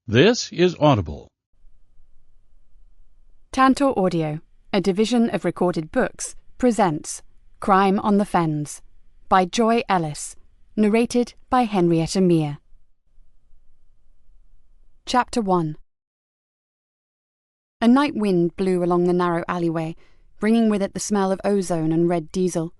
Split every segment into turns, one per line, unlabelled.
This is Audible.
Tantor Audio, a division of Recorded Books, presents Crime on the Fens by Joy Ellis, narrated by Henrietta Meir. Chapter 1. A night wind blew along the narrow alleyway, bringing with it the smell of ozone and red diesel.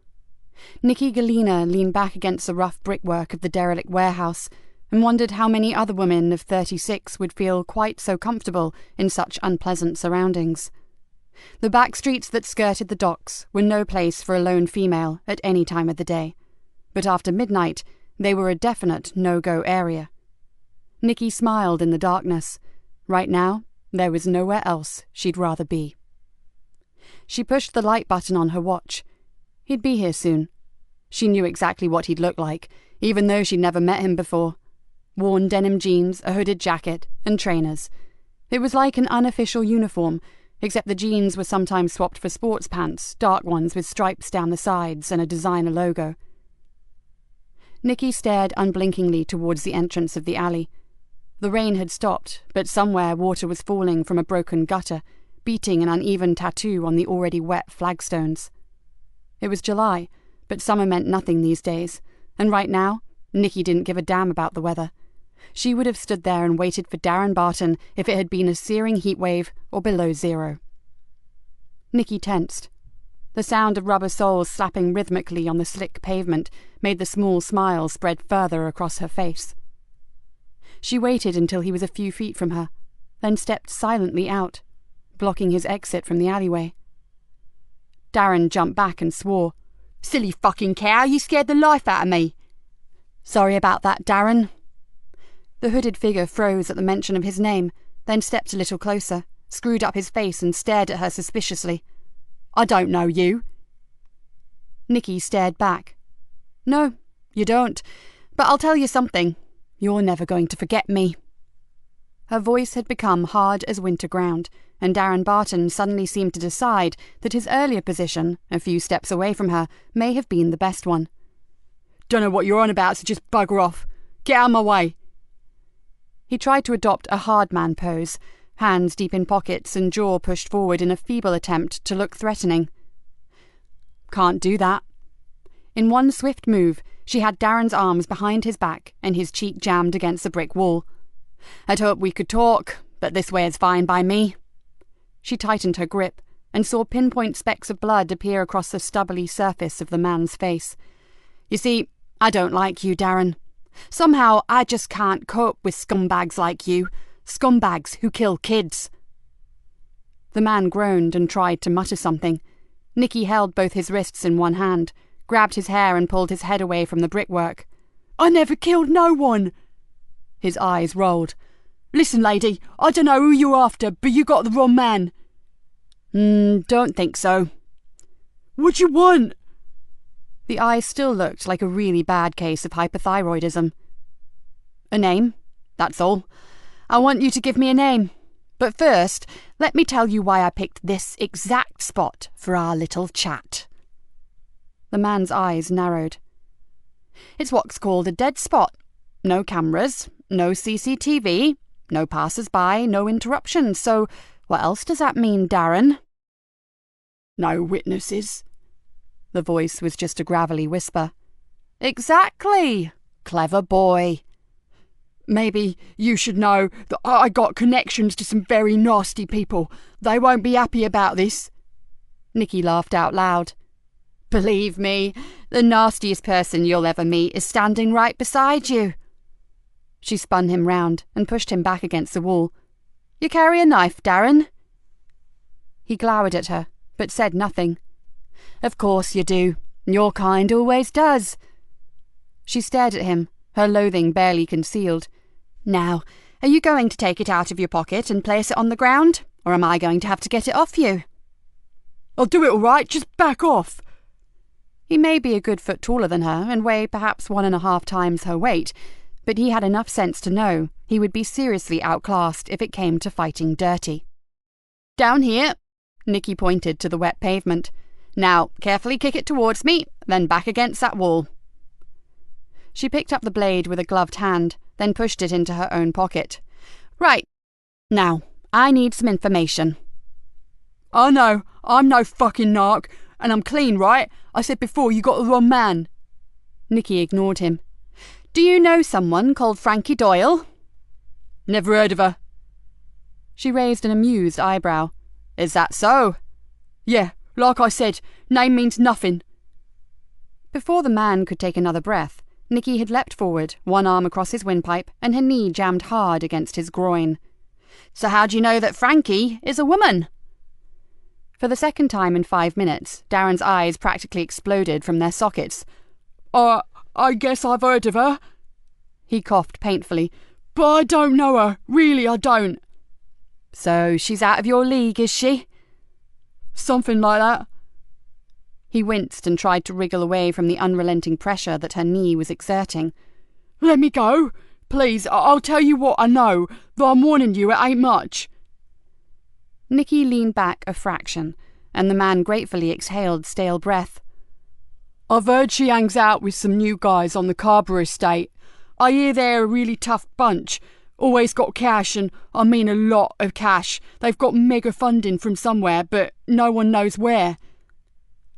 Nikki Galena leaned back against the rough brickwork of the derelict warehouse and wondered how many other women of 36 would feel quite so comfortable in such unpleasant surroundings. The back streets that skirted the docks were no place for a lone female at any time of the day, but after midnight they were a definite no-go area. Nikki smiled in the darkness. Right now, there was nowhere else she'd rather be. She pushed the light button on her watch. He'd be here soon. She knew exactly what he'd look like, even though she'd never met him before. Worn denim jeans, a hooded jacket, and trainers. It was like an unofficial uniform, except the jeans were sometimes swapped for sports pants, dark ones with stripes down the sides and a designer logo. Nikki stared unblinkingly towards the entrance of the alley. The rain had stopped, but somewhere water was falling from a broken gutter, beating an uneven tattoo on the already wet flagstones. It was July, but summer meant nothing these days, and right now, Nikki didn't give a damn about the weather. She would have stood there and waited for Darren Barton if it had been a searing heatwave or below zero. Nikki tensed. The sound of rubber soles slapping rhythmically on the slick pavement made the small smile spread further across her face. She waited until he was a few feet from her, then stepped silently out, blocking his exit from the alleyway. Darren jumped back and swore. "Silly fucking cow, you scared the life out of me." "Sorry about that, Darren." The hooded figure froze at the mention of his name, then stepped a little closer, screwed up his face and stared at her suspiciously. "I don't know you." Nikki stared back. "No, you don't. But I'll tell you something. You're never going to forget me." Her voice had become hard as winter ground, and Darren Barton suddenly seemed to decide that his earlier position, a few steps away from her, may have been the best one. "Don't know what you're on about, so just bugger off. Get out of my way." He tried to adopt a hard man pose, hands deep in pockets and jaw pushed forward in a feeble attempt to look threatening. "Can't do that." In one swift move, she had Darren's arms behind his back and his cheek jammed against the brick wall. "I'd hoped we could talk, but this way is fine by me." She tightened her grip and saw pinpoint specks of blood appear across the stubbly surface of the man's face. "You see, I don't like you, Darren. Somehow I just can't cope with scumbags like you, scumbags who kill kids." The man groaned and tried to mutter something. Nikki held both his wrists in one hand, grabbed his hair and pulled his head away from the brickwork. "I never killed no one." His eyes rolled. "Listen, lady, I don't know who you're after, but you got the wrong man." Don't think so." "What you want?" The eyes still looked like a really bad case of hypothyroidism. "A name, that's all. I want you to give me a name. But first, let me tell you why I picked this exact spot for our little chat." The man's eyes narrowed. "It's what's called a dead spot. No cameras, no CCTV, no passers-by, no interruptions. So what else does that mean, Darren?" "No witnesses." The voice was just a gravelly whisper. "Exactly. Clever boy. Maybe you should know that I got connections to some very nasty people. They won't be happy about this." Nikki laughed out loud. "Believe me, the nastiest person you'll ever meet is standing right beside you." She spun him round and pushed him back against the wall. "You carry a knife, Darren?" He glowered at her, but said nothing. "Of course you do. Your kind always does." She stared at him, her loathing barely concealed. "Now, are you going to take it out of your pocket and place it on the ground, or am I going to have to get it off you?" "I'll do it all right, just back off." He may be a good foot taller than her and weigh perhaps 1.5 times her weight, but he had enough sense to know he would be seriously outclassed if it came to fighting dirty. "Down here." Nikki pointed to the wet pavement. "Now, carefully kick it towards me, then back against that wall." She picked up the blade with a gloved hand, then pushed it into her own pocket. Right. Now, I need some information.
I know, I'm no fucking narc, and I'm clean, right? I said before you got the wrong man.
Nikki ignored him. Do you know someone called Frankie Doyle?
Never heard of her.
She raised an amused eyebrow.
Is that so? Yeah, like I said, name means nothing.
Before the man could take another breath, Nikki had leapt forward, one arm across his windpipe, and her knee jammed hard against his groin.
So how do you know that Frankie is a woman?
For the second time in 5 minutes, Darren's eyes practically exploded from their sockets.
I guess I've heard of her.
He coughed painfully.
But I don't know her. Really, I don't.
So she's out of your league, is she?
Something like that.
He winced and tried to wriggle away from the unrelenting pressure that her knee was exerting.
Let me go. Please, I'll tell you what I know, though I'm warning you it ain't much.
Nikki leaned back a fraction, and the man gratefully exhaled stale breath.
I've heard she hangs out with some new guys on the Carver estate. I hear they're a really tough bunch. Always got cash, and I mean a lot of cash. They've got mega funding from somewhere, but no one knows where.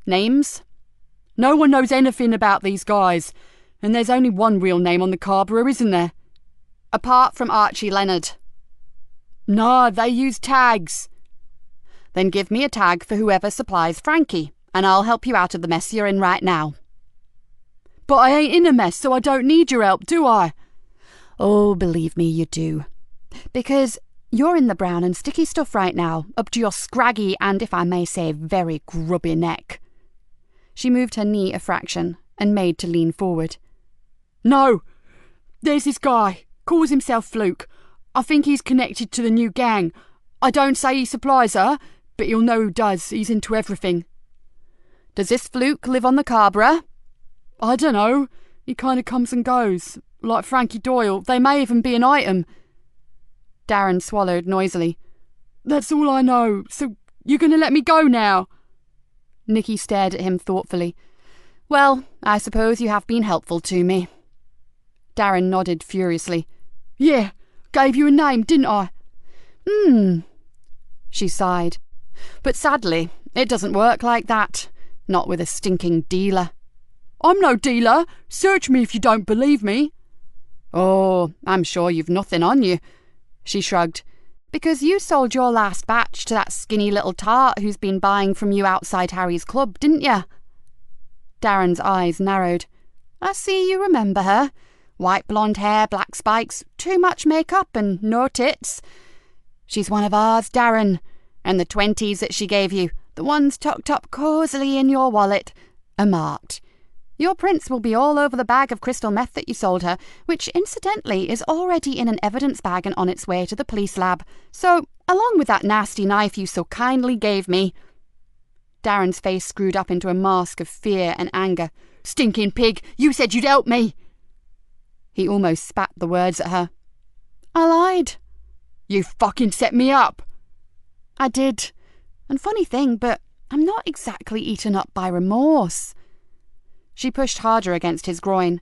Names?
No one knows anything about these guys, and there's only one real name on the Carver, isn't there?
Apart from Archie Leonard.
Nah, they use tags.
Then give me a tag for whoever supplies Frankie, and I'll help you out of the mess you're in right now.
But I ain't in a mess, so I don't need your help, do I?
Oh, believe me, you do. Because you're in the brown and sticky stuff right now, up to your scraggy and, if I may say, very grubby neck. She moved her knee a fraction and made to lean forward.
No! There's this guy. Calls himself Fluke. I think he's connected to the new gang. I don't say he supplies her, but you'll know who does. He's into everything.
Does this Fluke live on the Carver?
I don't know. He kind of comes and goes. Like Frankie Doyle. They may even be an item.
Darren swallowed noisily.
That's all I know. So you're going to let me go now?
Nikki stared at him thoughtfully. Well, I suppose you have been helpful to me. Darren nodded furiously.
Yeah, gave you a name, didn't I?
She sighed. But sadly, it doesn't work like that. Not with a stinking dealer.
I'm no dealer. Search me if you don't believe me.
Oh, I'm sure you've nothing on you. She shrugged. Because you sold your last batch to that skinny little tart who's been buying from you outside Harry's club, didn't you? Darren's eyes narrowed. I see you remember her. White blonde hair, black spikes, too much makeup and no tits. She's one of ours, Darren. And the 20s that she gave you, the ones tucked up cosily in your wallet, are marked. Your prints will be all over the bag of crystal meth that you sold her, which, incidentally, is already in an evidence bag and on its way to the police lab. So, along with that nasty knife you so kindly gave me. Darren's face screwed up into a mask of fear and anger. Stinking pig! You said you'd help me! He almost spat the words at her. I lied.
You fucking set me up!
I did. And funny thing, but I'm not exactly eaten up by remorse. She pushed harder against his groin.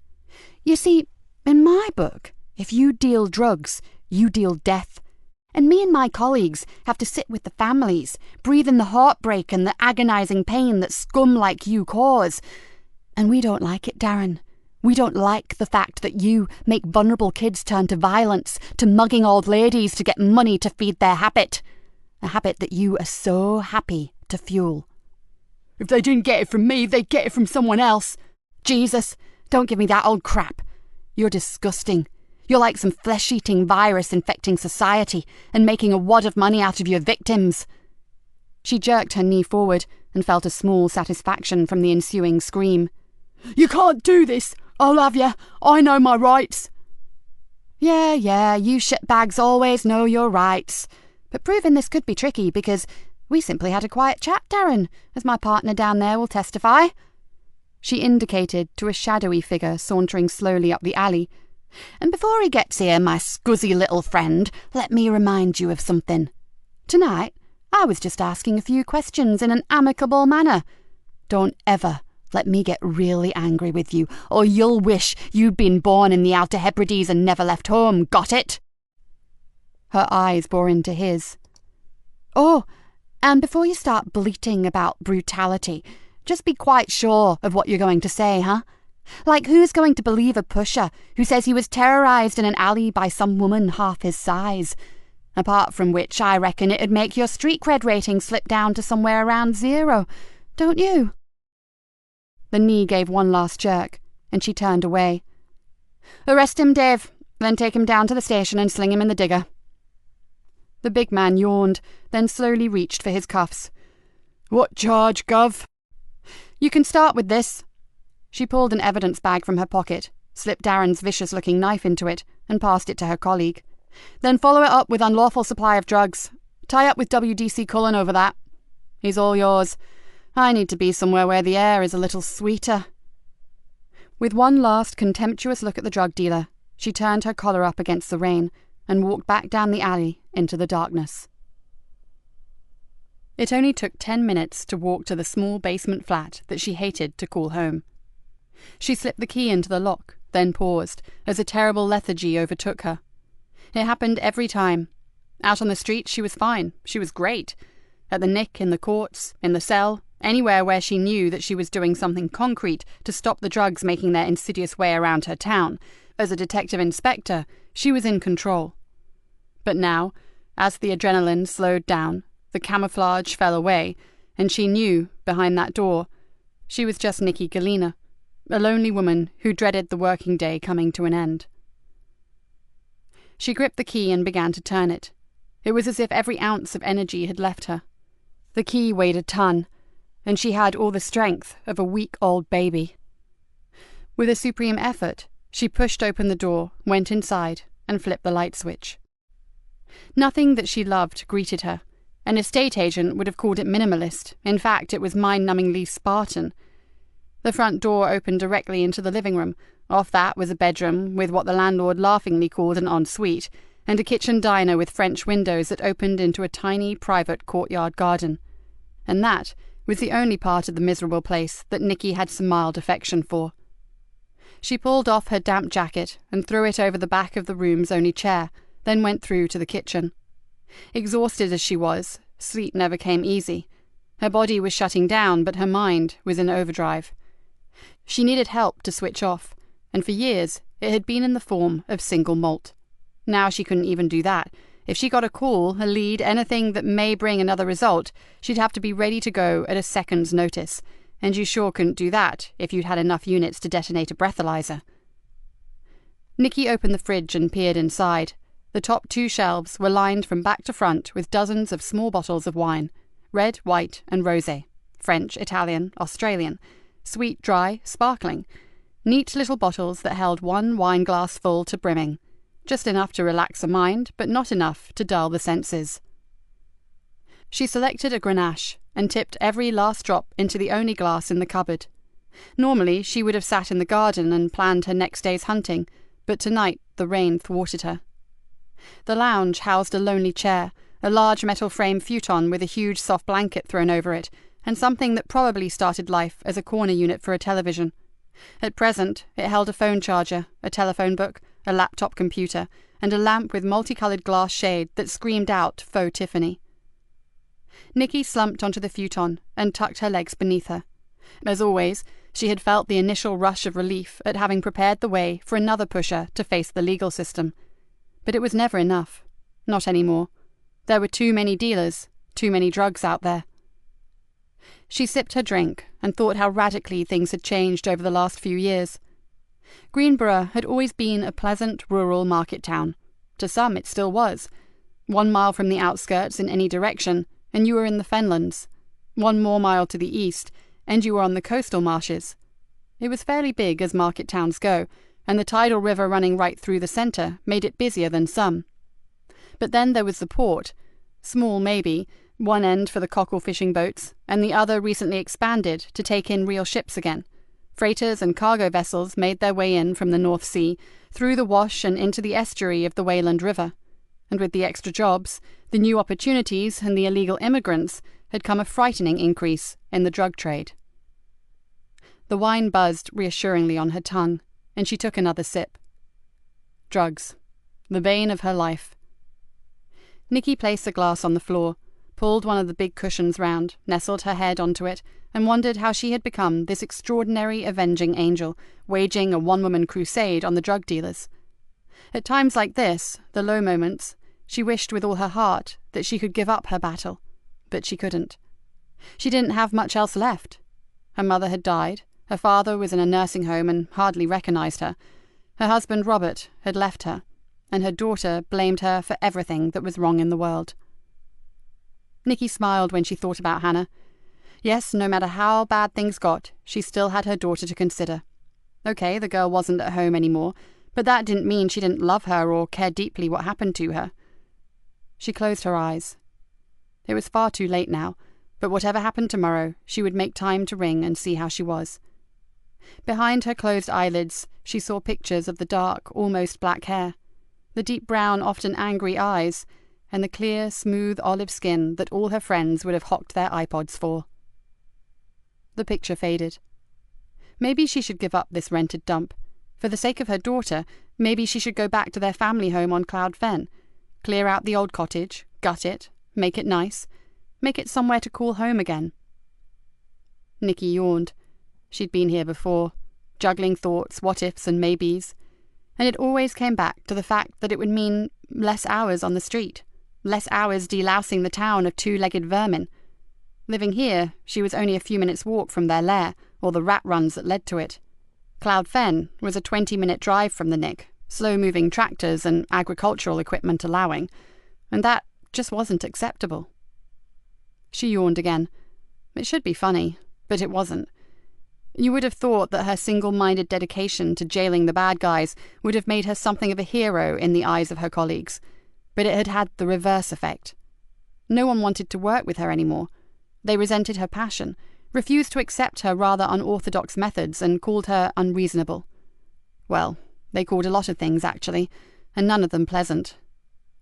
You see, in my book, if you deal drugs, you deal death. And me and my colleagues have to sit with the families, breathe in the heartbreak and the agonizing pain that scum like you cause. And we don't like it, Darren. We don't like the fact that you make vulnerable kids turn to violence, to mugging old ladies to get money to feed their habit. A habit that you are so happy to fuel.
If they didn't get it from me, they'd get it from someone else.
Jesus, don't give me that old crap. You're disgusting. You're like some flesh-eating virus infecting society and making a wad of money out of your victims. She jerked her knee forward and felt a small satisfaction from the ensuing scream.
You can't do this. I'll have you. I know my rights.
Yeah, you shitbags always know your rights. But proving this could be tricky because we simply had a quiet chat, Darren, as my partner down there will testify. She indicated to a shadowy figure sauntering slowly up the alley. And before he gets here, my scuzzy little friend, let me remind you of something. Tonight, I was just asking a few questions in an amicable manner. Don't ever let me get really angry with you, or you'll wish you'd been born in the Outer Hebrides and never left home, got it? Her eyes bore into his. "Oh, and before you start bleating about brutality, just be quite sure of what you're going to say, huh? Like, who's going to believe a pusher who says he was terrorised in an alley by some woman half his size? Apart from which, I reckon it'd make your street cred rating slip down to somewhere around 0, don't you?" The knee gave one last jerk, and she turned away. "Arrest him, Dave, then take him down to the station and sling him in the digger." The big man yawned, then slowly reached for his cuffs. "What charge, Gov?" "You can start with this." She pulled an evidence bag from her pocket, slipped Darren's vicious-looking knife into it, and passed it to her colleague. "Then follow it up with unlawful supply of drugs. Tie up with WDC Cullen over that. He's all yours. I need to be somewhere where the air is a little sweeter." With one last contemptuous look at the drug dealer, she turned her collar up against the rain and walked back down the alley into the darkness. It only took 10 minutes to walk to the small basement flat that she hated to call home. She slipped the key into the lock, then paused, as a terrible lethargy overtook her. It happened every time. Out on the street she was fine, she was great. At the nick, in the courts, in the cell, anywhere where she knew that she was doing something concrete to stop the drugs making their insidious way around her town. As a detective inspector, she was in control. But now, as the adrenaline slowed down, the camouflage fell away, and she knew, behind that door, she was just Nikki Galena, a lonely woman who dreaded the working day coming to an end. She gripped the key and began to turn it. It was as if every ounce of energy had left her. The key weighed a ton, and she had all the strength of a week-old baby. With a supreme effort, she pushed open the door, went inside, and flipped the light switch. Nothing that she loved greeted her. An estate agent would have called it minimalist. In fact, it was mind-numbingly Spartan. The front door opened directly into the living room. Off that was a bedroom with what the landlord laughingly called an ensuite, and a kitchen diner with French windows that opened into a tiny private courtyard garden. And that was the only part of the miserable place that Nikki had some mild affection for. She pulled off her damp jacket and threw it over the back of the room's only chair, then went through to the kitchen. Exhausted as she was, sleep never came easy. Her body was shutting down, but her mind was in overdrive. She needed help to switch off, and for years it had been in the form of single malt. Now she couldn't even do that. If she got a call, a lead, anything that may bring another result, she'd have to be ready to go at a second's notice, and you sure couldn't do that if you'd had enough units to detonate a breathalyzer. Nikki opened the fridge and peered inside. The top 2 shelves were lined from back to front with dozens of small bottles of wine, red, white, and rosé, French, Italian, Australian, sweet, dry, sparkling, neat little bottles that held 1 wine glass full to brimming, just enough to relax the mind, but not enough to dull the senses. She selected a Grenache and tipped every last drop into the only glass in the cupboard. Normally she would have sat in the garden and planned her next day's hunting, but tonight the rain thwarted her. The lounge housed a lonely chair, a large metal frame futon with a huge soft blanket thrown over it, and something that probably started life as a corner unit for a television. At present, it held a phone charger, a telephone book, a laptop computer, and a lamp with multicoloured glass shade that screamed out faux Tiffany. Nikki slumped onto the futon and tucked her legs beneath her. As always, she had felt the initial rush of relief at having prepared the way for another pusher to face the legal system. But it was never enough. Not anymore. There were too many dealers, too many drugs out there. She sipped her drink and thought how radically things had changed over the last few years. Greenborough had always been a pleasant rural market town. To some it still was. 1 mile from the outskirts in any direction, and you were in the fenlands. 1 more mile to the east, and you were on the coastal marshes. It was fairly big as market towns go, and the tidal river running right through the centre made it busier than some. But then there was the port, small maybe, one end for the cockle fishing boats, and the other recently expanded to take in real ships again. Freighters and cargo vessels made their way in from the North Sea, through the Wash and into the estuary of the Wayland River. And with the extra jobs, the new opportunities and the illegal immigrants had come a frightening increase in the drug trade. The wine buzzed reassuringly on her tongue, and she took another sip. Drugs. The bane of her life. Nikki placed the glass on the floor, pulled one of the big cushions round, nestled her head onto it, and wondered how she had become this extraordinary avenging angel, waging a one-woman crusade on the drug dealers. At times like this, the low moments, she wished with all her heart that she could give up her battle, but she couldn't. She didn't have much else left. Her mother had died, her father was in a nursing home and hardly recognized her, her husband Robert had left her, and her daughter blamed her for everything that was wrong in the world. Nikki smiled when she thought about Hannah. Yes, no matter how bad things got, she still had her daughter to consider. Okay, the girl wasn't at home anymore, but that didn't mean she didn't love her or care deeply what happened to her. She closed her eyes. It was far too late now, but whatever happened tomorrow, she would make time to ring and see how she was. Behind her closed eyelids, she saw pictures of the dark, almost black hair, the deep brown, often angry eyes, and the clear, smooth olive skin that all her friends would have hocked their iPods for. The picture faded. Maybe she should give up this rented dump. For the sake of her daughter, maybe she should go back to their family home on Cloud Fen, clear out the old cottage, gut it, make it nice, make it somewhere to call home again. Nikki yawned. She'd been here before, juggling thoughts, what-ifs and maybes, and it always came back to the fact that it would mean less hours on the street, less hours delousing the town of two-legged vermin. Living here, she was only a few minutes' walk from their lair, or the rat runs that led to it. Cloud Fen was a 20-minute drive from the Nick, slow-moving tractors and agricultural equipment allowing, and that just wasn't acceptable. She yawned again. It should be funny, but it wasn't. You would have thought that her single-minded dedication to jailing the bad guys would have made her something of a hero in the eyes of her colleagues, but it had had the reverse effect. No one wanted to work with her anymore. They resented her passion, refused to accept her rather unorthodox methods, and called her unreasonable. Well, they called a lot of things, actually, and none of them pleasant.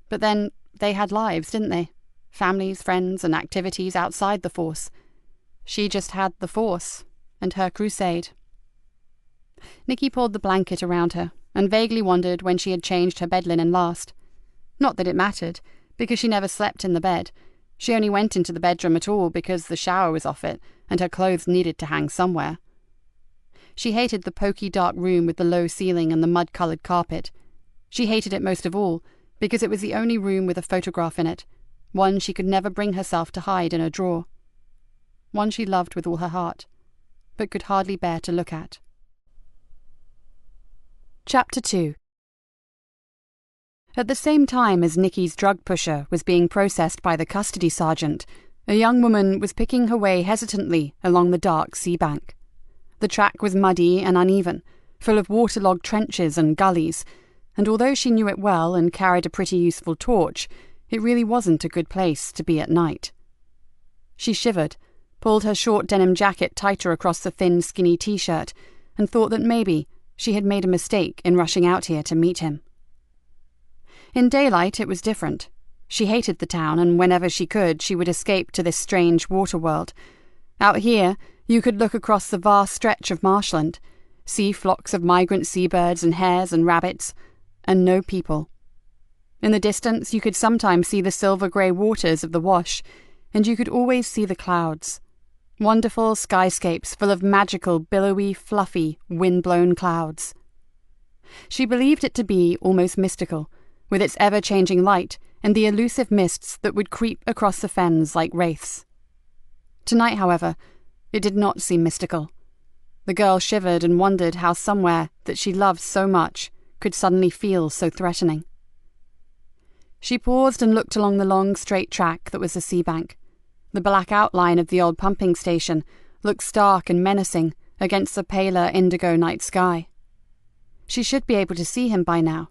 But then they had lives, didn't they? Families, friends, and activities outside the Force. She just had the Force, and her crusade. Nikki pulled the blanket around her, and vaguely wondered when she had changed her bed linen last. Not that it mattered, because she never slept in the bed. She only went into the bedroom at all because the shower was off it, and her clothes needed to hang somewhere. She hated the poky dark room with the low ceiling and the mud-coloured carpet. She hated it most of all, because it was the only room with a photograph in it, one she could never bring herself to hide in a drawer. One she loved with all her heart, but could hardly bear to look at. Chapter 2. At the same time as Nikki's drug pusher was being processed by the custody sergeant, a young woman was picking her way hesitantly along the dark sea bank. The track was muddy and uneven, full of waterlogged trenches and gullies, and although she knew it well and carried a pretty useful torch, it really wasn't a good place to be at night. She shivered, pulled her short denim jacket tighter across the thin, skinny t-shirt, and thought that maybe she had made a mistake in rushing out here to meet him. In daylight it was different. She hated the town, and whenever she could, she would escape to this strange water world. Out here, you could look across the vast stretch of marshland, see flocks of migrant seabirds and hares and rabbits, and no people. In the distance, you could sometimes see the silver-grey waters of the wash, and you could always see the clouds. Wonderful skyscapes full of magical, billowy, fluffy, wind-blown clouds. She believed it to be almost mystical, with its ever-changing light and the elusive mists that would creep across the fens like wraiths. Tonight, however, it did not seem mystical. The girl shivered and wondered how somewhere that she loved so much could suddenly feel so threatening. She paused and looked along the long, straight track that was the sea bank. The black outline of the old pumping station looked stark and menacing against the paler indigo night sky. She should be able to see him by now.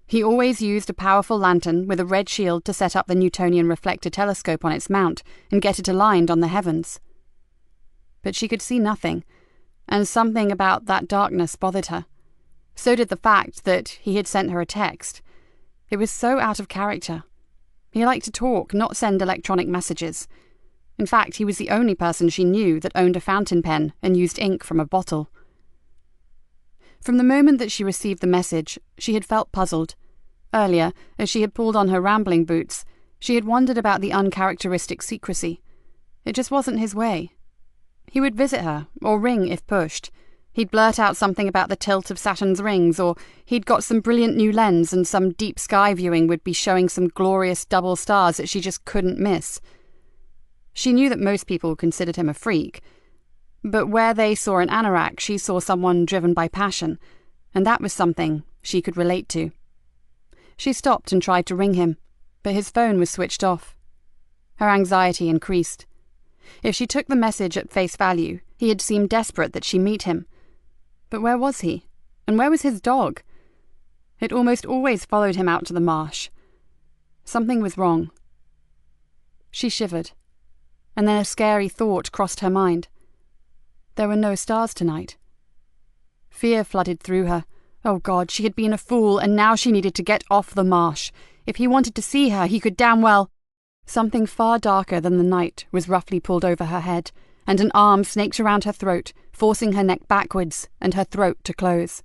He always used a powerful lantern with a red shield to set up the Newtonian reflector telescope on its mount and get it aligned on the heavens. But she could see nothing, and something about that darkness bothered her. So did the fact that he had sent her a text. It was so out of character. He liked to talk, not send electronic messages. In fact, he was the only person she knew that owned a fountain pen and used ink from a bottle. From the moment that she received the message, she had felt puzzled. Earlier, as she had pulled on her rambling boots, She had wondered about the uncharacteristic secrecy. It just wasn't his way. He would visit her, or ring if pushed. He'd blurt out something about the tilt of Saturn's rings, or he'd got some brilliant new lens and some deep sky viewing would be showing some glorious double stars that she just couldn't miss. She knew that most people considered him a freak, but where they saw an anorak, she saw someone driven by passion, and that was something she could relate to. She stopped and tried to ring him, but his phone was switched off. Her anxiety increased. If she took the message at face value, he had seemed desperate that she meet him. But where was he? And where was his dog? It almost always followed him out to the marsh. Something was wrong. She shivered, and then a scary thought crossed her mind. There were no stars tonight. Fear flooded through her. Oh God, she had been a fool, and now she needed to get off the marsh. If he wanted to see her, he could damn well... Something far darker than the night was roughly pulled over her head, and an arm snaked around her throat, forcing her neck backwards and her throat to close.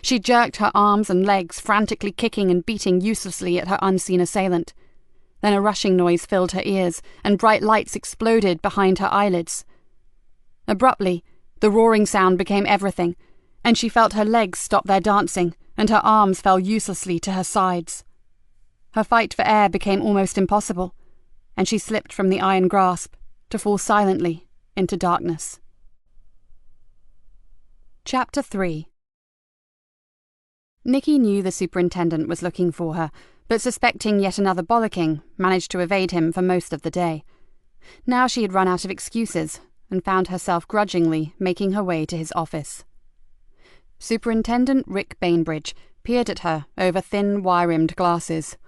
She jerked her arms and legs, frantically kicking and beating uselessly at her unseen assailant. Then a rushing noise filled her ears, and bright lights exploded behind her eyelids. Abruptly, the roaring sound became everything, and she felt her legs stop their dancing, and her arms fell uselessly to her sides. Her fight for air became almost impossible, and she slipped from the iron grasp to fall silently into darkness. Chapter 3. Nikki knew the superintendent was looking for her, but suspecting yet another bollocking, managed to evade him for most of the day. Now she had run out of excuses, and found herself grudgingly making her way to his office. Superintendent Rick Bainbridge peered at her over thin, wire-rimmed glasses.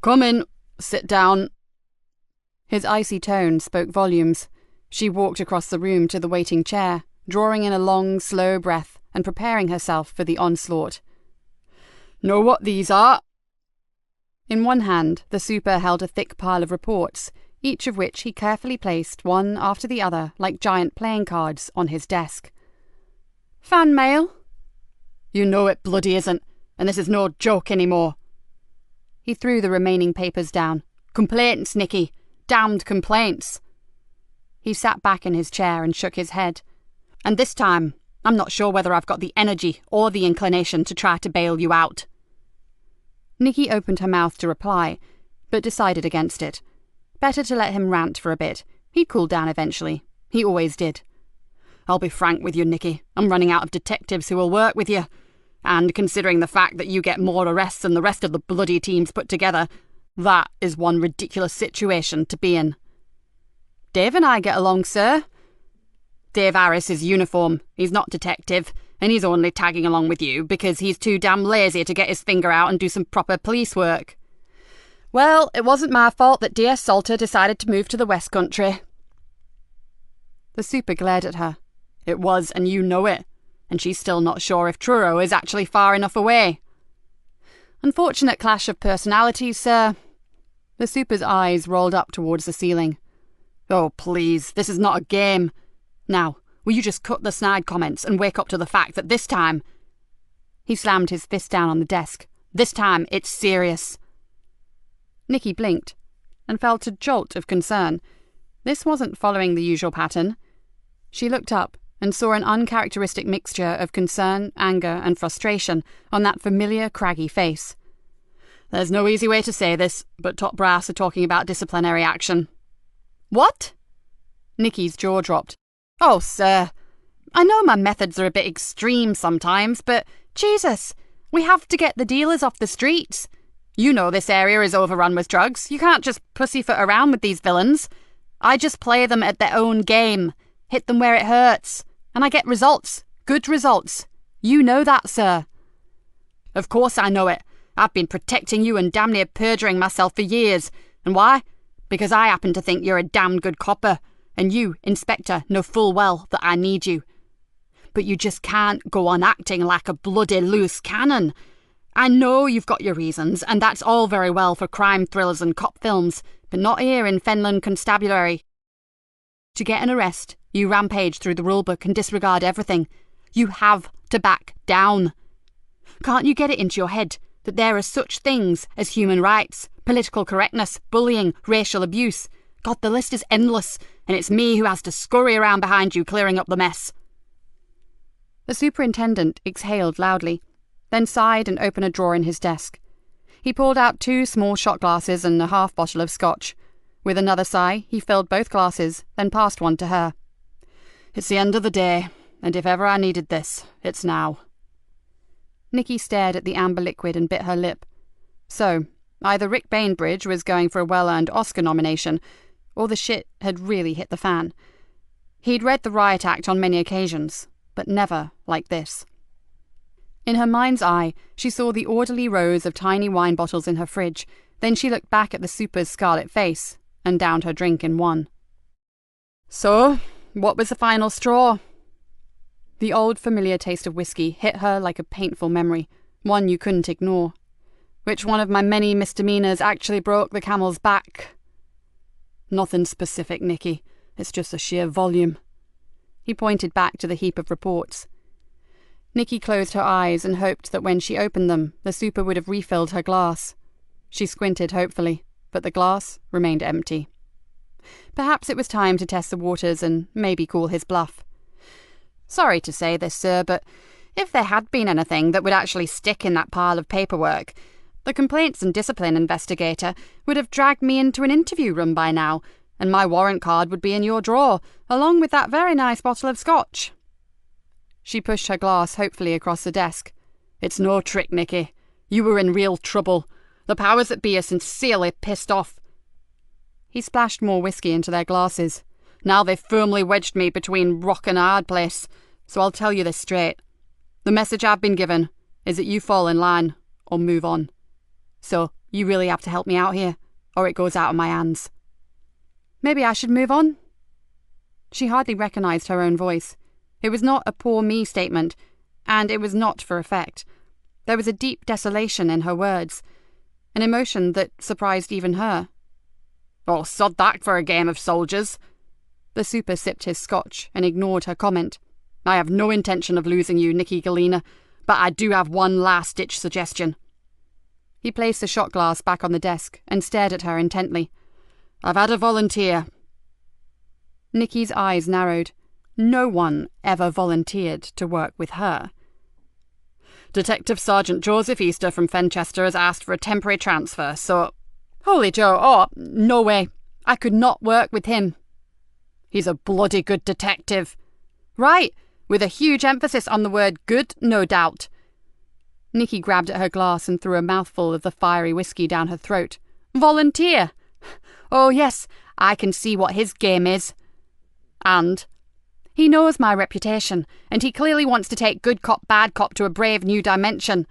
"Come in. Sit down." His icy tone spoke volumes. She walked across the room to the waiting chair, drawing in a long, slow breath and preparing herself for the onslaught. "Know what these are?" In one hand, the super held a thick pile of reports, each of which he carefully placed one after the other like giant playing cards on his desk. "Fan mail?" "You know it bloody isn't, and this is no joke anymore." He threw the remaining papers down. "Complaints, Nikki. Damned complaints." He sat back in his chair and shook his head. "And this time, I'm not sure whether I've got the energy or the inclination to try to bail you out." Nikki opened her mouth to reply, but decided against it. Better to let him rant for a bit. He'd cool down eventually. He always did. "I'll be frank with you, Nikki. I'm running out of detectives who will work with you. And considering the fact that you get more arrests than the rest of the bloody teams put together, that is one ridiculous situation to be in." "Dave and I get along, sir." "Dave Harris is uniform. He's not detective, and he's only tagging along with you because he's too damn lazy to get his finger out and do some proper police work." "Well, it wasn't my fault that D.S. Salter decided to move to the West Country." The super glared at her. "It was, and you know it. And she's still not sure if Truro is actually far enough away." "Unfortunate clash of personalities, sir." The super's eyes rolled up towards the ceiling. "Oh, please, this is not a game. Now, will you just cut the snide comments and wake up to the fact that this time..." He slammed his fist down on the desk. "This time, it's serious." Nikki blinked, and felt a jolt of concern. This wasn't following the usual pattern. She looked up and saw an uncharacteristic mixture of concern, anger, and frustration on that familiar, craggy face. "There's no easy way to say this, but top brass are talking about disciplinary action." "What?" Nikki's jaw dropped. "Oh, sir, I know my methods are a bit extreme sometimes, but Jesus, we have to get the dealers off the streets. You know this area is overrun with drugs. You can't just pussyfoot around with these villains. I just play them at their own game, hit them where it hurts, and I get results, good results. You know that, sir." "Of course I know it. I've been protecting you and damn near perjuring myself for years. And why? Because I happen to think you're a damned good copper, and you, Inspector, know full well that I need you. But you just can't go on acting like a bloody loose cannon. I know you've got your reasons, and that's all very well for crime thrillers and cop films, but not here in Fenland Constabulary. To get an arrest, you rampage through the rulebook and disregard everything. You have to back down. Can't you get it into your head that there are such things as human rights, political correctness, bullying, racial abuse. God, the list is endless, and it's me who has to scurry around behind you clearing up the mess." The superintendent exhaled loudly, then sighed and opened a drawer in his desk. He pulled out 2 small shot glasses and a half bottle of scotch. With another sigh, he filled both glasses, then passed one to her. "It's the end of the day, and if ever I needed this, it's now." Nikki stared at the amber liquid and bit her lip. So, either Rick Bainbridge was going for a well-earned Oscar nomination, or the shit had really hit the fan. He'd read The Riot Act on many occasions, but never like this. In her mind's eye, she saw the orderly rows of tiny wine bottles in her fridge. Then she looked back at the super's scarlet face and downed her drink in one. "So, what was the final straw?" The old familiar taste of whiskey hit her like a painful memory, one you couldn't ignore. "Which one of my many misdemeanors actually broke the camel's back?" "Nothing specific, Nikki. It's just the sheer volume." He pointed back to the heap of reports. Nikki closed her eyes and hoped that when she opened them, the super would have refilled her glass. She squinted hopefully, but the glass remained empty. Perhaps it was time to test the waters and maybe cool his bluff. "Sorry to say this, sir, but if there had been anything that would actually stick in that pile of paperwork, the complaints and discipline investigator would have dragged me into an interview room by now, and my warrant card would be in your drawer, along with that very nice bottle of scotch." She pushed her glass hopefully across the desk. "It's no trick, Nikki. You were in real trouble. The powers that be are sincerely pissed off." He splashed more whiskey into their glasses. "Now they've firmly wedged me between rock and a hard place, so I'll tell you this straight. The message I've been given is that you fall in line or move on. So you really have to help me out here, or it goes out of my hands." "Maybe I should move on?" She hardly recognized her own voice. It was not a poor me statement, and it was not for effect. There was a deep desolation in her words, an emotion that surprised even her. "Oh, sod that for a game of soldiers." The super sipped his scotch and ignored her comment. "I have no intention of losing you, Nikki Galena, but I do have one last-ditch suggestion." He placed the shot glass back on the desk and stared at her intently. "I've had a volunteer." Nikki's eyes narrowed. No one ever volunteered to work with her. "Detective Sergeant Joseph Easter from Fenchester has asked for a temporary transfer, so—" "Holy Joe, oh, no way. I could not work with him." "He's a bloody good detective." "Right, with a huge emphasis on the word good, no doubt." Nikki grabbed at her glass and threw a mouthful of the fiery whiskey down her throat. "Volunteer? Oh yes, I can see what his game is. And he knows my reputation, and he clearly wants to take good cop, bad cop to a brave new dimension.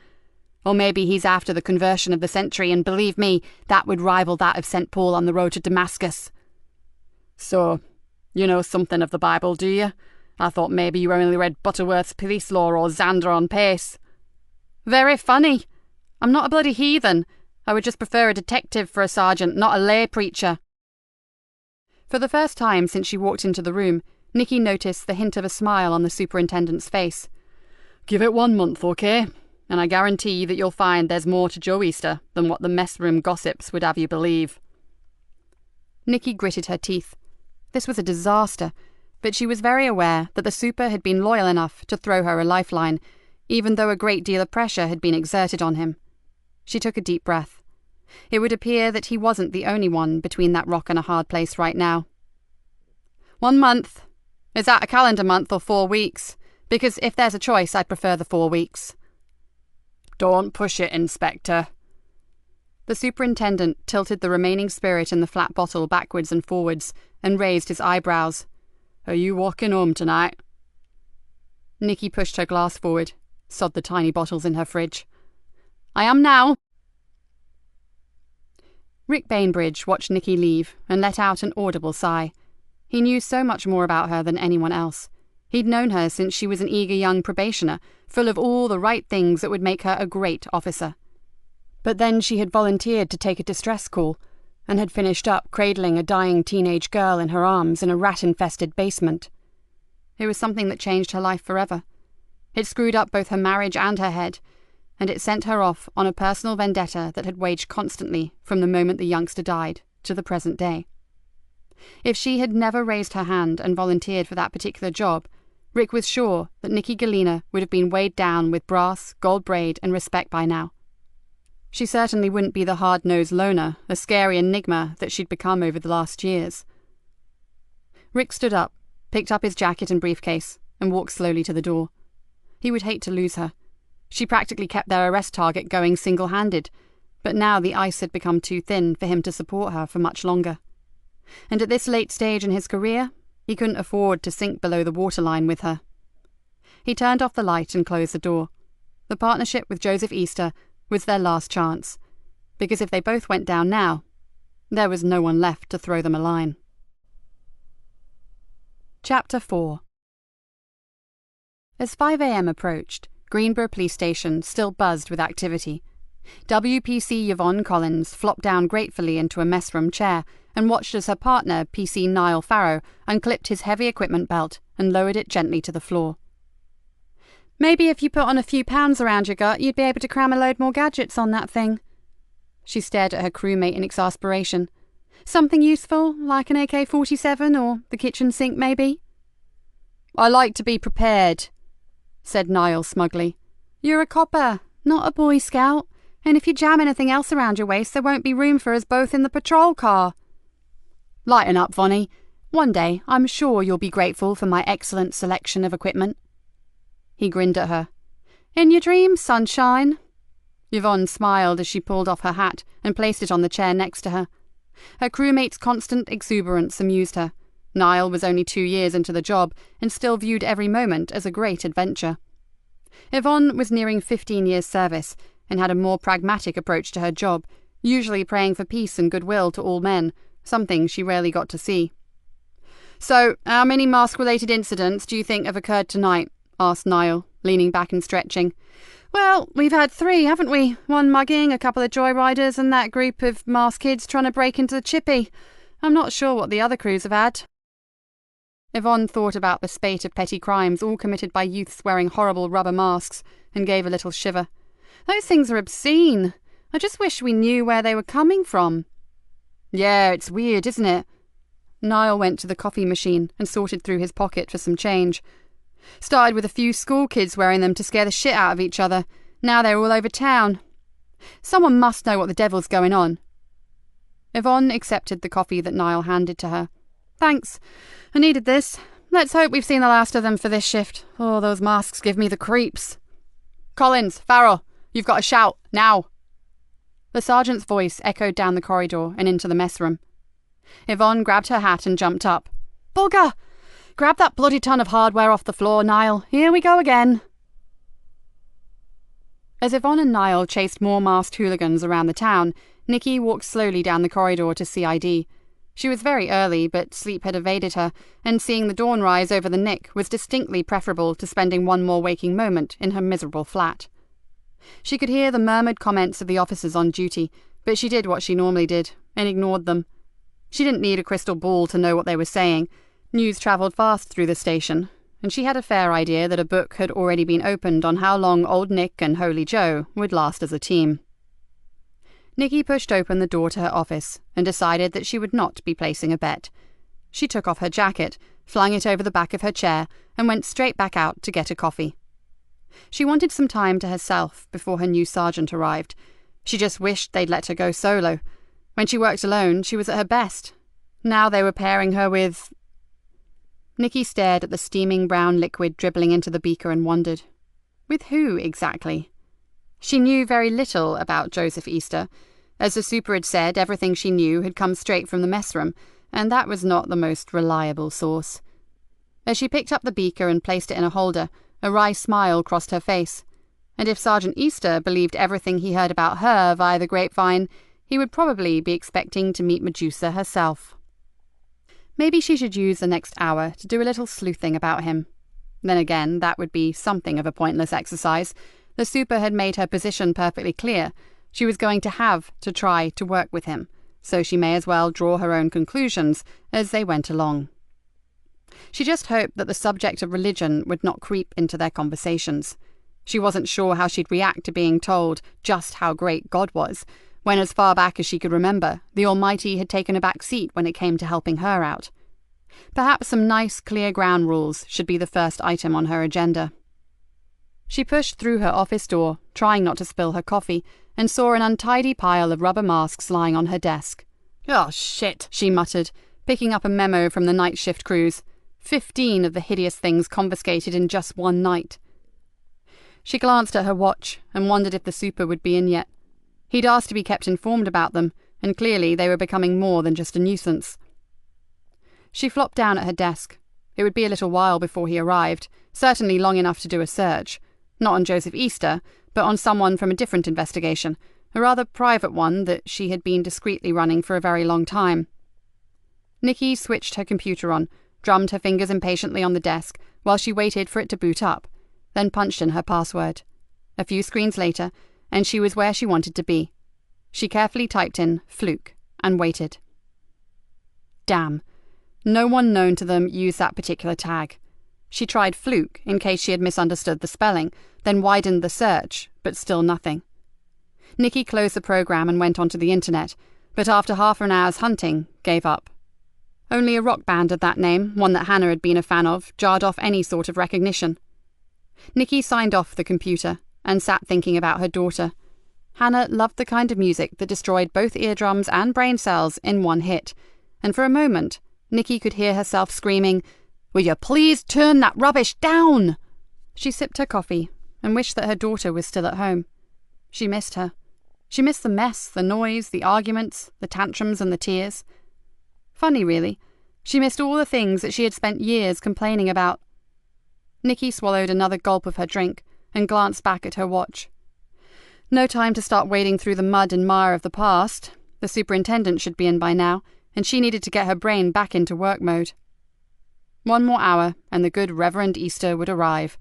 Or maybe he's after the conversion of the century, and believe me, that would rival that of St. Paul on the road to Damascus." "So, you know something of the Bible, do you? I thought maybe you only read Butterworth's Police Law or Xander on Pace." "Very funny. I'm not a bloody heathen. I would just prefer a detective for a sergeant, not a lay preacher." For the first time since she walked into the room, Nikki noticed the hint of a smile on the superintendent's face. "Give it 1 month, okay? And I guarantee that you'll find there's more to Joe Easter than what the mess room gossips would have you believe." Nikki gritted her teeth. This was a disaster, but she was very aware that the super had been loyal enough to throw her a lifeline, even though a great deal of pressure had been exerted on him. She took a deep breath. It would appear that he wasn't the only one between that rock and a hard place right now. 1 month. Is that a calendar month or 4 weeks? Because if there's a choice, I'd prefer the 4 weeks. "Don't push it, Inspector." The superintendent tilted the remaining spirit in the flat bottle backwards and forwards and raised his eyebrows. "Are you walking home tonight?" Nikki pushed her glass forward, sod the tiny bottles in her fridge. "I am now." Rick Bainbridge watched Nikki leave and let out an audible sigh. He knew so much more about her than anyone else. He'd known her since she was an eager young probationer, full of all the right things that would make her a great officer. But then she had volunteered to take a distress call, and had finished up cradling a dying teenage girl in her arms in a rat-infested basement. It was something that changed her life forever. It screwed up both her marriage and her head, and it sent her off on a personal vendetta that had waged constantly from the moment the youngster died to the present day. If she had never raised her hand and volunteered for that particular job, Rick was sure that Nikki Galena would have been weighed down with brass, gold braid, and respect by now. She certainly wouldn't be the hard-nosed loner, a scary enigma that she'd become over the last years. Rick stood up, picked up his jacket and briefcase, and walked slowly to the door. He would hate to lose her. She practically kept their arrest target going single-handed, but now the ice had become too thin for him to support her for much longer. And at this late stage in his career, he couldn't afford to sink below the waterline with her. He turned off the light and closed the door. The partnership with Joseph Easter was their last chance, because if they both went down now, there was no one left to throw them a line. Chapter 4. As 5 a.m. approached, Greenborough Police Station still buzzed with activity. WPC Yvonne Collins flopped down gratefully into a messroom chair and watched as her partner, PC Niall Farrow, unclipped his heavy equipment belt and lowered it gently to the floor. "Maybe if you put on a few pounds around your gut, you'd be able to cram a load more gadgets on that thing." She stared at her crewmate in exasperation. "Something useful, like an AK-47 or the kitchen sink, maybe?" "I like to be prepared," said Niall smugly. "You're a copper, not a Boy Scout, and if you jam anything else around your waist, there won't be room for us both in the patrol car." "Lighten up, Vonnie. One day I'm sure you'll be grateful for my excellent selection of equipment." He grinned at her. "In your dreams, sunshine." Yvonne smiled as she pulled off her hat and placed it on the chair next to her. Her crewmate's constant exuberance amused her. Niall was only 2 years into the job and still viewed every moment as a great adventure. Yvonne was nearing 15 years' service and had a more pragmatic approach to her job, usually praying for peace and goodwill to all men, something she rarely got to see. "So, how many mask-related incidents do you think have occurred tonight?" asked Niall, leaning back and stretching. "Well, we've had 3, haven't we? 1 mugging, a couple of joyriders, and that group of masked kids trying to break into the chippy. I'm not sure what the other crews have had." Yvonne thought about the spate of petty crimes all committed by youths wearing horrible rubber masks and gave a little shiver. "Those things are obscene. I just wish we knew where they were coming from." "Yeah, it's weird, isn't it?" Niall went to the coffee machine and sorted through his pocket for some change. "Started with a few school kids wearing them to scare the shit out of each other. Now they're all over town. Someone must know what the devil's going on." Yvonne accepted the coffee that Niall handed to her. "Thanks. I needed this. Let's hope we've seen the last of them for this shift. Oh, those masks give me the creeps." "Collins, Farrell, you've got a shout, now." The sergeant's voice echoed down the corridor and into the mess room. Yvonne grabbed her hat and jumped up. "Bugger! Grab that bloody ton of hardware off the floor, Niall. Here we go again." As Yvonne and Niall chased more masked hooligans around the town, Nikki walked slowly down the corridor to CID. She was very early, but sleep had evaded her, and seeing the dawn rise over the Nick was distinctly preferable to spending one more waking moment in her miserable flat. She could hear the murmured comments of the officers on duty, but she did what she normally did, and ignored them. She didn't need a crystal ball to know what they were saying. News travelled fast through the station, and she had a fair idea that a book had already been opened on how long Old Nick and Holy Joe would last as a team. Nikki pushed open the door to her office and decided that she would not be placing a bet. She took off her jacket, flung it over the back of her chair, and went straight back out to get a coffee. She wanted some time to herself before her new sergeant arrived. She just wished they'd let her go solo. When she worked alone, she was at her best. Now they were pairing her with... Nikki stared at the steaming brown liquid dribbling into the beaker and wondered. With who, exactly? She knew very little about Joseph Easter. As the super had said, everything she knew had come straight from the mess room, and that was not the most reliable source. As she picked up the beaker and placed it in a holder, a wry smile crossed her face. And if Sergeant Easter believed everything he heard about her via the grapevine, he would probably be expecting to meet Medusa herself. Maybe she should use the next hour to do a little sleuthing about him. Then again, that would be something of a pointless exercise. The super had made her position perfectly clear. She was going to have to try to work with him, so she may as well draw her own conclusions as they went along. She just hoped that the subject of religion would not creep into their conversations. She wasn't sure how she'd react to being told just how great God was, when as far back as she could remember, the Almighty had taken a back seat when it came to helping her out. Perhaps some nice, clear ground rules should be the first item on her agenda. She pushed through her office door, trying not to spill her coffee, and saw an untidy pile of rubber masks lying on her desk.
"Oh, shit,"
she muttered, picking up a memo from the night shift crews. 15 of the hideous things confiscated in just one night. She glanced at her watch and wondered if the super would be in yet. He'd asked to be kept informed about them, and clearly they were becoming more than just a nuisance. She flopped down at her desk. It would be a little while before he arrived, certainly long enough to do a search. Not on Joseph Easter, but on someone from a different investigation, a rather private one that she had been discreetly running for a very long time. Nikki switched her computer on, drummed her fingers impatiently on the desk while she waited for it to boot up, then punched in her password. A few screens later, and she was where she wanted to be. She carefully typed in "fluke" and waited. Damn. No one known to them used that particular tag. She tried "fluke" in case she had misunderstood the spelling, then widened the search, but still nothing. Nikki closed the program and went onto the internet, but after half an hour's hunting, gave up. Only a rock band of that name, one that Hannah had been a fan of, jarred off any sort of recognition. Nikki signed off the computer and sat thinking about her daughter. Hannah loved the kind of music that destroyed both eardrums and brain cells in one hit, and for a moment, Nikki could hear herself screaming, "Will you please turn that rubbish down?" She sipped her coffee and wished that her daughter was still at home. She missed her. She missed the mess, the noise, the arguments, the tantrums and the tears. Funny, really. She missed all the things that she had spent years complaining about. Nikki swallowed another gulp of her drink and glanced back at her watch. No time to start wading through the mud and mire of the past. The superintendent should be in by now, and she needed to get her brain back into work mode. One more hour, and the good Reverend Easter would arrive.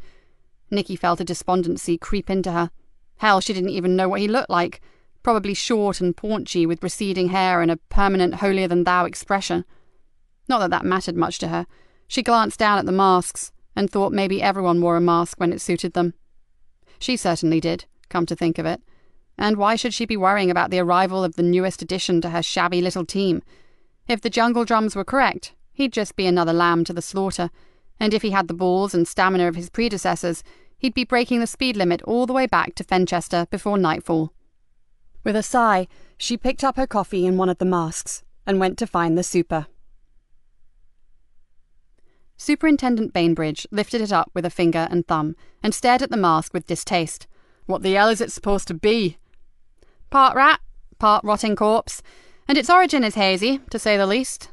Nikki felt a despondency creep into her. Hell, she didn't even know what he looked like. Probably short and paunchy, with receding hair and a permanent holier-than-thou expression. Not that that mattered much to her. She glanced down at the masks, and thought maybe everyone wore a mask when it suited them. She certainly did, come to think of it. And why should she be worrying about the arrival of the newest addition to her shabby little team? If the jungle drums were correct, he'd just be another lamb to the slaughter, and if he had the balls and stamina of his predecessors, he'd be breaking the speed limit all the way back to Fenchester before nightfall. With a sigh, she picked up her coffee in one of the masks and went to find the super. Superintendent Bainbridge lifted it up with a finger and thumb and stared at the mask with distaste. "What the hell is it supposed to be?" "Part rat, part rotting corpse, and its origin is hazy, to say the least."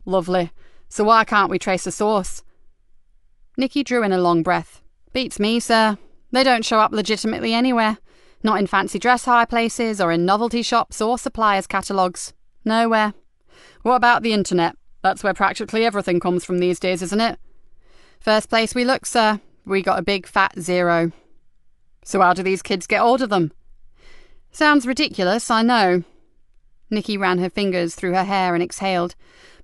"Lovely. So why can't we trace the source?" Nikki drew in a long breath. "Beats me, sir. They don't show up legitimately anywhere. Not in fancy dress high places or in novelty shops or suppliers' catalogues. Nowhere." "What about the internet? That's where practically everything comes from these days, isn't it?" "First place we look, sir. We got a big fat 0. "So how do these kids get hold of them?" "Sounds ridiculous, I know." Nikki ran her fingers through her hair and exhaled.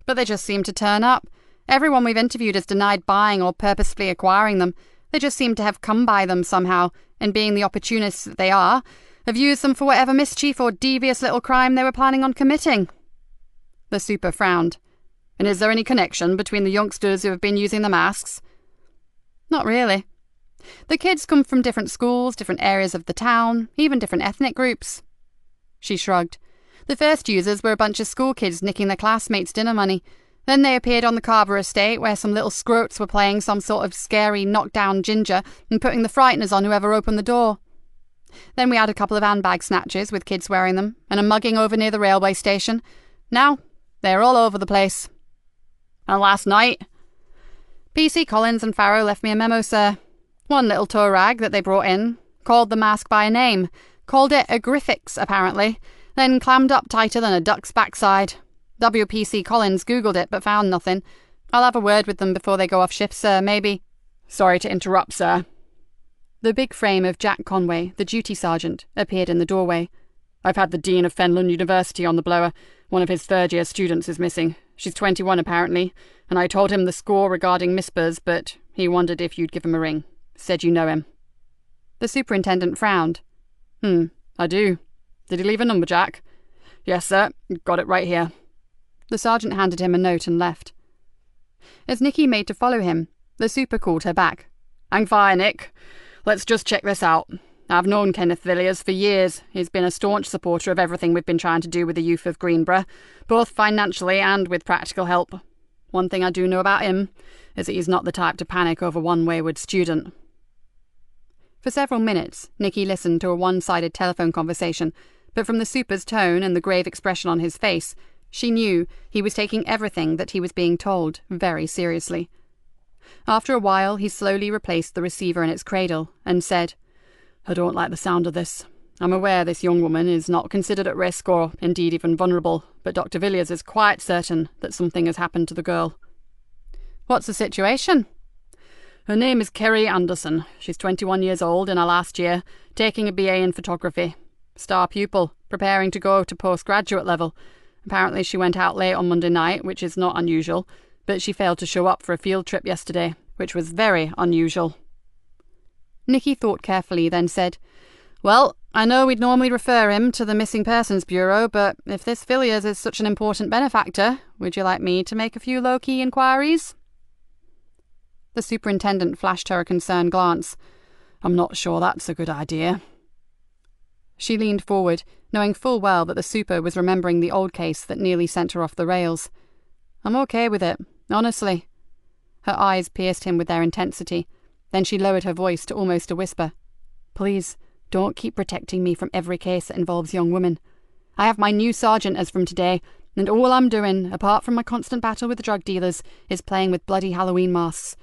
"But they just seem to turn up. Everyone we've interviewed has denied buying or purposefully acquiring them. They just seem to have come by them somehow, and being the opportunists that they are, have used them for whatever mischief or devious little crime they were planning on committing." The super frowned. "And is there any connection between the youngsters who have been using the masks?" "Not really. The kids come from different schools, different areas of the town, even different ethnic groups." She shrugged. "The first users were a bunch of school kids nicking their classmates' dinner money. Then they appeared on the Carver estate where some little scroats were playing some sort of scary knockdown ginger and putting the frighteners on whoever opened the door. Then we had a couple of handbag snatches with kids wearing them, and a mugging over near the railway station. Now, they're all over the place." "And last night?" "PC Collins and Farrow left me a memo, sir. One little tow rag that they brought in, called the mask by a name, called it a Griffix, apparently, then clammed up tighter than a duck's backside. WPC Collins Googled it, but found nothing. I'll have a word with them before they go off shift, sir, maybe." "Sorry to interrupt, sir." The big frame of Jack Conway, the duty sergeant, appeared in the doorway. "I've had the Dean of Fenland University on the blower. One of his third-year students is missing. She's 21, apparently, and I told him the score regarding Mispers, but he wondered if you'd give him a ring. Said you know him." The superintendent frowned.
I do. Did he leave a number, Jack? Yes, sir. Got it right here.
The sergeant handed him a note and left. As Nikki made to follow him, the super called her back.
Hang fire, Nick. Let's just check this out. I've known Kenneth Villiers for years. He's been a staunch supporter of everything we've been trying to do with the youth of Greenborough, both financially and with practical help. One thing I do know about him is that he's not the type to panic over one wayward student.
For several minutes, Nikki listened to a one-sided telephone conversation, but from the super's tone and the grave expression on his face, she knew he was taking everything that he was being told very seriously. After a while, he slowly replaced the receiver in its cradle and said, I don't like the sound of this. I'm aware this young woman is not considered at risk or indeed even vulnerable, but Dr. Villiers is quite certain that something has happened to the girl. What's the situation?
Her name is Kerry Anderson. She's 21 years old in her last year, taking a BA in photography. Star pupil, preparing to go to postgraduate level. Apparently she went out late on Monday night, which is not unusual, but she failed to show up for a field trip yesterday, which was very unusual.
Nikki thought carefully, then said,
Well, I know we'd normally refer him to the Missing Persons Bureau, but if this Villiers is such an important benefactor, would you like me to make a few low-key inquiries?
The superintendent flashed her a concerned glance.
I'm not sure that's a good idea.
She leaned forward, knowing full well that the super was remembering the old case that nearly sent her off the rails.
I'm okay with it, honestly.
Her eyes pierced him with their intensity. Then she lowered her voice to almost a whisper. Please, don't keep protecting me from every case that involves young women. I have my new sergeant as from today, and all I'm doing, apart from my constant battle with the drug dealers, is playing with bloody Halloween masks.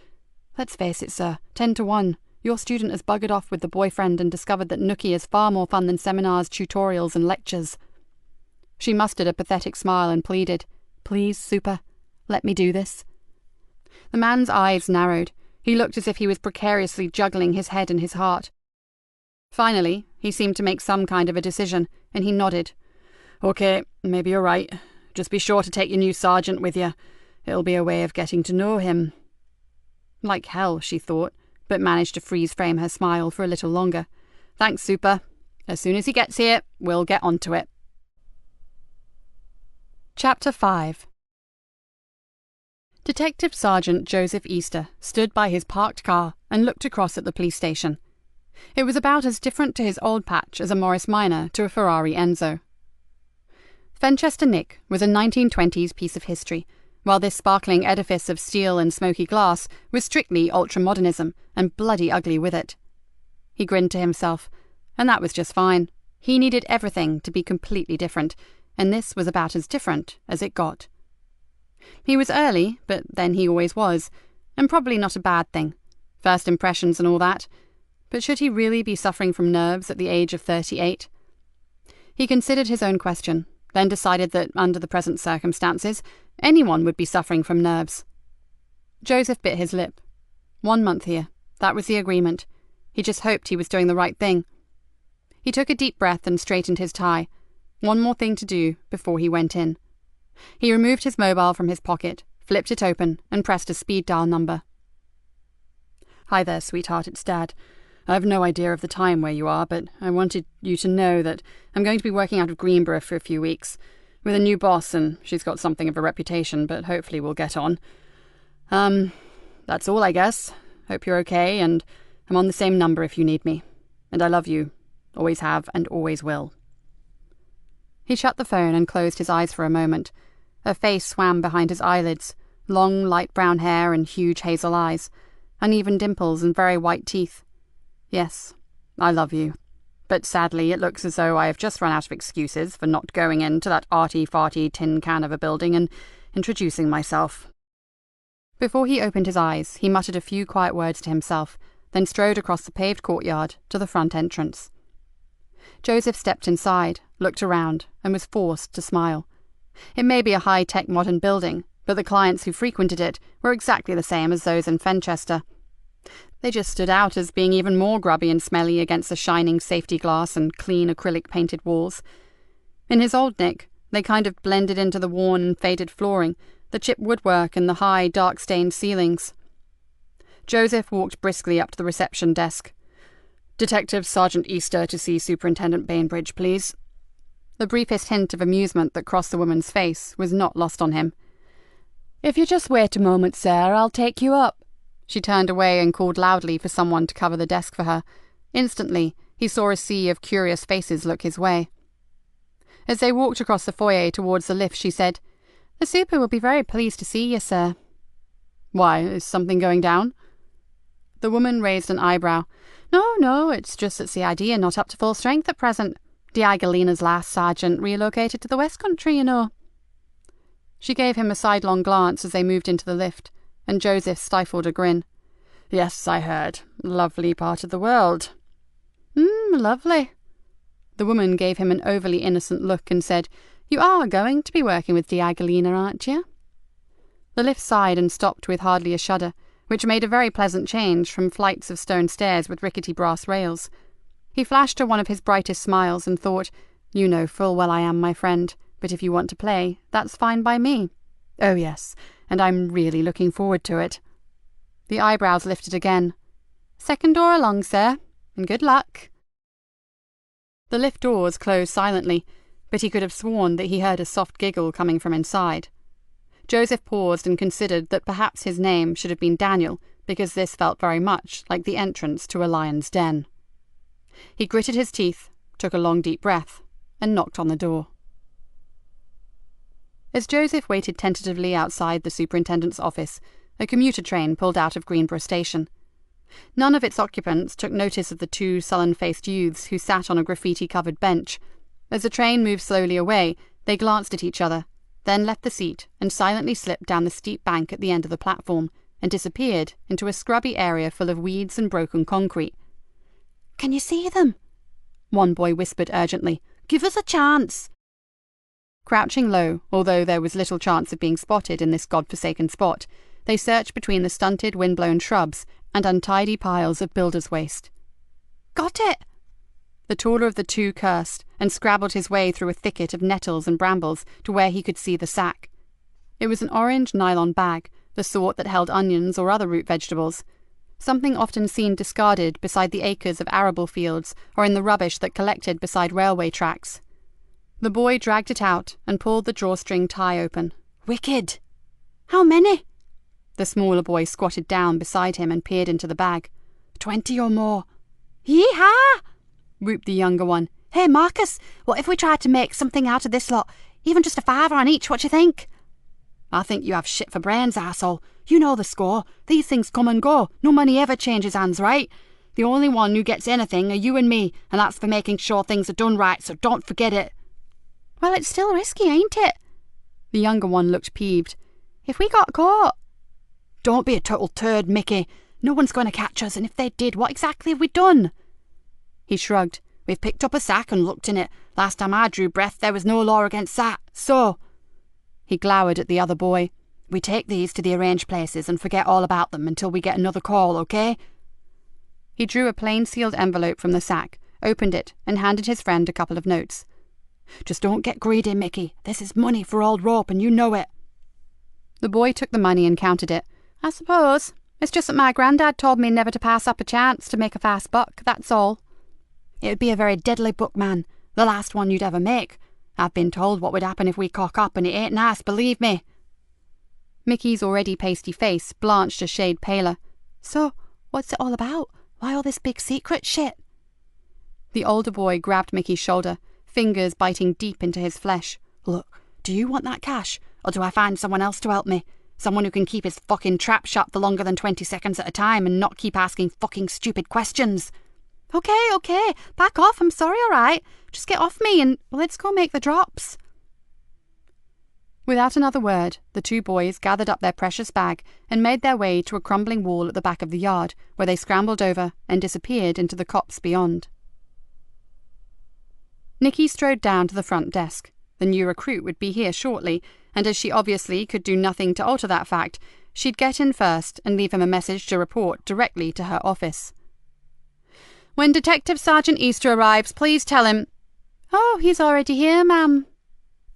Let's face it, sir, 10 to 1. Your student has buggered off with the boyfriend and discovered that nookie is far more fun than seminars, tutorials, and lectures. She mustered a pathetic smile and pleaded, Please, super, let me do this. The man's eyes narrowed. He looked as if he was precariously juggling his head and his heart. Finally, he seemed to make some kind of a decision, and he nodded.
Okay, maybe you're right. Just be sure to take your new sergeant with you. It'll be a way of getting to know him.
Like hell, she thought, but managed to freeze-frame her smile for a little longer. Thanks, super. As soon as he gets here, we'll get onto it. Chapter 5. Detective Sergeant Joseph Easter stood by his parked car and looked across at the police station. It was about as different to his old patch as a Morris Minor to a Ferrari Enzo. Fenchester Nick was a 1920s piece of history, while this sparkling edifice of steel and smoky glass was strictly ultramodernism and bloody ugly with it. He grinned to himself, and that was just fine. He needed everything to be completely different, and this was about as different as it got. He was early, but then he always was, and probably not a bad thing. First impressions and all that. But should he really be suffering from nerves at the age of 38? He considered his own question, then decided that, under the present circumstances, anyone would be suffering from nerves. Joseph bit his lip. 1 month here. That was the agreement. He just hoped he was doing the right thing. He took a deep breath and straightened his tie. One more thing to do before he went in. He removed his mobile from his pocket, flipped it open, and pressed a speed dial number.
Hi there, sweetheart, it's Dad. I've no idea of the time where you are, but I wanted you to know that I'm going to be working out of Greenborough for a few weeks, with a new boss, and she's got something of a reputation, but hopefully we'll get on. That's all, I guess. Hope you're okay, and I'm on the same number if you need me. And I love you. Always have and always will.
He shut the phone and closed his eyes for a moment. A face swam behind his eyelids, long light brown hair and huge hazel eyes, uneven dimples and very white teeth. Yes, I love you. But sadly it looks as though I have just run out of excuses for not going into that arty-farty tin can of a building and introducing myself. Before he opened his eyes, he muttered a few quiet words to himself, then strode across the paved courtyard to the front entrance. Joseph stepped inside, looked around, and was forced to smile. It may be a high-tech modern building, but the clients who frequented it were exactly the same as those in Fenchester. They just stood out as being even more grubby and smelly against the shining safety glass and clean acrylic-painted walls. In his old Nick, they kind of blended into the worn and faded flooring, the chipped woodwork and the high, dark-stained ceilings. Joseph walked briskly up to the reception desk.
Detective Sergeant Easter to see Superintendent Bainbridge, please.
The briefest hint of amusement that crossed the woman's face was not lost on him.
If you just wait a moment, sir, I'll take you up.
She turned away and called loudly for someone to cover the desk for her. Instantly, he saw a sea of curious faces look his way. As they walked across the foyer towards the lift, she said, "The super will be very pleased to see you, sir."
"Why, is something going down?"
The woman raised an eyebrow. No, it's just that CID are not up to full strength at present. D.I. Galena's last sergeant relocated to the West Country, you know." She gave him a sidelong glance as they moved into the lift, and Joseph stifled a grin.
"Yes, I heard. Lovely part of the world."
Lovely." The woman gave him an overly innocent look and said, "You are going to be working with D.I. Galena, aren't you?" The lift sighed and stopped with hardly a shudder, which made a very pleasant change from flights of stone stairs with rickety brass rails. He flashed her one of his brightest smiles and thought, "You know full well I am my friend, but if you want to play, that's fine by me."
"Oh yes, and I'm really looking forward to it."
The eyebrows lifted again. "Second door along, sir, and good luck." The lift doors closed silently, but he could have sworn that he heard a soft giggle coming from inside. Joseph paused and considered that perhaps his name should have been Daniel, because this felt very much like the entrance to a lion's den. He gritted his teeth, took a long deep breath, and knocked on the door. As Joseph waited tentatively outside the superintendent's office, a commuter train pulled out of Greenborough Station. None of its occupants took notice of the two sullen-faced youths who sat on a graffiti-covered bench. As the train moved slowly away, they glanced at each other, then left the seat and silently slipped down the steep bank at the end of the platform and disappeared into a scrubby area full of weeds and broken concrete.
"Can you see them?"
one boy whispered urgently.
"Give us a chance."
Crouching low, although there was little chance of being spotted in this god-forsaken spot, they searched between the stunted, wind-blown shrubs and untidy piles of builder's waste.
"Got it!"
The taller of the two cursed and scrabbled his way through a thicket of nettles and brambles to where he could see the sack. It was an orange nylon bag, the sort that held onions or other root vegetables, something often seen discarded beside the acres of arable fields or in the rubbish that collected beside railway tracks. The boy dragged it out and pulled the drawstring tie open.
"Wicked! How many?"
The smaller boy squatted down beside him and peered into the bag.
20 or more." "Yee-haw!"
whooped the younger one.
"Hey, Marcus, what if we tried to make something out of this lot? Even just a $5 on each, what you think?"
"I think you have shit for brains, arsehole.
You know the score. These things come and go. No money ever changes hands, right? The only one who gets anything are you and me, and that's for making sure things are done right, so don't forget it."
"Well, it's still risky, ain't it?" The younger one looked peeved. "If we got caught—"
"Don't be a total turd, Mickey. No one's going to catch us, and if they did, what exactly have we done?"
He shrugged.
"We've picked up a sack and looked in it. Last time I drew breath, there was no law against that. So—"
He glowered at the other boy.
"We take these to the arranged places and forget all about them until we get another call, okay?"
He drew a plain-sealed envelope from the sack, opened it, and handed his friend a couple of notes.
"Just don't get greedy, Mickey. This is money for old rope, and you know it."
The boy took the money and counted it. "I suppose. It's just that my granddad told me never to pass up a chance to make a fast buck, that's all."
"It would be a very deadly buck, man. The last one you'd ever make. I've been told what would happen if we cock up, and it ain't nice, believe me."
Mickey's already pasty face blanched a shade paler.
"So, what's it all about? Why all this big secret shit?"
The older boy grabbed Mickey's shoulder, fingers biting deep into his flesh.
"Look, do you want that cash, or do I find someone else to help me? Someone who can keep his fucking trap shut for longer than 20 seconds at a time and not keep asking fucking stupid questions?"
Okay, back off, I'm sorry, alright. Just get off me and let's go make the drops." Without another word, the two boys gathered up their precious bag and made their way to a crumbling wall at the back of the yard, where they scrambled over and disappeared into the copse beyond. Nikki strode down to the front desk. The new recruit would be here shortly, and as she obviously could do nothing to alter that fact, she'd get in first and leave him a message to report directly to her office. "When Detective Sergeant Easter arrives, please tell him—" "Oh, he's already here, ma'am."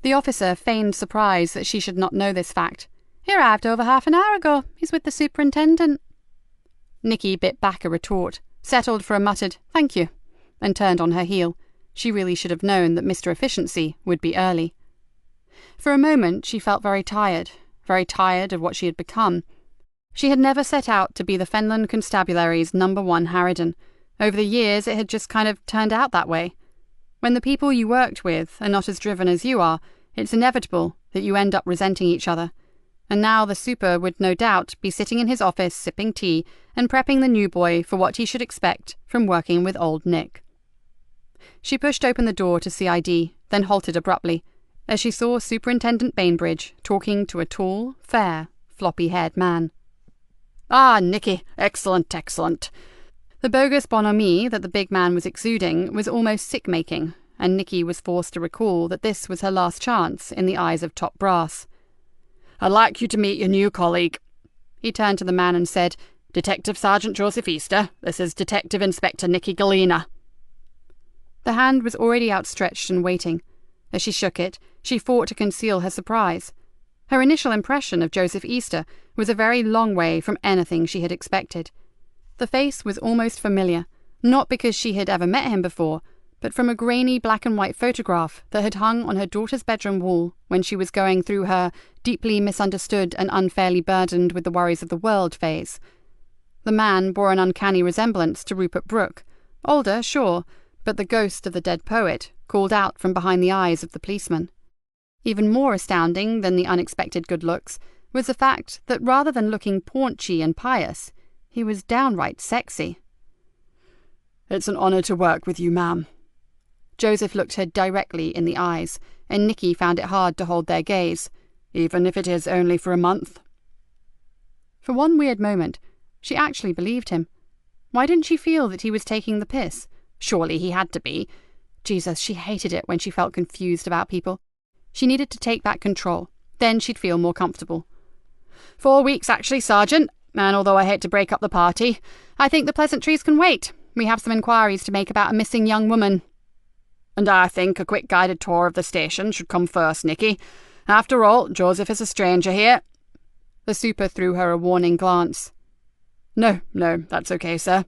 The officer feigned surprise that she should not know this fact. "He arrived over half an hour ago. He's with the superintendent." Nikki bit back a retort. settled for a muttered "thank you," and turned on her heel. She really should have known that Mr. Efficiency would be early. For a moment she felt very tired of what she had become. She had never set out to be the Fenland Constabulary's #1 harridan. Over the years it had just kind of turned out that way. When the people you worked with are not as driven as you are, it's inevitable that you end up resenting each other. And now the super would no doubt be sitting in his office sipping tea and prepping the new boy for what he should expect from working with old Nick. She pushed open the door to CID, then halted abruptly, as she saw Superintendent Bainbridge talking to a tall, fair, floppy-haired man.
"Ah, Nikki, excellent, excellent."
The bogus bonhomie that the big man was exuding was almost sick-making, and Nikki was forced to recall that this was her last chance in the eyes of top brass.
"I'd like you to meet your new colleague." He turned to the man and said, "Detective Sergeant Joseph Easter, this is Detective Inspector Nikki Galena."
The hand was already outstretched and waiting. As she shook it, she fought to conceal her surprise. Her initial impression of Joseph Easter was a very long way from anything she had expected. The face was almost familiar, not because she had ever met him before, but from a grainy black-and-white photograph that had hung on her daughter's bedroom wall when she was going through her deeply misunderstood and unfairly burdened with the worries of the world phase. The man bore an uncanny resemblance to Rupert Brooke. Older, sure, but the ghost of the dead poet called out from behind the eyes of the policeman. Even more astounding than the unexpected good looks was the fact that rather than looking paunchy and pious, he was downright sexy.
"It's an honour to work with you, ma'am."
Joseph looked her directly in the eyes, and Nikki found it hard to hold their gaze,
"even if it is only for a month."
For one weird moment, she actually believed him. Why didn't she feel that he was taking the piss? Surely he had to be. Jesus, she hated it when she felt confused about people. She needed to take back control. Then she'd feel more comfortable.
4 weeks, actually, Sergeant. And although I hate to break up the party, I think the pleasantries can wait. We have some inquiries to make about a missing young woman. And I think a quick guided tour of the station should come first, Nikki. After all, Joseph is a stranger here."
The super threw her a warning glance.
No, that's okay, sir."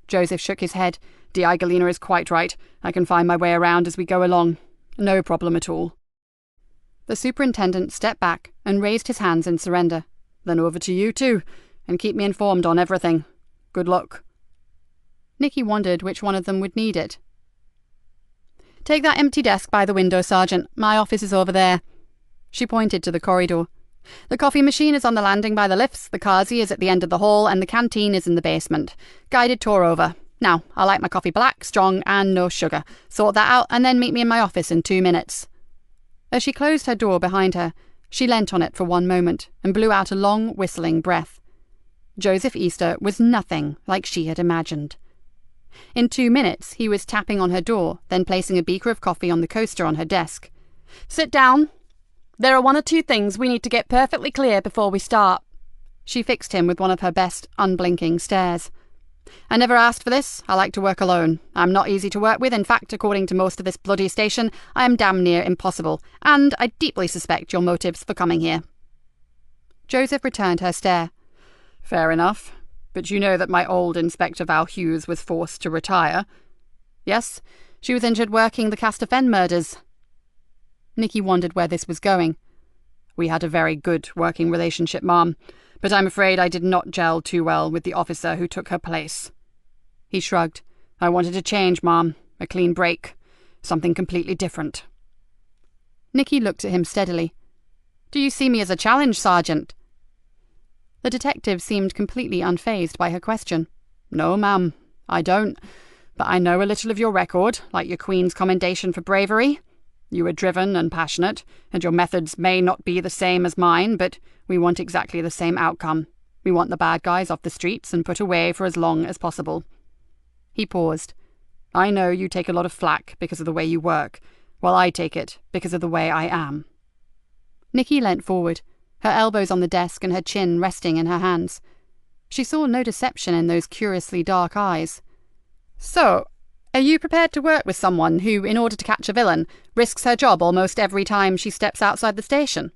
Joseph shook his head.
D.I. Galena is quite right. I can find my way around as we go along. No problem at all."
The superintendent stepped back and raised his hands in surrender.
"Then over to you two, and keep me informed on everything. Good luck."
Nikki wondered which one of them would need it.
"Take that empty desk by the window, Sergeant. My office is over there." She pointed to the corridor. "The coffee machine is on the landing by the lifts, the Kazi is at the end of the hall, and the canteen is in the basement. Guided tour over. Now, I like my coffee black, strong, and no sugar. Sort that out, and then meet me in my office in 2 minutes."
As she closed her door behind her, she leant on it for one moment and blew out a long, whistling breath. Joseph Easter was nothing like she had imagined. In 2 minutes, he was tapping on her door, then placing a beaker of coffee on the coaster on her desk.
"Sit down. There are 1 or 2 things we need to get perfectly clear before we start."
She fixed him with one of her best, unblinking stares.
"I never asked for this. I like to work alone. I'm not easy to work with. In fact, according to most of this bloody station, I am damn near impossible. And I deeply suspect your motives for coming here."
Joseph returned her stare.
"Fair enough. But you know that my old Inspector Val Hughes was forced to retire."
"Yes, she was injured working the Castor Fen murders." Nikki wondered where this was going.
"We had a very good working relationship, ma'am, but I'm afraid I did not gel too well with the officer who took her place."
He shrugged.
"I wanted a change, ma'am, a clean break, something completely different."
Nikki looked at him steadily. "Do you see me as a challenge, Sergeant?" The detective seemed completely unfazed by her question.
"No, ma'am, I don't. But I know a little of your record, like your Queen's Commendation for bravery. You are driven and passionate, and your methods may not be the same as mine, but we want exactly the same outcome. We want the bad guys off the streets and put away for as long as possible." He paused. "I know you take a lot of flack because of the way you work, while I take it because of the way I am."
Nikki leant forward, her elbows on the desk and her chin resting in her hands. She saw no deception in those curiously dark eyes. "So, are you prepared to work with someone who, in order to catch a villain, risks her job almost every time she steps outside the station?"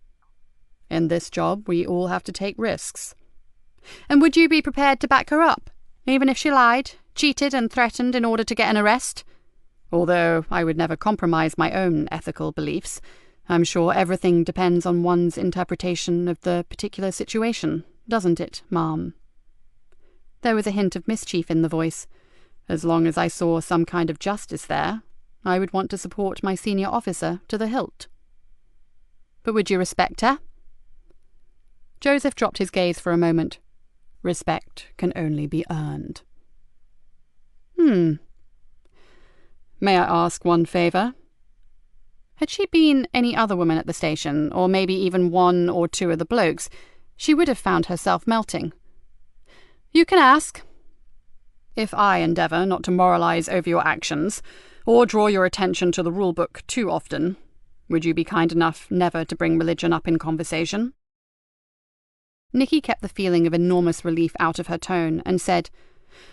"In this job, we all have to take risks."
"And would you be prepared to back her up? even if she lied, cheated and threatened in order to get an arrest. Although I would never compromise my own ethical beliefs, I'm sure everything depends on one's interpretation of the particular situation, doesn't it, Ma'am? There was a hint of mischief in the voice. As long as I saw some kind of justice there, I would want to support my senior officer to the hilt. But would you respect her? Joseph dropped his gaze for a moment. Respect can only be earned. May I ask one favour? Had she been any other woman at the station, or maybe even one or two of the blokes, she would have found herself melting. You can ask. If I endeavour not to moralise over your actions, or draw your attention to the rule-book too often, would you be kind enough never to bring religion up in conversation? Nikki kept the feeling of enormous relief out of her tone and said,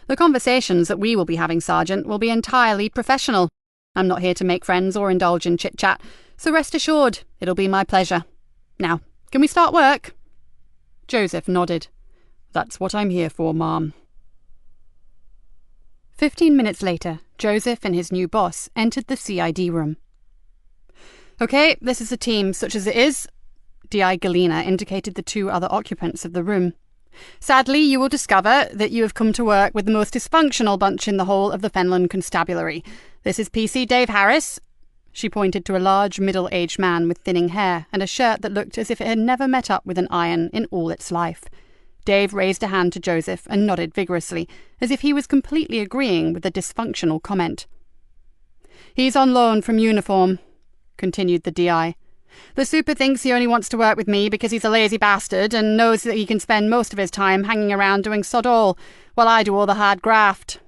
The conversations that we will be having, Sergeant, will be entirely professional. I'm not here to make friends or indulge in chit-chat, so rest assured it'll be my pleasure. Now, can we start work? Joseph nodded. That's what I'm here for, Ma'am. 15 minutes later, Joseph and his new boss entered the CID room. Okay, this is a team, such as it is. D.I. Galena indicated the two other occupants of the room. Sadly, you will discover that you have come to work with the most dysfunctional bunch in the whole of the Fenland Constabulary. This is PC Dave Harris. She pointed to a large, middle-aged man with thinning hair and a shirt that looked as if it had never met up with an iron in all its life. Dave raised a hand to Joseph and nodded vigorously, as if he was completely agreeing with the dysfunctional comment. He's on loan from uniform, continued the DI. The super thinks he only wants to work with me because he's a lazy bastard and knows that he can spend most of his time hanging around doing sod all, while I do all the hard graft.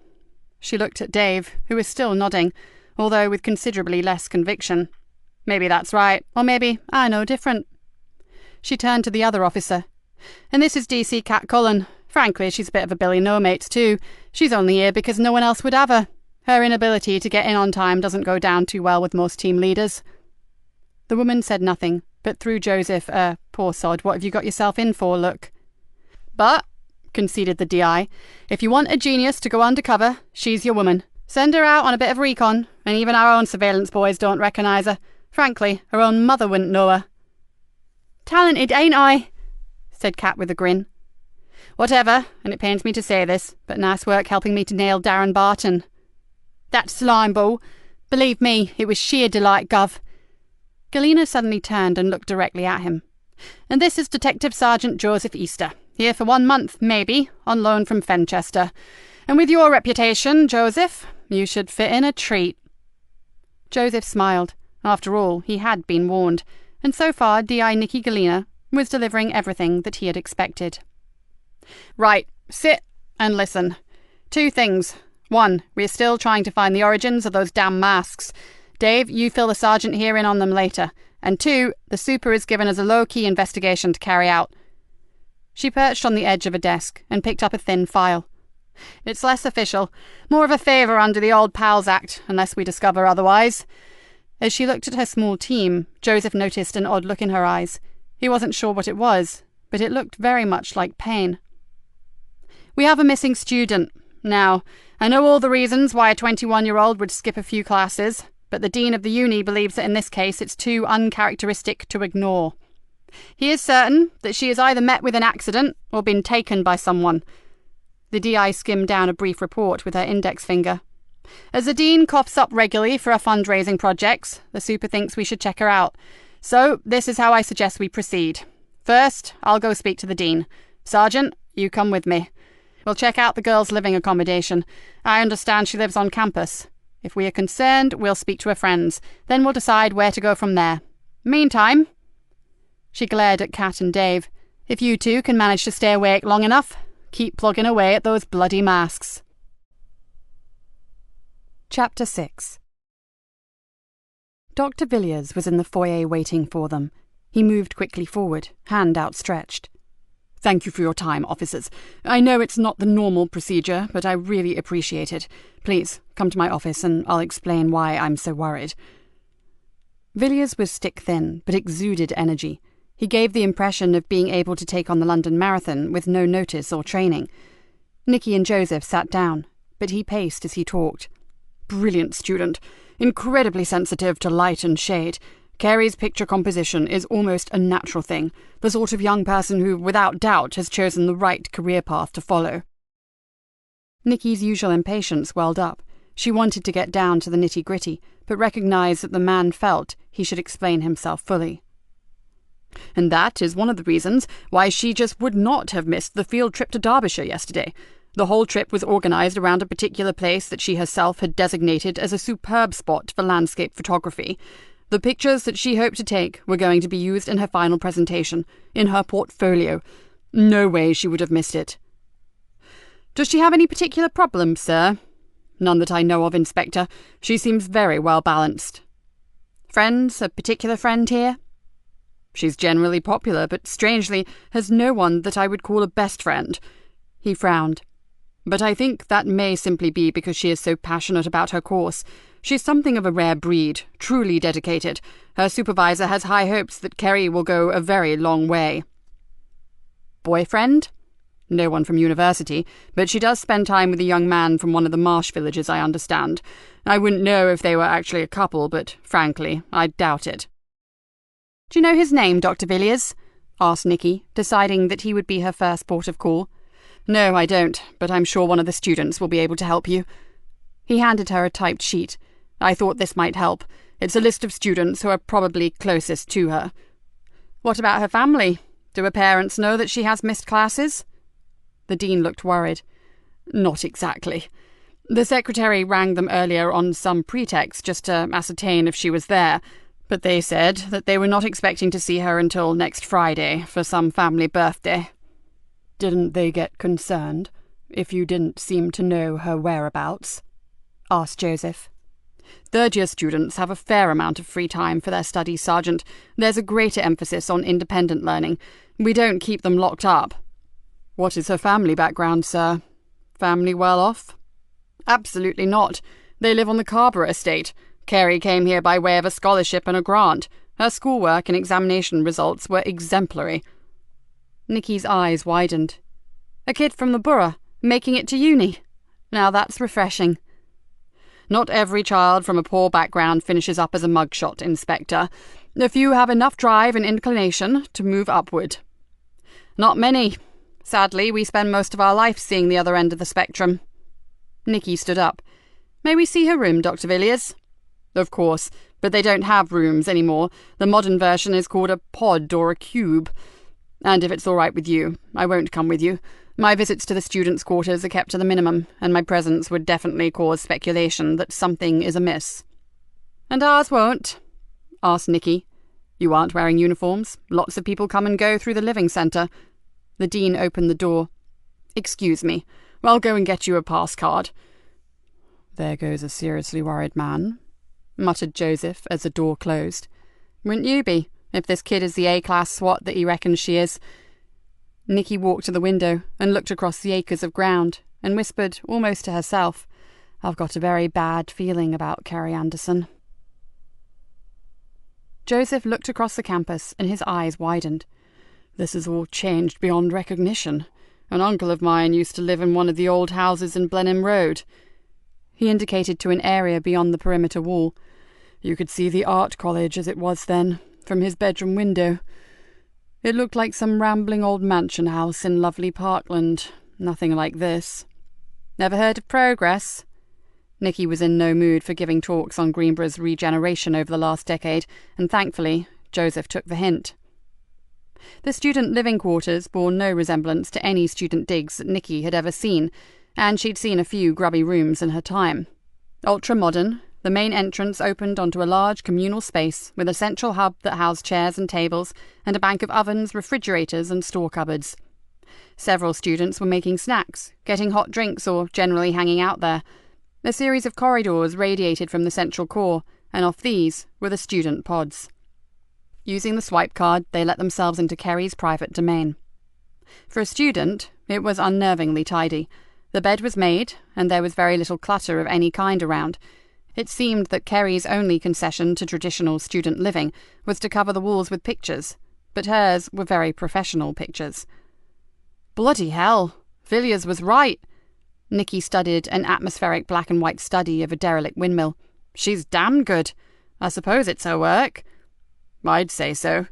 She looked at Dave, who was still nodding, although with considerably less conviction. Maybe that's right, or maybe I know different. She turned to the other officer. And this is DC Cat Cullen. Frankly, she's a bit of a Billy No-Mates too. She's only here because no one else would have her. Her inability to get in on time doesn't go down too well with most team leaders. The woman said nothing, but threw Joseph a poor sod, what have you got yourself in for look. But, conceded the DI, if you want a genius to go undercover, she's your woman. Send her out on a bit of recon, and even our own surveillance boys don't recognise her. Frankly, her own mother wouldn't know her. Talented, ain't I? Said Cat with a grin. Whatever, and it pains me to say this, but nice work helping me to nail Darren Barton. That slime ball. Believe me, it was sheer delight, Gov. Galena suddenly turned and looked directly at him. And this is Detective Sergeant Joseph Easter, here for 1 month, maybe, on loan from Fenchester. And with your reputation, Joseph, you should fit in a treat. Joseph smiled. After all, he had been warned, and so far D.I. Nikki Galena was delivering everything that he had expected. Right, sit and listen. 2 things. 1, we're still trying to find the origins of those damn masks. Dave, you fill the sergeant here in on them later. And 2, the super has given us a low-key investigation to carry out. She perched on the edge of a desk and picked up a thin file. It's less official, more of a favour under the Old Pals Act, unless we discover otherwise. As she looked at her small team, Joseph noticed an odd look in her eyes. He wasn't sure what it was, but it looked very much like pain. We have a missing student. Now, I know all the reasons why a 21-year-old would skip a few classes, but the dean of the uni believes that in this case it's too uncharacteristic to ignore. He is certain that she has either met with an accident or been taken by someone. The DI skimmed down a brief report with her index finger. As the dean coughs up regularly for her fundraising projects, the super thinks we should check her out. So, this is how I suggest we proceed. First, I'll go speak to the dean. Sergeant, you come with me. We'll check out the girl's living accommodation. I understand she lives on campus. If we are concerned, we'll speak to her friends. Then we'll decide where to go from there. Meantime... She glared at Kat and Dave. If you two can manage to stay awake long enough, keep plugging away at those bloody masks. Chapter 6. Dr. Villiers was in the foyer waiting for them. He moved quickly forward, hand outstretched. Thank you for your time, officers. I know it's not the normal procedure, but I really appreciate it. Please, come to my office and I'll explain why I'm so worried. Villiers was stick-thin, but exuded energy. He gave the impression of being able to take on the London Marathon with no notice or training. Nikki and Joseph sat down, but he paced as he talked.
Brilliant student, incredibly sensitive to light and shade. Carrie's picture composition is almost a natural thing, the sort of young person who, without doubt, has chosen the right career path to follow.
Nikki's usual impatience welled up. She wanted to get down to the nitty-gritty, but recognised that the man felt he should explain himself fully.
And that is one of the reasons why she just would not have missed the field trip to Derbyshire yesterday. The whole trip was organised around a particular place that she herself had designated as a superb spot for landscape photography. The pictures that she hoped to take were going to be used in her final presentation, in her portfolio. No way she would have missed it. Does she have any particular problems, sir? None that I know of, Inspector. She seems very well balanced.
Friends, a particular friend here?
She's generally popular, but strangely has no one that I would call a best friend. He frowned. But I think that may simply be because she is so passionate about her course. She's something of a rare breed, truly dedicated. Her supervisor has high hopes that Carrie will go a very long way.
Boyfriend?
No one from university, but she does spend time with a young man from one of the marsh villages, I understand. I wouldn't know if they were actually a couple, but frankly, I doubt it.
Do you know his name, Dr. Villiers? Asked Nikki, deciding that he would be her first port of call.
No, I don't, but I'm sure one of the students will be able to help you.
He handed her a typed sheet.
I thought this might help. It's a list of students who are probably closest to her.
What about her family? Do her parents know that she has missed classes?
The dean looked worried. Not exactly. The secretary rang them earlier on some pretext just to ascertain if she was there, but they said that they were not expecting to see her until next Friday for some family birthday.
Didn't they get concerned if you didn't seem to know her whereabouts? Asked Joseph.
Third-year students have a fair amount of free time for their studies, Sergeant. There's a greater emphasis on independent learning. We don't keep them locked up. What is her family background, sir? Family well off? Absolutely not. They live on the Carrborough estate. Carrie came here by way of a scholarship and a grant. Her schoolwork and examination results were exemplary.
Nikki's eyes widened. A kid from the borough, making it to uni. Now that's refreshing.
Not every child from a poor background finishes up as a mugshot, Inspector. A few have enough drive and inclination to move upward. Not many. Sadly, we spend most of our life seeing the other end of the spectrum.
Nikki stood up. May we see her room, Dr. Villiers?
Of course, but they don't have rooms anymore. The modern version is called a pod or a cube. And if it's all right with you, I won't come with you. My visits to the students' quarters are kept to the minimum, and my presence would definitely cause speculation that something is amiss.
And ours won't?
Asked Nikki. You aren't wearing uniforms. Lots of people come and go through the living centre. The dean opened the door. Excuse me. I'll go and get you a pass card. There goes a seriously worried man, muttered Joseph as the door closed. Wouldn't you be, if this kid is the A-class swot that he reckons she is? Nikki walked to the window and looked across the acres of ground and whispered, almost to herself, I've got a very bad feeling about Carrie Anderson.
Joseph looked across the campus and his eyes widened.
This has all changed beyond recognition. An uncle of mine used to live in one of the old houses in Blenheim Road. He indicated to an area beyond the perimeter wall. You could see the art college as it was then, from his bedroom window. It looked like some rambling old mansion house in lovely Parkland. Nothing like this.
Never heard of Progress?
Nikki was in no mood for giving talks on Greenborough's regeneration over the last decade, and thankfully, Joseph took the hint. The student living quarters bore no resemblance to any student digs that Nikki had ever seen, and she'd seen a few grubby rooms in her time. Ultra-modern, the main entrance opened onto a large communal space with a central hub that housed chairs and tables and a bank of ovens, refrigerators and store cupboards. Several students were making snacks, getting hot drinks or generally hanging out there. A series of corridors radiated from the central core, and off these were the student pods. Using the swipe card, they let themselves into Carrie's private domain. For a student, it was unnervingly tidy. The bed was made, and there was very little clutter of any kind around. It seemed that Carrie's only concession to traditional student living was to cover the walls with pictures, but hers were very professional pictures.
Bloody hell! Villiers was right, Nikki studied an atmospheric black and white study of a derelict windmill. "She's damn good. I suppose it's her work." "I'd say so."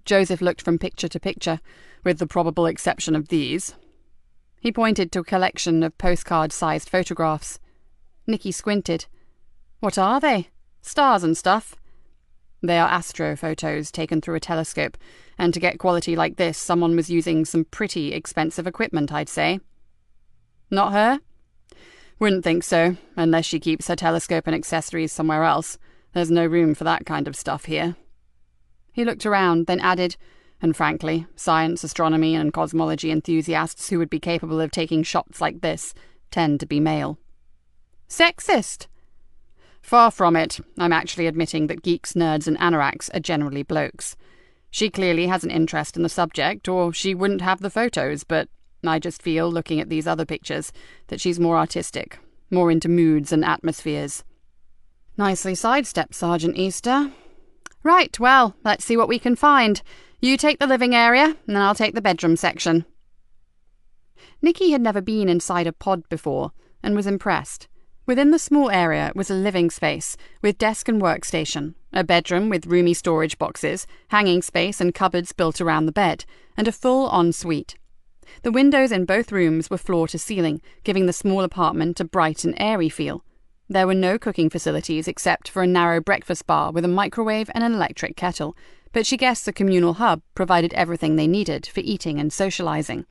Joseph looked from picture to picture, with the probable exception of these. He pointed to a collection of postcard-sized photographs. Nikki squinted. "What are they? Stars and stuff?" "They are astro photos taken through a telescope, and to get quality like this, someone was using some pretty expensive equipment, I'd say." "Not her?" "Wouldn't think so, unless she keeps her telescope and accessories somewhere else. There's no room for that kind of stuff here." He looked around, then added, "And frankly, science, astronomy, and cosmology enthusiasts who would be capable of taking shots like this tend to be male." "Sexist?" "Far from it. I'm actually admitting that geeks, nerds, and anoraks are generally blokes. She clearly has an interest in the subject, or she wouldn't have the photos, but I just feel, looking at these other pictures, that she's more artistic, more into moods and atmospheres." "Nicely sidestepped, Sergeant Easter. Right, well, let's see what we can find. You take the living area, and I'll take the bedroom section." Nikki had never been inside a pod before, and was impressed. Within the small area was a living space, with desk and workstation, a bedroom with roomy storage boxes, hanging space and cupboards built around the bed, and a full ensuite. The windows in both rooms were floor to ceiling, giving the small apartment a bright and airy feel. There were no cooking facilities except for a narrow breakfast bar with a microwave and an electric kettle, but she guessed the communal hub provided everything they needed for eating and socializing.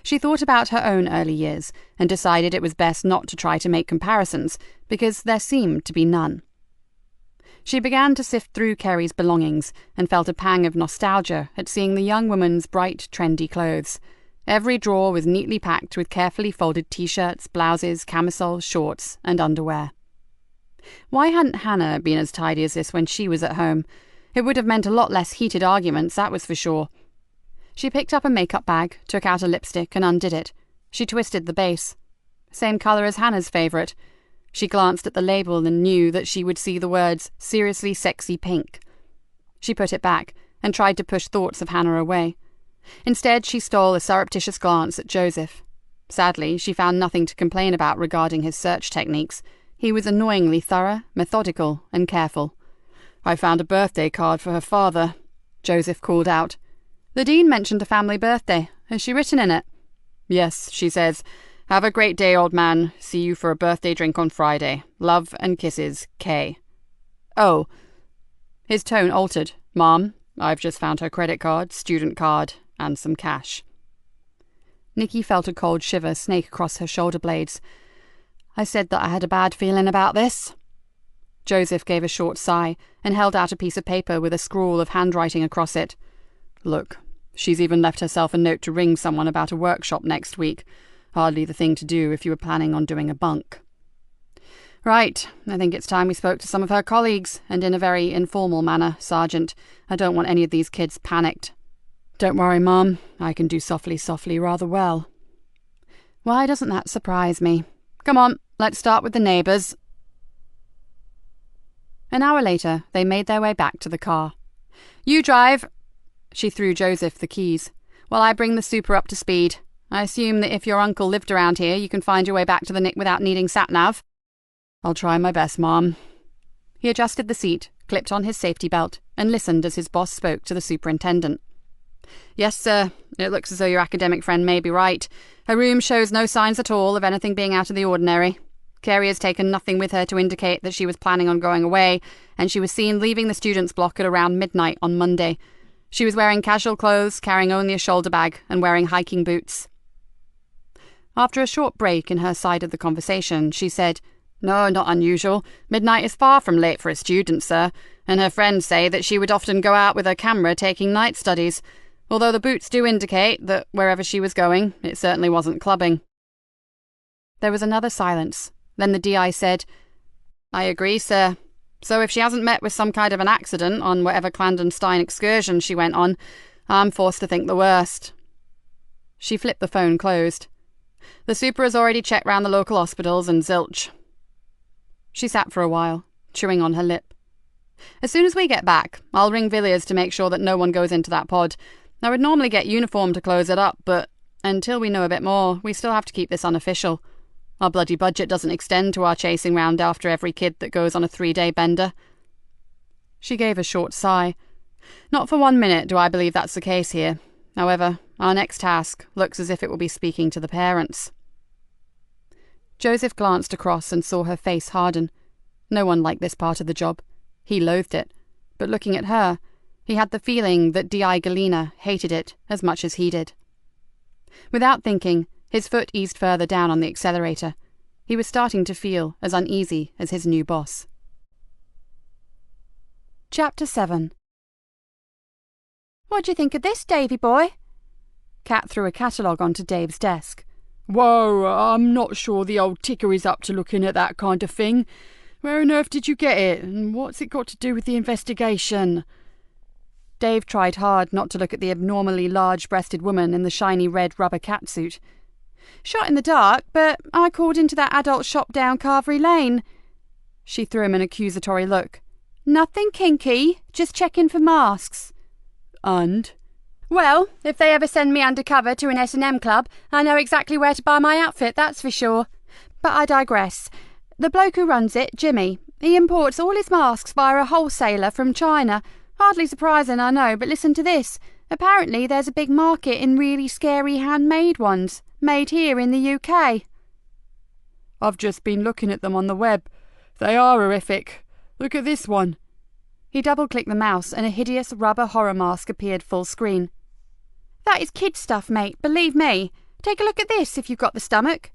She thought about her own early years and decided it was best not to try to make comparisons, because there seemed to be none. She began to sift through Kerry's belongings and felt a pang of nostalgia at seeing the young woman's bright, trendy clothes. Every drawer was neatly packed with carefully folded t-shirts, blouses, camisoles, shorts, and underwear. Why hadn't Hannah been as tidy as this when she was at home? It would have meant a lot less heated arguments, that was for sure. She picked up a makeup bag, took out a lipstick, and undid it. She twisted the base. Same colour as Hannah's favourite. She glanced at the label and knew that she would see the words "Seriously Sexy Pink." She put it back and tried to push thoughts of Hannah away. Instead, she stole a surreptitious glance at Joseph. Sadly, she found nothing to complain about regarding his search techniques. He was annoyingly thorough, methodical, and careful. "I found a birthday card for her father," Joseph called out. "The Dean mentioned a family birthday. Has she written in it?" "Yes," she says. "Have a great day, old man. See you for a birthday drink on Friday. Love and kisses, K." "Oh." His tone altered. "Mom, I've just found her credit card, student card, and some cash." Nikki felt a cold shiver snake across her shoulder blades. "I said that I had a bad feeling about this." Joseph gave a short sigh and held out a piece of paper with a scrawl of handwriting across it. "Look, she's even left herself a note to ring someone about a workshop next week. Hardly the thing to do if you were planning on doing a bunk." "Right, I think it's time we spoke to some of her colleagues, and in a very informal manner, Sergeant. I don't want any of these kids panicked." "Don't worry, Mom. I can do softly rather well." "Why doesn't that surprise me? Come on, let's start with the neighbours." An hour later, they made their way back to the car. "You drive." She threw Joseph the keys. "While I bring the super up to speed. I assume that if your uncle lived around here, you can find your way back to the Nick without needing sat-nav." "I'll try my best, Mom." He adjusted the seat, clipped on his safety belt, and listened as his boss spoke to the superintendent. "Yes, sir. It looks as though your academic friend may be right. Her room shows no signs at all of anything being out of the ordinary. Carrie has taken nothing with her to indicate that she was planning on going away, and she was seen leaving the students' block at around midnight on Monday. She was wearing casual clothes, carrying only a shoulder bag, and wearing hiking boots." After a short break in her side of the conversation, she said, "No, not unusual. Midnight is far from late for a student, sir, and her friends say that she would often go out with her camera taking night studies, although the boots do indicate that wherever she was going, it certainly wasn't clubbing." There was another silence. Then the DI said, "I agree, sir. So if she hasn't met with some kind of an accident on whatever clandestine excursion she went on, I'm forced to think the worst." She flipped the phone closed. "The super has already checked round the local hospitals and zilch." She sat for a while, chewing on her lip. "As soon as we get back, I'll ring Villiers to make sure that no one goes into that pod. I would normally get uniform to close it up, but Until we know a bit more, we still have to keep this unofficial. Our bloody budget doesn't extend to our chasing round after every kid that goes on a 3-day bender." She gave a short sigh. "Not for 1 minute do I believe that's the case here. However, our next task looks as if it will be speaking to the parents." Joseph glanced across and saw her face harden. No one liked this part of the job. He loathed it. But looking at her, he had the feeling that D.I. Galena hated it as much as he did. Without thinking, his foot eased further down on the accelerator. He was starting to feel as uneasy as his new boss. Chapter 7. "What do you think of this, Davy boy?" Kat threw a catalogue onto Dave's desk.
"Whoa, I'm not sure the old ticker is up to looking at that kind of thing. Where on earth did you get it, and what's it got to do with the investigation?"
Dave tried hard not to look at the abnormally large-breasted woman in the shiny red rubber catsuit. "Shot in the dark, but I called into that adult shop down Carvery Lane." She threw him an accusatory look. "Nothing kinky, just checking for masks."
"And?"
"Well, if they ever send me undercover to an S&M club, I know exactly where to buy my outfit, that's for sure. But I digress. The bloke who runs it, Jimmy, he imports all his masks via a wholesaler from China. Hardly surprising, I know, but listen to this. Apparently there's a big market in really scary handmade ones, made here in the UK.
"I've just been looking at them on the web. They are horrific. Look at this one."
He double-clicked the mouse and a hideous rubber horror mask appeared full screen. "That is kid stuff, mate, believe me. Take a look at this if you've got the stomach."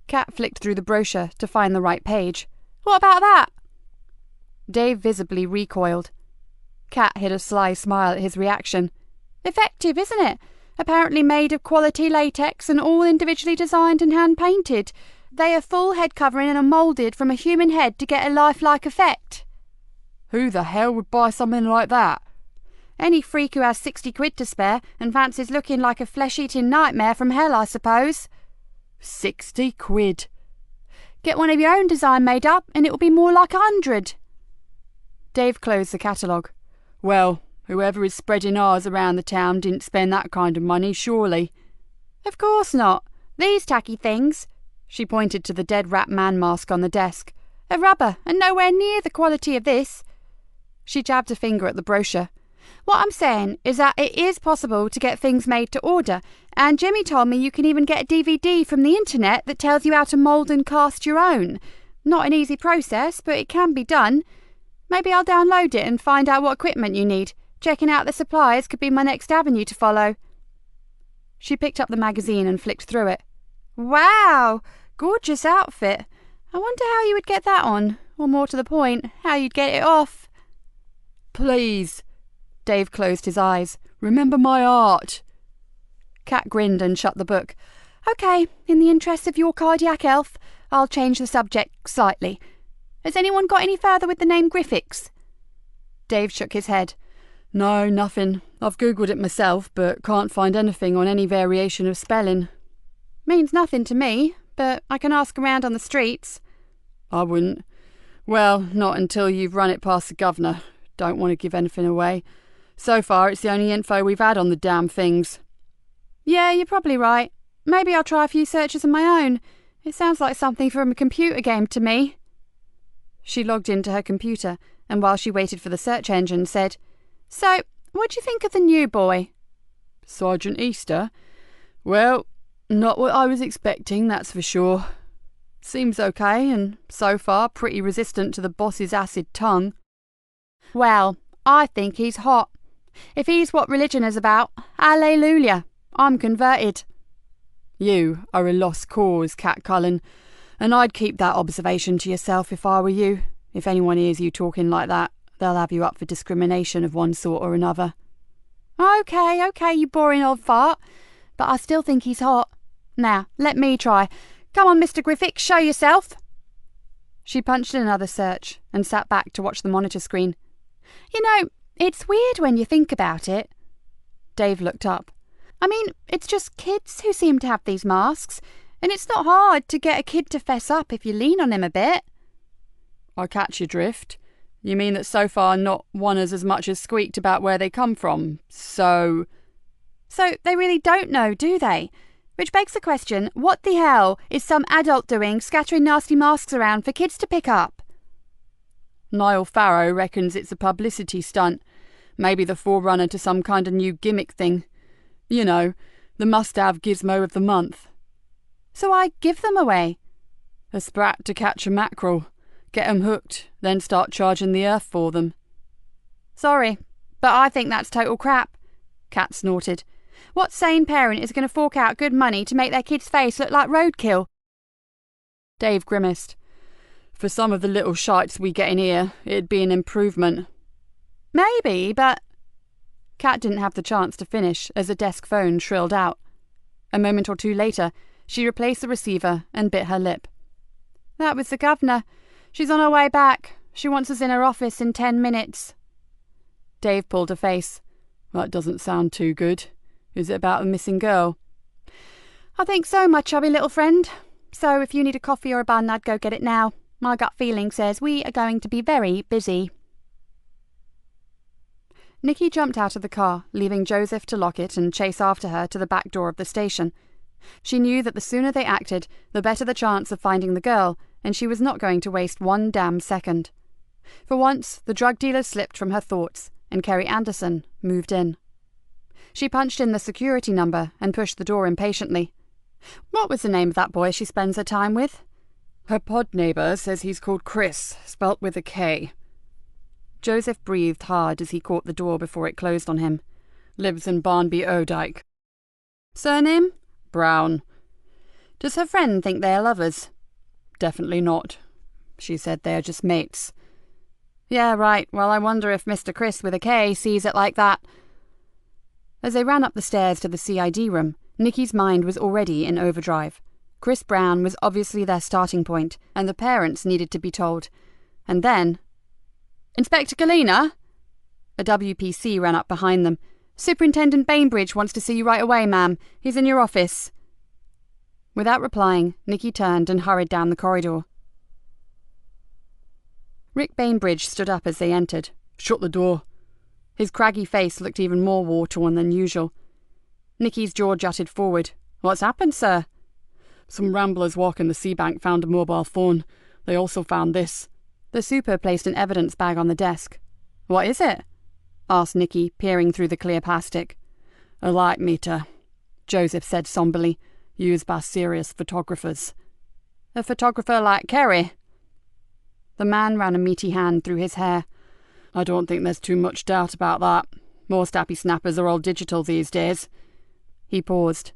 Kat flicked through the brochure to find the right page. "What about that?" Dave visibly recoiled. Kat hid a sly smile at his reaction. "Effective, isn't it? Apparently made of quality latex and all individually designed and hand-painted. They are full head covering and are moulded from a human head to get a lifelike effect."
"Who the hell would buy something like that?"
"Any freak who has 60 quid to spare and fancies looking like a flesh-eating nightmare from hell, I suppose."
60 quid.
"Get one of your own design made up and it will be more like 100. Dave closed the catalogue.
"Well, whoever is spreading ours around the town didn't spend that kind of money, surely."
"Of course not. These tacky things," she pointed to the dead rat man mask on the desk, "are rubber and nowhere near the quality of this." She jabbed a finger at the brochure. "What I'm saying is that it is possible to get things made to order, and Jimmy told me you can even get a DVD from the internet that tells you how to mould and cast your own. Not an easy process, but it can be done. Maybe I'll download it and find out what equipment you need. Checking out the supplies could be my next avenue to follow." She picked up the magazine and flicked through it. "Wow! Gorgeous outfit. I wonder how you would get that on, or more to the point, how you'd get it off."
"Please." Dave closed his eyes. "Remember my art."
Kat grinned and shut the book. "OK, in the interest of your cardiac health, I'll change the subject slightly. Has anyone got any further with the name Griffiths?" Dave shook his head.
"No, nothing. I've Googled it myself, but can't find anything on any variation of spelling."
"Means nothing to me, but I can ask around on the streets."
"I wouldn't. Well, not until you've run it past the governor. Don't want to give anything away. So far, it's the only info we've had on the damn things."
"Yeah, you're probably right. Maybe I'll try a few searches of my own. It sounds like something from a computer game to me." She logged into her computer, and while she waited for the search engine, said, "So, what do you think of the new boy?"
"Sergeant Easter? Well, not what I was expecting, that's for sure. Seems okay, and so far pretty resistant to the boss's acid tongue."
"Well, I think he's hot. If he's what religion is about, hallelujah, I'm converted."
"You are a lost cause, Cat Cullen, and I'd keep that observation to yourself if I were you. If anyone hears you talking like that, they'll have you up for discrimination of one sort or another."
OK, you boring old fart. But I still think he's hot. Now, let me try. Come on, Mr. Griffiths, show yourself." She punched in another search and sat back to watch the monitor screen. "You know, it's weird when you think about it." Dave looked up. "I mean, it's just kids who seem to have these masks, and it's not hard to get a kid to fess up if you lean on him a bit."
"I catch your drift. You mean that so far not one has as much as squeaked about where they come from, so..."
"So they really don't know, do they? Which begs the question, what the hell is some adult doing scattering nasty masks around for kids to pick up?
Niall Farrow reckons it's a publicity stunt. Maybe the forerunner to some kind of new gimmick thing. You know, the must-have gizmo of the month.
So I give them away.
A sprat to catch a mackerel. Get 'em hooked, then start charging the earth for them.
Sorry, but I think that's total crap, Kat snorted. What sane parent is going to fork out good money to make their kid's face look like roadkill?
Dave grimaced. For some of the little shites we get in here, it'd be an improvement.
Maybe, but...
Kat didn't have the chance to finish as a desk phone shrilled out. A moment or two later, she replaced the receiver and bit her lip.
That was the governor. She's on her way back. She wants us in her office in 10 minutes.
Dave pulled a face. That doesn't sound too good. Is it about a missing girl?
I think so, my chubby little friend. So if you need a coffee or a bun, I'd go get it now. My gut feeling says we are going to be very busy.
Nikki jumped out of the car, leaving Joseph to lock it and chase after her to the back door of the station. She knew that the sooner they acted, the better the chance of finding the girl, and she was not going to waste one damn second. For once, the drug dealer slipped from her thoughts, and Kerry Anderson moved in. She punched in the security number and pushed the door impatiently. What was the name of that boy she spends her time with? Her pod neighbour says he's called Chris, spelt with a K. Joseph breathed hard as he caught the door before it closed on him. Lives in Barnby Odyke.
Surname?
Brown.
Does her friend think they are lovers?
Definitely not. She said they are just mates.
Yeah, right. Well, I wonder if Mr. Chris with a K sees it like that. As they ran up the stairs to the CID room, Nikki's mind was already in overdrive. Chris Brown was obviously their starting point, and the parents needed to be told. And then... Inspector Galena? A WPC ran up behind them. Superintendent Bainbridge wants to see you right away, ma'am. He's in your office. Without replying, Nikki turned and hurried down the corridor. Rick Bainbridge stood up as they entered.
Shut the door.
His craggy face looked even more war-torn than usual. Nikki's jaw jutted forward. What's happened, sir?
Some ramblers walking the sea bank found a mobile phone. They also found this.
The super placed an evidence bag on the desk. What is it? Asked Nikki, peering through the clear plastic.
A light meter, Joseph said somberly, used by serious photographers.
A photographer like Kerry? The man ran a meaty hand through his hair.
I don't think there's too much doubt about that. Most happy snappers are all digital these days.
He paused.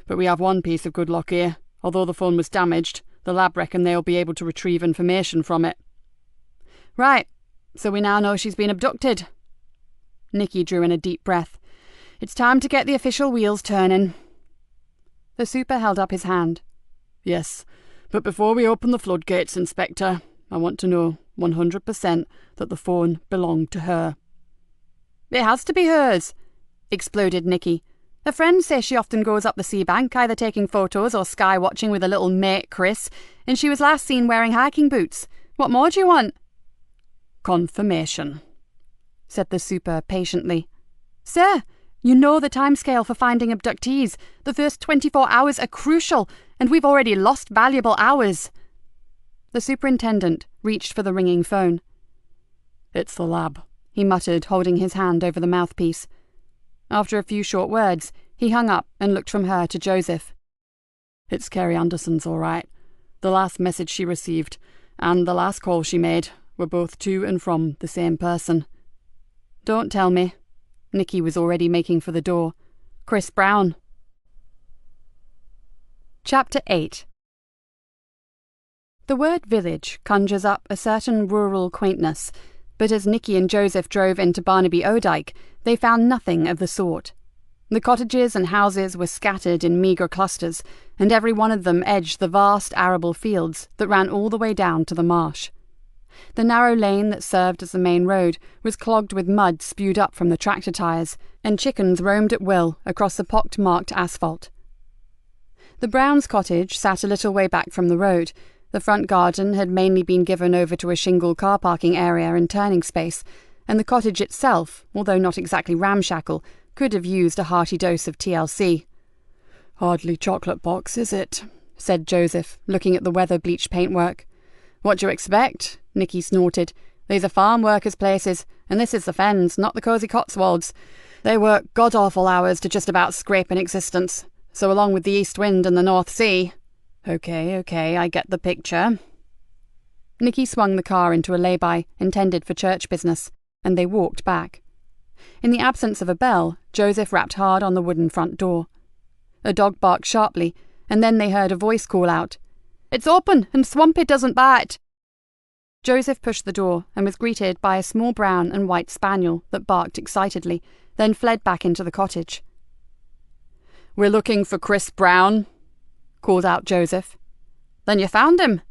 But we have one piece of good luck here. Although the phone was damaged, the lab reckon they'll be able to retrieve information from it.
Right, so we now know she's been abducted. Nikki drew in a deep breath. It's time to get the official wheels turning. The super held up his hand.
Yes, but before we open the floodgates, Inspector, I want to know 100% that the phone belonged to her.
It has to be hers, exploded Nikki. Her friends say she often goes up the sea bank, either taking photos or sky watching with a little mate, Chris, and she was last seen wearing hiking boots. What more do you want?
Confirmation,
said the super patiently. Sir, you know the timescale for finding abductees. The first 24 hours are crucial, and we've already lost valuable hours. The superintendent reached for the ringing phone.
It's the lab,
he muttered, holding his hand over the mouthpiece. After a few short words, he hung up and looked from her to Joseph.
It's Kerry Anderson's all right. The last message she received and the last call she made were both to and from the same person.
Don't tell me. Nikki was already making for the door. Chris Brown. Chapter 8. The word village conjures up a certain rural quaintness, but as Nikki and Joseph drove into Barnaby Odyke, they found nothing of the sort. The cottages and houses were scattered in meagre clusters, and every one of them edged the vast arable fields that ran all the way down to the marsh. The narrow lane that served as the main road was clogged with mud spewed up from the tractor tyres, and chickens roamed at will across the pock-marked asphalt. The Browns' cottage sat a little way back from the road. The front garden had mainly been given over to a shingle car parking area and turning space, and the cottage itself, although not exactly ramshackle, could have used a hearty dose of TLC.
Hardly chocolate box, is it? Said Joseph, looking at the weather-bleached paintwork. What do you expect? Nikki snorted. These are farm workers' places, and this is the Fens, not the cosy Cotswolds. They work god-awful hours to just about scrape an existence. So along with the east wind and the North Sea. Okay, I get the picture. Nikki swung the car into a lay-by intended for church business, and they walked back. In the absence of a bell, Joseph rapped hard on the wooden front door. A dog barked sharply, and then they heard a voice call out, "It's open, and Swampy doesn't bite." Joseph pushed the door and was greeted by a small brown and white spaniel that barked excitedly, then fled back into the cottage. "We're looking for Chris Brown," called out Joseph. "Then you found him."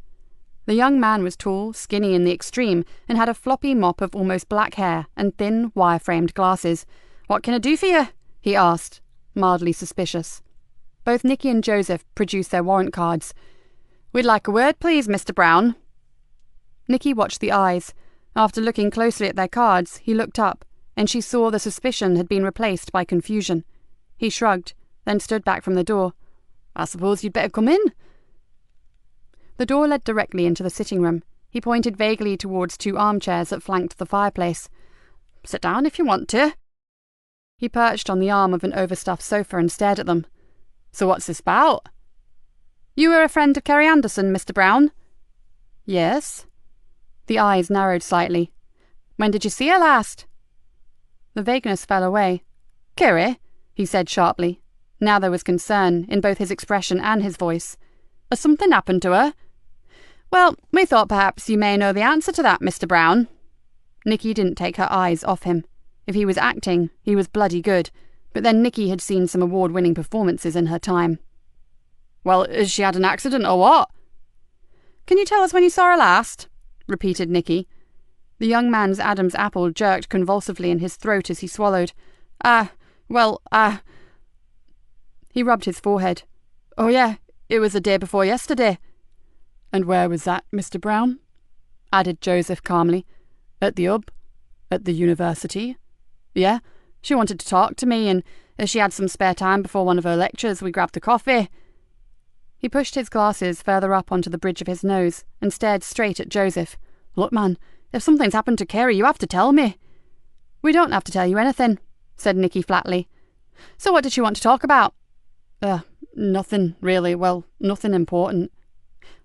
The young man was tall, skinny in the extreme, and had a floppy mop of almost black hair and thin, wire-framed glasses. "What can I do for you?" he asked, mildly suspicious. Both Nikki and Joseph produced their warrant cards. "We'd like a word, please, Mr. Brown." Nikki watched the eyes. After looking closely at their cards, he looked up, and she saw the suspicion had been replaced by confusion. He shrugged, then stood back from the door. "I suppose you'd better come in." The door led directly into the sitting room. He pointed vaguely towards 2 armchairs that flanked the fireplace. "Sit down if you want to." He perched on the arm of an overstuffed sofa and stared at them. "So what's this about?" "You were a friend of Kerry Anderson, Mr. Brown?" "Yes." The eyes narrowed slightly. "When did you see her last?" The vagueness fell away. "Kerry?" he said sharply. Now there was concern in both his expression and his voice. "Has something happened to her?" "Well, we thought perhaps you may know the answer to that, Mr. Brown." Nikki didn't take her eyes off him. If he was acting, he was bloody good, but then Nikki had seen some award-winning performances in her time. "Well, has she had an accident or what?" "Can you tell us when you saw her last?" repeated Nikki. The young man's Adam's apple jerked convulsively in his throat as he swallowed. He rubbed his forehead. "Oh yeah, it was the day before yesterday." "And where was that, Mr. Brown?" added Joseph calmly. "At the Hub? At the university?" "Yeah, she wanted to talk to me, and as she had some spare time before one of her lectures, we grabbed a coffee." He pushed his glasses further up onto the bridge of his nose and stared straight at Joseph. "Look, man, if something's happened to Kerry, you have to tell me." "We don't have to tell you anything," said Nikki flatly. "So what did she want to talk about?" Nothing, really. Well, nothing important."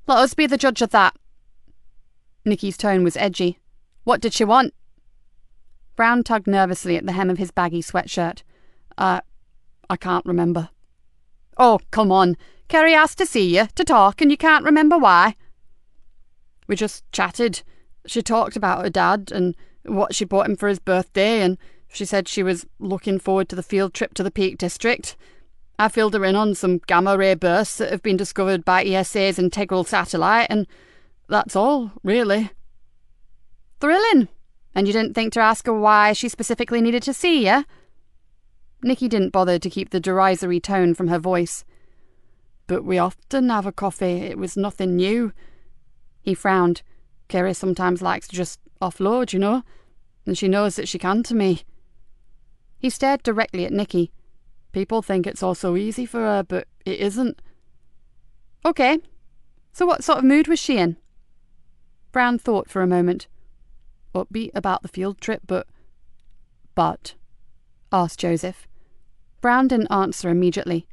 "Let us be the judge of that." Nikki's tone was edgy. "What did she want?" Brown tugged nervously at the hem of his baggy sweatshirt. I can't remember." "Oh, come on. Kerry asked to see you, to talk, and you can't remember why?" "We just chatted. She talked about her dad and what she bought him for his birthday, and she said she was looking forward to the field trip to the Peak District. I filled her in on some gamma-ray bursts that have been discovered by ESA's integral satellite, and that's all, really." "Thrilling. And you didn't think to ask her why she specifically needed to see you?" Nikki didn't bother to keep the derisory tone from her voice. "But we often have a coffee. It was nothing new." He frowned. "Kerry sometimes likes to just offload, you know, and she knows that she can to me." He stared directly at Nikki. "People think it's all so easy for her, but it isn't." "Okay. So what sort of mood was she in?" Brown thought for a moment. "Upbeat about the field trip, but..." "But?" asked Joseph. Brown didn't answer immediately.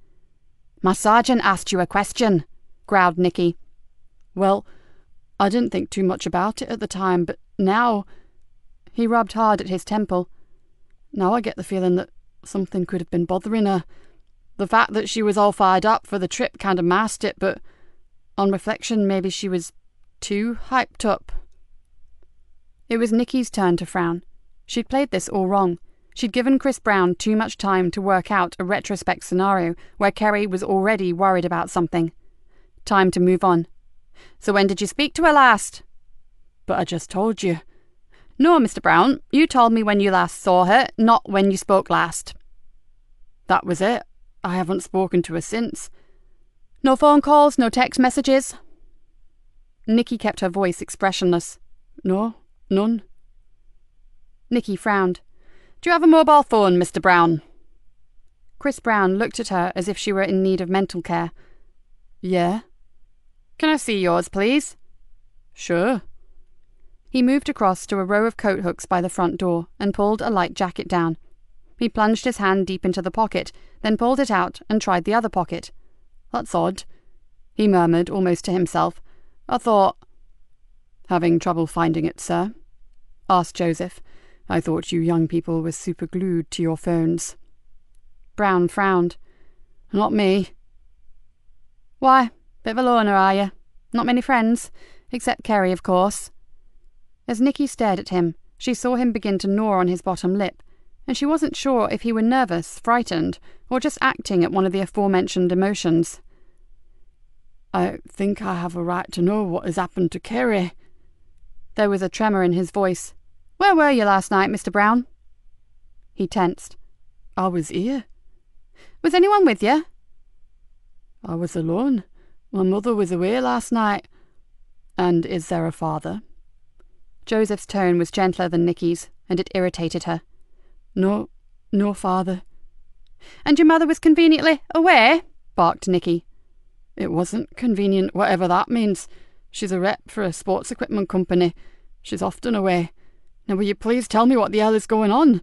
"My sergeant asked you a question," growled Nikki. "Well, I didn't think too much about it at the time, but now..." He rubbed hard at his temple. "Now I get the feeling that something could have been bothering her. The fact that she was all fired up for the trip kind of masked it, but on reflection, maybe she was too hyped up." It was Nikki's turn to frown. She'd played this all wrong. She'd given Chris Brown too much time to work out a retrospect scenario where Kerry was already worried about something. Time to move on. "So when did you speak to her last?" "But I just told you." "No, Mr. Brown, you told me when you last saw her, not when you spoke last." "That was it. I haven't spoken to her since." "No phone calls, no text messages?" Nikki kept her voice expressionless. "No, none." Nikki frowned. "Do you have a mobile phone, Mr. Brown?"
Chris Brown looked at her as if she were in need of mental care.
Yeah?
Can I see yours, please?
Sure.
He moved across to a row of coat hooks by the front door and pulled a light jacket down. He plunged his hand deep into the pocket, then pulled it out and tried the other pocket.
That's odd, he murmured almost to himself. I thought... Having trouble finding it, sir? Asked Joseph. I thought you young people were super glued to your phones.
Brown frowned.
Not me.
Why, bit of a loner, are you? Not many friends, except Kerry, of course. As Nikki stared at him, she saw him begin to gnaw on his bottom lip, and she wasn't sure if he were nervous, frightened, or just acting at one of the aforementioned emotions.
I think I have a right to know what has happened to Kerry.
There was a tremor in his voice. Where were you last night, Mr. Brown? He tensed.
I was here.
Was anyone with you?
I was alone. My mother was away last night. And is there a father?
Joseph's tone was gentler than Nikki's, and it irritated her.
No father.
And your mother was conveniently away? Barked Nikki.
It wasn't convenient, whatever that means. She's a rep for a sports equipment company. She's often away. Now will you please tell me what the hell is going on?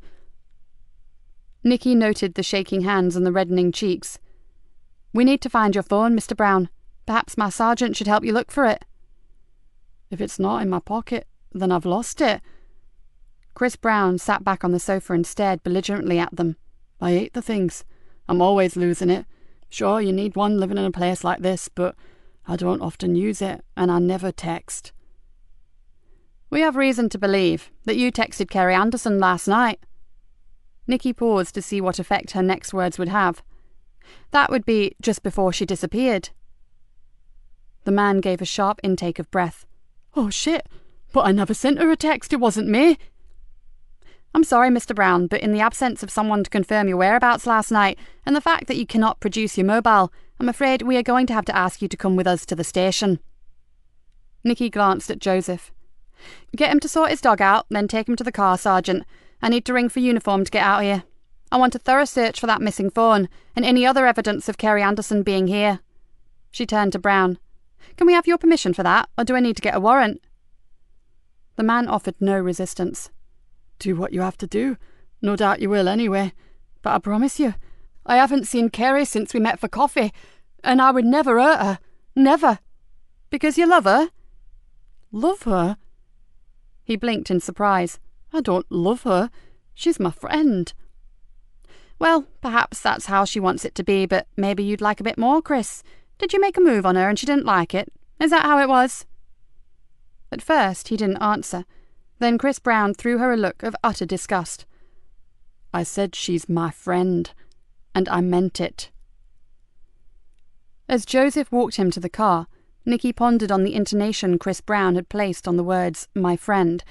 Nikki noted the shaking hands and the reddening cheeks. We need to find your phone, Mr. Brown. Perhaps my sergeant should help you look for it.
If it's not in my pocket, then I've lost it.
Chris Brown sat back on the sofa and stared belligerently at them.
I hate the things. I'm always losing it. Sure, you need one living in a place like this, but I don't often use it, and I never text.
We have reason to believe that you texted Kerry Anderson last night. Nikki paused to see what effect her next words would have. That would be just before she disappeared. The man gave a sharp intake of breath.
Oh, shit! But I never sent her a text, it wasn't me!
I'm sorry, Mr. Brown, but in the absence of someone to confirm your whereabouts last night, and the fact that you cannot produce your mobile, I'm afraid we are going to have to ask you to come with us to the station. Nikki glanced at Joseph. Get him to sort his dog out, then take him to the car, Sergeant. I need to ring for uniform to get out here. I want a thorough search for that missing phone, and any other evidence of Kerry Anderson being here. She turned to Brown. Can we have your permission for that, or do I need to get a warrant? The man offered no resistance.
Do what you have to do. No doubt you will anyway. But I promise you, I haven't seen Kerry since we met for coffee, and I would never hurt her. Never.
Because you love her?
Love her? He blinked in surprise. I don't love her. She's my friend.
Well, perhaps that's how she wants it to be, but maybe you'd like a bit more, Chris. Did you make a move on her and she didn't like it? Is that how it was? At first, he didn't answer. Then Chris Brown threw her a look of utter disgust.
I said she's my friend, and I meant it.
As Joseph walked him to the car, Nikki pondered on the intonation Chris Brown had placed on the words, my friend.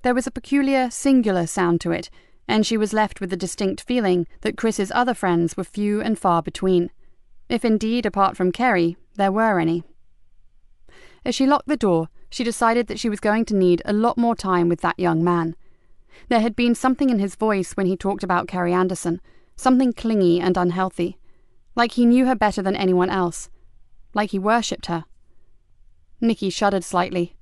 There was a peculiar, singular sound to it, and she was left with the distinct feeling that Chris's other friends were few and far between, if indeed, apart from Kerry, there were any. As she locked the door, she decided that she was going to need a lot more time with that young man. There had been something in his voice when he talked about Kerry Anderson, something clingy and unhealthy, like he knew her better than anyone else, like he worshipped her. Nikki shuddered slightly.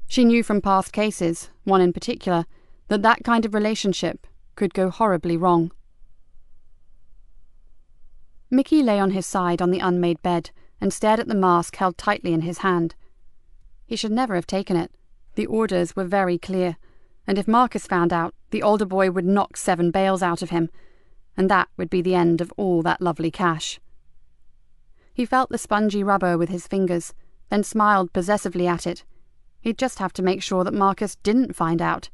She knew from past cases, one in particular, that that kind of relationship could go horribly wrong. Mickey lay on his side on the unmade bed and stared at the mask held tightly in his hand. He should never have taken it. The orders were very clear, and if Marcus found out, the older boy would knock 7 bails out of him, and that would be the end of all that lovely cash. He felt the spongy rubber with his fingers, then smiled possessively at it. He'd just have to make sure that Marcus didn't find out.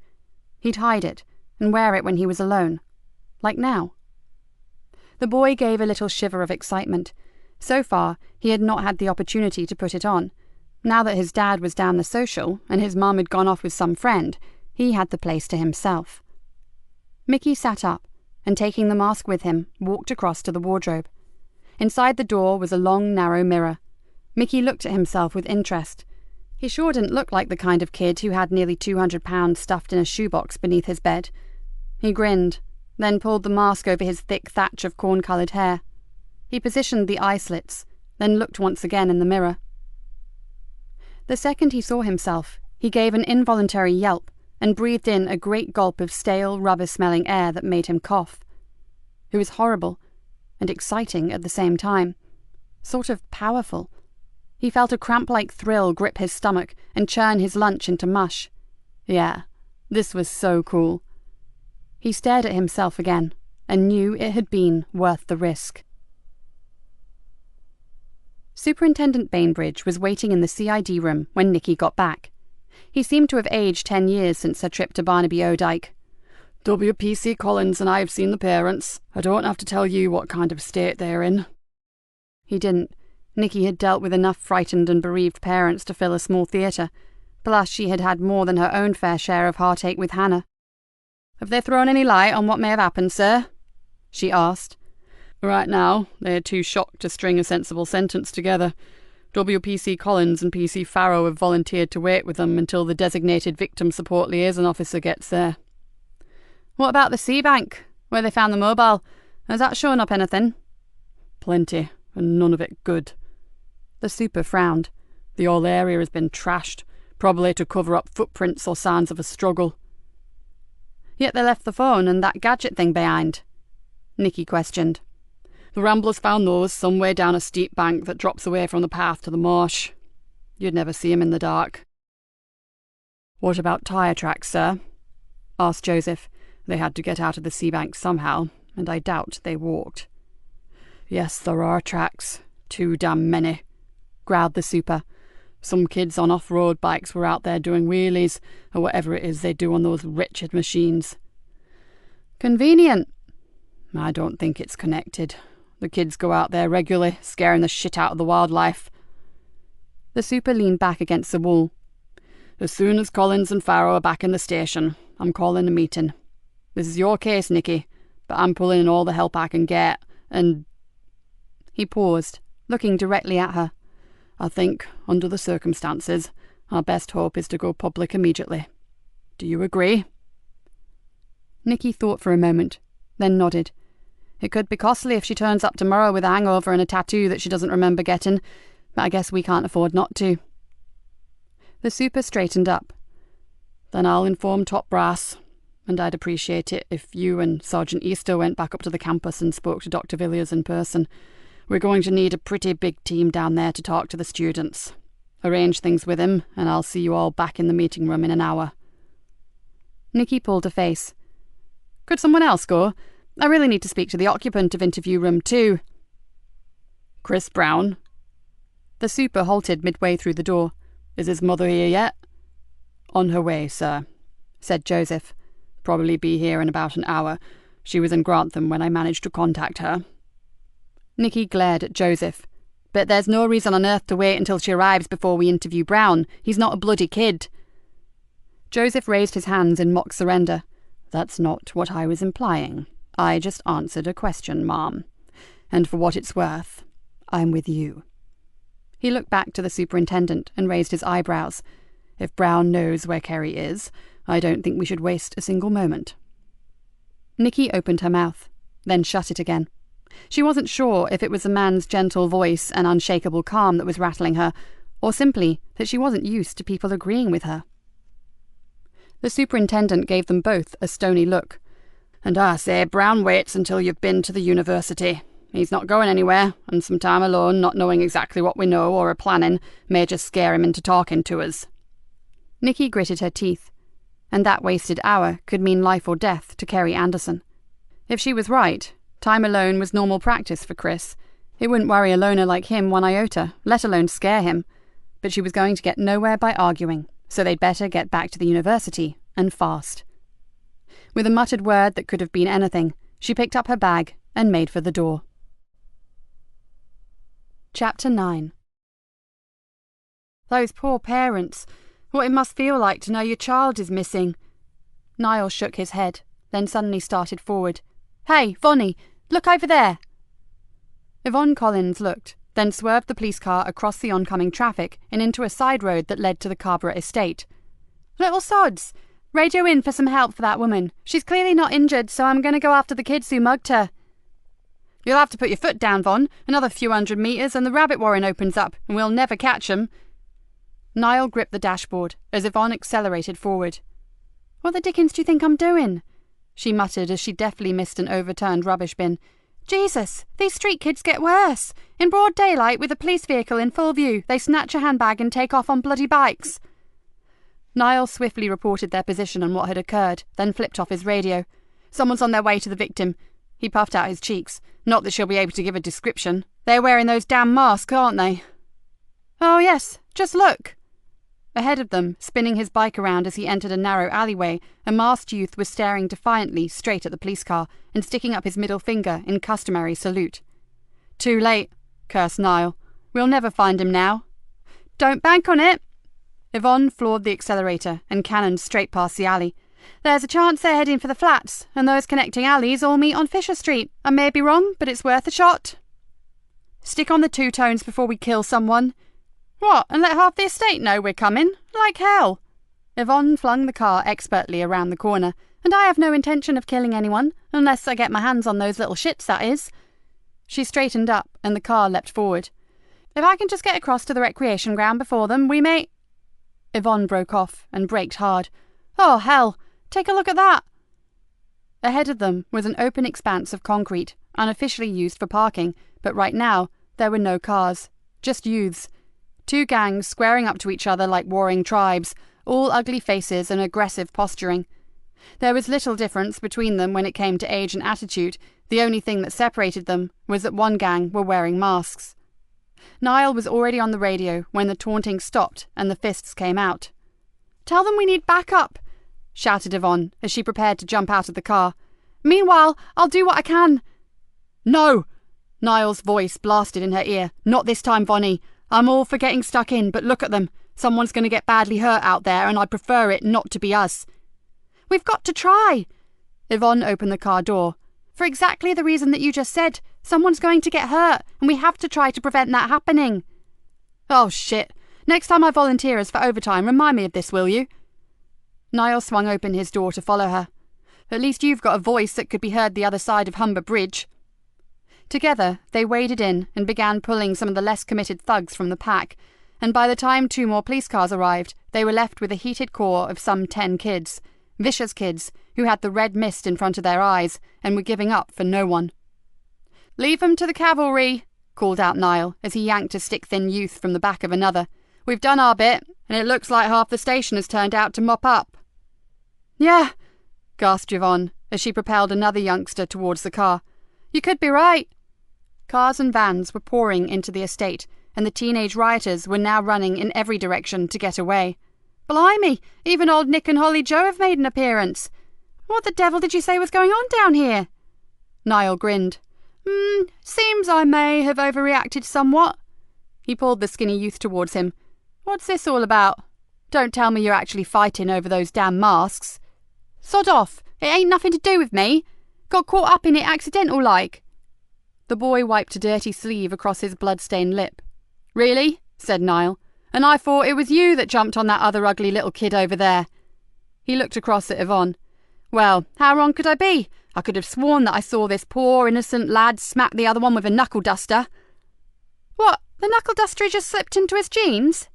He'd hide it, and wear it when he was alone, like now. The boy gave a little shiver of excitement. So far, he had not had the opportunity to put it on. Now that his dad was down the social, and his mum had gone off with some friend, he had the place to himself. Mickey sat up, and taking the mask with him, walked across to the wardrobe. Inside the door was a long, narrow mirror. Mickey looked at himself with interest. He sure didn't look like the kind of kid who had nearly £200 stuffed in a shoebox beneath his bed. He grinned. then pulled the mask over his thick thatch of corn-coloured hair. He positioned the eye slits, then looked once again in the mirror. The second he saw himself, he gave an involuntary yelp and breathed in a great gulp of stale, rubber-smelling air that made him cough. It was horrible and exciting at the same time, sort of powerful. He felt a cramp-like thrill grip his stomach and churn his lunch into mush. Yeah, this was so cool. He stared at himself again and knew it had been worth the risk. Superintendent Bainbridge was waiting in the CID room when Nikki got back. He seemed to have aged 10 years since her trip to Barnaby O'Dyke.
WPC Collins and I have seen the parents. I don't have to tell you what kind of state they're in.
He didn't. Nikki had dealt with enough frightened and bereaved parents to fill a small theatre. Plus, she had had more than her own fair share of heartache with Hannah.
Have they thrown any light on what may have happened, sir? She asked. Right now, they're too shocked to string a sensible sentence together. WPC Collins and PC Farrow have volunteered to wait with them until the designated victim support liaison officer gets there.
What about the sea bank, where they found the mobile? Has that shown up anything?
Plenty, and none of it good.
The super frowned.
The whole area has been trashed, probably to cover up footprints or signs of a struggle.
Yet they left the phone and that gadget thing behind, Nikki questioned.
The Ramblers found those some way down a steep bank that drops away from the path to the marsh. You'd never see 'em in the dark.
What about tyre tracks, sir? Asked Joseph.
They had to get out of the sea bank somehow, and I doubt they walked. Yes, there are tracks. Too damn many, growled the super. Some kids on off-road bikes were out there doing wheelies, or whatever it is they do on those wretched machines.
Convenient.
I don't think it's connected. The kids go out there regularly, scaring the shit out of the wildlife.
The super leaned back against the wall.
As soon as Collins and Farrow are back in the station, I'm calling a meeting. This is your case, Nikki, but I'm pulling in all the help I can get, and...
He paused, looking directly at her.
I think, under the circumstances, our best hope is to go public immediately. Do you agree?
Nikki thought for a moment, then nodded. It could be costly if she turns up tomorrow with a hangover and a tattoo that she doesn't remember getting, but I guess we can't afford not to. The super straightened up.
Then I'll inform top brass, and I'd appreciate it if you and Sergeant Easter went back up to the campus and spoke to Dr. Villiers in person. We're going to need a pretty big team down there to talk to the students. Arrange things with him, and I'll see you all back in the meeting room in an hour.
Nikki pulled a face. Could someone else go? I really need to speak to the occupant of interview room 2.
Chris Brown.
The super halted midway through the door.
Is his mother here yet?
On her way, sir, said Joseph.
Probably be here in about an hour. She was in Grantham when I managed to contact her.
Nikki glared at Joseph. But there's no reason on earth to wait until she arrives before we interview Brown. He's not a bloody kid. Joseph raised his hands in mock surrender.
That's not what I was implying. I just answered a question, Mom. And for what it's worth, I'm with you.
He looked back to the superintendent and raised his eyebrows.
If Brown knows where Kerry is, I don't think we should waste a single moment.
Nikki opened her mouth, then shut it again. She wasn't sure if it was the man's gentle voice and unshakable calm that was rattling her, or simply that she wasn't used to people agreeing with her. The superintendent gave them both a stony look.
And I say Brown waits until you've been to the university. He's not going anywhere, and some time alone, not knowing exactly what we know or are planning, may just scare him into talking to us.
Nikki gritted her teeth, and that wasted hour could mean life or death to Kerry Anderson. If she was right, time alone was normal practice for Chris. It wouldn't worry a loner like him one iota, let alone scare him. But she was going to get nowhere by arguing, so they'd better get back to the university, and fast. With a muttered word that could have been anything, she picked up her bag and made for the door. Chapter 9. Those poor parents. What it must feel like to know your child is missing. Niall shook his head, then suddenly started forward. Hey, Vonnie, look over there. Yvonne Collins looked, then swerved the police car across the oncoming traffic and into a side road that led to the Carrborough estate. Little sods! Radio in for some help for that woman. She's clearly not injured, so I'm going to go after the kids who mugged her.
You'll have to put your foot down, Von. Another few 100 metres and the rabbit warren opens up, and we'll never catch 'em.
Niall gripped the dashboard as Yvonne accelerated forward. What the dickens do you think I'm doing? She muttered as she deftly missed an overturned rubbish bin. Jesus, these street kids get worse. In broad daylight, with a police vehicle in full view, they snatch a handbag and take off on bloody bikes. Niall swiftly reported their position and what had occurred, then flipped off his radio. Someone's on their way to the victim. He puffed out his cheeks. Not that she'll be able to give a description. They're wearing those damn masks, aren't they? Oh, yes. Just look. Ahead of them, spinning his bike around as he entered a narrow alleyway, a masked youth was staring defiantly straight at the police car and sticking up his middle finger in customary salute. Too late, cursed Niall. We'll never find him now. Don't bank on it. Yvonne floored the accelerator and cannoned straight past the alley. There's a chance they're heading for the flats, and those connecting alleys all meet on Fisher Street. I may be wrong, but it's worth a shot. Stick on the two-tones before we kill someone. What, and let half the estate know we're coming? Like hell. Yvonne flung the car expertly around the corner, and I have no intention of killing anyone, unless I get my hands on those little shits, that is. She straightened up, and the car leapt forward. If I can just get across to the recreation ground before them, we may... Yvonne broke off and braked hard. Oh, hell! Take a look at that! Ahead of them was an open expanse of concrete, unofficially used for parking, but right now there were no cars, just youths. Two gangs squaring up to each other like warring tribes, all ugly faces and aggressive posturing. There was little difference between them when it came to age and attitude. The only thing that separated them was that one gang were wearing masks. Niall was already on the radio when the taunting stopped and the fists came out. Tell them we need backup, shouted Yvonne as she prepared to jump out of the car. Meanwhile, I'll do what I can. No! Niall's voice blasted in her ear. Not this time, Vonnie. I'm all for getting stuck in, but look at them. Someone's going to get badly hurt out there, and I prefer it not to be us. We've got to try. Yvonne opened the car door. For exactly the reason that you just said. Someone's going to get hurt, and we have to try to prevent that happening. Oh, shit. Next time I volunteer as for overtime, remind me of this, will you? Niall swung open his door to follow her. At least you've got a voice that could be heard the other side of Humber Bridge. Together, they waded in and began pulling some of the less committed thugs from the pack, and by the time 2 more police cars arrived, they were left with a heated core of some 10 kids, vicious kids, who had the red mist in front of their eyes and were giving up for no one. Leave 'em to the cavalry, called out Niall as he yanked a stick-thin youth from the back of another. We've done our bit, and it looks like half the station has turned out to mop up. Yeah, gasped Yvonne as she propelled another youngster towards the car. You could be right. Cars and vans were pouring into the estate, and the teenage rioters were now running in every direction to get away. Blimey, even old Nick and Holly Joe have made an appearance. What the devil did you say was going on down here? Niall grinned. Seems I may have overreacted somewhat. He pulled the skinny youth towards him. What's this all about? Don't tell me you're actually fighting over those damn masks. Sod off, it ain't nothing to do with me. Got caught up in it accidental-like. The boy wiped a dirty sleeve across his blood-stained lip. Really? Said Niall. And I thought it was you that jumped on that other ugly little kid over there. He looked across at Yvonne. Well, how wrong could I be? I could have sworn that I saw this poor innocent lad smack the other one with a knuckle-duster. What, the knuckle-duster he just slipped into his jeans?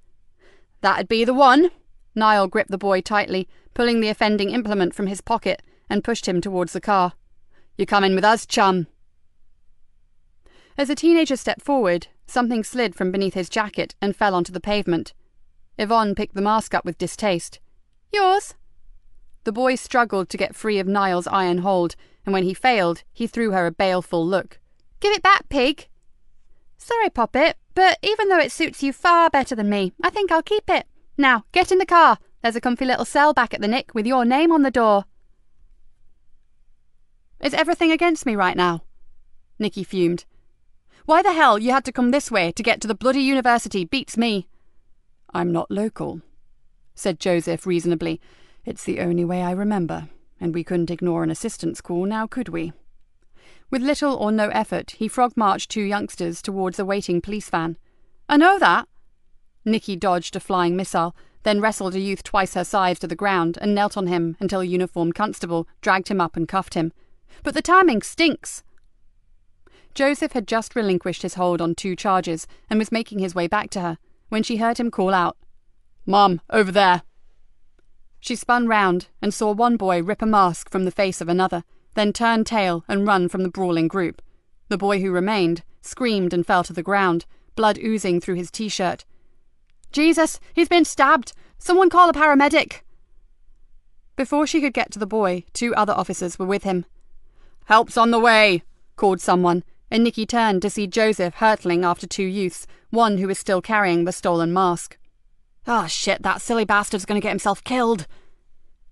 That'd be the one. Niall gripped the boy tightly, pulling the offending implement from his pocket, and pushed him towards the car. You're coming with us, chum. As the teenager stepped forward, something slid from beneath his jacket and fell onto the pavement. Yvonne picked the mask up with distaste. Yours? The boy struggled to get free of Niall's iron hold, and when he failed, he threw her a baleful look. Give it back, pig. Sorry, Poppet, but even though it suits you far better than me, I think I'll keep it. Now, get in the car. There's a comfy little cell back at the Nick with your name on the door. Is everything against me right now? Nikki fumed. Why the hell you had to come this way to get to the bloody university beats me. I'm not local, said Joseph reasonably. It's the only way I remember, and we couldn't ignore an assistance call now, could we? With little or no effort, he frog-marched 2 youngsters towards a waiting police van. I know that. Nikki dodged a flying missile, then wrestled a youth twice her size to the ground and knelt on him until a uniformed constable dragged him up and cuffed him. "But the timing stinks!" Joseph had just relinquished his hold on 2 charges and was making his way back to her when she heard him call out, "Mum, over there!" She spun round and saw one boy rip a mask from the face of another, then turn tail and run from the brawling group. The boy who remained screamed and fell to the ground, blood oozing through his t-shirt. "Jesus, he's been stabbed! Someone call a paramedic!" Before she could get to the boy, 2 other officers were with him. "Help's on the way!" called someone, and Nikki turned to see Joseph hurtling after 2 youths, one who was still carrying the stolen mask. "Oh shit, that silly bastard's going to get himself killed!"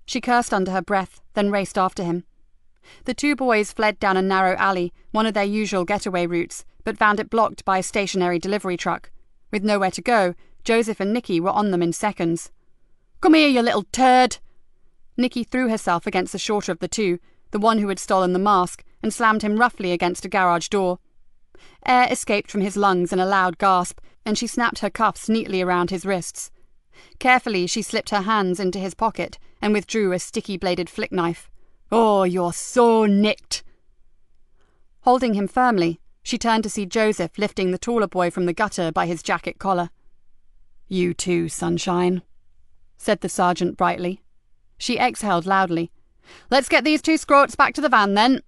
She cursed under her breath, then raced after him. The 2 boys fled down a narrow alley, one of their usual getaway routes, but found it blocked by a stationary delivery truck. With nowhere to go, Joseph and Nikki were on them in seconds. "Come here, you little turd!" Nikki threw herself against the shorter of the 2, the one who had stolen the mask, and slammed him roughly against a garage door. Air escaped from his lungs in a loud gasp, and she snapped her cuffs neatly around his wrists. Carefully, she slipped her hands into his pocket and withdrew a sticky-bladed flick knife. "Oh, you're so nicked!" Holding him firmly, she turned to see Joseph lifting the taller boy from the gutter by his jacket collar. "You too, sunshine," said the sergeant brightly. She exhaled loudly. "Let's get these 2 scroats back to the van, then."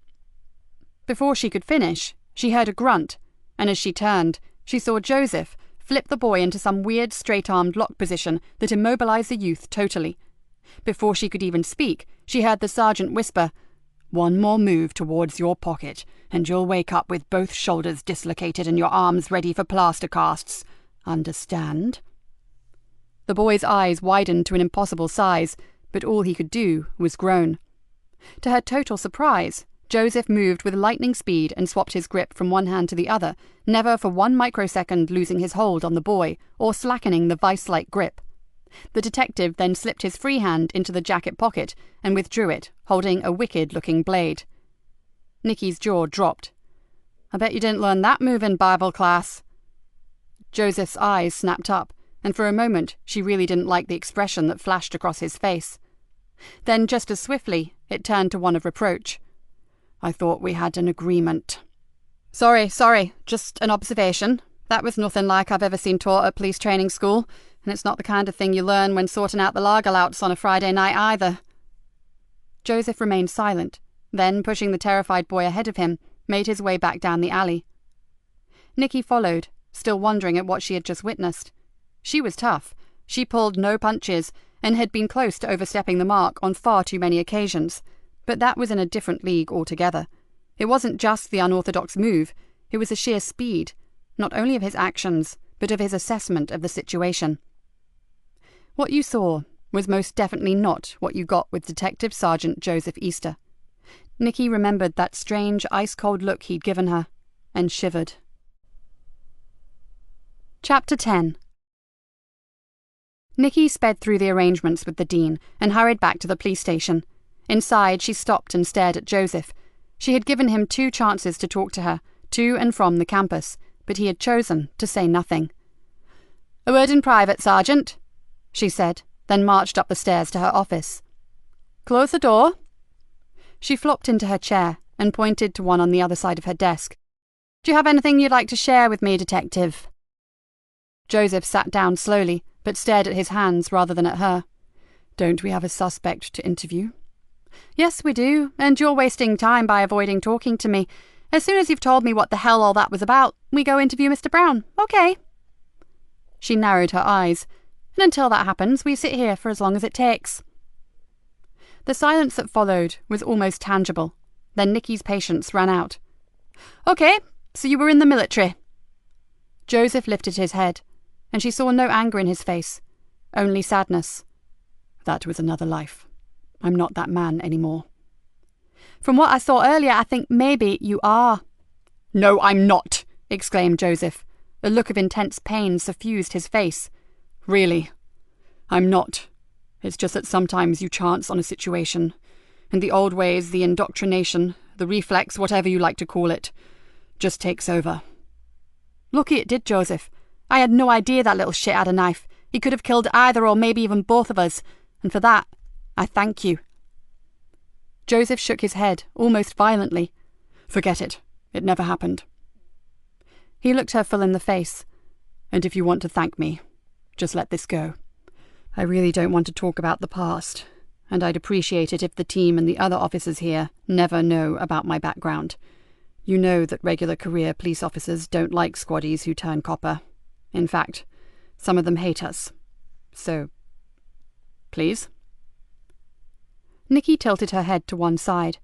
Before she could finish, she heard a grunt, and as she turned, she saw Joseph flip the boy into some weird straight-armed lock position that immobilized the youth totally. Before she could even speak, she heard the sergeant whisper, "One more move towards your pocket, and you'll wake up with both shoulders dislocated and your arms ready for plaster casts. Understand?" The boy's eyes widened to an impossible size, but all he could do was groan. To her total surprise, Joseph moved with lightning speed and swapped his grip from one hand to the other, never for 1 microsecond losing his hold on the boy or slackening the vice-like grip. The detective then slipped his free hand into the jacket pocket and withdrew it, holding a wicked-looking blade. Nikki's jaw dropped. "I bet you didn't learn that move in Bible class." Joseph's eyes snapped up, and for a moment she really didn't like the expression that flashed across his face. Then, just as swiftly, it turned to one of reproach. "I thought we had an agreement." Sorry, just an observation. That was nothing like I've ever seen taught at police training school, and it's not the kind of thing you learn when sorting out the lager louts on a Friday night either." Joseph remained silent, then, pushing the terrified boy ahead of him, made his way back down the alley. Nikki followed, still wondering at what she had just witnessed. She was tough. She pulled no punches, and had been close to overstepping the mark on far too many occasions. But that was in a different league altogether. It wasn't just the unorthodox move, it was the sheer speed, not only of his actions, but of his assessment of the situation. What you saw was most definitely not what you got with Detective Sergeant Joseph Easter. Nikki remembered that strange, ice-cold look he'd given her, and shivered. Chapter 10. Nikki sped through the arrangements with the Dean and hurried back to the police station. Inside, she stopped and stared at Joseph. She had given him 2 chances to talk to her, to and from the campus, but he had chosen to say nothing. "A word in private, Sergeant," she said, then marched up the stairs to her office. "Close the door." She flopped into her chair and pointed to one on the other side of her desk. "Do you have anything you'd like to share with me, Detective?" Joseph sat down slowly, but stared at his hands rather than at her. "Don't we have a suspect to interview?" "Yes, we do, and you're wasting time by avoiding talking to me. As soon as you've told me what the hell all that was about, we go interview Mr. Brown, okay?" She narrowed her eyes, and until that happens, we sit here for as long as it takes. The silence that followed was almost tangible. Then Nikki's patience ran out. "Okay, so you were in the military." Joseph lifted his head, and she saw no anger in his face, only sadness. "That was another life. I'm not that man anymore." "From what I saw earlier, I think maybe you are." "No, I'm not!" exclaimed Joseph. A look of intense pain suffused his face. "Really, I'm not. It's just that sometimes you chance on a situation, and the old ways, the indoctrination, the reflex, whatever you like to call it, just takes over." "Lucky it did, Joseph. I had no idea that little shit had a knife. He could have killed either or maybe even both of us, and for that, I thank you."
Joseph shook his head, almost violently. "Forget it. It never happened." He looked her full in the face. "And if you want to thank me, just let this go. I really don't want to talk about the past, and I'd appreciate it if the team and the other officers here never know about my background. You know that regular career police officers don't like squaddies who turn copper. In fact, some of them hate us. So, please?"
Nikki tilted her head to one side.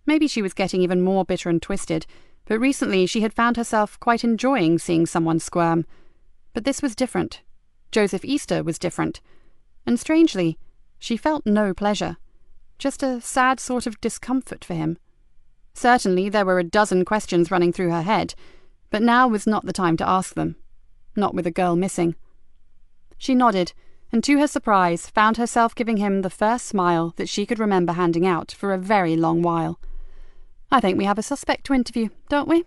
Maybe she was getting even more bitter and twisted, but recently she had found herself quite enjoying seeing someone squirm. But this was different. Joseph Easter was different. And strangely, she felt no pleasure. Just a sad sort of discomfort for him. Certainly there were a dozen questions running through her head, but now was not the time to ask them. Not with a girl missing. She nodded, and to her surprise found herself giving him the first smile that she could remember handing out for a very long while. "I think we have a suspect to interview, don't we?"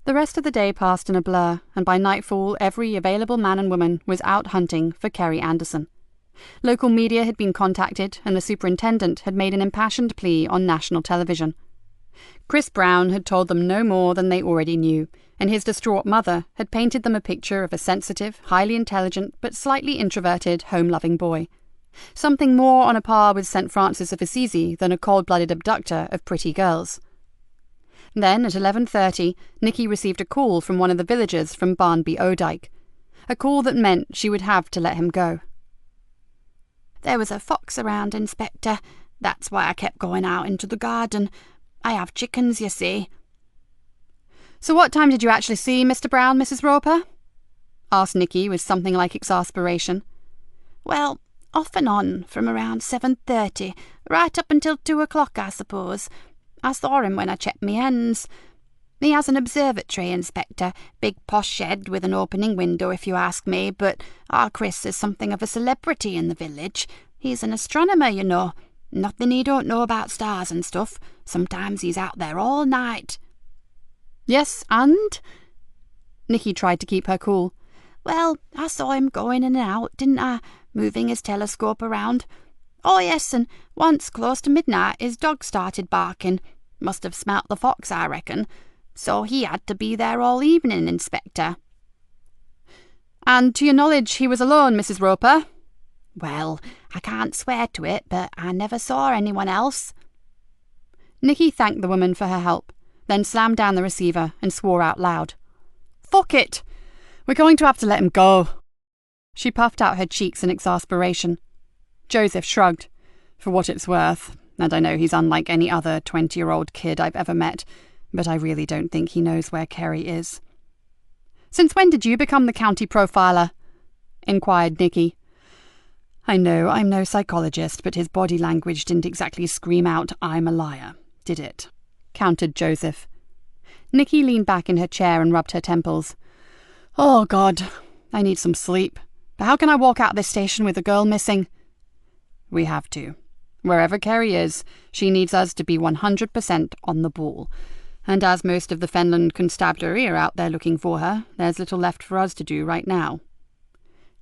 The rest of the day passed in a blur, and by nightfall every available man and woman was out hunting for Kerry Anderson. Local media had been contacted, and the superintendent had made an impassioned plea on national television. Chris Brown had told them no more than they already knew, and his distraught mother had painted them a picture of a sensitive, highly intelligent, but slightly introverted, home-loving boy. Something more on a par with St. Francis of Assisi than a cold-blooded abductor of pretty girls. Then, at 11:30, Nikki received a call from one of the villagers from Barnby Odyke. A call that meant she would have to let him go.
"There was a fox around, Inspector. That's why I kept going out into the garden. I have chickens, you see."
"So what time did you actually see Mr. Brown, Mrs. Roper?" asked Nikki with something like exasperation.
"Well, off and on, from around 7:30, right up until 2 o'clock, I suppose. I saw him when I checked me hens. He has an observatory, Inspector, big posh shed with an opening window if you ask me, but our Chris is something of a celebrity in the village. He's an astronomer, you know. Nothing he don't know about stars and stuff. Sometimes he's out there all night."
"Yes, and?" Nikki tried to keep her cool.
"Well, I saw him going in and out, didn't I, moving his telescope around. Oh yes, and once close to midnight his dog started barking. Must have smelt the fox, I reckon. So he had to be there all evening, Inspector."
"And to your knowledge he was alone, Mrs. Roper?"
"Well, I can't swear to it, but I never saw anyone else."
Nikki thanked the woman for her help, then slammed down the receiver and swore out loud. "Fuck it! We're going to have to let him go." She puffed out her cheeks in exasperation. Joseph shrugged. "For what it's worth, and I know he's unlike any other 20-year-old kid I've ever met, but I really don't think he knows where Kerry is." "Since when did you become the county profiler?" inquired Nikki. "I know I'm no psychologist, but his body language didn't exactly scream out, 'I'm a liar,' did it?" countered Joseph. Nikki leaned back in her chair and rubbed her temples. "Oh, God, I need some sleep. But how can I walk out of this station with a girl missing?" "We have to. Wherever Kerry is, she needs us to be 100% on the ball. And as most of the Fenland Constabulary are out there looking for her, there's little left for us to do right now."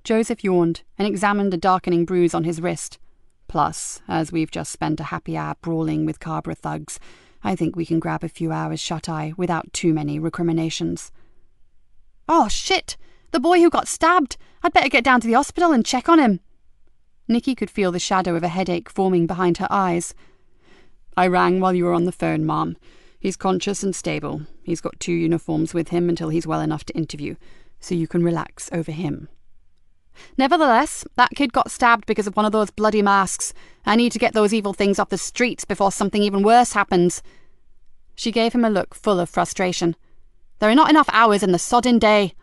Joseph yawned and examined a darkening bruise on his wrist. "Plus, as we've just spent a happy hour brawling with Cabra thugs, I think we can grab a few hours shut-eye without too many recriminations." "Oh, shit! The boy who got stabbed! I'd better get down to the hospital and check on him." Nikki could feel the shadow of a headache forming behind her eyes. "I rang while you were on the phone, Mom. He's conscious and stable. He's got 2 uniforms with him until he's well enough to interview, so you can relax over him." "Nevertheless, that kid got stabbed because of one of those bloody masks. I need to get those evil things off the streets before something even worse happens." She gave him a look full of frustration. "There are not enough hours in the sodden day."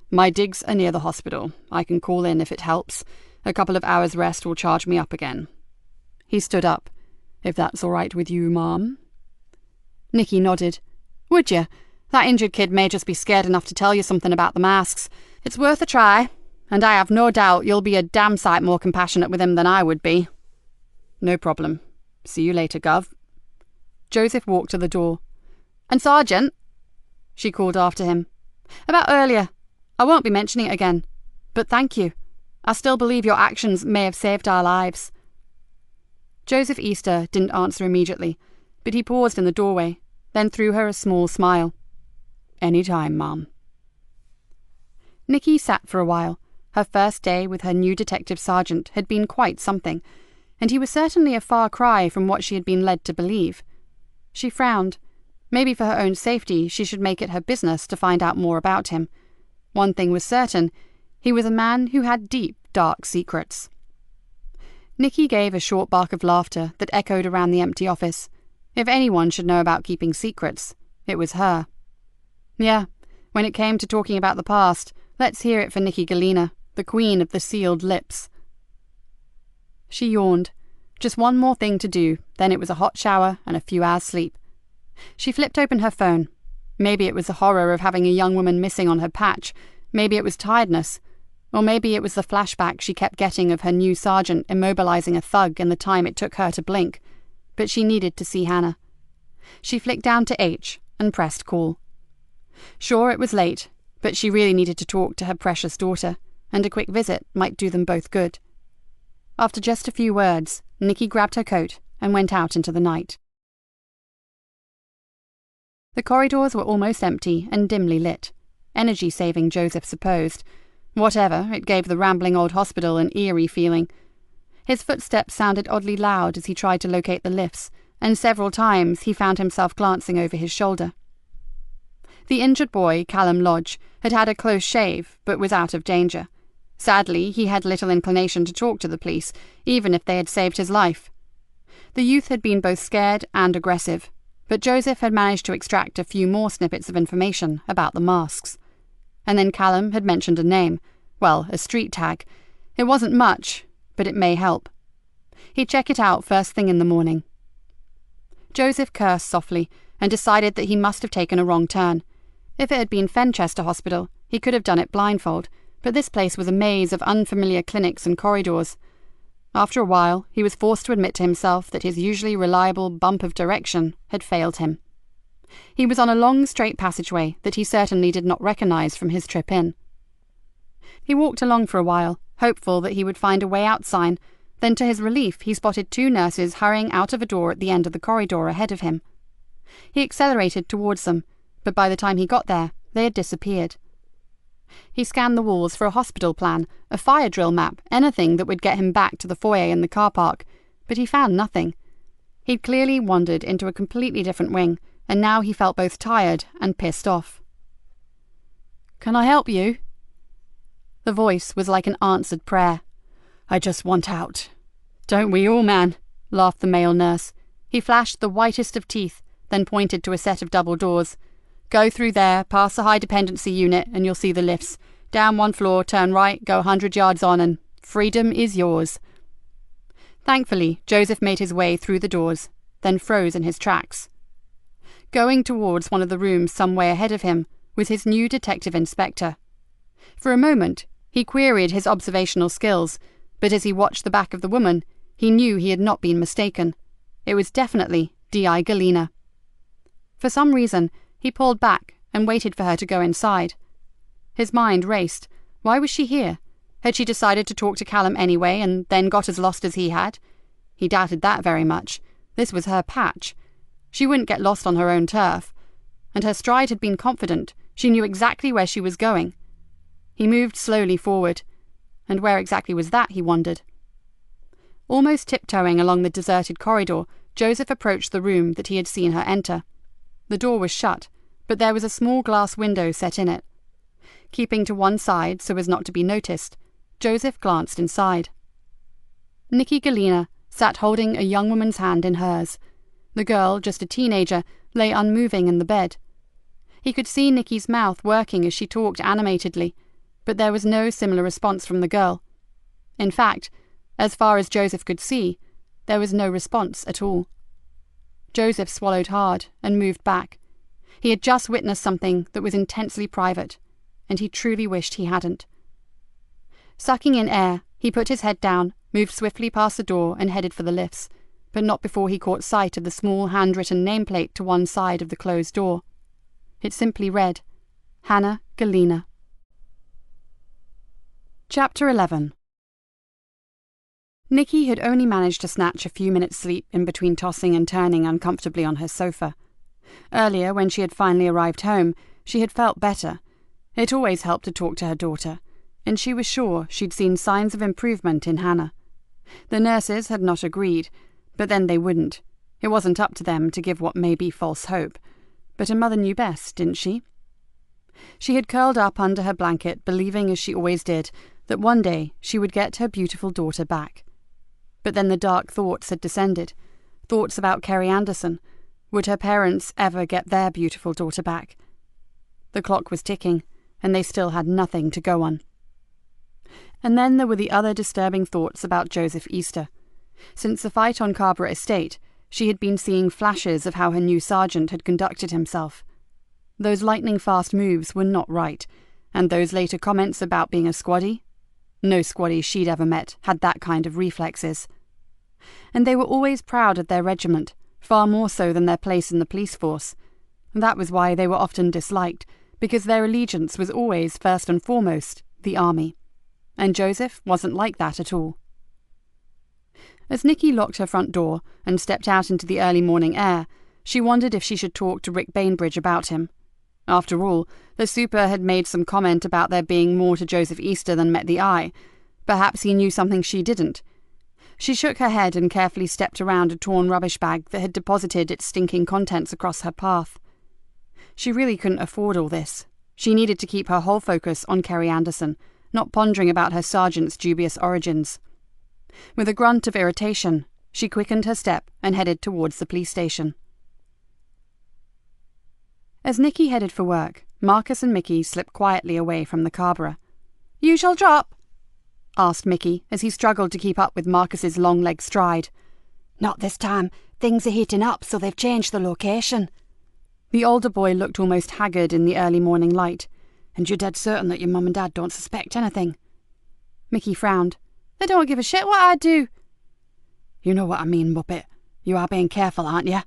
"My digs are near the hospital. I can call in if it helps. A couple of hours' rest will charge me up again." He stood up. "If that's all right with you, Mom?" Nikki nodded. "Would you? That injured kid may just be scared enough to tell you something about the masks. It's worth a try, and I have no doubt you'll be a damn sight more compassionate with him than I would be." "No problem. See you later, Gov." Joseph walked to the door. "And Sergeant," she called after him. "About earlier. I won't be mentioning it again, but thank you. I still believe your actions may have saved our lives." Joseph Easter didn't answer immediately, but he paused in the doorway, then threw her a small smile. "Any time, Mum." Nikki sat for a while. Her first day with her new detective sergeant had been quite something, and he was certainly a far cry from what she had been led to believe. She frowned. Maybe for her own safety she should make it her business to find out more about him. One thing was certain, he was a man who had deep, dark secrets. Nikki gave a short bark of laughter that echoed around the empty office. If anyone should know about keeping secrets, it was her. Yeah, when it came to talking about the past, let's hear it for Nikki Galena, the queen of the sealed lips. She yawned. Just one more thing to do, then it was a hot shower and a few hours' sleep. She flipped open her phone. Maybe it was the horror of having a young woman missing on her patch, maybe it was tiredness, or maybe it was the flashback she kept getting of her new sergeant immobilizing a thug in the time it took her to blink. But she needed to see Hannah. She flicked down to H and pressed call. Sure, it was late, but she really needed to talk to her precious daughter, and a quick visit might do them both good. After just a few words, Nikki grabbed her coat and went out into the night. The corridors were almost empty and dimly lit. Energy-saving, Joseph supposed. Whatever, it gave the rambling old hospital an eerie feeling. His footsteps sounded oddly loud as he tried to locate the lifts, and several times he found himself glancing over his shoulder. The injured boy, Callum Lodge, had had a close shave, but was out of danger. Sadly, he had little inclination to talk to the police, even if they had saved his life. The youth had been both scared and aggressive, but Joseph had managed to extract a few more snippets of information about the masks. And then Callum had mentioned a name, well, a street tag. It wasn't much, but it may help. He'd check it out first thing in the morning. Joseph cursed softly and decided that he must have taken a wrong turn. If it had been Fenchester Hospital, he could have done it blindfold, but this place was a maze of unfamiliar clinics and corridors. After a while, he was forced to admit to himself that his usually reliable bump of direction had failed him. He was on a long straight passageway that he certainly did not recognize from his trip in. He walked along for a while, hopeful that he would find a way out sign. Then to his relief he spotted two nurses hurrying out of a door at the end of the corridor ahead of him. He accelerated towards them, but by the time he got there, they had disappeared. He scanned the walls for a hospital plan, a fire drill map, anything that would get him back to the foyer in the car park, but he found nothing. He'd clearly wandered into a completely different wing, and now he felt both tired and pissed off. "Can I help you?" The voice was like an answered prayer. "I just want out." "Don't we all, man?" laughed the male nurse. He flashed the whitest of teeth, then pointed to a set of double doors. "Go through there, past the high dependency unit, and you'll see the lifts. Down one floor, turn right, go 100 yards on, and freedom is yours." Thankfully, Joseph made his way through the doors, then froze in his tracks. Going towards one of the rooms some way ahead of him was his new detective inspector. For a moment, he queried his observational skills, but as he watched the back of the woman, he knew he had not been mistaken. It was definitely D.I. Galena. For some reason, he pulled back and waited for her to go inside. His mind raced. Why was she here? Had she decided to talk to Callum anyway and then got as lost as he had? He doubted that very much. This was her patch. She wouldn't get lost on her own turf. And her stride had been confident. She knew exactly where she was going. He moved slowly forward. And where exactly was that, he wondered. Almost tiptoeing along the deserted corridor, Joseph approached the room that he had seen her enter. The door was shut, but there was a small glass window set in it. Keeping to one side so as not to be noticed, Joseph glanced inside. Nikki Galena sat holding a young woman's hand in hers. The girl, just a teenager, lay unmoving in the bed. He could see Nikki's mouth working as she talked animatedly, but there was no similar response from the girl. In fact, as far as Joseph could see, there was no response at all. Joseph swallowed hard and moved back. He had just witnessed something that was intensely private, and he truly wished he hadn't. Sucking in air, he put his head down, moved swiftly past the door and headed for the lifts, but not before he caught sight of the small handwritten nameplate to one side of the closed door. It simply read, Hannah Galena. Chapter 11. Nikki had only managed to snatch a few minutes' sleep in between tossing and turning uncomfortably on her sofa. Earlier, when she had finally arrived home, she had felt better. It always helped to talk to her daughter, and she was sure she'd seen signs of improvement in Hannah. The nurses had not agreed, but then they wouldn't. It wasn't up to them to give what may be false hope. But a mother knew best, didn't she? She had curled up under her blanket, believing, as she always did, that one day she would get her beautiful daughter back. But then the dark thoughts had descended. Thoughts about Kerry Anderson. Would her parents ever get their beautiful daughter back? The clock was ticking, and they still had nothing to go on. And then there were the other disturbing thoughts about Joseph Easter. Since the fight on Carrborough Estate, she had been seeing flashes of how her new sergeant had conducted himself. Those lightning-fast moves were not right, and those later comments about being a squaddy? No squaddy she'd ever met had that kind of reflexes. And they were always proud of their regiment, far more so than their place in the police force. That was why they were often disliked, because their allegiance was always, first and foremost, the army. And Joseph wasn't like that at all. As Nikki locked her front door and stepped out into the early morning air, she wondered if she should talk to Rick Bainbridge about him. After all, the super had made some comment about there being more to Joseph Easter than met the eye. Perhaps he knew something she didn't. She shook her head and carefully stepped around a torn rubbish bag that had deposited its stinking contents across her path. She really couldn't afford all this. She needed to keep her whole focus on Kerry Anderson, not pondering about her sergeant's dubious origins. With a grunt of irritation, she quickened her step and headed towards the police station. As Nikki headed for work, Marcus and Mickey slipped quietly away from the Carrborough. "You shall drop?" asked Mickey as he struggled to keep up with Marcus's long-legged stride.
"Not this time. Things are heating up, so they've changed the location."
The older boy looked almost haggard in the early morning light.
"And you're dead certain that your mum and dad don't suspect anything?"
Mickey frowned.
"They don't give a shit what I do."
"You know what I mean, Muppet. You are being careful, aren't you?"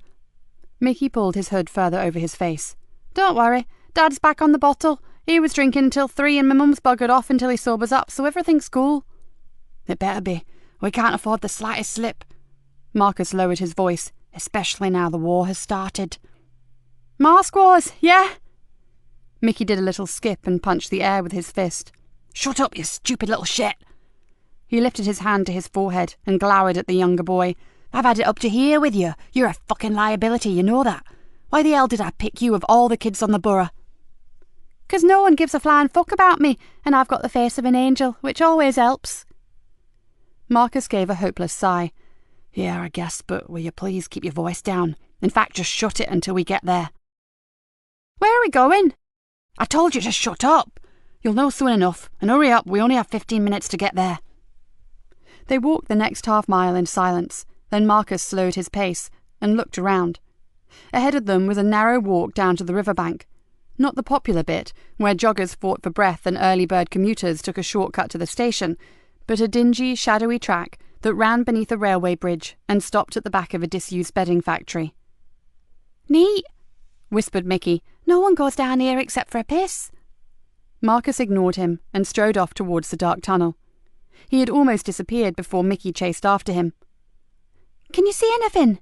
Mickey pulled his hood further over his face.
"Don't worry. Dad's back on the bottle. He was drinking until 3 and my mum's buggered off until he sobers up, so everything's cool."
"It better be. We can't afford the slightest slip."
Marcus lowered his voice.
"Especially now the war has started."
"Mask wars, yeah?"
Mickey did a little skip and punched the air with his fist.
"Shut up, you stupid little shit!"
He lifted his hand to his forehead and glowered at the younger boy.
"I've had it up to here with you. You're a fucking liability, you know that. Why the hell did I pick you of all the kids on the borough?"
"'Cause no one gives a flying fuck about me, and I've got the face of an angel, which always helps."
Marcus gave a hopeless sigh.
"Yeah, I guess, but will you please keep your voice down? In fact, just shut it until we get there."
"Where are we going?"
"I told you to shut up. You'll know soon enough, and hurry up, we only have 15 minutes to get there."
They walked the next half-mile in silence, then Marcus slowed his pace and looked around. Ahead of them was a narrow walk down to the riverbank. Not the popular bit, where joggers fought for breath and early-bird commuters took a shortcut to the station, but a dingy, shadowy track that ran beneath a railway bridge and stopped at the back of a disused bedding factory.
"Neat,"
whispered Mickey.
"No one goes down here except for a piss."
Marcus ignored him and strode off towards the dark tunnel. He had almost disappeared before Mickey chased after him.
"Can you see anything?"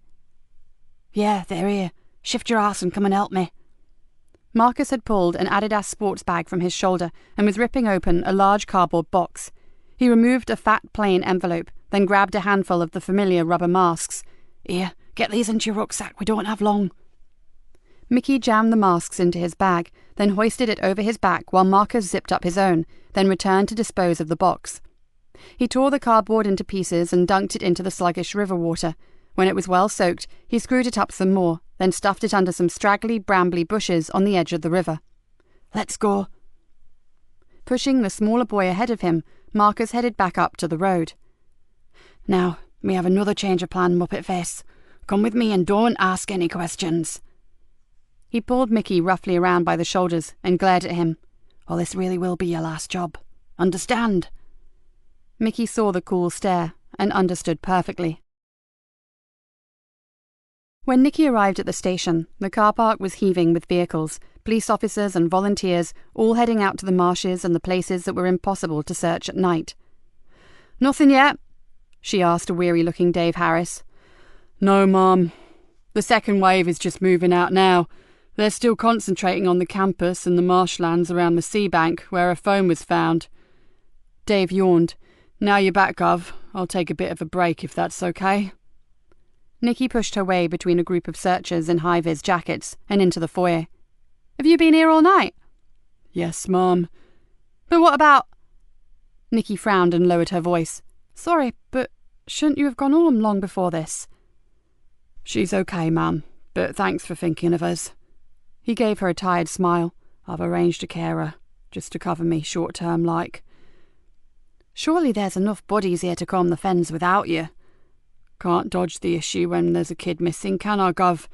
"Yeah, they're here. Shift your ass and come and help me."
Marcus had pulled an Adidas sports bag from his shoulder and was ripping open a large cardboard box. He removed a fat, plain envelope, then grabbed a handful of the familiar rubber masks.
"Here, get these into your rucksack. We don't have long."
Mickey jammed the masks into his bag, then hoisted it over his back while Marcus zipped up his own, then returned to dispose of the box. He tore the cardboard into pieces and dunked it into the sluggish river water. When it was well soaked, he screwed it up some more, then stuffed it under some straggly, brambly bushes on the edge of the river.
"Let's go."
Pushing the smaller boy ahead of him, Marcus headed back up to the road.
"Now, we have another change of plan, Muppet Face. Come with me and don't ask any questions."
He pulled Mickey roughly around by the shoulders and glared at him.
"Well, this really will be your last job. Understand?"
Mickey saw the cool stare and understood perfectly. When Nikki arrived at the station, the car park was heaving with vehicles, police officers and volunteers all heading out to the marshes and the places that were impossible to search at night. "Nothing yet?" she asked a weary-looking Dave Harris.
"No, Mum. The second wave is just moving out now. They're still concentrating on the campus and the marshlands around the sea bank where a phone was found." Dave yawned. "Now you're back, Gov. I'll take a bit of a break if that's okay."
Nikki pushed her way between a group of searchers in high-vis jackets and into the foyer. "Have you been here all night?"
"Yes, Mum."
"But what about—" Nikki frowned and lowered her voice. "Sorry, but shouldn't you have gone home long before this?"
"She's okay, Mum, but thanks for thinking of us."
He gave her a tired smile.
"I've arranged a carer, just to cover me short-term like."
"Surely there's enough bodies here to comb the fens without you."
"Can't dodge the issue when there's a kid missing, can I, Gov?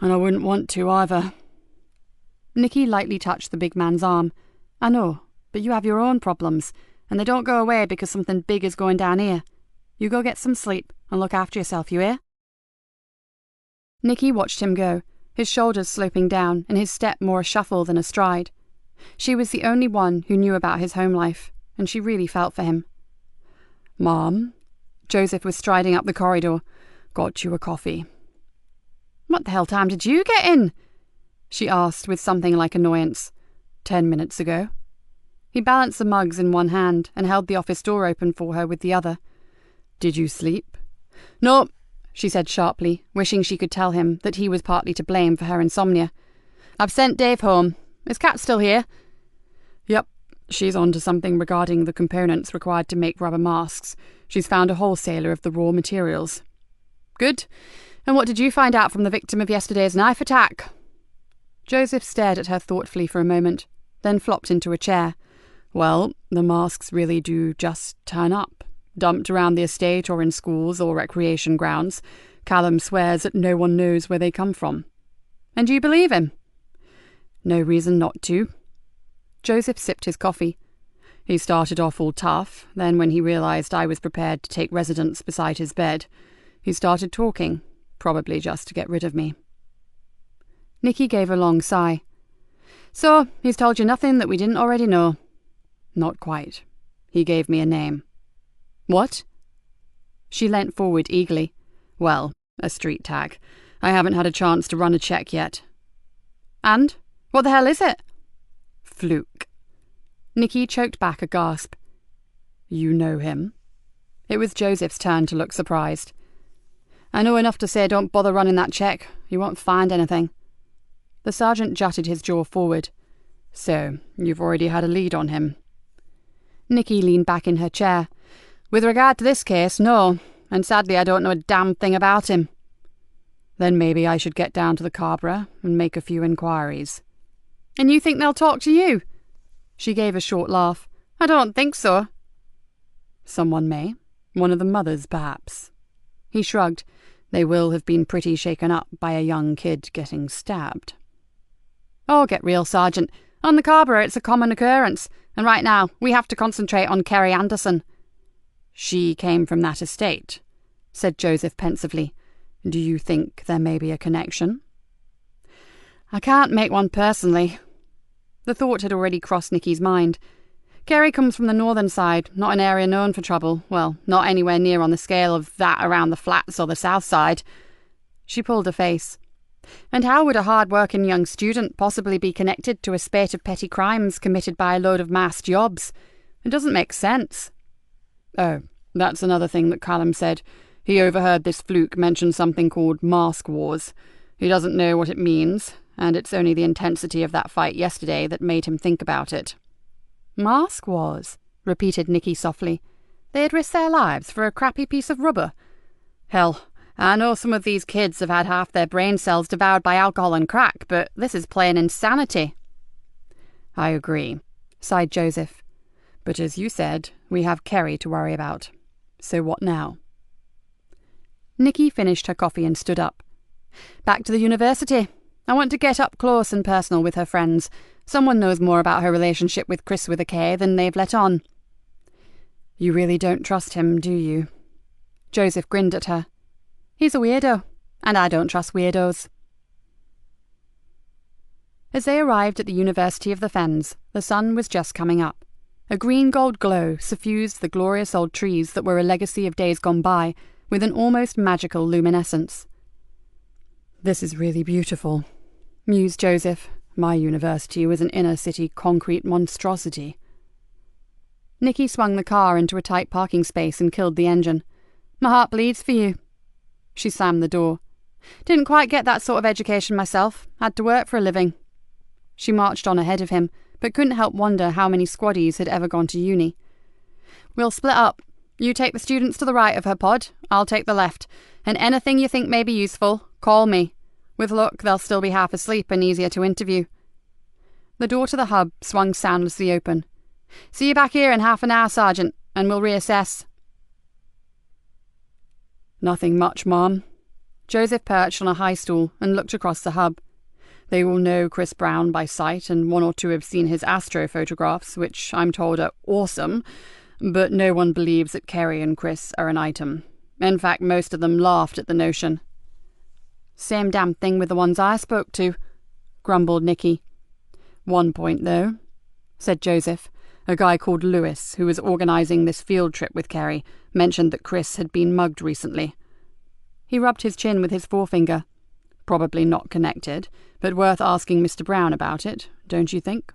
And I wouldn't want to either."
Nikki lightly touched the big man's arm. "I know, but you have your own problems, and they don't go away because something big is going down here. You go get some sleep and look after yourself, you hear?" Nikki watched him go, his shoulders sloping down and his step more a shuffle than a stride. She was the only one who knew about his home life, and she really felt for him.
"Mom," Joseph was striding up the corridor, "got you a coffee."
"What the hell time did you get in?"
she asked with something like annoyance. 10 minutes ago.
He balanced the mugs in one hand and held the office door open for her with the other.
"Did you sleep?"
"No," she said sharply, wishing she could tell him that he was partly to blame for her insomnia. "I've sent Dave home. Is Kat still here?"
"Yep. She's on to something regarding the components required to make rubber masks. She's found a wholesaler of the raw materials."
"Good. And what did you find out from the victim of yesterday's knife attack?" Joseph stared at her thoughtfully for a moment, then flopped into a chair.
"Well, the masks really do just turn up, dumped around the estate or in schools or recreation grounds. Callum swears that no one knows where they come from."
"And you believe him?"
"No reason not to."
Joseph sipped his coffee.
"He started off all tough, then when he realised I was prepared to take residence beside his bed, he started talking, probably just to get rid of me."
Nikki gave a long sigh. "So, he's told you nothing that we didn't already know?"
"Not quite. He gave me a name."
"What?"
She leant forward eagerly. "Well, a street tag. I haven't had a chance to run a check yet."
"And? What the hell is it?"
"Fluke."
Nikki choked back a gasp.
"You know him?"
It was Joseph's turn to look surprised. "I know enough to say don't bother running that check. You won't find anything." The sergeant jutted his jaw forward.
"So, you've already had a lead on him?"
Nikki leaned back in her chair. "With regard to this case, no. And sadly I don't know a damn thing about him."
"Then maybe I should get down to the Cabra and make a few inquiries."
"And you think they'll talk to you?" She gave a short laugh. "I don't think so."
"Someone may. One of the mothers, perhaps."
He shrugged.
"They will have been pretty shaken up by a young kid getting stabbed."
"Oh, get real, Sergeant. On the Cabra it's a common occurrence, and right now we have to concentrate on Kerry Anderson."
"She came from that estate," said Joseph pensively. "Do you think there may be a connection?"
"I can't make one personally." The thought had already crossed Nikki's mind. Kerry comes from the northern side, not an area known for trouble. Well, not anywhere near on the scale of that around the flats or the south side. She pulled a face. And how would a hard-working young student possibly be connected to a spate of petty crimes committed by a load of masked yobs? It doesn't make sense.
"Oh, that's another thing that Callum said. He overheard this Fluke mention something called mask wars. He doesn't know what it means, and it's only the intensity of that fight yesterday that made him think about it."
"Mask wars," repeated Nikki softly. "They'd risk their lives for a crappy piece of rubber. Hell, I know some of these kids have had half their brain cells devoured by alcohol and crack, but this is plain insanity."
"I agree," sighed Joseph. "But as you said, we have Kerry to worry about. So what now?"
Nikki finished her coffee and stood up. "Back to the university. I want to get up close and personal with her friends. Someone knows more about her relationship with Chris with a K than they've let on."
"You really don't trust him, do you?"
Joseph grinned at her. "He's a weirdo. And I don't trust weirdos. As they arrived at the University of the Fens, the sun was just coming up. A green-gold glow suffused the glorious old trees that were a legacy of days gone by with an almost magical luminescence. "This is really beautiful," mused Joseph. "My university was an inner-city concrete monstrosity." Nikki swung the car into a tight parking space and killed the engine. "My heart bleeds for you." She slammed the door. "Didn't quite get that sort of education myself. Had to work for a living." She marched on ahead of him, but couldn't help wonder how many squaddies had ever gone to uni. "We'll split up. You take the students to the right of her pod, I'll take the left, and anything you think may be useful, call me. With luck, they'll still be half asleep and easier to interview." The door to the hub swung soundlessly open. "See you back here in half an hour, Sergeant, and we'll reassess." "Nothing much, Mom." Joseph perched on a high stool and looked across the hub. "They all know Chris Brown by sight, and one or two have seen his astro photographs, which I'm told are awesome, but no one believes that Kerry and Chris are an item. In fact, most of them laughed at the notion." "Same damn thing with the ones I spoke to," grumbled Nikki. "One point, though," said Joseph. "A guy called Lewis, who was organising this field trip with Kerry, mentioned that Chris had been mugged recently." He rubbed his chin with his forefinger. "Probably not connected, but worth asking Mr. Brown about it, don't you think?"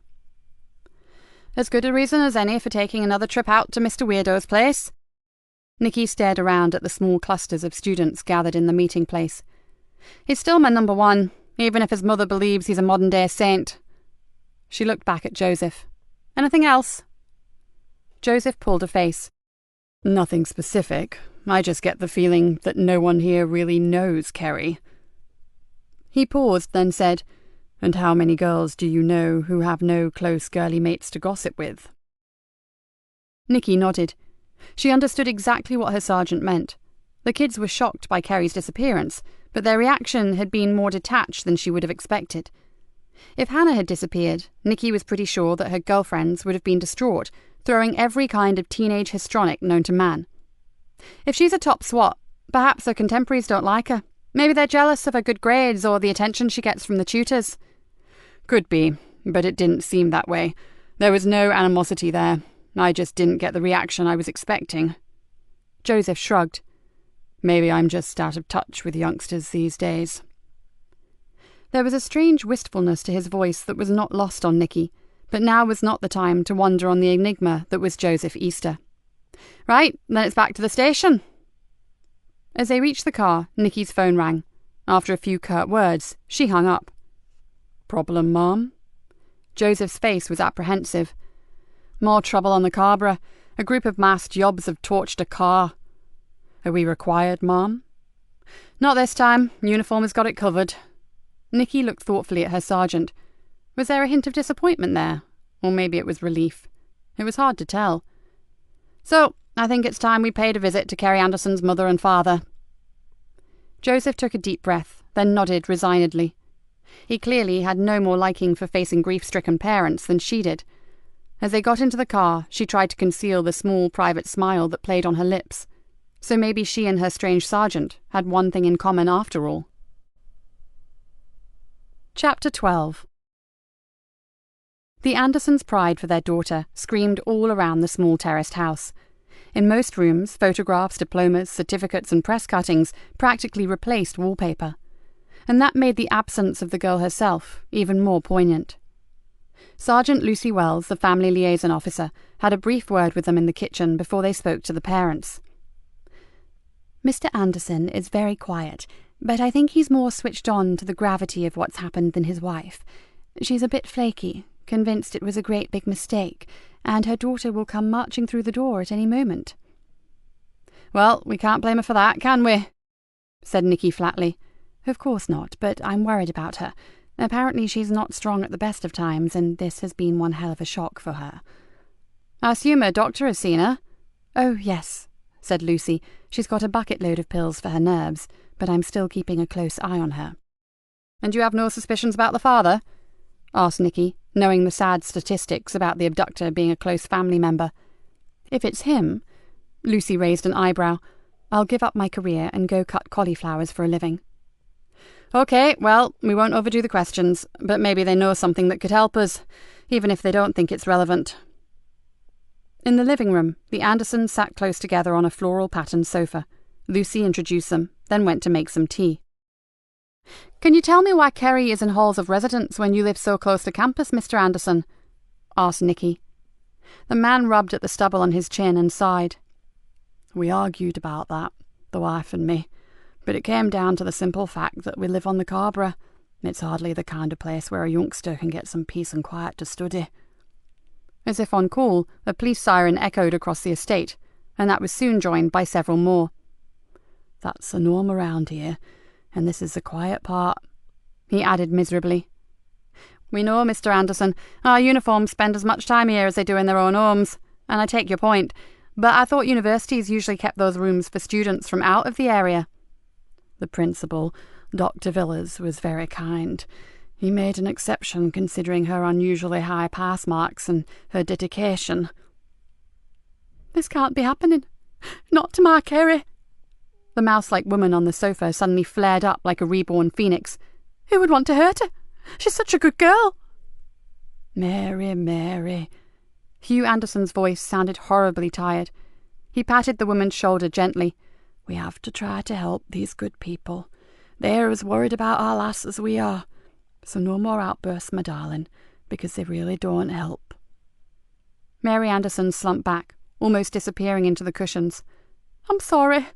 "As good a reason as any for taking another trip out to Mr. Weirdo's place." Nikki stared around at the small clusters of students gathered in the meeting place. "He's still my number one, even if his mother believes he's a modern-day saint." She looked back at Joseph. "Anything else?" Joseph pulled a face. "Nothing specific. I just get the feeling that no one here really knows Kerry." He paused, then said, "And how many girls do you know who have no close girly mates to gossip with?" Nikki nodded. She understood exactly what her sergeant meant. The kids were shocked by Kerry's disappearance, but their reaction had been more detached than she would have expected. If Hannah had disappeared, Nikki was pretty sure that her girlfriends would have been distraught, throwing every kind of teenage histrionic known to man. If she's a top swat, perhaps her contemporaries don't like her. Maybe they're jealous of her good grades or the attention she gets from the tutors. Could be, but it didn't seem that way. There was no animosity there. I just didn't get the reaction I was expecting. Joseph shrugged. Maybe I'm just out of touch with youngsters these days. There was a strange wistfulness to his voice that was not lost on Nikki, but now was not the time to wonder on the enigma that was Joseph Easter. "Right, then it's back to the station." As they reached the car, Nikki's phone rang. After a few curt words, she hung up. "Problem, Mom?" Joseph's face was apprehensive. "More trouble on the Cabra. A group of masked yobs have torched a car." "Are we required, Mom?" "Not this time. Uniform has got it covered." Nikki looked thoughtfully at her sergeant. Was there a hint of disappointment there? Or maybe it was relief. It was hard to tell. "So, I think it's time we paid a visit to Kerry Anderson's mother and father." Joseph took a deep breath, then nodded resignedly. He clearly had no more liking for facing grief-stricken parents than she did. As they got into the car, she tried to conceal the small private smile that played on her lips. So maybe she and her strange sergeant had one thing in common after all. Chapter 12. The Andersons' pride for their daughter screamed all around the small terraced house. In most rooms, photographs, diplomas, certificates and press cuttings practically replaced wallpaper. And that made the absence of the girl herself even more poignant. Sergeant Lucy Wells, the family liaison officer, had a brief word with them in the kitchen before they spoke to the parents.
"Mr. Anderson is very quiet, but I think he's more switched on to the gravity of what's happened than his wife. She's a bit flaky, convinced it was a great big mistake, and her daughter will come marching through the door at any moment."
"Well, we can't blame her for that, can we?" said Nikki flatly.
"Of course not, but I'm worried about her. Apparently she's not strong at the best of times, and this has been one hell of a shock for her."
"I assume her doctor has seen her?"
"Oh, yes," said Lucy. "She's got a bucket load of pills for her nerves, but I'm still keeping a close eye on her."
"And you have no suspicions about the father?" asked Nikki, knowing the sad statistics about the abductor being a close family member.
"If it's him," Lucy raised an eyebrow, "I'll give up my career and go cut cauliflowers for a living."
Okay, well, we won't overdo the questions, but maybe they know something that could help us, even if they don't think it's relevant. In the living room, the Andersons sat close together on a floral-patterned sofa. Lucy introduced them, then went to make some tea. "Can you tell me why Kerry is in halls of residence when you live so close to campus, Mr. Anderson?" asked Nikki. The man rubbed at the stubble on his chin and sighed. "We argued about that, the wife and me, but it came down to the simple fact that we live on the Carborough. It's hardly the kind of place where a youngster can get some peace and quiet to study." As if on call, a police siren echoed across the estate, and that was soon joined by several more. "That's the norm around here, and this is the quiet part," he added miserably. "We know, Mr. Anderson. Our uniforms spend as much time here as they do in their own homes, and I take your point, but I thought universities usually kept those rooms for students from out of the area." "The principal, Dr. Villas, was very kind. He made an exception considering her unusually high pass marks and her dedication." "This can't be happening. Not to my Kerry." The mouse-like woman on the sofa suddenly flared up like a reborn phoenix. "Who would want to hurt her? She's such a good girl." "Mary, Mary." Hugh Anderson's voice sounded horribly tired. He patted the woman's shoulder gently. "We have to try to help these good people. They're as worried about our lass as we are. So no more outbursts, my darling, because they really don't help." Mary Anderson slumped back, almost disappearing into the cushions. "I'm sorry."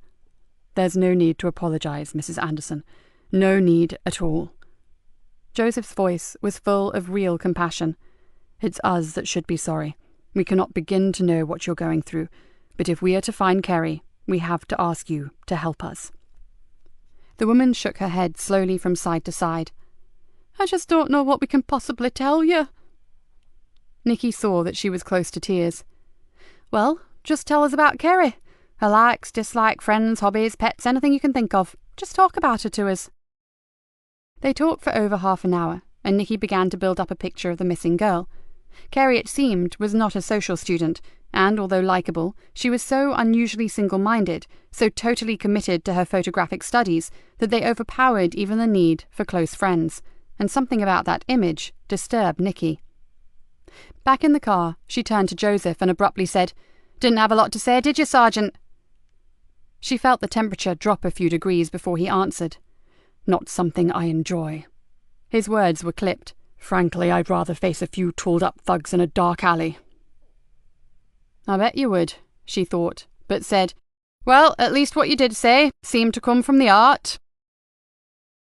"There's no need to apologize, Mrs. Anderson. No need at all." Joseph's voice was full of real compassion. "It's us that should be sorry. We cannot begin to know what you're going through, but if we are to find Kerry, we have to ask you to help us." The woman shook her head slowly from side to side. "I just don't know what we can possibly tell you." Nikki saw that she was close to tears. "Well, just tell us about Kerry. Her likes, dislikes, friends, hobbies, pets, anything you can think of. Just talk about her to us." They talked for over half an hour, and Nikki began to build up a picture of the missing girl. Kerry, it seemed, was not a social student, and although likeable, she was so unusually single-minded, so totally committed to her photographic studies, that they overpowered even the need for close friends, and something about that image disturbed Nikki. Back in the car, she turned to Joseph and abruptly said, "Didn't have a lot to say, did you, Sergeant?" She felt the temperature drop a few degrees before he answered. "Not something I enjoy." His words were clipped. "Frankly, I'd rather face a few tooled-up thugs in a dark alley." "I bet you would," she thought, but said, "Well, at least what you did say seemed to come from the art."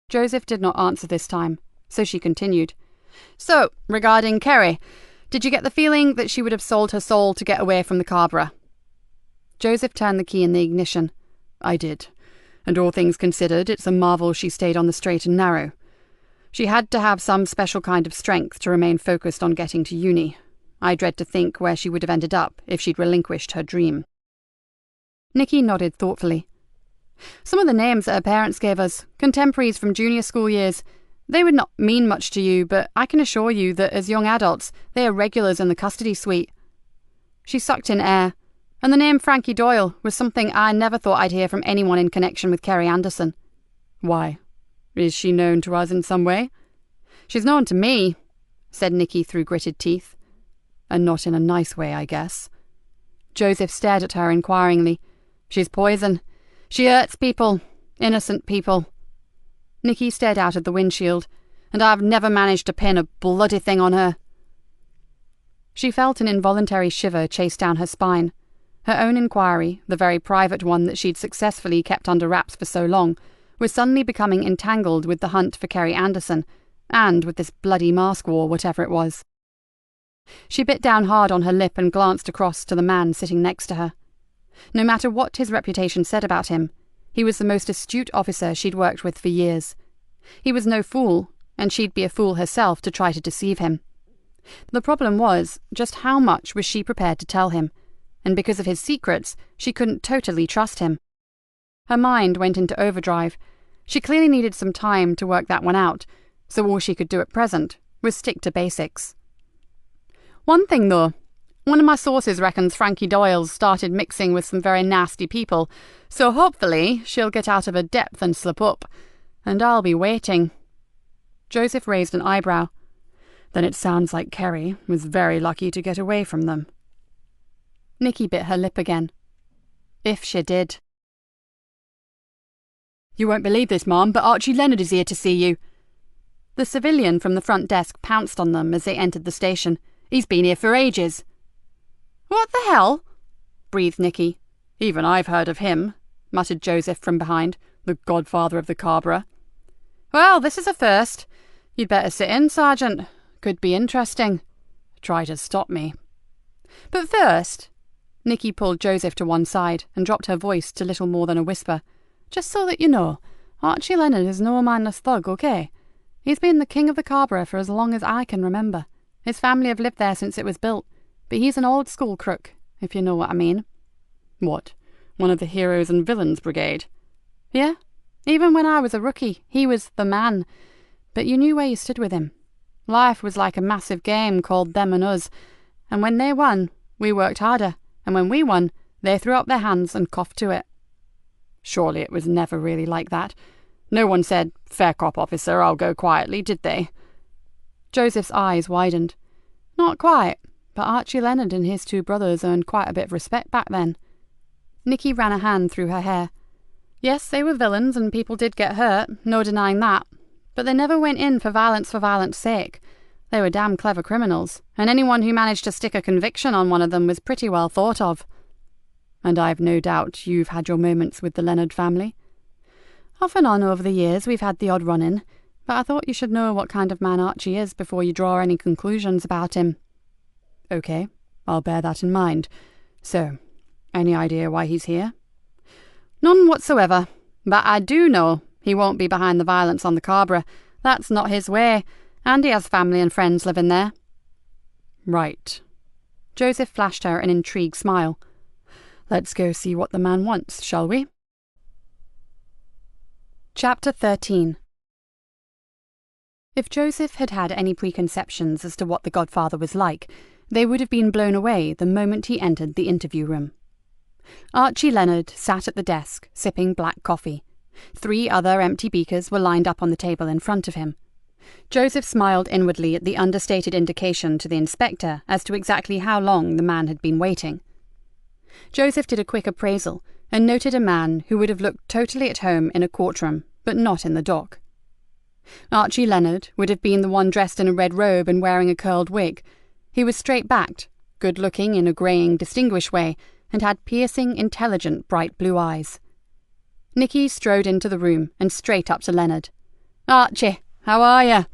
Joseph did not answer this time, so she continued. "So, regarding Kerry, did you get the feeling that she would have sold her soul to get away from the Carborough?" Joseph turned the key in the ignition. "I did. And all things considered, it's a marvel she stayed on the straight and narrow. She had to have some special kind of strength to remain focused on getting to uni. I dread to think where she would have ended up if she'd relinquished her dream." Nikki nodded thoughtfully. "Some of the names that her parents gave us, contemporaries from junior school years, they would not mean much to you, but I can assure you that as young adults, they are regulars in the custody suite." She sucked in air, and the name Frankie Doyle was something I never thought I'd hear from anyone in connection with Kerry Anderson. "Why? Is she known to us in some way?" "She's known to me," said Nikki through gritted teeth. "And not in a nice way, I guess." Joseph stared at her inquiringly. "She's poison. She hurts people. Innocent people." Nikki stared out of the windshield. "And I've never managed to pin a bloody thing on her." She felt an involuntary shiver chase down her spine. Her own inquiry, the very private one that she'd successfully kept under wraps for so long, was suddenly becoming entangled with the hunt for Kerry Anderson, and with this bloody mask war, whatever it was. She bit down hard on her lip and glanced across to the man sitting next to her. No matter what his reputation said about him, he was the most astute officer she'd worked with for years. He was no fool, and she'd be a fool herself to try to deceive him. The problem was, just how much was she prepared to tell him, and because of his secrets, she couldn't totally trust him. Her mind went into overdrive. She clearly needed some time to work that one out, so all she could do at present was stick to basics. "One thing, though. One of my sources reckons Frankie Doyle's started mixing with some very nasty people, so hopefully she'll get out of her depth and slip up. And I'll be waiting. Joseph raised an eyebrow. Then it sounds like Kerry was very lucky to get away from them. Nikki bit her lip again. If she did. You won't believe this, Mom, but Archie Leonard is here to see you. The civilian from the front desk pounced on them as they entered the station. He's been here for ages. What the hell? Breathed Nikki. Even I've heard of him, muttered Joseph from behind, the godfather of the Cabra. Well, this is a first. You'd better sit in, Sergeant. Could be interesting. Try to stop me. But first, Nikki pulled Joseph to one side and dropped her voice to little more than a whisper. Just so that you know, Archie Leonard is no mindless thug, okay? He's been the king of the Cabra for as long as I can remember. His family have lived there since it was built, but he's an old-school crook, if you know what I mean. What? One of the heroes and villains brigade? Yeah. Even when I was a rookie, he was the man. But you knew where you stood with him. Life was like a massive game called Them and Us, and when they won, we worked harder, and when we won, they threw up their hands and coughed to it. Surely it was never really like that. No one said, "Fair cop, officer, I'll go quietly," did they? Joseph's eyes widened. Not quite, but Archie Leonard and his two brothers earned quite a bit of respect back then. Nikki ran a hand through her hair. Yes, they were villains and people did get hurt, no denying that. But they never went in for violence sake. They were damn clever criminals, and anyone who managed to stick a conviction on one of them was pretty well thought of. And I've no doubt you've had your moments with the Leonard family. Off and on over the years we've had the odd run-in, but I thought you should know what kind of man Archie is before you draw any conclusions about him. Okay, I'll bear that in mind. So, any idea why he's here? None whatsoever, but I do know he won't be behind the violence on the Cabra. That's not his way, and he has family and friends living there. Right. Joseph flashed her an intrigued smile. Let's go see what the man wants, shall we? Chapter 13. If Joseph had had any preconceptions as to what the godfather was like, they would have been blown away the moment he entered the interview room. Archie Leonard sat at the desk, sipping black coffee. 3 other empty beakers were lined up on the table in front of him. Joseph smiled inwardly at the understated indication to the inspector as to exactly how long the man had been waiting. Joseph did a quick appraisal and noted a man who would have looked totally at home in a courtroom, but not in the dock. Archie Leonard would have been the one dressed in a red robe and wearing a curled wig. He was straight-backed, good-looking in a greying, distinguished way, and had piercing, intelligent, bright blue eyes. Nikki strode into the room and straight up to Leonard. "Archie, how are you?"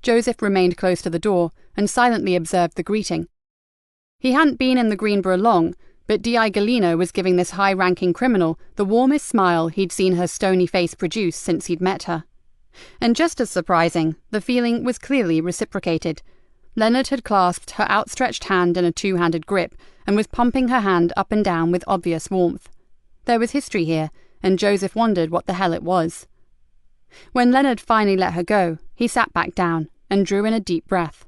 Joseph remained close to the door and silently observed the greeting. He hadn't been in the Greenborough long, but D.I. Galena was giving this high-ranking criminal the warmest smile he'd seen her stony face produce since he'd met her. And just as surprising, the feeling was clearly reciprocated. Leonard had clasped her outstretched hand in a 2-handed grip and was pumping her hand up and down with obvious warmth. There was history here, and Joseph wondered what the hell it was. When Leonard finally let her go, he sat back down and drew in a deep breath.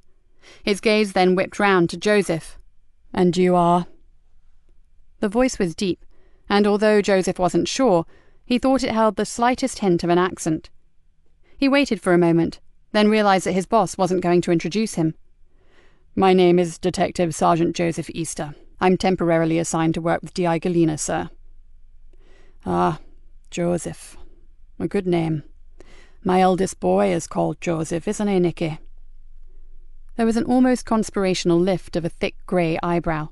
His gaze then whipped round to Joseph. "And you are?" The voice was deep, and although Joseph wasn't sure, he thought it held the slightest hint of an accent. He waited for a moment, then realized that his boss wasn't going to introduce him. "My name is Detective Sergeant Joseph Easter. I'm temporarily assigned to work with D.I. Galena, sir." "Ah, Joseph. A good name. My eldest boy is called Joseph, isn't he, Nikki?" There was an almost conspirational lift of a thick grey eyebrow.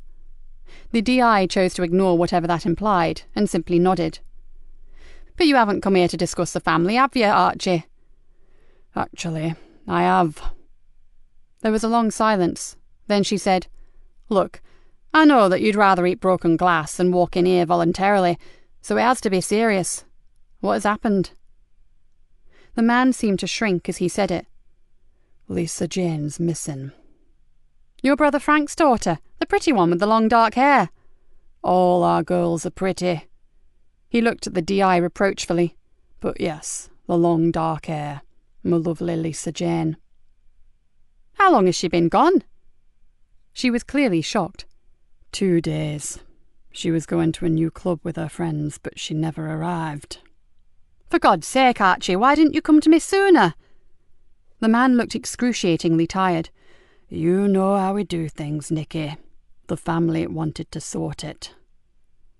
The D.I. chose to ignore whatever that implied, and simply nodded. "But you haven't come here to discuss the family, have you, Archie?" "Actually, I have." There was a long silence. Then she said, "Look, I know that you'd rather eat broken glass than walk in here voluntarily, so it has to be serious. What has happened?" The man seemed to shrink as he said it. "Lisa Jane's missing." "Your brother Frank's daughter, the pretty one with the long dark hair?" "All our girls are pretty." He looked at the D.I. reproachfully. "But yes, the long dark hair. My lovely Lisa Jane." "How long has she been gone?" She was clearly shocked. 2 days. She was going to a new club with her friends, but she never arrived." For God's sake, Archie, why didn't you come to me sooner? The man looked excruciatingly tired.
You know how we do things, Nikki. The family wanted to sort it.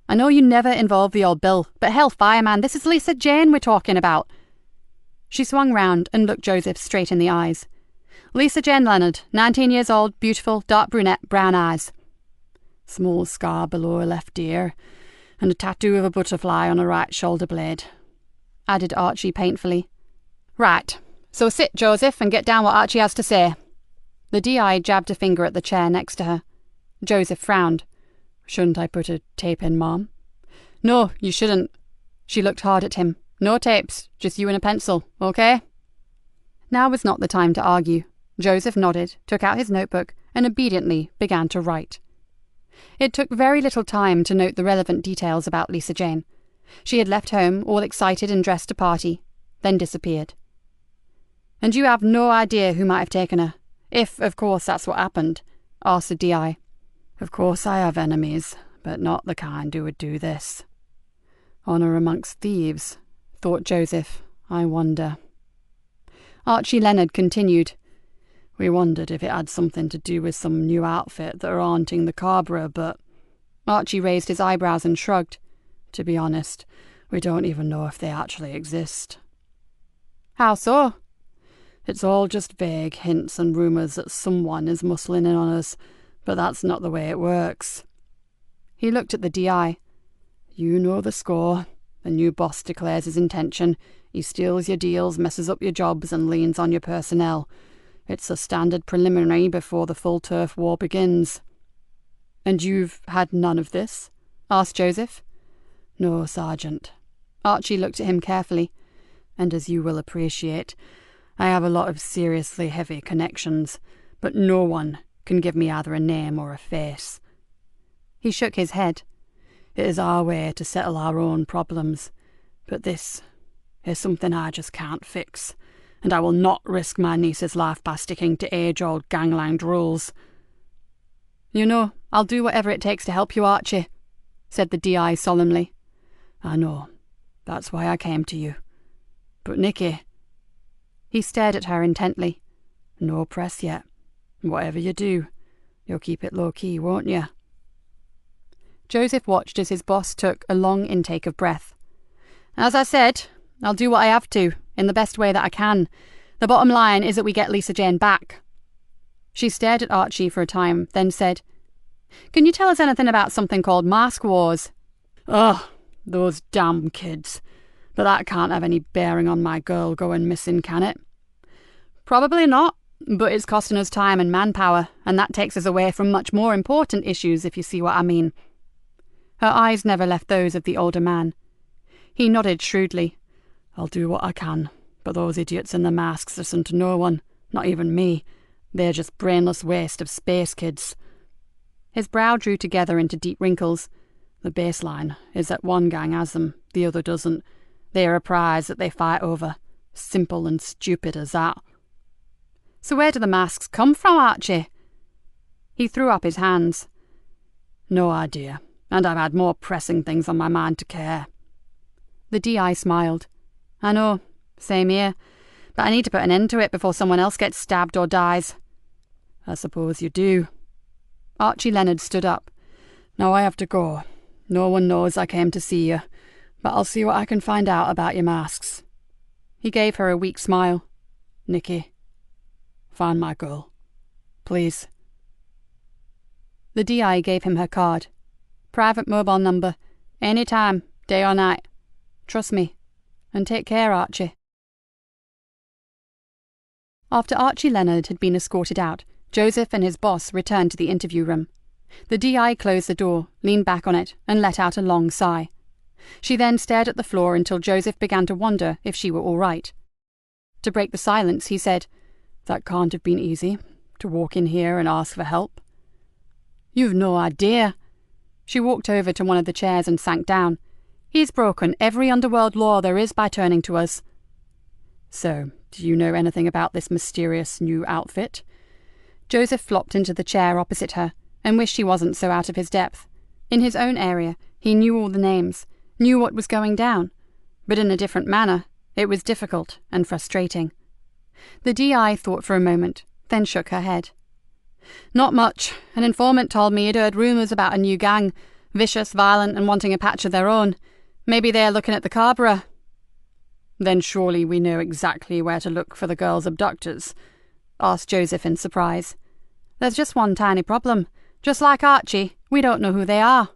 I know you never involve the old Bill, but hellfire, man, this is Lisa Jane we're talking about. She swung round and looked Joseph straight in the eyes. Lisa Jane Leonard, 19 years old, beautiful, dark brunette, brown eyes.
Small scar below her left ear, and a tattoo of a butterfly on her right shoulder blade,
added Archie painfully. Right, so sit, Joseph, and get down what Archie has to say. The DI jabbed a finger at the chair next to her. Joseph frowned.
Shouldn't I put a tape in, Mom?
No, you shouldn't. She looked hard at him. No tapes, just you and a pencil, okay? Now was not the time to argue. Joseph nodded, took out his notebook, and obediently began to write. It took very little time to note the relevant details about Lisa Jane. She had left home, all excited and dressed to party, then disappeared. And you have no idea who might have taken her, if, of course, that's what happened, asked the DI.
Of course I have enemies, but not the kind who would do this. Honour amongst thieves, thought Joseph. I wonder.
Archie Leonard continued.
We wondered if it had something to do with some new outfit that are haunting the Carrboro, but...
Archie raised his eyebrows and shrugged.
To be honest, we don't even know if they actually exist.
How so?
It's all just vague hints and rumours that someone is muscling in on us, but that's not the way it works.
He looked at the DI.
You know the score. The new boss declares his intention. He steals your deals, messes up your jobs, and leans on your personnel. It's a standard preliminary before the full turf war begins.
And you've had none of this? Asked Joseph.
No, Sergeant.
Archie looked at him carefully.
And as you will appreciate, I have a lot of seriously heavy connections, but no one can give me either a name or a face.
He shook his head.
It is our way to settle our own problems, but this is something I just can't fix, and I will not risk my niece's life by sticking to age-old gangland rules.
You know, I'll do whatever it takes to help you, Archie, said the DI solemnly.
I know. That's why I came to you. But Nikki...
He stared at her intently.
No press yet. Whatever you do, you'll keep it low-key, won't you?
Joseph watched as his boss took a long intake of breath. As I said, I'll do what I have to, in the best way that I can. The bottom line is that we get Lisa Jane back. She stared at Archie for a time, then said, Can you tell us anything about something called Mask Wars?
Ugh, those damn kids. But that can't have any bearing on my girl going missing, can it?
Probably not, but it's costing us time and manpower, and that takes us away from much more important issues, if you see what I mean. Her eyes never left those of the older man. He nodded shrewdly.
I'll do what I can, but those idiots in the masks listen to no one, not even me. They're just brainless waste of space kids.
His brow drew together into deep wrinkles.
The baseline is that one gang has them, the other doesn't. They are a prize that they fight over. Simple and stupid as that.
So where do the masks come from, Archie? He threw up his hands.
No idea, and I've had more pressing things on my mind to care.
The DI smiled. I know, same here, but I need to put an end to it before someone else gets stabbed or dies.
I suppose you do.
Archie Leonard stood up.
Now I have to go. No one knows I came to see you, but I'll see what I can find out about your masks.
He gave her a weak smile.
Nikki, find my girl. Please.
The DI gave him her card. Private mobile number. Any time, day or night. Trust me. And take care, Archie. After Archie Leonard had been escorted out, Joseph and his boss returned to the interview room. The DI closed the door, leaned back on it, and let out a long sigh. She then stared at the floor until Joseph began to wonder if she were all right. To break the silence, he said,
That can't have been easy, to walk in here and ask for help.
You've no idea. She walked over to one of the chairs and sank down. He's broken every underworld law there is by turning to us.
So, do you know anything about this mysterious new outfit?
Joseph flopped into the chair opposite her, and wished he wasn't so out of his depth. In his own area, he knew all the names, knew what was going down. but in a different manner. It was difficult and frustrating. The DI thought for a moment, then shook her head. Not much. An informant told me he'd heard rumours about a new gang, vicious, violent, and wanting a patch of their own. Maybe they're looking at the Carbureau. Then surely we know exactly where to look for the girls' abductors, asked Joseph in surprise. There's just one tiny problem. Just like Archie, we don't know who they are.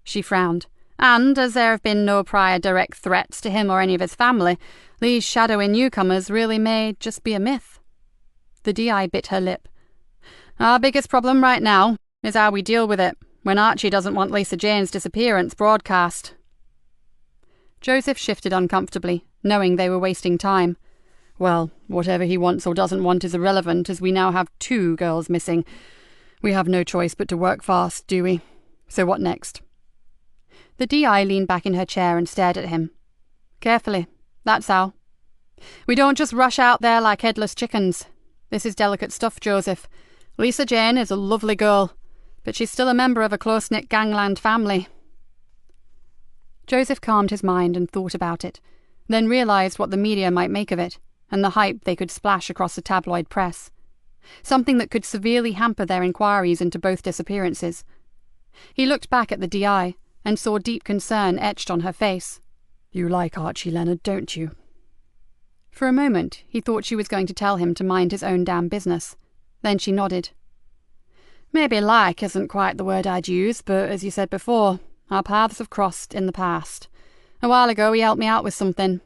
She frowned. And, as there have been no prior direct threats to him or any of his family, these shadowy newcomers really may just be a myth. The DI bit her lip. Our biggest problem right now is how we deal with it when Archie doesn't want Lisa Jane's disappearance broadcast. Joseph shifted uncomfortably, knowing they were wasting time. Well, whatever he wants or doesn't want is irrelevant, as we now have 2 girls missing. We have no choice but to work fast, do we? So what next? The DI leaned back in her chair and stared at him. Carefully, that's how. We don't just rush out there like headless chickens. This is delicate stuff, Joseph. Lisa Jane is a lovely girl, but she's still a member of a close-knit gangland family. Joseph calmed his mind and thought about it, then realised what the media might make of it, and the hype they could splash across the tabloid press. Something that could severely hamper their inquiries into both disappearances. He looked back at the DI and saw deep concern etched on her face. You like Archie Leonard, don't you? For a moment, he thought she was going to tell him to mind his own damn business. Then she nodded. Maybe like isn't quite the word I'd use, but as you said before, our paths have crossed in the past. A while ago he helped me out with something.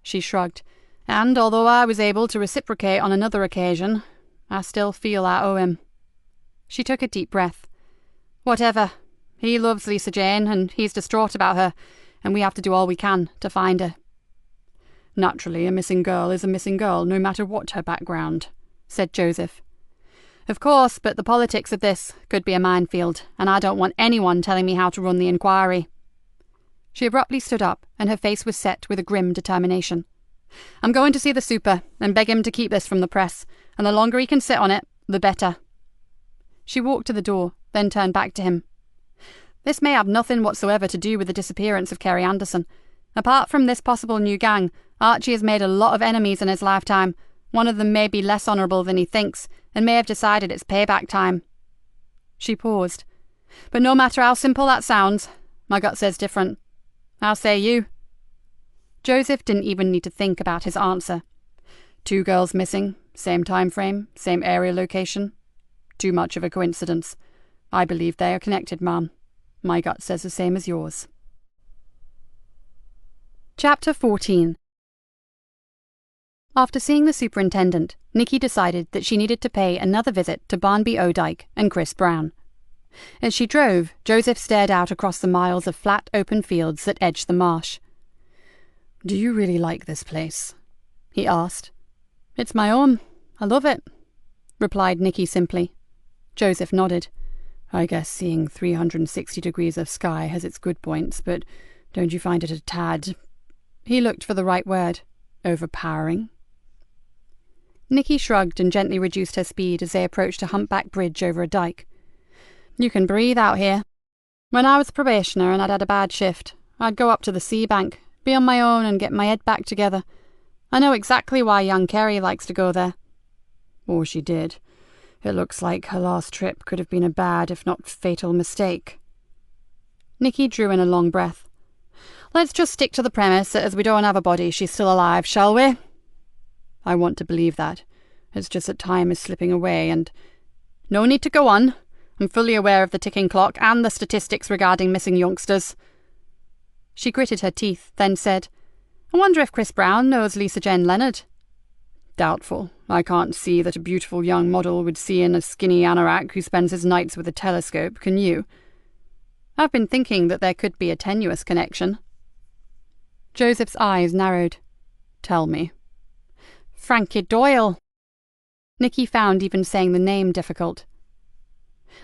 She shrugged. And although I was able to reciprocate on another occasion, I still feel I owe him. She took a deep breath. Whatever. He loves Lisa Jane, and he's distraught about her, and we have to do all we can to find her. Naturally, a missing girl is a missing girl, no matter what her background, said Joseph. Of course, but the politics of this could be a minefield, and I don't want anyone telling me how to run the inquiry. She abruptly stood up, and her face was set with a grim determination. I'm going to see the super, and beg him to keep this from the press, and the longer he can sit on it, the better. She walked to the door, then turned back to him. This may have nothing whatsoever to do with the disappearance of Kerry Anderson. Apart from this possible new gang, Archie has made a lot of enemies in his lifetime. One of them may be less honourable than he thinks, and may have decided it's payback time. She paused. But no matter how simple that sounds, my gut says different. How say you? Joseph didn't even need to think about his answer. 2 girls missing, same time frame, same area location. Too much of a coincidence. I believe they are connected, ma'am. My gut says the same as yours. Chapter 14. After seeing the superintendent, Nikki decided that she needed to pay another visit to Barnby O'Dyke and Chris Brown. As she drove, Joseph stared out across the miles of flat, open fields that edged the marsh. Do you really like this place? He asked. It's my own. I love it, replied Nikki simply. Joseph nodded. I guess seeing 360 degrees of sky has its good points, but don't you find it a tad... He looked for the right word. Overpowering? Nikki shrugged and gently reduced her speed as they approached a humpback bridge over a dike. You can breathe out here. When I was a probationer and I'd had a bad shift, I'd go up to the sea bank, be on my own and get my head back together. I know exactly why young Kerry likes to go there. Or she did. It looks like her last trip could have been a bad, if not fatal, mistake. Nikki drew in a long breath. Let's just stick to the premise that as we don't have a body, she's still alive, shall we? I want to believe that. It's just that time is slipping away and... No need to go on. I'm fully aware of the ticking clock and the statistics regarding missing youngsters. She gritted her teeth, then said, I wonder if Chris Brown knows Lisa Jane Leonard. Doubtful. I can't see that a beautiful young model would see in a skinny anorak who spends his nights with a telescope, can you? I've been thinking that there could be a tenuous connection. Joseph's eyes narrowed. Tell me. Frankie Doyle. Nikki found even saying the name difficult.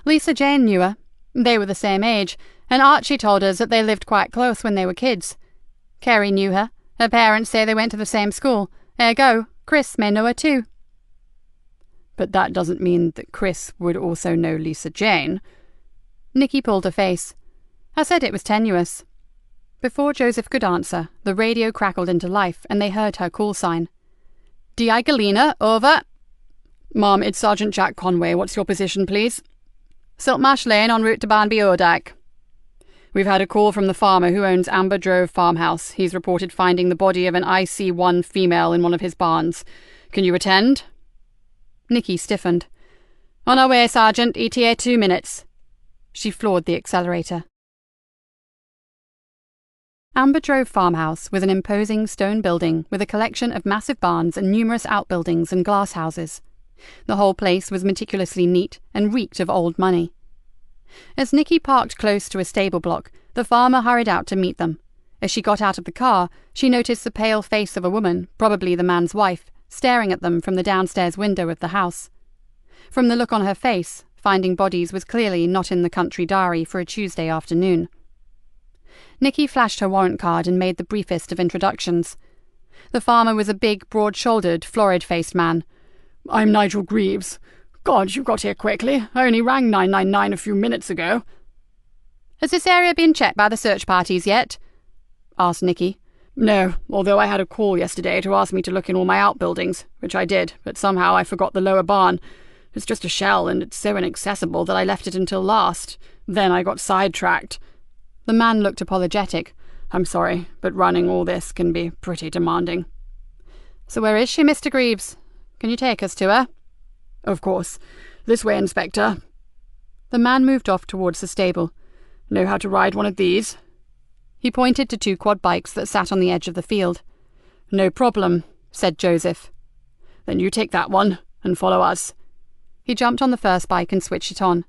Lisa Jane knew her. They were the same age, and Archie told us that they lived quite close when they were kids. Kerry knew her. Her parents say they went to the same school. Ergo, Chris may know her too. But that doesn't mean that Chris would also know Lisa Jane. Nikki pulled her face. I said it was tenuous. Before Joseph could answer, the radio crackled into life and they heard her call sign.
DI Galena, over. Ma'am, it's Sergeant Jack Conway. What's your position, please? Siltmarsh Lane, en route to Barnby Odak. We've had a call from the farmer who owns Amber Drove Farmhouse. He's reported finding the body of an IC1 female in one of his barns. Can you attend?
Nikki stiffened.
On our way, Sergeant. ETA 2 minutes.
She floored the accelerator. Amber Drove Farmhouse was an imposing stone building with a collection of massive barns and numerous outbuildings and glass houses. The whole place was meticulously neat and reeked of old money. As Nikki parked close to a stable block, the farmer hurried out to meet them. As she got out of the car, she noticed the pale face of a woman, probably the man's wife, staring at them from the downstairs window of the house. From the look on her face, finding bodies was clearly not in the country diary for a Tuesday afternoon. Nikki flashed her warrant card and made the briefest of introductions. The farmer was a big, broad-shouldered, florid-faced man.
I'm Nigel Greaves. God, you got here quickly. I only rang 999 a few minutes ago.
Has this area been checked by the search parties yet?
Asked Nikki.
No, although I had a call yesterday to ask me to look in all my outbuildings, which I did, but somehow I forgot the lower barn. It's just a shell, and it's so inaccessible that I left it until last. Then I got sidetracked.
The man looked apologetic.
I'm sorry, but running all this can be pretty demanding.
So where is she, Mr. Greaves? Can you take us to her?
Of course. This way, Inspector.
The man moved off towards the stable.
Know how to ride one of these?
He pointed to 2 quad bikes that sat on the edge of the field.
No problem, said Joseph. Then you take that one and follow us.
He jumped on the first bike and switched it on.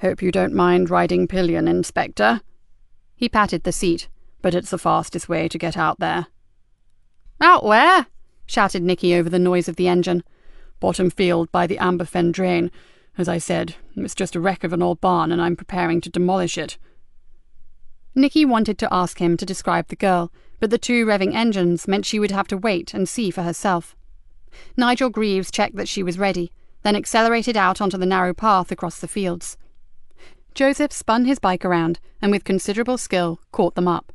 Hope you don't mind riding pillion, Inspector.
He patted the seat.
But it's the fastest way to get out there.
Out where?
Shouted Nikki over the noise of the engine.
Bottom field by the Amberfen drain. As I said, it's just a wreck of an old barn and I'm preparing to demolish it.
Nikki wanted to ask him to describe the girl, but the 2 revving engines meant she would have to wait and see for herself. Nigel Greaves checked that she was ready, then accelerated out onto the narrow path across the fields. Joseph spun his bike around and with considerable skill caught them up.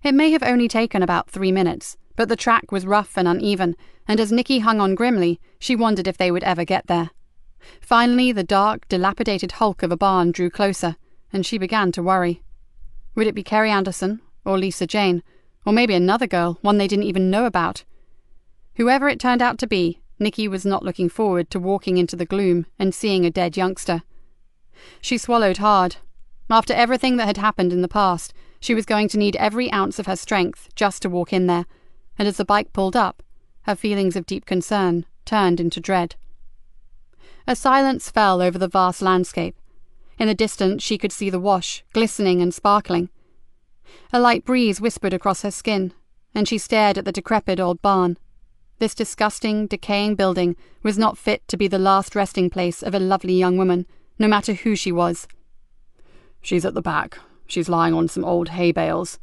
It may have only taken about 3 minutes, but the track was rough and uneven, and as Nikki hung on grimly, she wondered if they would ever get there. Finally, the dark, dilapidated hulk of a barn drew closer, and she began to worry. Would it be Kerry Anderson, or Lisa Jane, or maybe another girl, one they didn't even know about? Whoever it turned out to be, Nikki was not looking forward to walking into the gloom and seeing a dead youngster. She swallowed hard. After everything that had happened in the past, she was going to need every ounce of her strength just to walk in there, and as the bike pulled up, her feelings of deep concern turned into dread. A silence fell over the vast landscape. In the distance she could see the wash, glistening and sparkling. A light breeze whispered across her skin, and she stared at the decrepit old barn. This disgusting, decaying building was not fit to be the last resting place of a lovely young woman, no matter who she was.
She's at the back. She's lying on some old hay bales.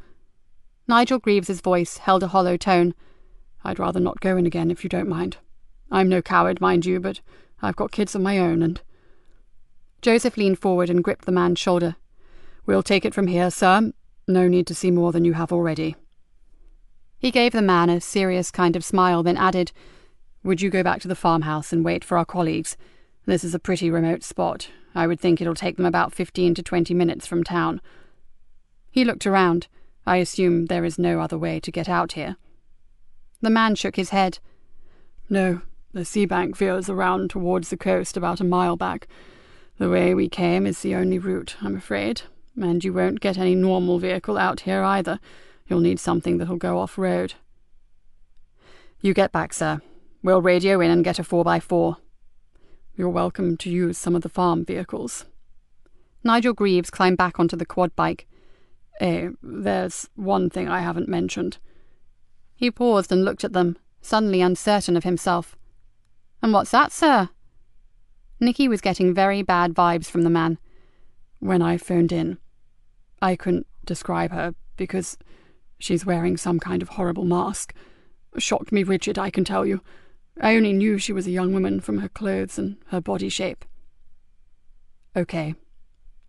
Nigel Greaves's voice held a hollow tone.
I'd rather not go in again if you don't mind. I'm no coward, mind you, but I've got kids of my own and...
Joseph leaned forward and gripped the man's shoulder.
We'll take it from here, sir. No need to see more than you have already.
He gave the man a serious kind of smile, then added,
Would you go back to the farmhouse and wait for our colleagues? This is a pretty remote spot. I would think it'll take them about 15 to 20 minutes from town.
He looked around.
I assume there is no other way to get out here.
The man shook his head.
No, the sea bank veers around towards the coast about a mile back. The way we came is the only route, I'm afraid, and you won't get any normal vehicle out here either. You'll need something that'll go off-road. You get back, sir. We'll radio in and get a 4x4. You're welcome to use some of the farm vehicles.
Nigel Greaves climbed back onto the quad bike.
There's one thing I haven't mentioned.
He paused and looked at them, suddenly uncertain of himself.
And what's that, sir?
Nikki was getting very bad vibes from the man.
When I phoned in, I couldn't describe her because she's wearing some kind of horrible mask. Shocked me rigid, I can tell you. I only knew she was a young woman from her clothes and her body shape.
Okay,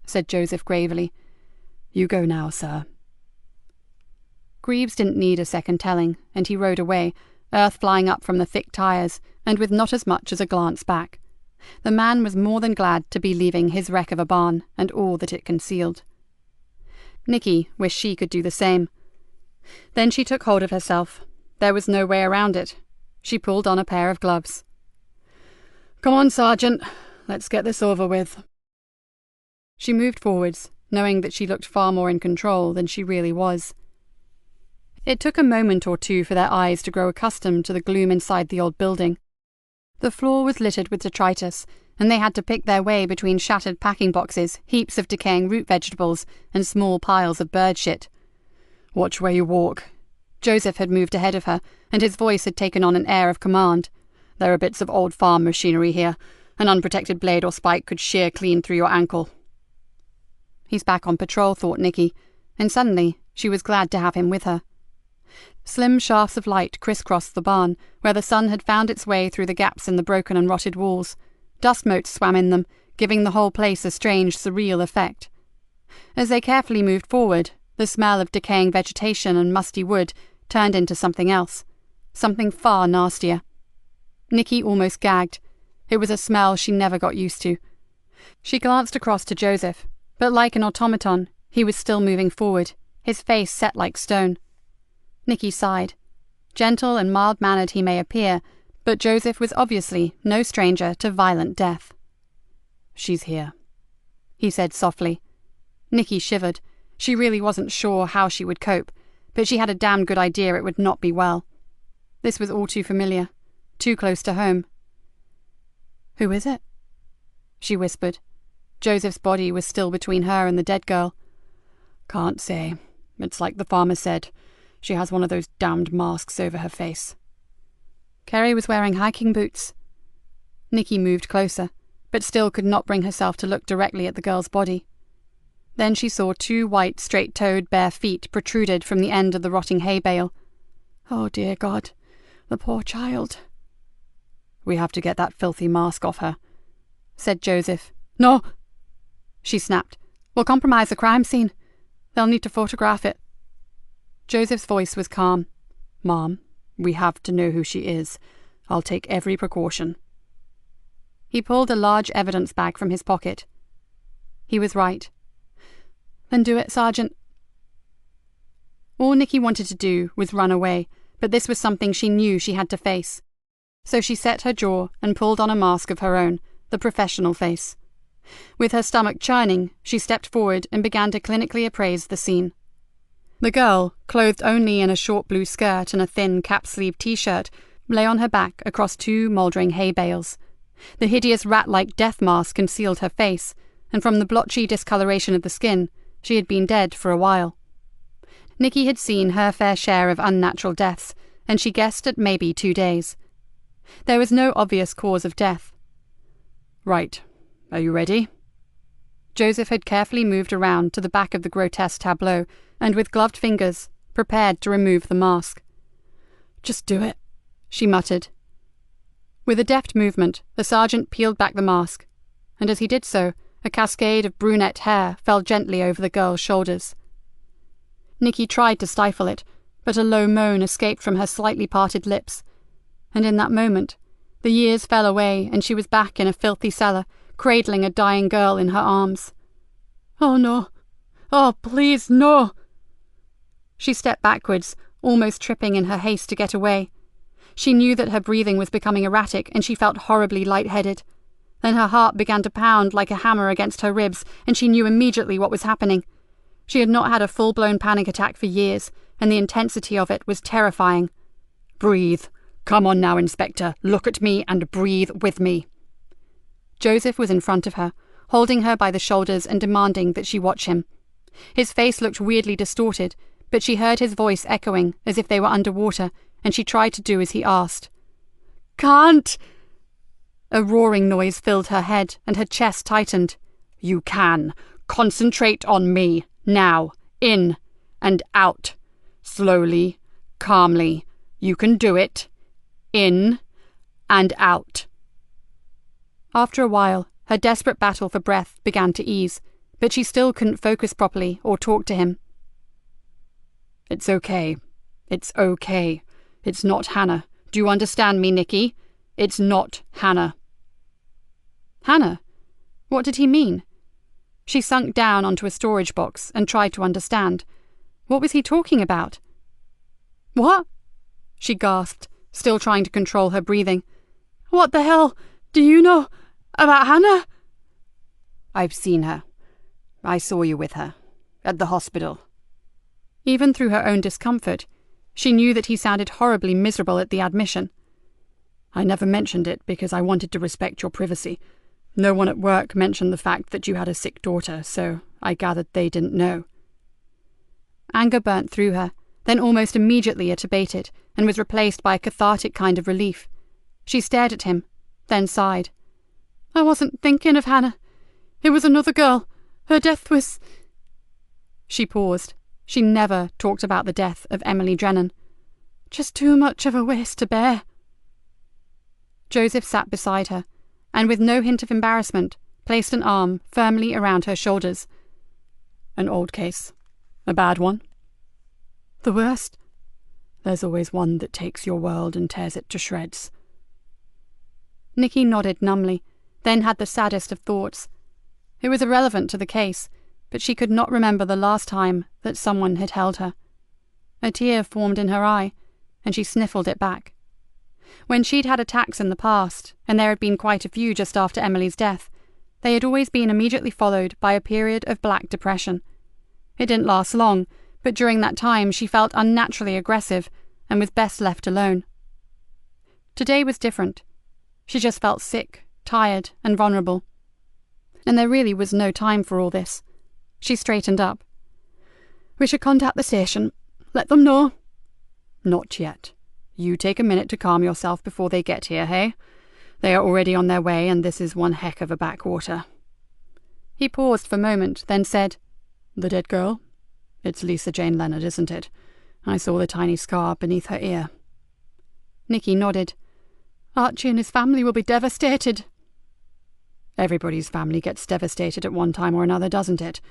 said Joseph gravely.
You go now, sir.
Greaves didn't need a second telling, and he rode away, earth flying up from the thick tyres, and with not as much as a glance back. The man was more than glad to be leaving his wreck of a barn and all that it concealed. Nikki wished she could do the same. Then she took hold of herself. There was no way around it. She pulled on a pair of gloves. "Come on, Sergeant. Let's get this over with." She moved forwards, knowing that she looked far more in control than she really was. It took a moment or two for their eyes to grow accustomed to the gloom inside the old building. The floor was littered with detritus, and they had to pick their way between shattered packing boxes, heaps of decaying root vegetables, and small piles of bird shit. "Watch where you walk." Joseph had moved ahead of her, and his voice had taken on an air of command. "There are bits of old farm machinery here. An unprotected blade or spike could shear clean through your ankle." He's back on patrol, thought Nikki, and suddenly she was glad to have him with her. Slim shafts of light crisscrossed the barn, where the sun had found its way through the gaps in the broken and rotted walls. Dust motes swam in them, giving the whole place a strange, surreal effect. As they carefully moved forward, the smell of decaying vegetation and musty wood turned into something else, something far nastier. Nikki almost gagged. It was a smell she never got used to. She glanced across to Joseph, but like an automaton, he was still moving forward, his face set like stone. Nikki sighed. Gentle and mild-mannered he may appear, but Joseph was obviously no stranger to violent death. "She's here," he said softly. Nikki shivered. She really wasn't sure how she would cope, but she had a damn good idea it would not be well. This was all too familiar, too close to home. "Who is it?" she whispered. Joseph's body was still between her and the dead girl. "Can't say. It's like the farmer said. She has one of those damned masks over her face." Kerry was wearing hiking boots. Nikki moved closer, but still could not bring herself to look directly at the girl's body. Then she saw 2 white, straight-toed, bare feet protruded from the end of the rotting hay bale. "Oh, dear God, the poor child." "We have to get that filthy mask off her," said Joseph. "No," she snapped. "We'll compromise the crime scene. They'll need to photograph it." Joseph's voice was calm. "Mom, we have to know who she is. I'll take every precaution." He pulled a large evidence bag from his pocket. He was right. "Then do it, Sergeant." All Nikki wanted to do was run away, but this was something she knew she had to face. So she set her jaw and pulled on a mask of her own, the professional face. With her stomach churning, she stepped forward and began to clinically appraise the scene. The girl, clothed only in a short blue skirt and a thin cap-sleeve t-shirt, lay on her back across 2 mouldering hay bales. The hideous rat-like death mask concealed her face, and from the blotchy discoloration of the skin, she had been dead for a while. Nikki had seen her fair share of unnatural deaths, and she guessed at maybe 2 days. There was no obvious cause of death. "Right. Are you ready?" Joseph had carefully moved around to the back of the grotesque tableau, and with gloved fingers, prepared to remove the mask. "Just do it," she muttered. With a deft movement, the sergeant peeled back the mask, and as he did so, a cascade of brunette hair fell gently over the girl's shoulders. Nikki tried to stifle it, but a low moan escaped from her slightly parted lips, and in that moment, the years fell away and she was back in a filthy cellar, cradling a dying girl in her arms. "Oh no! Oh, please, no!" She stepped backwards, almost tripping in her haste to get away. She knew that her breathing was becoming erratic and she felt horribly lightheaded. Then her heart began to pound like a hammer against her ribs, and she knew immediately what was happening. She had not had a full-blown panic attack for years, and the intensity of it was terrifying. "Breathe. Come on now, Inspector. Look at me and breathe with me." Joseph was in front of her, holding her by the shoulders and demanding that she watch him. His face looked weirdly distorted, but she heard his voice echoing as if they were underwater, and she tried to do as he asked. "Can't!" A roaring noise filled her head, and her chest tightened. "You can. Concentrate on me. Now. In. And out. Slowly. Calmly. You can do it. In. And out." After a while, her desperate battle for breath began to ease, but she still couldn't focus properly or talk to him.
It's okay. It's okay. It's not Hannah. Do you understand me, Nikki? It's not Hannah.
Hannah? What did he mean? She sunk down onto a storage box and tried to understand. What was he talking about?
What?
She gasped, still trying to control her breathing.
What the hell do you know about Hannah?
I've seen her. I saw you with her. At the hospital.
Even through her own discomfort, she knew that he sounded horribly miserable at the admission.
I never mentioned it because I wanted to respect your privacy. No one at work mentioned the fact that you had a sick daughter, so I gathered they didn't know.
Anger burnt through her, then almost immediately it abated and was replaced by a cathartic kind of relief. She stared at him, then sighed.
I wasn't thinking of Hannah. It was another girl. Her death was...
She paused. She never talked about the death of Emily Drennan.
Just too much of a waste to bear.
Joseph sat beside her, and with no hint of embarrassment, placed an arm firmly around her shoulders.
An old case. A bad one.
The worst.
There's always one that takes your world and tears it to shreds.
Nikki nodded numbly, then had the saddest of thoughts. It was irrelevant to the case, but she could not remember the last time that someone had held her. A tear formed in her eye, and she sniffled it back. When she'd had attacks in the past, and there had been quite a few just after Emily's death, they had always been immediately followed by a period of black depression. It didn't last long, but during that time she felt unnaturally aggressive and was best left alone. Today was different. She just felt sick, tired, and vulnerable. And there really was no time for all this. She straightened up.
We should contact the station. Let them know.
Not yet. You take a minute to calm yourself before they get here, hey? They are already on their way, and this is one heck of a backwater.
He paused for a moment, then said,
The dead girl?
It's Lisa Jane Leonard, isn't it? I saw the tiny scar beneath her ear.
Nikki nodded.
Archie and his family will be devastated.
Everybody's family gets devastated at one time or another, doesn't it?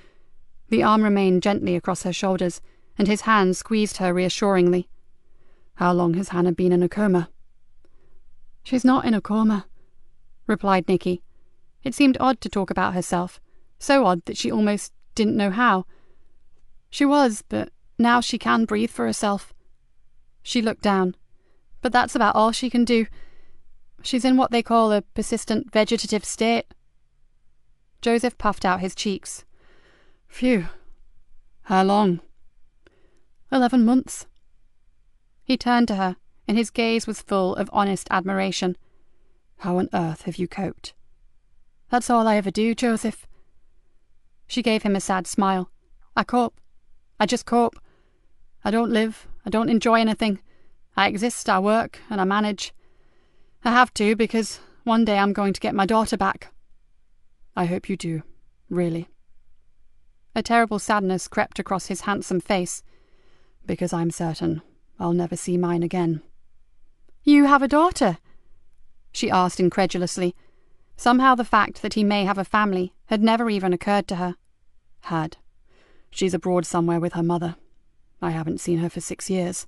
The arm remained gently across her shoulders, and his hand squeezed her reassuringly.
How long has Hannah been in a coma?
She's not in a coma,
replied Nikki. It seemed odd to talk about herself, so odd that she almost didn't know how.
She was, but now she can breathe for herself.
She looked down.
But that's about all she can do. She's in what they call a persistent vegetative state.
Joseph puffed out his cheeks.
Phew.
How long?
11 months.
He turned to her, and his gaze was full of honest admiration.
How on earth have you coped?
That's all I ever do, Joseph.
She gave him a sad smile.
I cope. I just cope. I don't live. I don't enjoy anything. I exist, I work, and I manage. I have to, because one day I'm going to get my daughter back.
I hope you do, really.
A terrible sadness crept across his handsome face.
Because I'm certain I'll never see mine again.
You have a daughter?
She asked incredulously. Somehow the fact that he may have a family had never even occurred to her.
Had. She's abroad somewhere with her mother. I haven't seen her for 6 years.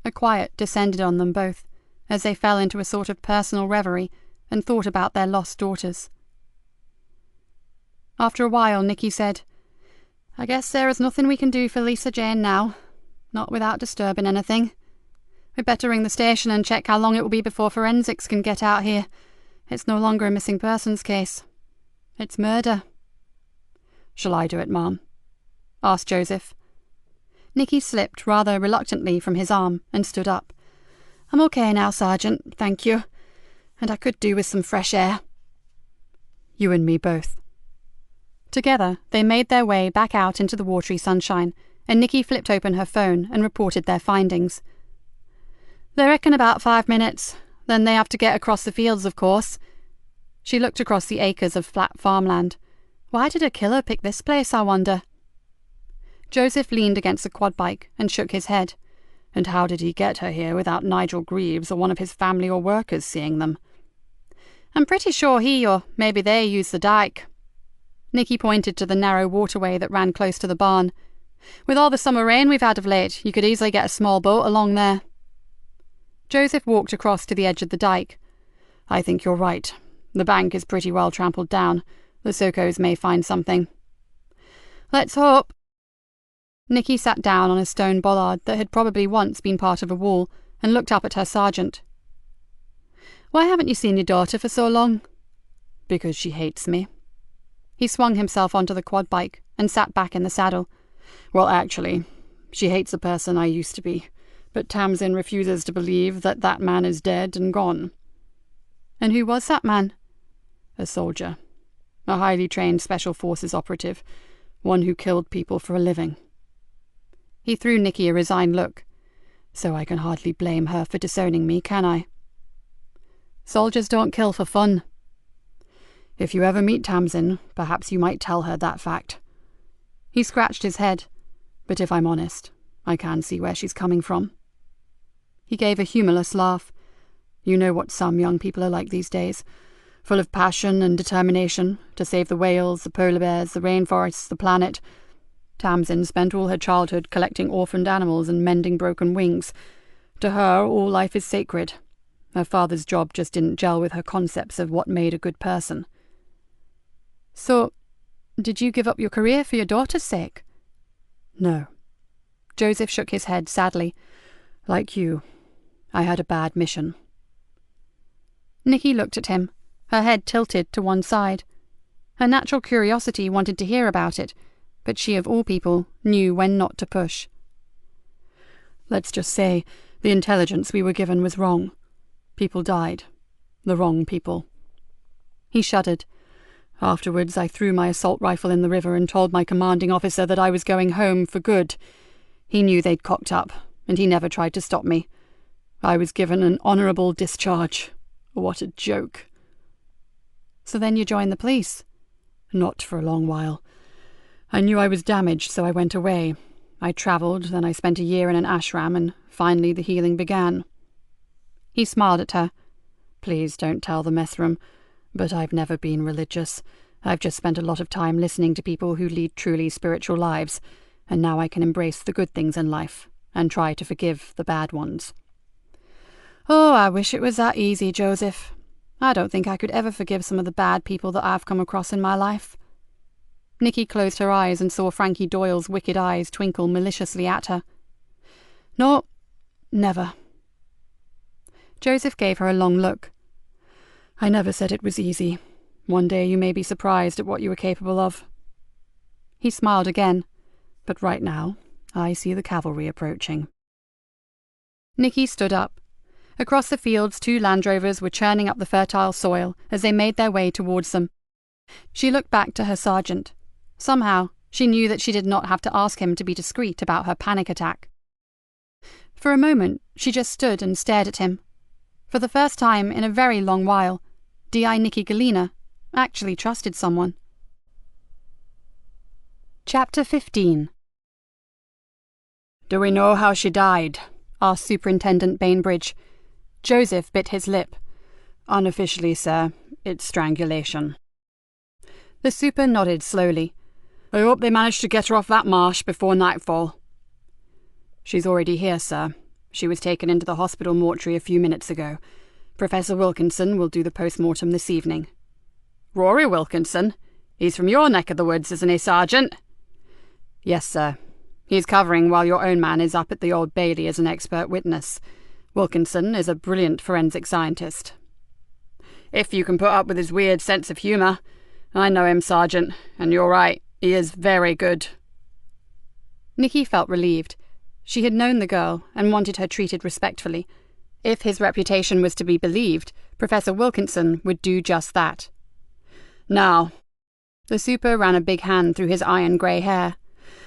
A quiet descended on them both, as they fell into a sort of personal reverie and thought about their lost daughters. After a while, Nikki said,
I guess there is nothing we can do for Lisa Jane now. Not without disturbing anything. We'd better ring the station and check how long it will be before forensics can get out here. It's no longer a missing persons case. It's murder.
Shall I do it, Ma'am?
Asked Joseph. Nikki slipped rather reluctantly from his arm and stood up.
I'm okay now, Sergeant, thank you. And I could do with some fresh air.
You and me both.
Together, they made their way back out into the watery sunshine, and Nikki flipped open her phone and reported their findings.
They reckon about 5 minutes. Then they have to get across the fields, of course.
She looked across the acres of flat farmland.
Why did a killer pick this place, I wonder?
Joseph leaned against a quad bike and shook his head.
And how did he get her here without Nigel Greaves or one of his family or workers seeing them?
I'm pretty sure he or maybe they used the dike.
Nikki pointed to the narrow waterway that ran close to the barn. With all the summer rain we've had of late, you could easily get a small boat along there." Joseph walked across to the edge of the dike. "I think you're right. The bank is pretty well trampled down. The Sokos may find something." "Let's hope." Nikki sat down on a stone bollard that had probably once been part of a wall and looked up at her sergeant. "Why haven't you seen your daughter for so long?" "Because she hates me." He swung himself onto the quad bike and sat back in the saddle. "Well, actually, she hates the person I used to be, but Tamsin refuses to believe that that man is dead and gone." "And who was that man?" "A soldier. A highly trained Special Forces operative. One who killed people for a living." He threw Nikki a resigned look. "So I can hardly blame her for disowning me, can I?" "Soldiers don't kill for fun." "If you ever meet Tamsin, perhaps you might tell her that fact." He scratched his head. "But if I'm honest, I can see where she's coming from." He gave a humorless laugh. "You know what some young people are like these days. Full of passion and determination to save the whales, the polar bears, the rainforests, the planet. Tamsin spent all her childhood collecting orphaned animals and mending broken wings. To her, all life is sacred. Her father's job just didn't gel with her concepts of what made a good person." "So, did you give up your career for your daughter's sake?" "No." Joseph shook his head sadly. "Like you, I had a bad mission." Nikki looked at him, her head tilted to one side. Her natural curiosity wanted to hear about it, but she of all people knew when not to push. "Let's just say the intelligence we were given was wrong. People died. The wrong people." He shuddered. "Afterwards I threw my assault rifle in the river and told my commanding officer that I was going home for good. He knew they'd cocked up, and he never tried to stop me. I was given an honourable discharge. What a joke." "So then you joined the police?" "Not for a long while. I knew I was damaged, so I went away. I travelled, then I spent a year in an ashram, and finally the healing began." He smiled at her. "Please don't tell the mess room, but I've never been religious. I've just spent a lot of time listening to people who lead truly spiritual lives, and now I can embrace the good things in life, and try to forgive the bad ones." "Oh, I wish it was that easy, Joseph. I don't think I could ever forgive some of the bad people that I've come across in my life." Nikki closed her eyes and saw Frankie Doyle's wicked eyes twinkle maliciously at her. "No, never." Joseph gave her a long look. "I never said it was easy. One day you may be surprised at what you are capable of." He smiled again. "But right now, I see the cavalry approaching." Nikki stood up. Across the fields, 2 Land Rovers were churning up the fertile soil as they made their way towards them. She looked back to her sergeant. Somehow, she knew that she did not have to ask him to be discreet about her panic attack. For a moment, she just stood and stared at him. For the first time in a very long while, D.I. Nikki Galena actually trusted someone. Chapter 15.
"Do we know how she died?"
asked Superintendent Bainbridge. Joseph bit his lip.
"Unofficially, sir, it's strangulation."
The super nodded slowly.
"I hope they managed to get her off that marsh before nightfall." "She's already here, sir. She was taken into the hospital mortuary a few minutes ago. Professor Wilkinson will do the post-mortem this evening."
"Rory Wilkinson? He's from your neck of the woods, isn't he, Sergeant?"
"Yes, sir. He's covering while your own man is up at the Old Bailey as an expert witness. Wilkinson is a brilliant forensic scientist."
"If you can put up with his weird sense of humour. I know him, Sergeant, and you're right, he is very good."
Nikki felt relieved. She had known the girl and wanted her treated respectfully. If his reputation was to be believed, Professor Wilkinson would do just that.
"Now,"
the super ran a big hand through his iron grey hair,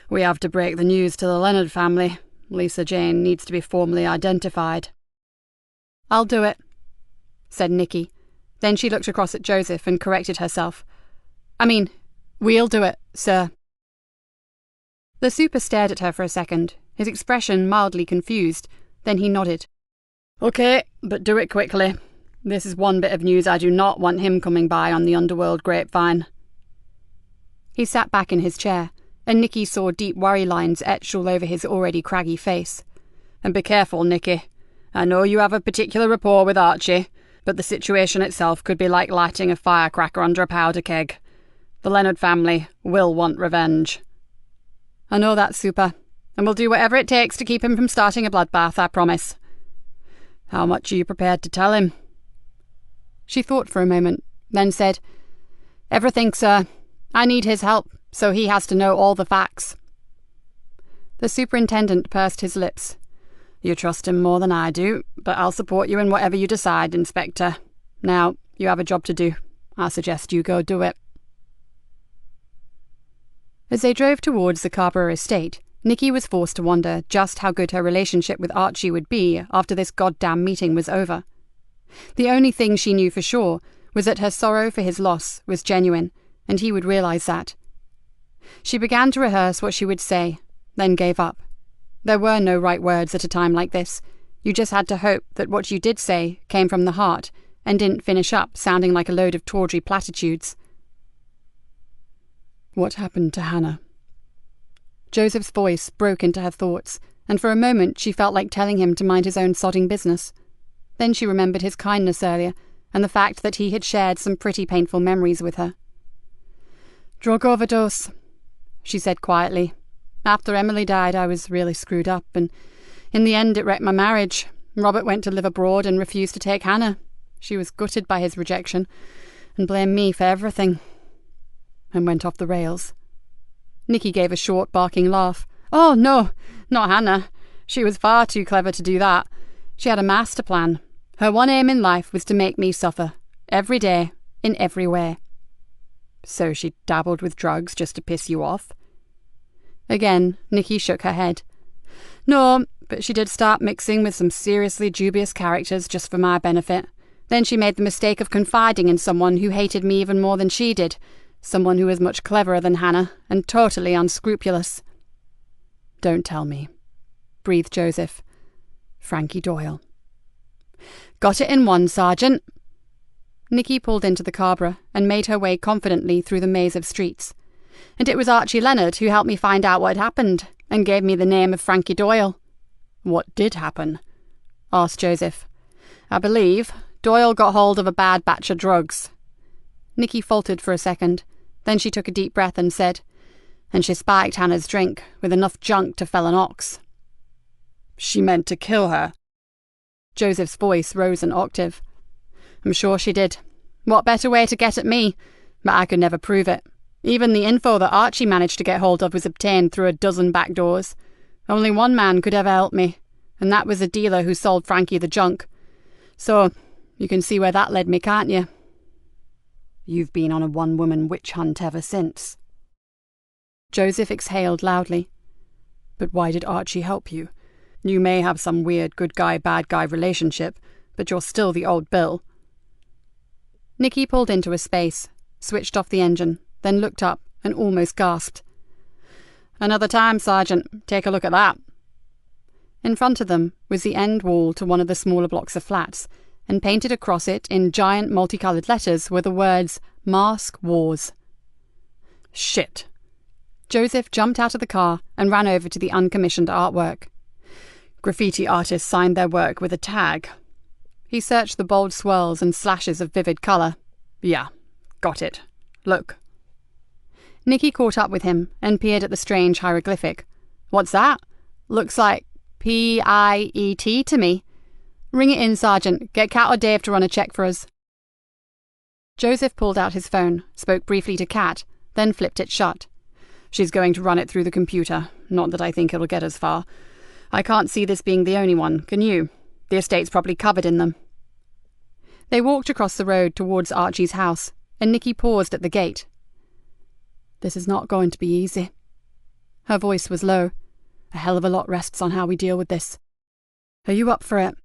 "we have to break the news to the Leonard family. Lisa Jane needs to be formally identified."
"I'll do it," said Nikki. Then she looked across at Joseph and corrected herself. We'll do it, sir." The super stared at her for a second, his expression mildly confused. Then he nodded.
"Okay, but do it quickly. This is one bit of news I do not want him coming by on the underworld grapevine."
He sat back in his chair, and Nikki saw deep worry lines etched all over his already craggy face.
And be careful, Nikki. I know you have a particular rapport with Archie, but the situation itself could be like lighting a firecracker under a powder keg. The Leonard family will want revenge.
I know that, Super, and we'll do whatever it takes to keep him from starting a bloodbath, I promise.
How much are you prepared to tell him?
She thought for a moment, then said, Everything, sir. I need his help, so he has to know all the facts. The superintendent pursed his lips.
You trust him more than I do, but I'll support you in whatever you decide, Inspector. Now, you have a job to do. I suggest you go do it.
As they drove towards the Carver estate, Nikki was forced to wonder just how good her relationship with Archie would be after this goddamn meeting was over. The only thing she knew for sure was that her sorrow for his loss was genuine, and he would realize that. She began to rehearse what she would say, then gave up. There were no right words at a time like this. You just had to hope that what you did say came from the heart and didn't finish up sounding like a load of tawdry platitudes.
What happened to Hannah?
Joseph's voice broke into her thoughts, and for a moment she felt like telling him to mind his own sodding business. Then she remembered his kindness earlier, and the fact that he had shared some pretty painful memories with her.
Drug overdose, she said quietly. After Emily died, I was really screwed up, and in the end it wrecked my marriage. Robert went to live abroad and refused to take Hannah. She was gutted by his rejection, and blamed me for everything, and went off the rails.
Nikki gave a short, barking laugh.
Oh, no, not Hannah. She was far too clever to do that. She had a master plan. Her one aim in life was to make me suffer, every day, in every way.
So she dabbled with drugs just to piss you off?
Again, Nikki shook her head.
No, but she did start mixing with some seriously dubious characters just for my benefit. Then she made the mistake of confiding in someone who hated me even more than she did, someone who was much cleverer than Hannah and totally unscrupulous.
Don't tell me, breathed Joseph.
Frankie Doyle. Got it in one, Sergeant.
Nikki pulled into the Cabra and made her way confidently through the maze of streets.
And it was Archie Leonard who helped me find out what had happened and gave me the name of Frankie Doyle.
What did happen?
Asked Joseph. I believe Doyle got hold of a bad batch of drugs.
Nikki faltered for a second. Then she took a deep breath and said,
And she spiked Hannah's drink with enough junk to fell an ox.
She meant to kill her.
Joseph's voice rose an octave.
I'm sure she did. What better way to get at me? But I could never prove it. Even the info that Archie managed to get hold of was obtained through a dozen back doors. Only one man could ever help me, and that was the dealer who sold Frankie the junk. So, you can see where that led me, can't you?
You've been on a one-woman witch hunt ever since.
Joseph exhaled loudly.
But why did Archie help you? You may have some weird good guy, bad guy relationship, but you're still the old Bill.
Nikki pulled into a space, switched off the engine, then looked up and almost gasped.
Another time, Sergeant. Take a look at that.
In front of them was the end wall to one of the smaller blocks of flats, and painted across it in giant multicoloured letters were the words, Mask Wars.
Shit.
Joseph jumped out of the car and ran over to the uncommissioned artwork.
Graffiti artists signed their work with a tag.
He searched the bold swirls and slashes of vivid colour.
Yeah, got it. Look.
Nikki caught up with him and peered at the strange hieroglyphic. What's that? Looks like P-I-E-T to me. Ring it in, Sergeant. Get Kat or Dave to run a check for us. Joseph pulled out his phone, spoke briefly to Kat, then flipped it shut.
She's going to run it through the computer. Not that I think it'll get as far. I can't see this being the only one, can you? The estate's probably covered in them.
They walked across the road towards Archie's house, and Nikki paused at the gate.
This is not going to be easy. Her voice was low. A hell of a lot rests on how we deal with this. Are you up for it?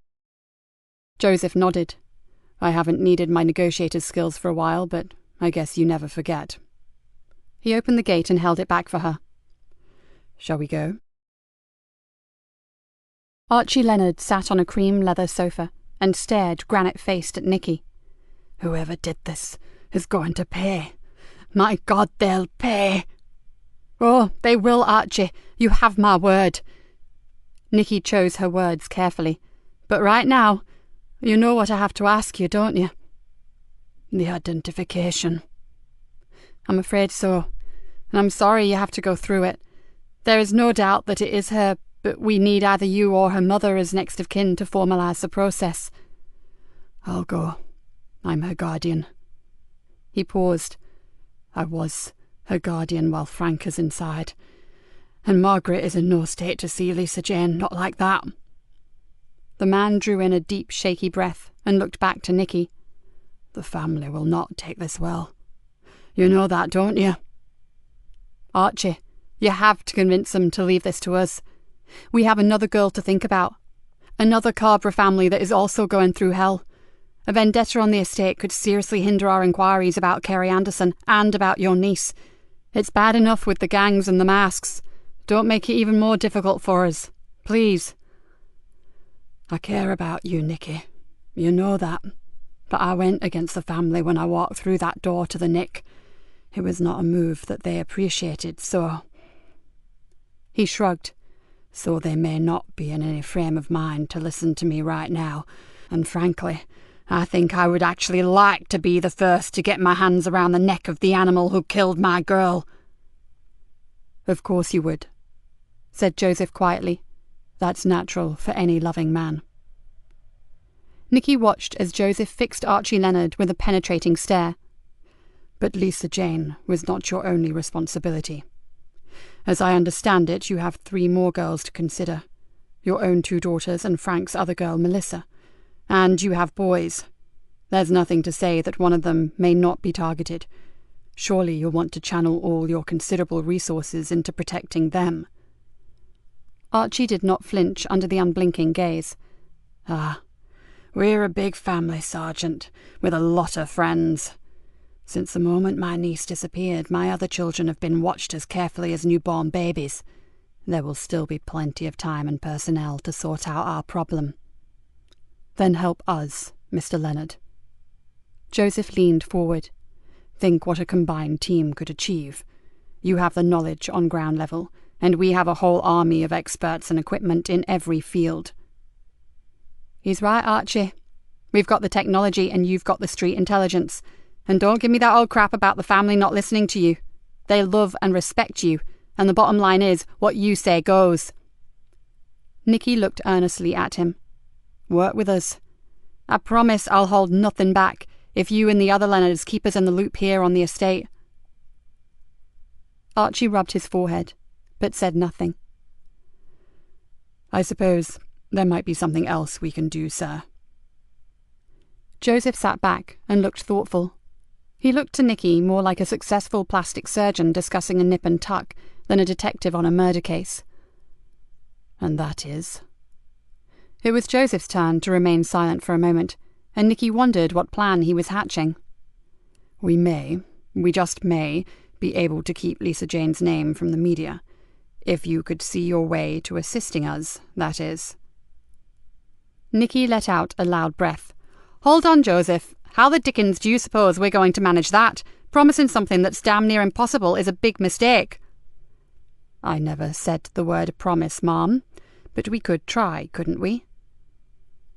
Joseph nodded.
I haven't needed my negotiator's skills for a while, but I guess you never forget.
He opened the gate and held it back for her.
Shall we go?
Archie Leonard sat on a cream leather sofa and stared granite-faced at Nikki.
Whoever did this is going to pay. My God, they'll pay.
Oh, they will, Archie. You have my word. Nikki chose her words carefully. But right now, you know what I have to ask you, don't you?
The identification.
I'm afraid so, and I'm sorry you have to go through it. There is no doubt that it is her, but we need either you or her mother as next of kin to formalise the process.
I'll go. I'm her guardian.
He paused.
I was her guardian while Frank is inside, and Margaret is in no state to see Lisa Jane, not like that.
The man drew in a deep, shaky breath and looked back to Nikki.
The family will not take this well. You know that, don't you?
Archie, you have to convince them to leave this to us. We have another girl to think about. Another Carver family that is also going through hell. A vendetta on the estate could seriously hinder our inquiries about Kerry Anderson and about your niece. It's bad enough with the gangs and the masks. Don't make it even more difficult for us. Please.
I care about you, Nikki. You know that. But I went against the family when I walked through that door to the Nick. It was not a move that they appreciated, so...
He shrugged.
So they may not be in any frame of mind to listen to me right now, and frankly, I think I would actually like to be the first to get my hands around the neck of the animal who killed my girl.
Of course you would, said Joseph quietly. That's natural for any loving man. Nikki watched as Joseph fixed Archie Leonard with a penetrating stare.
But Lisa Jane was not your only responsibility. As I understand it, you have 3 more girls to consider. Your own 2 daughters and Frank's other girl, Melissa. And you have boys. There's nothing to say that one of them may not be targeted. Surely you'll want to channel all your considerable resources into protecting them.
Archie did not flinch under the unblinking gaze.
Ah, we're a big family, Sergeant, with a lot of friends. Since the moment my niece disappeared, my other children have been watched as carefully as newborn babies. There will still be plenty of time and personnel to sort out our problem.
Then help us, Mr. Leonard.
Joseph leaned forward. Think what a combined team could achieve. You have the knowledge on ground level, and we have a whole army of experts and equipment in every field.
He's right, Archie. We've got the technology and you've got the street intelligence. And don't give me that old crap about the family not listening to you. They love and respect you, and the bottom line is, what you say goes. Nikki looked earnestly at him. Work with us. I promise I'll hold nothing back if you and the other Leonards keep us in the loop here on the estate. Archie rubbed his forehead, but said nothing.
I suppose there might be something else we can do, sir.
Joseph sat back and looked thoughtful. He looked to Nikki more like a successful plastic surgeon discussing a nip and tuck than a detective on a murder case.
And that is?
It was Joseph's turn to remain silent for a moment, and Nikki wondered what plan he was hatching.
We just may, be able to keep Lisa Jane's name from the media. If you could see your way to assisting us, that is.
Nikki let out a loud breath. Hold on, Joseph. How the dickens do you suppose we're going to manage that? Promising something that's damn near impossible is a big mistake.
I never said the word promise, Ma'am, but we could try, couldn't we?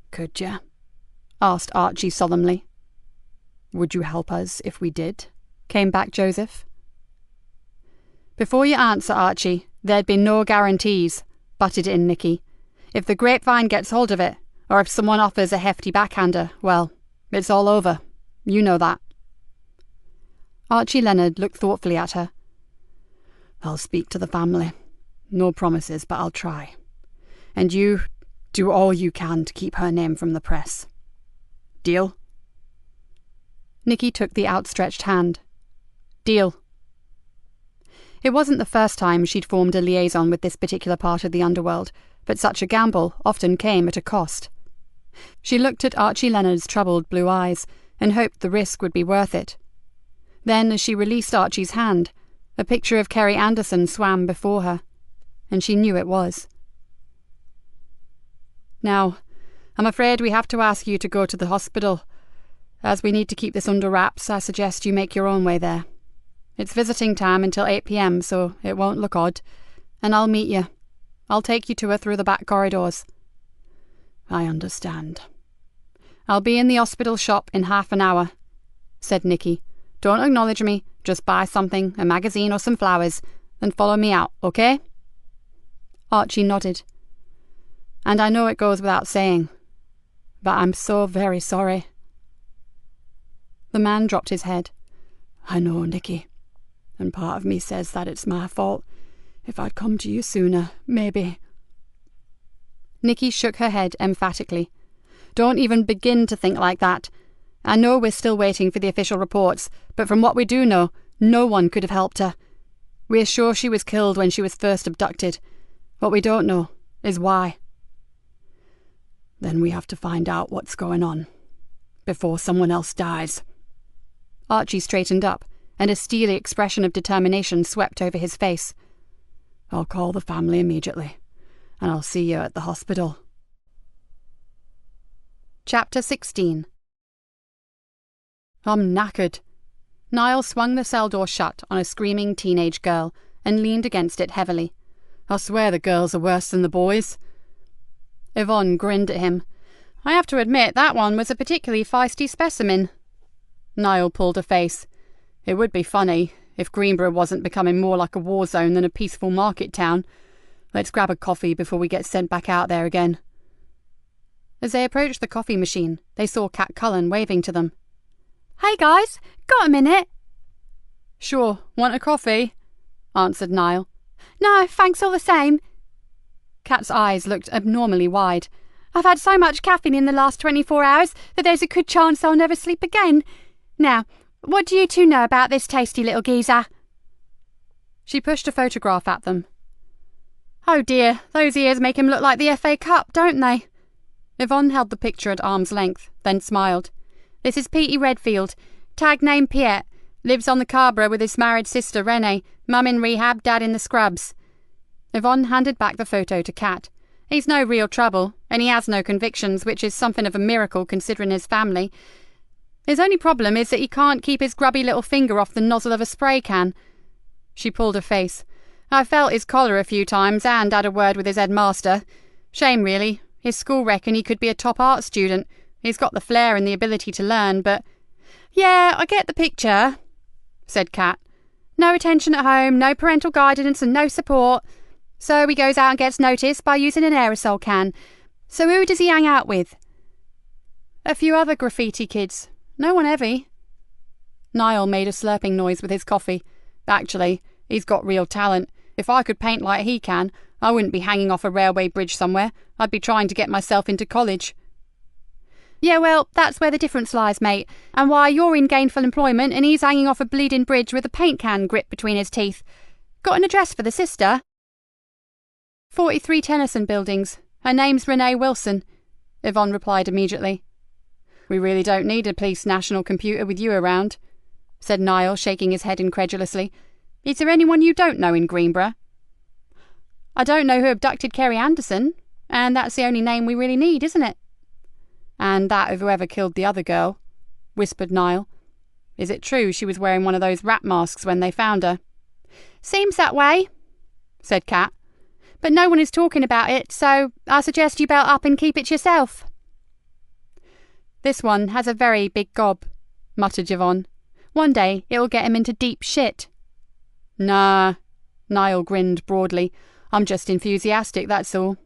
Could you? Asked Archie solemnly.
Would you help us if we did?
Came back Joseph. Before you answer, Archie, there'd be no guarantees, butted in Nikki. If the grapevine gets hold of it, or if someone offers a hefty backhander, well, it's all over. You know that. Archie Leonard looked thoughtfully at her.
I'll speak to the family. No promises, but I'll try. And you do all you can to keep her name from the press. Deal?
Nikki took the outstretched hand. Deal. It wasn't the first time she'd formed a liaison with this particular part of the underworld, but such a gamble often came at a cost. She looked at Archie Leonard's troubled blue eyes and hoped the risk would be worth it. Then, as she released Archie's hand, a picture of Kerry Anderson swam before her, and she knew it was. Now, I'm afraid we have to ask you to go to the hospital. As we need to keep this under wraps, I suggest you make your own way there. It's visiting time until 8 p.m, so it won't look odd. And I'll meet you. I'll take you to her through the back corridors."
"I understand."
"I'll be in the hospital shop in half an hour," said Nikki. "Don't acknowledge me, just buy something, a magazine or some flowers, then follow me out, okay?" Archie nodded. "And I know it goes without saying, but I'm so very sorry." The man dropped his head.
"I know, Nikki, and part of me says that it's my fault. If I'd come to you sooner, maybe."
Nikki shook her head emphatically. "Don't even begin to think like that. I know we're still waiting for the official reports, but from what we do know, no one could have helped her. We're sure she was killed when she was first abducted. What we don't know is why."
"Then we have to find out what's going on, before someone else dies."
Archie straightened up, and a steely expression of determination swept over his face.
"I'll call the family immediately, and I'll see you at the hospital."
Chapter 16. I'm knackered. Niall swung the cell door shut on a screaming teenage girl and leaned against it heavily.
"I swear the girls are worse than the boys."
Yvonne grinned at him. "I have to admit that one was a particularly feisty specimen." Niall pulled a face. "It would be funny if Greenborough wasn't becoming more like a war zone than a peaceful market town. Let's grab a coffee before we get sent back out there again." As they approached the coffee machine, they saw Cat Cullen waving to them.
"Hey guys, got a minute?"
"Sure, want a coffee?" answered Niall.
"No, thanks all the same."
Cat's eyes looked abnormally wide.
"I've had so much caffeine in the last 24 hours that there's a good chance I'll never sleep again. Now, what do you two know about this tasty little geezer?"
She pushed a photograph at them. "Oh dear, those ears make him look like the FA Cup, don't they?" Yvonne held the picture at arm's length, then smiled. "This is Petey Redfield, tag name Piet, lives on the Carborough with his married sister Renee, mum in rehab, dad in the scrubs." Yvonne handed back the photo to Cat. "He's no real trouble, and he has no convictions, which is something of a miracle considering his family. His only problem is that he can't keep his grubby little finger off the nozzle of a spray can." She pulled a face. "I felt his collar a few times and had a word with his headmaster. Shame, really. His school reckon he could be a top art student. He's got the flair and the ability to learn, but—" "Yeah, I get the picture," said Cat. "No attention at home, no parental guidance and no support. So he goes out and gets noticed by using an aerosol can. So who does he hang out with?" "A few other graffiti kids. No one heavy." Niall made a slurping noise with his coffee. "Actually, he's got real talent. If I could paint like he can, I wouldn't be hanging off a railway bridge somewhere. I'd be trying to get myself into college." "Yeah, well, that's where the difference lies, mate, and why you're in gainful employment and he's hanging off a bleeding bridge with a paint can gripped between his teeth. Got an address for the sister?" 43 Tennyson Buildings. Her name's Renee Wilson," Yvonne replied immediately. "We really don't need a police national computer with you around," said Niall, shaking his head incredulously. "Is there anyone you don't know in Greenborough?" "I don't know who abducted Kerry Anderson, and that's the only name we really need, isn't it?" "And that of whoever killed the other girl," whispered Niall. "Is it true she was wearing one of those rat masks when they found her?" "Seems that way," said Cat. "But no one is talking about it, so I suggest you belt up and keep it yourself." "This one has a very big gob," muttered Yvonne. "One day it'll get him into deep shit." "Nah," Niall grinned broadly. "I'm just enthusiastic, that's all.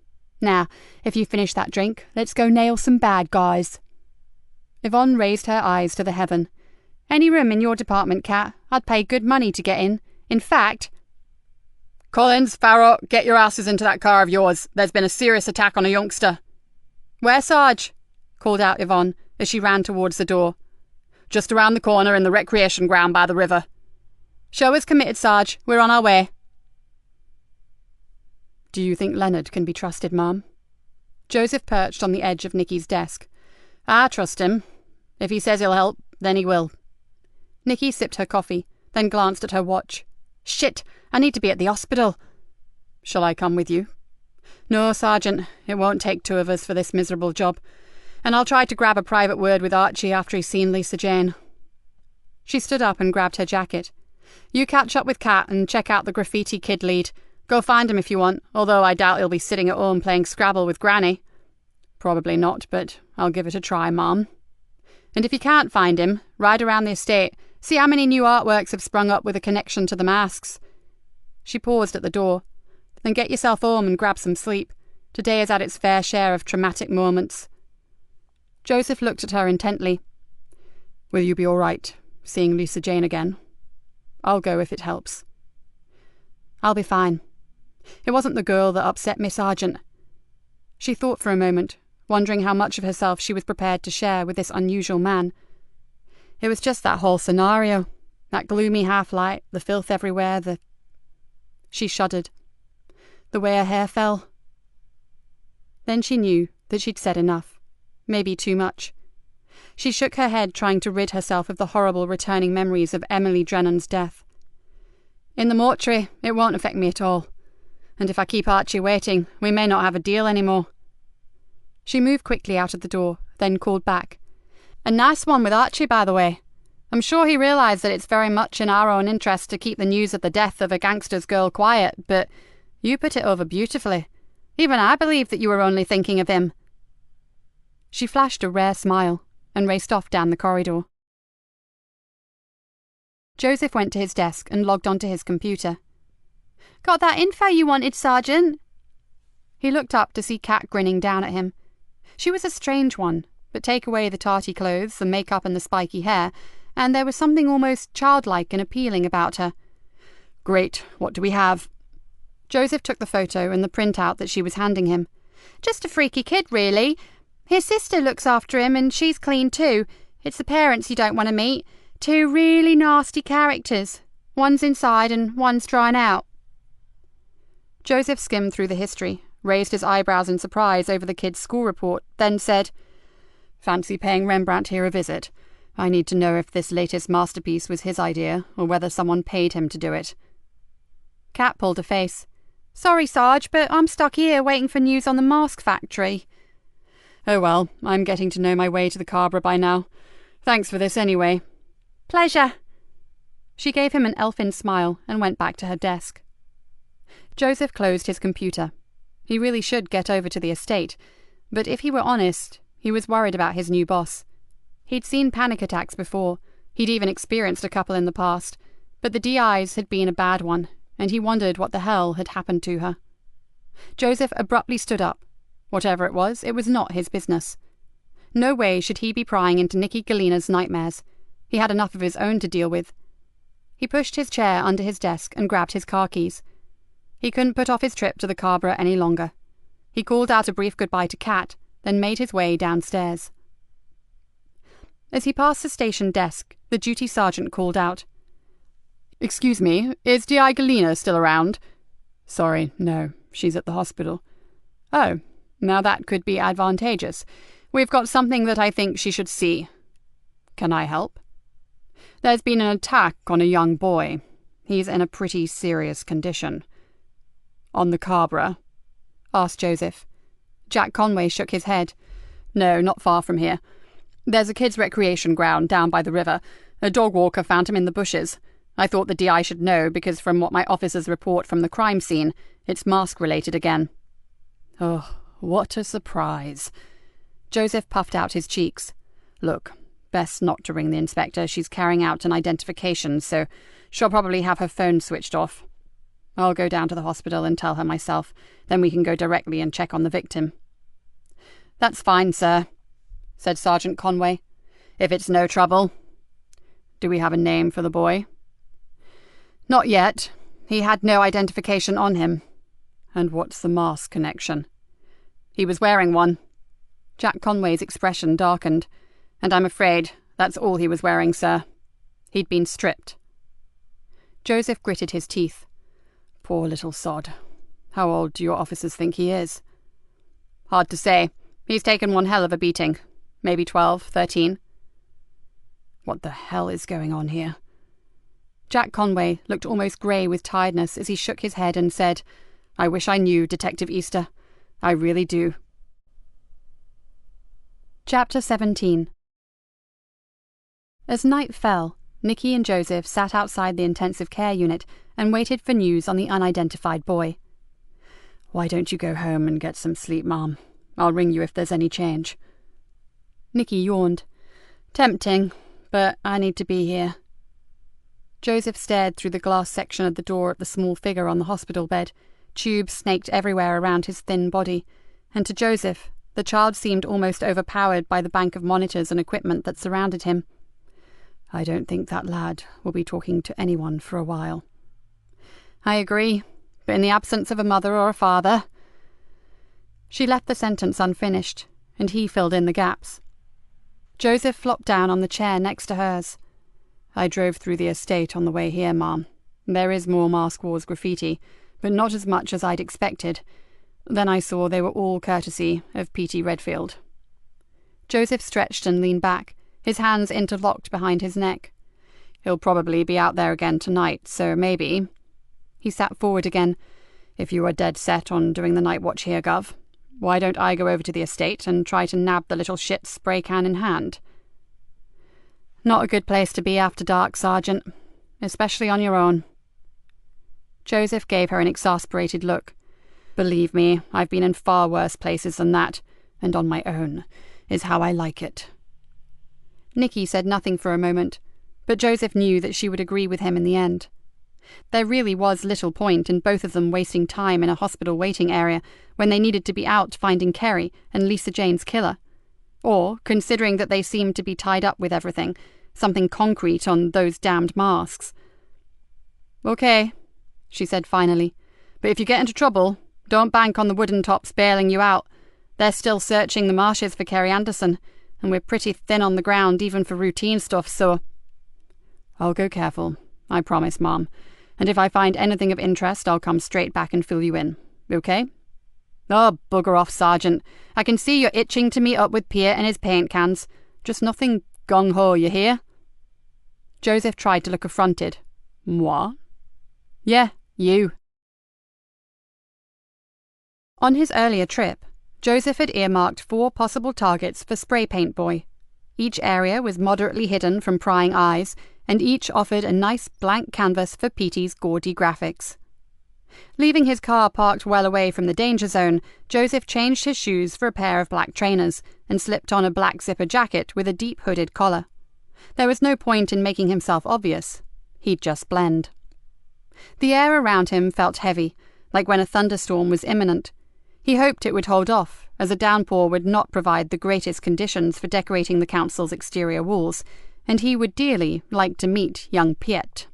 Now, if you finish that drink, let's go nail some bad guys." Yvonne raised her eyes to the heaven. "Any room in your department, Cat? I'd pay good money to get in. In fact—" "Collins, Farrow, get your asses into that car of yours. There's been a serious attack on a youngster." "Where, Sarge?" called out Yvonne as she ran towards the door. "Just around the corner in the recreation ground by the river." "Show us committed, Sarge. We're on our way."
"Do you think Leonard can be trusted, Mum?"
Joseph perched on the edge of Nikki's desk. "I trust him. If he says he'll help, then he will." Nikki sipped her coffee, then glanced at her watch. "Shit! I need to be at the hospital." "Shall I come with you?" "No, Sergeant. It won't take two of us for this miserable job. And I'll try to grab a private word with Archie after he's seen Lisa Jane." She stood up and grabbed her jacket.
You catch up with Kat and check out the graffiti kid lead. Go find him if you want, although I doubt he'll be sitting at home playing Scrabble with Granny. Probably not, but I'll give it a try, Mum. And if you can't find him, ride around the estate, see how many new artworks have sprung up with a connection to the masks. She paused at the door. Then get yourself home and grab some sleep. Today has had its fair share of traumatic moments. Joseph looked at her intently. Will you be all right, seeing Lisa Jane again? I'll go if it helps. I'll be fine. It wasn't the girl that upset Miss Sargent. She thought for a moment, wondering how much of herself she was prepared to share with this unusual man. It was just that whole scenario, that gloomy half-light, the filth everywhere, She shuddered. The way her hair fell. Then she knew that she'd said enough, maybe too much. She shook her head, trying to rid herself of the horrible returning memories of Emily Drennan's death. In the mortuary, it won't affect me at all. And if I keep Archie waiting, we may not have a deal anymore. She moved quickly out of the door, then called back. A nice one with Archie, by the way. I'm sure he realised that it's very much in our own interest to keep the news of the death of a gangster's girl quiet, but you put it over beautifully. Even I believe that you were only thinking of him. She flashed a rare smile and raced off down the corridor. Joseph went to his desk and logged onto his computer.
Got that info you wanted, Sergeant?
He looked up to see Kat grinning down at him. She was a strange one, but take away the tarty clothes, the makeup and the spiky hair, and there was something almost childlike and appealing about her.
Great, what do we have?
Joseph took the photo and the printout that she was handing him.
Just a freaky kid, really. His sister looks after him and she's clean too. It's the parents you don't want to meet. Two really nasty characters. One's inside and one's drying out.
Joseph skimmed through the history, raised his eyebrows in surprise over the kid's school report, then said,
Fancy paying Rembrandt here a visit. I need to know if this latest masterpiece was his idea or whether someone paid him to do it.
Kat pulled a face. Sorry, Sarge, but I'm stuck here waiting for news on the mask factory.
Oh well, I'm getting to know my way to the Cabra by now. Thanks for this anyway.
Pleasure.
She gave him an elfin smile and went back to her desk. Joseph closed his computer. He really should get over to the estate, but if he were honest, he was worried about his new boss. He'd seen panic attacks before. He'd even experienced a couple in the past, but the DI's had been a bad one, and he wondered what the hell had happened to her. Joseph abruptly stood up. Whatever it was not his business. No way should he be prying into Nikki Galena's nightmares. He had enough of his own to deal with. He pushed his chair under his desk and grabbed his car keys. He couldn't put off his trip to the Cabra any longer. He called out a brief goodbye to Kat, then made his way downstairs. As he passed the station desk, the duty sergeant called out,
Excuse me, is D.I. Galena still around? Sorry, no, she's at the hospital. Oh, now that could be advantageous. We've got something that I think she should see. Can I help? There's been an attack on a young boy. He's in a pretty serious condition. On the Cabra? Asked Joseph. Jack Conway shook his head. No, not far from here. There's a kids' recreation ground down by the river. A dog walker found him in the bushes. I thought the DI should know because from what my officers report from the crime scene, it's mask-related again. Oh, what a surprise. Joseph puffed out his cheeks. Look, best not to ring the inspector. She's carrying out an identification, so she'll probably have her phone switched off. I'll go down to the hospital and tell her myself. Then we can go directly and check on the victim. That's fine, sir, said Sergeant Conway. If it's no trouble. Do we have a name for the boy? Not yet. He had no identification on him. And what's the mask connection? He was wearing one. Jack Conway's expression darkened. And I'm afraid that's all he was wearing, sir. He'd been stripped. Joseph gritted his teeth. Poor little sod. How old do your officers think he is? Hard to say. He's taken one hell of a beating. Maybe 12, 13. What the hell is going on here? Jack Conway looked almost grey with tiredness as he shook his head and said, I wish I knew, Detective Easter. I really do. Chapter 17. As night fell,
Nikki and Joseph sat outside the intensive care unit and waited for news on the unidentified boy.
"Why don't you go home and get some sleep, Mom? I'll ring you if there's any change."
Nikki yawned.
"Tempting, but I need to be here."
Joseph stared through the glass section of the door at the small figure on the hospital bed. Tubes snaked everywhere around his thin body, and to Joseph, the child seemed almost overpowered by the bank of monitors and equipment that surrounded him.
"I don't think that lad will be talking to anyone for a while."
"I agree, but in the absence of a mother or a father..." She left the sentence unfinished, and he filled in the gaps. Joseph flopped down on the chair next to hers.
"I drove through the estate on the way here, Mom. There is more Mask Wars graffiti, but not as much as I'd expected. Then I saw they were all courtesy of P.T. Redfield."
Joseph stretched and leaned back, his hands interlocked behind his neck.
"He'll probably be out there again tonight, so maybe..."
He sat forward again.
"If you are dead set on doing the night watch here, Gov, why don't I go over to the estate and try to nab the little shit spray can in hand?"
"Not a good place to be after dark, Sergeant. Especially on your own." Joseph gave her an exasperated look.
"Believe me, I've been in far worse places than that, and on my own is how I like it."
Nikki said nothing for a moment, but Joseph knew that she would agree with him in the end. There really was little point in both of them wasting time in a hospital waiting area when they needed to be out finding Kerry and Lisa Jane's killer. Or, considering that they seemed to be tied up with everything, something concrete on those damned masks.
"Okay," she said finally, "but if you get into trouble, don't bank on the wooden tops bailing you out. They're still searching the marshes for Kerry Anderson, and we're pretty thin on the ground even for routine stuff, so..." "I'll go careful, I promise, Mom. And if I find anything of interest, I'll come straight back and fill you in. Okay?"
"Oh, bugger off, Sergeant. I can see you're itching to meet up with Pierre and his paint cans. Just nothing gung-ho, you hear?" Joseph tried to look affronted.
"Moi?"
"Yeah, you." On his earlier trip, Joseph had earmarked 4 possible targets for Spray Paint Boy. Each area was moderately hidden from prying eyes, and each offered a nice blank canvas for Petey's gaudy graphics. Leaving his car parked well away from the danger zone, Joseph changed his shoes for a pair of black trainers and slipped on a black zipper jacket with a deep hooded collar. There was no point in making himself obvious. He'd just blend. The air around him felt heavy, like when a thunderstorm was imminent. He hoped it would hold off, as a downpour would not provide the greatest conditions for decorating the council's exterior walls, and he would dearly like to meet young Piet.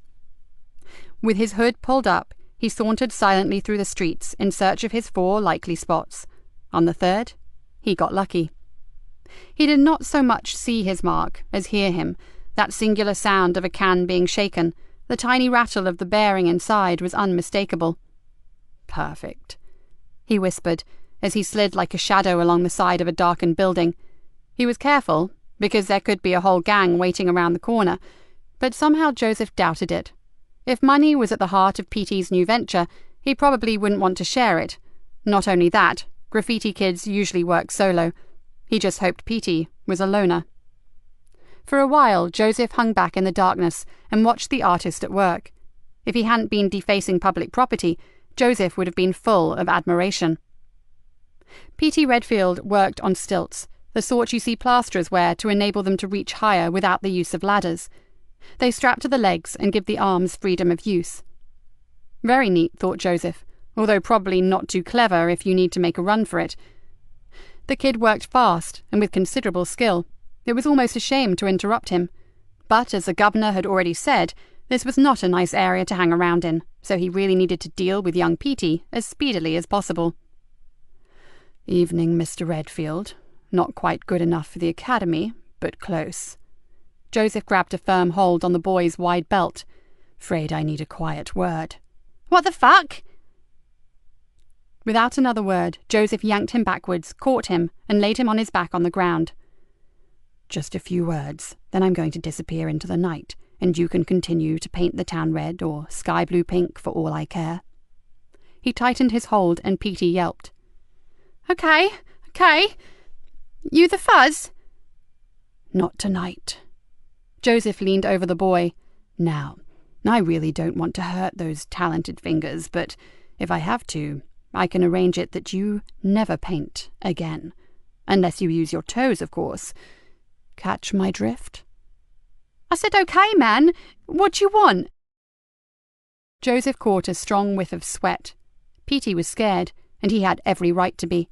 With his hood pulled up, he sauntered silently through the streets in search of his 4 likely spots. On the 3rd, he got lucky. He did not so much see his mark as hear him, that singular sound of a can being shaken. The tiny rattle of the bearing inside was unmistakable.
"Perfect,"
he whispered, as he slid like a shadow along the side of a darkened building. He was careful, because there could be a whole gang waiting around the corner, but somehow Joseph doubted it. If money was at the heart of Petey's new venture, he probably wouldn't want to share it. Not only that, graffiti kids usually work solo. He just hoped Petey was a loner. For a while, Joseph hung back in the darkness and watched the artist at work. If he hadn't been defacing public property, Joseph would have been full of admiration. P.T. Redfield worked on stilts, the sort you see plasterers wear to enable them to reach higher without the use of ladders. They strap to the legs and give the arms freedom of use. Very neat, thought Joseph, although probably not too clever if you need to make a run for it. The kid worked fast and with considerable skill. It was almost a shame to interrupt him. But as the governor had already said, this was not a nice area to hang around in, so he really needed to deal with young Petey as speedily as possible.
"Evening, Mr. Redfield. Not quite good enough for the academy, but close."
Joseph grabbed a firm hold on the boy's wide belt.
"'Fraid I need a quiet word."
"What the fuck?"
Without another word, Joseph yanked him backwards, caught him, and laid him on his back on the ground.
"Just a few words, then I'm going to disappear into the night, and you can continue to paint the town red or sky blue pink for all I care."
He tightened his hold and Petey yelped.
Okay. You the fuzz?"
"Not tonight."
Joseph leaned over the boy. Now, I really don't want to hurt those talented fingers, but if I have to, I can arrange it that you never paint again. Unless you use your toes, of course. Catch my drift?
I said, okay, man. What do you want?
Joseph caught a strong whiff of sweat. Petey was scared, and he had every right to be.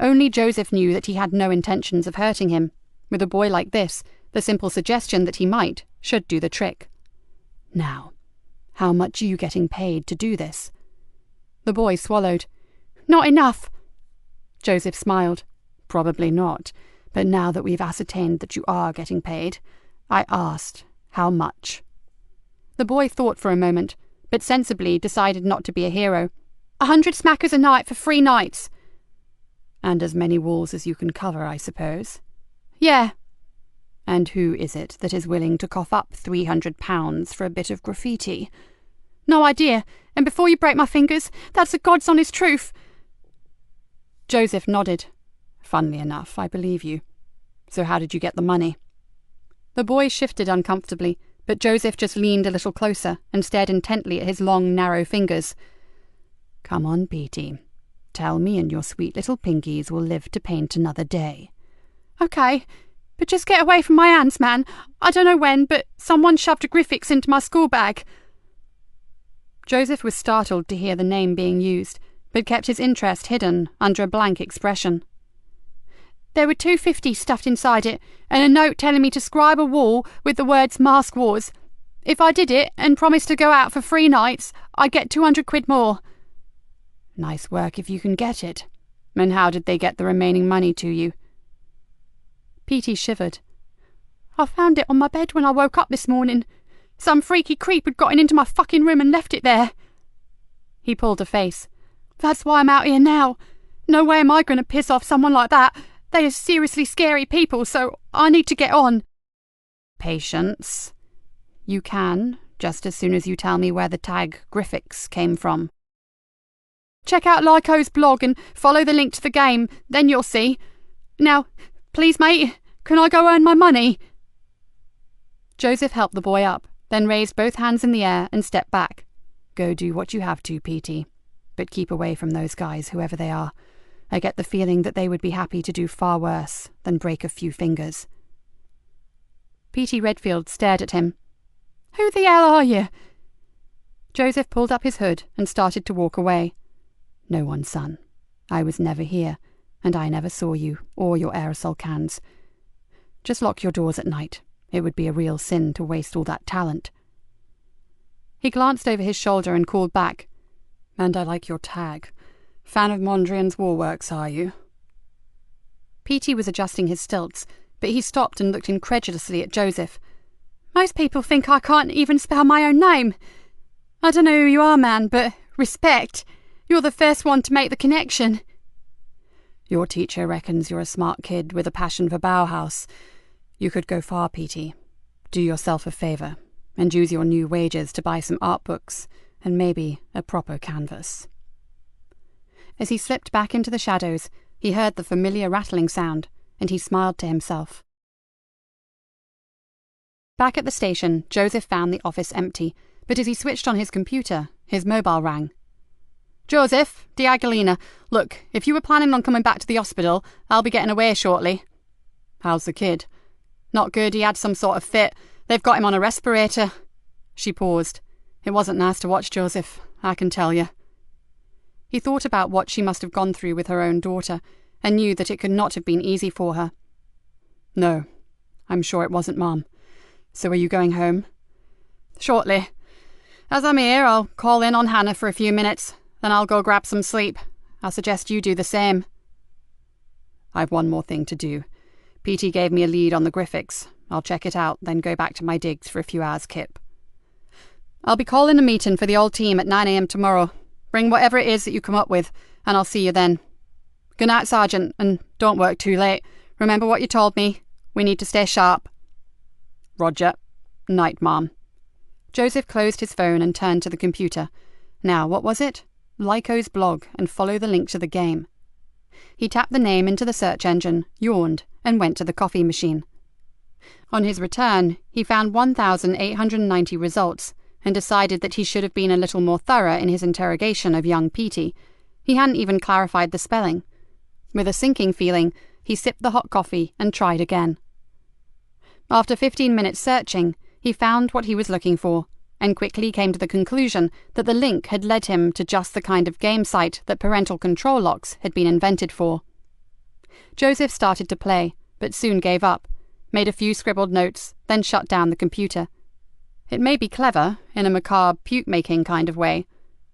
Only Joseph knew that he had no intentions of hurting him. With a boy like this, the simple suggestion that he might should do the trick. Now, how much are you getting paid to do this? The boy swallowed. Not enough. Joseph smiled. Probably not, but now that we've ascertained that you are getting paid, I asked how much. The boy thought for a moment, but sensibly decided not to be a hero.
100 smackers a night for 3 nights.
And as many walls as you can cover, I suppose?
Yeah.
And who is it that is willing to cough up £300 for a bit of graffiti?
No idea, and before you break my fingers, that's the God's honest truth.
Joseph nodded. Funnily enough, I believe you. So how did you get the money? The boy shifted uncomfortably, but Joseph just leaned a little closer and stared intently at his long, narrow fingers. Come on, Petey. Tell me and your sweet little pinkies will live to paint another day.
Okay, but just get away from my hands, man. I don't know when, but someone shoved a Griffix into my school bag.
Joseph was startled to hear the name being used, but kept his interest hidden under a blank expression.
There were £2.50 stuffed inside it, and a note telling me to scribe a wall with the words Mask Wars. If I did it and promised to go out for 3 nights, I'd get 200 quid more.
Nice work if you can get it. And how did they get the remaining money to you?
Petey shivered. I found it on my bed when I woke up this morning. Some freaky creep had gotten into my fucking room and left it there.
He pulled a face.
That's why I'm out here now. No way am I going to piss off someone like that. They are seriously scary people, so I need to get on.
Patience. You can, just as soon as you tell me where the tag Griffix came from.
Check out Lyco's blog and follow the link to the game, then you'll see. Now, please, mate, can I go earn my money?
Joseph helped the boy up, then raised both hands in the air and stepped back. Go do what you have to, Petey. But keep away from those guys, whoever they are. I get the feeling that they would be happy to do far worse than break a few fingers.
Petey Redfield stared at him. Who the hell are you?
Joseph pulled up his hood and started to walk away. No one, son. I was never here, and I never saw you or your aerosol cans. Just lock your doors at night. It would be a real sin to waste all that talent. He glanced over his shoulder and called back. And I like your tag. Fan of Mondrian's Warworks, are you? Petey was adjusting his stilts, but he stopped and looked incredulously at Joseph.
Most people think I can't even spell my own name. I don't know who you are, man, but respect. You're the first one to make the connection.
Your teacher reckons you're a smart kid with a passion for Bauhaus. You could go far, Petey. Do yourself a favour, and use your new wages to buy some art books, and maybe a proper canvas. As he slipped back into the shadows, he heard the familiar rattling sound, and he smiled to himself. Back at the station, Joseph found the office empty, but as he switched on his computer, his mobile rang.
Joseph, dear Galena, look, if you were planning on coming back to the hospital, I'll be getting away shortly. How's the kid? Not good, he had some sort of fit. They've got him on a respirator. She paused. It wasn't nice to watch, Joseph, I can tell you. He thought about what she must have gone through with her own daughter, and knew that it could not have been easy for her. No, I'm sure it wasn't, Mom. So are you going home? Shortly. As I'm here, I'll call in on Hannah for a few minutes, then I'll go grab some sleep. I suggest you do the same. I've one more thing to do. Petey gave me a lead on the Griffix. I'll check it out, then go back to my digs for a few hours kip. I'll be calling a meeting for the old team at 9 a.m. tomorrow. Bring whatever it is that you come up with, and I'll see you then. Good night, Sergeant, and don't work too late. Remember what you told me. We need to stay sharp. Roger. Night, Mom. Joseph closed his phone and turned to the computer. Now, what was it? Lyco's blog, and follow the link to the game. He tapped the name into the search engine, yawned, and went to the coffee machine.
On his return, he found 1,890 results and decided that he should have been a little more thorough in his interrogation of young Petey. He hadn't even clarified the spelling. With a sinking feeling, he sipped the hot coffee and tried again. After 15 minutes searching, he found what he was looking for, and quickly came to the conclusion that the link had led him to just the kind of game site that parental control locks had been invented for. Joseph started to play, but soon gave up, made a few scribbled notes, then shut down the computer. It may be clever, in a macabre puke-making kind of way,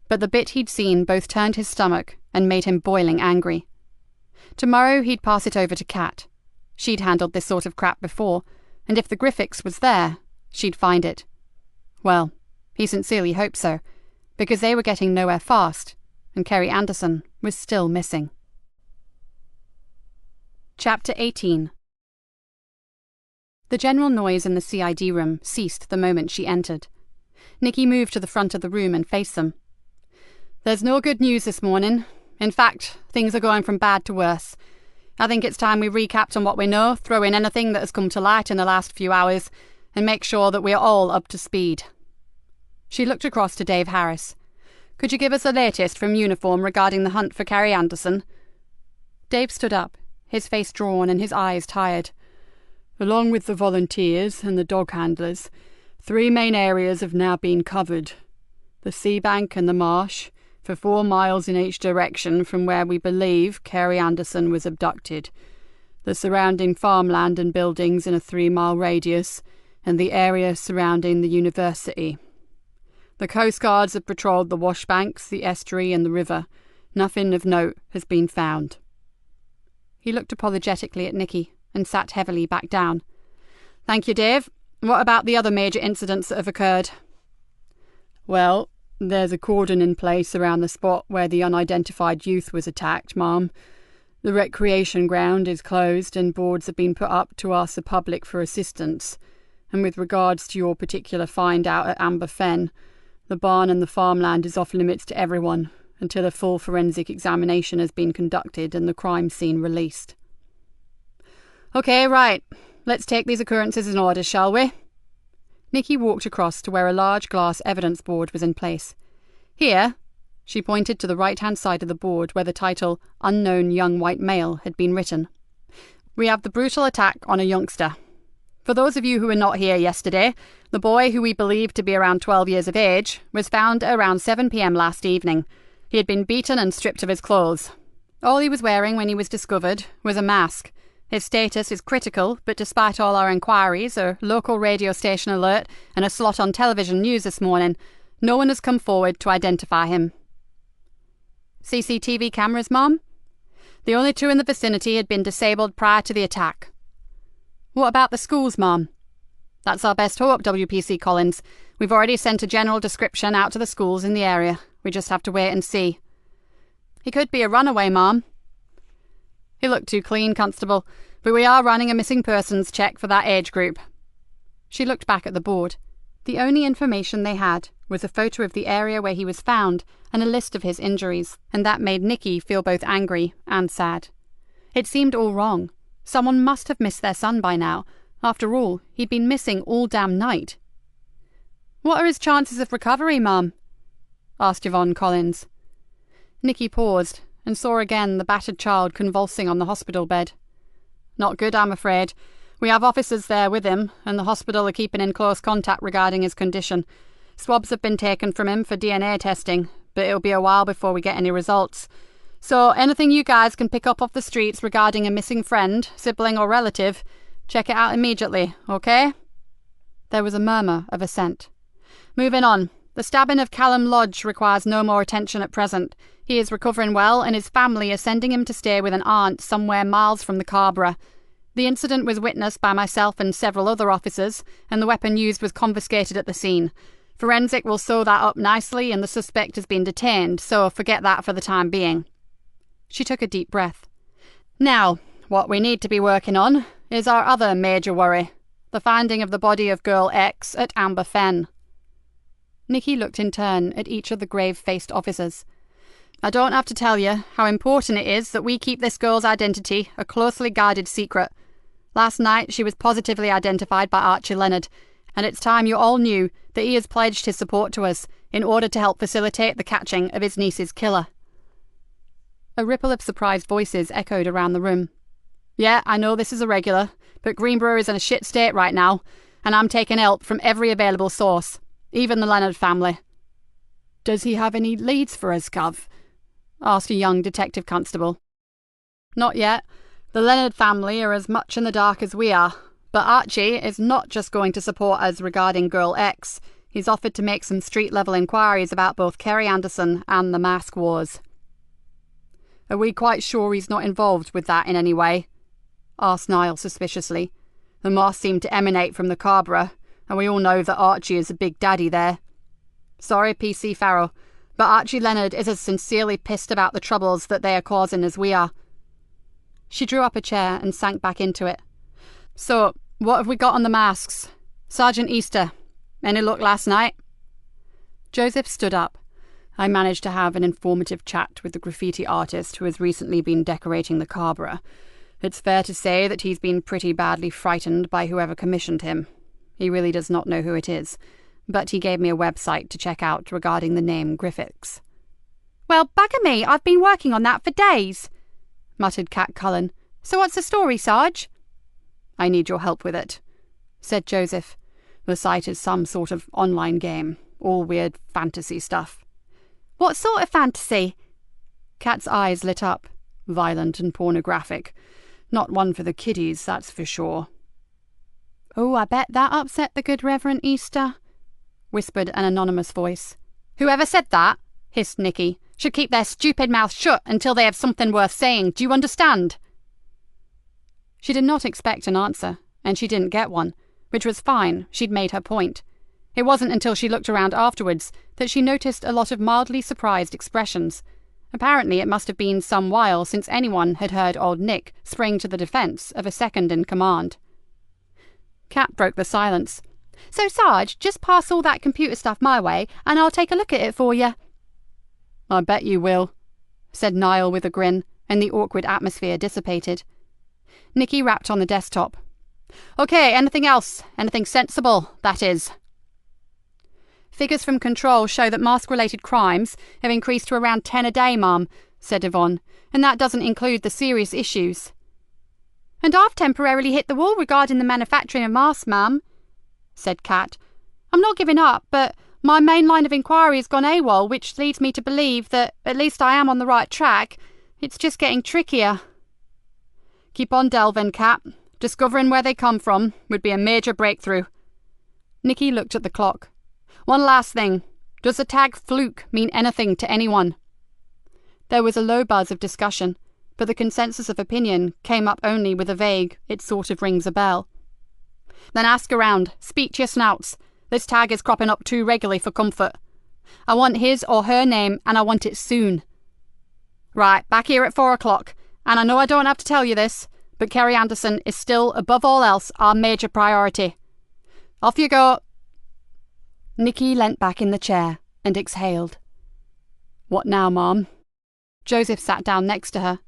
but the bit he'd seen both turned his stomach and made him boiling angry. Tomorrow he'd pass it over to Kat. She'd handled this sort of crap before, and if the Griffiths was there, she'd find it. Well, he sincerely hoped so, because they were getting nowhere fast, and Kerry Anderson was still missing. Chapter 18. The general noise in the CID room ceased the moment she entered. Nikki moved to the front of the room and faced them. "There's no good news this morning. In fact, things are going from bad to worse. I think it's time we recapped on what we know, throw in anything that has come to light in the last few hours, and make sure that we are all up to speed." She looked across to Dave Harris. "Could you give us the latest from Uniform regarding the hunt for Kerry Anderson?" Dave stood up, his face drawn and his eyes tired. "Along with the volunteers and the dog handlers, 3 main areas have now been covered. The sea bank and the marsh, for 4 miles in each direction from where we believe Kerry Anderson was abducted. The surrounding farmland and buildings in a 3-mile radius, and the area surrounding the university. The Coast Guards have patrolled the washbanks, the estuary and the river. Nothing of note has been found." He looked apologetically at Nikki and sat heavily back down. "Thank you, Dave. What about the other major incidents that have occurred?" "Well, there's a cordon in place around the spot where the unidentified youth was attacked, Ma'am. The recreation ground is closed and boards have been put up to ask the public for assistance. And with regards to your particular find out at Amber Fen, the barn and the farmland is off limits to everyone until a full forensic examination has been conducted and the crime scene released." "Okay, right. Let's take these occurrences in order, shall we?" Nikki walked across to where a large glass evidence board was in place. "Here," she pointed to the right-hand side of the board where the title "Unknown Young White Male" had been written. "We have the brutal attack on a youngster. For those of you who were not here yesterday, the boy, who we believe to be around 12 years of age, was found around 7 p.m. last evening. He had been beaten and stripped of his clothes. All he was wearing when he was discovered was a mask. His status is critical, but despite all our inquiries, a local radio station alert, and a slot on television news this morning, no one has come forward to identify him." "CCTV cameras, Mom?" "The only 2 in the vicinity had been disabled prior to the attack." "What about the schools, Mom?" "That's our best hope, WPC Collins. We've already sent a general description out to the schools in the area. We just have to wait and see." "He could be a runaway, Mom." "He looked too clean, Constable, but we are running a missing persons check for that age group." She looked back at the board. The only information they had was a photo of the area where he was found and a list of his injuries, and that made Nikki feel both angry and sad. It seemed all wrong. Someone must have missed their son by now. After all, he'd been missing all damn night. "What are his chances of recovery, Mum?" asked Yvonne Collins. Nikki paused and saw again the battered child convulsing on the hospital bed. "Not good, I'm afraid. We have officers there with him, and the hospital are keeping in close contact regarding his condition. Swabs have been taken from him for DNA testing, but it'll be a while before we get any results. So anything you guys can pick up off the streets regarding a missing friend, sibling or relative, check it out immediately, okay?" There was a murmur of assent. "Moving on. The stabbing of Callum Lodge requires no more attention at present. He is recovering well, and his family are sending him to stay with an aunt somewhere miles from the Carborough. The incident was witnessed by myself and several other officers, and the weapon used was confiscated at the scene. Forensic will sew that up nicely, and the suspect has been detained, so forget that for the time being." She took a deep breath. "Now, what we need to be working on is our other major worry, the finding of the body of girl X at Amber Fen." Nikki looked in turn at each of the grave-faced officers. "I don't have to tell you how important it is that we keep this girl's identity a closely guarded secret.
Last night she was positively identified by Archie Leonard, and it's time you all knew that he has pledged his support to us in order to help facilitate the catching of his niece's killer." A ripple of surprised voices echoed around the room. "Yeah, I know this is irregular, but Greenborough is in a shit state right now, and I'm taking help from every available source, even the Leonard family."
"Does he have any leads for us, Cov?"
asked a young detective constable. "Not yet. The Leonard family are as much in the dark as we are, but Archie is not just going to support us regarding Girl X. He's offered to make some street-level inquiries about both Kerry Anderson and the Mask Wars." "Are we quite sure he's not involved with that in any way?" asked Niall suspiciously. "The moss seemed to emanate from the Cabra, and we all know that Archie is a big daddy there." "Sorry, PC Farrell, but Archie Leonard is as sincerely pissed about the troubles that they are causing as we are." She drew up a chair and sank back into it. "So, what have we got on the masks? Sergeant Easter, any luck last night?" Joseph stood up. "I managed to have an informative chat with the graffiti artist who has recently been decorating the Cabra. It's fair to say that he's been pretty badly frightened by whoever commissioned him. He really does not know who it is, but he gave me a website to check out regarding the name Griffiths."
"Well, bugger me, I've been working on that for days," muttered Cat Cullen. "So what's the story, Sarge?"
"I need your help with it," said Joseph. "The site is some sort of online game, all weird fantasy stuff."
"What sort of fantasy?"
Cat's eyes lit up. "Violent and pornographic. Not one for the kiddies, that's for sure."
"Oh, I bet that upset the good Reverend Easter," whispered an anonymous voice.
"Whoever said that," hissed Nikki, "should keep their stupid mouth shut until they have something worth saying. Do you understand?"
She did not expect an answer, and she didn't get one, which was fine. She'd made her point. It wasn't until she looked around afterwards that she noticed a lot of mildly surprised expressions. Apparently it must have been some while since anyone had heard old Nick spring to the defence of a second-in-command. Cat broke the silence.
"So, Sarge, just pass all that computer stuff my way, and I'll take a look at it for you."
"I bet you will," said Niall with a grin, and the awkward atmosphere dissipated. Nikki rapped on the desktop. "OK, anything else? Anything sensible, that is?" "Figures from Control show that mask-related crimes have increased to around 10 a day, Ma'am," said Yvonne, "and that doesn't include the serious issues."
"And I've temporarily hit the wall regarding the manufacturing of masks, ma'am," said Cat. "I'm not giving up, but my main line of inquiry has gone AWOL, which leads me to believe that at least I am on the right track. It's just getting trickier."
"Keep on delving, Cat. Discovering where they come from would be a major breakthrough." Nikki looked at the clock. "One last thing. Does the tag fluke mean anything to anyone?" There was a low buzz of discussion, but the consensus of opinion came up only with a vague, "it sort of rings a bell." "Then ask around. Speak to your snouts. This tag is cropping up too regularly for comfort. I want his or her name, and I want it soon. Right, back here at 4 o'clock, and I know I don't have to tell you this, but Kerry Anderson is still, above all else, our major priority. Off you go." Nikki leant back in the chair and exhaled. "What now, Mom?" Joseph sat down next to her.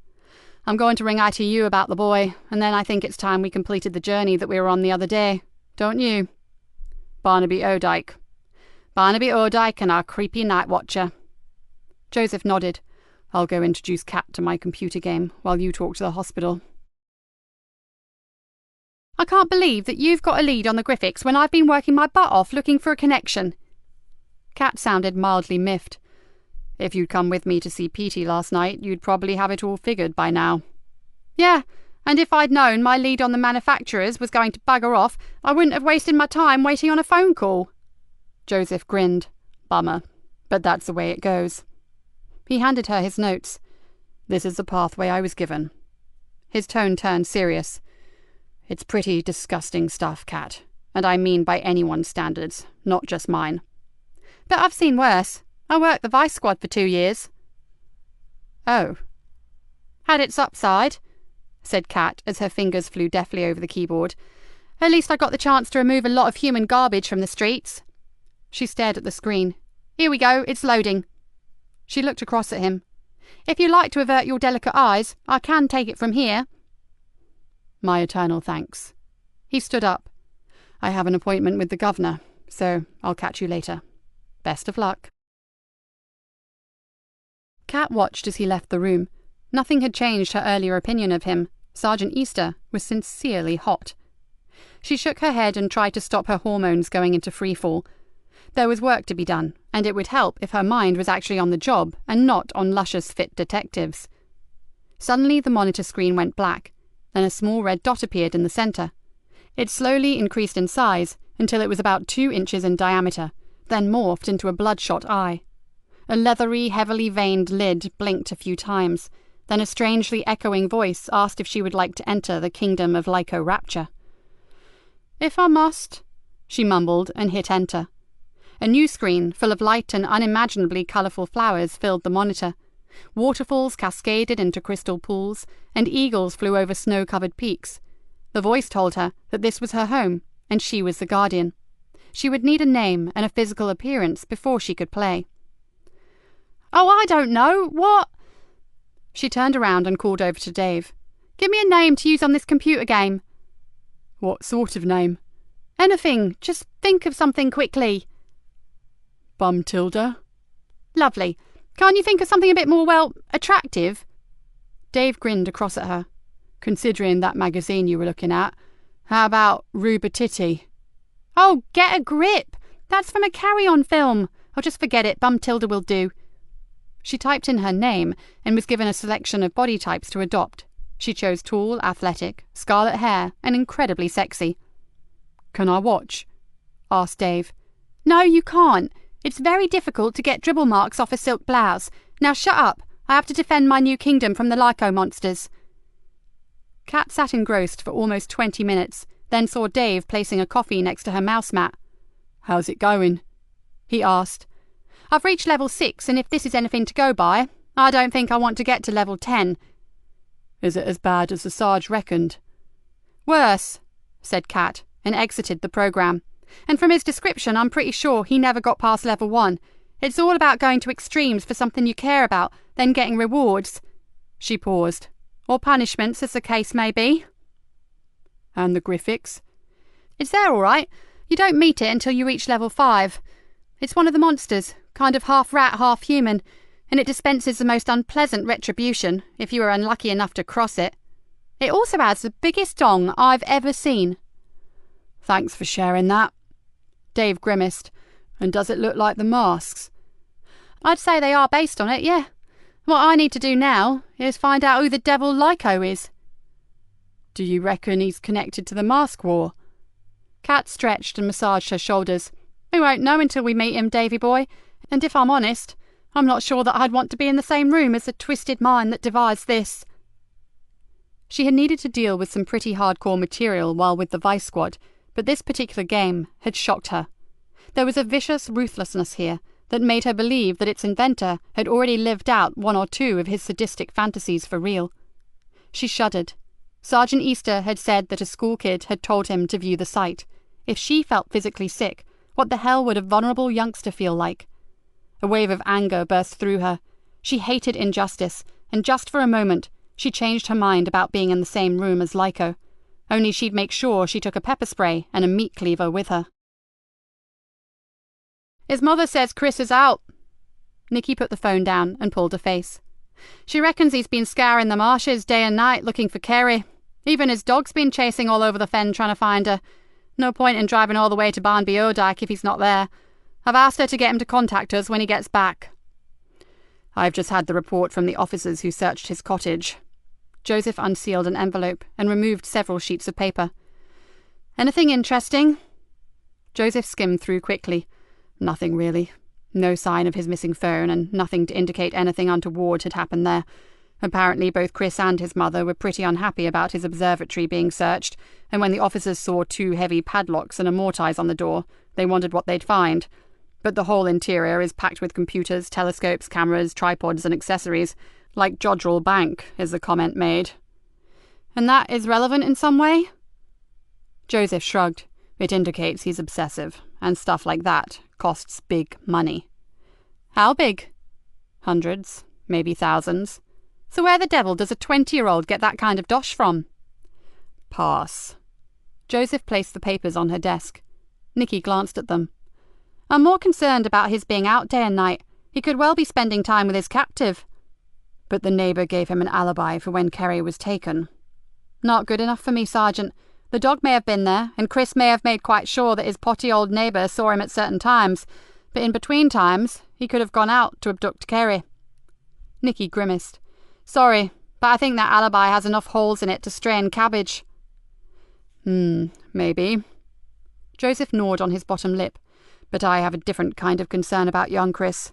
"I'm going to ring ITU about the boy, and then I think it's time we completed the journey that we were on the other day. Don't you? Barnaby O'Dyke. Barnaby O'Dyke and our creepy night watcher." Joseph nodded. "I'll go introduce Cat to my computer game while you talk to the hospital."
"I can't believe that you've got a lead on the Griffiths when I've been working my butt off looking for a connection."
Cat sounded mildly miffed. "If you'd come with me to see Petey last night, you'd probably have it all figured by now."
"Yeah, and if I'd known my lead on the manufacturers was going to bugger off, I wouldn't have wasted my time waiting on a phone call."
Joseph grinned. "Bummer, but that's the way it goes." He handed her his notes. "This is the pathway I was given." His tone turned serious. "It's pretty disgusting stuff, Cat, and I mean by anyone's standards, not just mine."
"But I've seen worse. I worked the Vice Squad for 2 years."
"Oh."
"Had its upside," said Cat as her fingers flew deftly over the keyboard. "At least I got the chance to remove a lot of human garbage from the streets." She stared at the screen. "Here we go, it's loading." She looked across at him. "If you like to avert your delicate eyes, I can take it from here."
My eternal thanks. He stood up. I have an appointment with the governor, so I'll catch you later. Best of luck. Kat watched as he left the room. Nothing had changed her earlier opinion of him. Sergeant Easter was sincerely hot. She shook her head and tried to stop her hormones going into freefall. There was work to be done, and it would help if her mind was actually on the job and not on luscious fit detectives. Suddenly the monitor screen went black. Then a small red dot appeared in the centre. It slowly increased in size until it was about 2 inches in diameter, then morphed into a bloodshot eye. A leathery, heavily veined lid blinked a few times. Then a strangely echoing voice asked if she would like to enter the kingdom of Lyco Rapture. "If I must," she mumbled and hit enter. A new screen, full of light and unimaginably colourful flowers, filled the monitor. Waterfalls cascaded into crystal pools, and eagles flew over snow-covered peaks. The voice told her that this was her home, and she was the guardian. She would need a name and a physical appearance before she could play. "Oh, I don't know. What—" She turned around and called over to Dave. "Give me a name to use on this computer game." "What sort of name?" "Anything. Just think of something quickly." "Bumtilda." "Lovely. Can't you think of something a bit more, well, attractive?" Dave grinned across at her. "Considering that magazine you were looking at, how about Rubatiti?" "Oh, get a grip. That's from a Carry-On film. Oh, just forget it. Bumtilda will do." She typed in her name and was given a selection of body types to adopt. She chose tall, athletic, scarlet hair, and incredibly sexy. "Can I watch?" asked Dave. "No, you can't. It's very difficult to get dribble marks off a silk blouse. Now shut up. I have to defend my new kingdom from the Lyco monsters." Kat sat engrossed for almost 20 minutes, then saw Dave placing a coffee next to her mouse mat. "How's it going?" he asked. "I've reached level 6, and if this is anything to go by, I don't think I want to get to level 10. "Is it as bad as the Sarge reckoned?" "Worse," said Kat, and exited the program. "And from his description, I'm pretty sure he never got past level 1. It's all about going to extremes for something you care about, then getting rewards." She paused. "Or punishments, as the case may be." "And the Graphics?" "It's there all right. You don't meet it until you reach level 5. It's one of the monsters, kind of half rat, half human, and it dispenses the most unpleasant retribution if you are unlucky enough to cross it. It also has the biggest dong I've ever seen." "Thanks for sharing that." Dave grimaced. "And does it look like the masks?" "I'd say they are based on it, yeah. What I need to do now is find out who the devil Lyco is." "Do you reckon he's connected to the mask war?" Kat stretched and massaged her shoulders. "We won't know until we meet him, Davy boy, and if I'm honest, I'm not sure that I'd want to be in the same room as the twisted mind that devised this." She had needed to deal with some pretty hardcore material while with the Vice Squad, but this particular game had shocked her. There was a vicious ruthlessness here that made her believe that its inventor had already lived out 1 or 2 of his sadistic fantasies for real. She shuddered. Sergeant Easter had said that a school kid had told him to view the site. If she felt physically sick, what the hell would a vulnerable youngster feel like? A wave of anger burst through her. She hated injustice, and just for a moment, she changed her mind about being in the same room as Lyco. Only she'd make sure she took a pepper spray and a meat cleaver with her. "His mother says Chris is out." Nikki put the phone down and pulled a face. "She reckons he's been scouring the marshes day and night looking for Kerry. Even his dog's been chasing all over the fen trying to find her. No point in driving all the way to Barnby Odike if he's not there. I've asked her to get him to contact us when he gets back." "I've just had the report from the officers who searched his cottage." Joseph unsealed an envelope and removed several sheets of paper. "Anything interesting?" Joseph skimmed through quickly. Nothing really. No sign of his missing phone, and nothing to indicate anything untoward had happened there. Apparently both Chris and his mother were pretty unhappy about his observatory being searched, and when the officers saw 2 heavy padlocks and a mortise on the door, they wondered what they'd find. But the whole interior is packed with computers, telescopes, cameras, tripods, and accessories, like Jodrell Bank, is the comment made. "And that is relevant in some way?" Joseph shrugged. "It indicates he's obsessive, and stuff like that costs big money." "How big?" "Hundreds, maybe thousands." "So where the devil does a 20-year-old get that kind of dosh from?"
Pass.
Joseph placed the papers on her desk. Nikki glanced at them.
I'm more concerned about his being out day and night. He could well be spending time with his captive.
But the neighbour gave him an alibi for when Kerry was taken.
Not good enough for me, Sergeant. The dog may have been there, and Chris may have made quite sure that his potty old neighbour saw him at certain times, but in between times he could have gone out to abduct Kerry.
Nikki grimaced.
Sorry, but I think that alibi has enough holes in it to strain cabbage.
Maybe.
Joseph gnawed on his bottom lip.
But I have a different kind of concern about young Chris.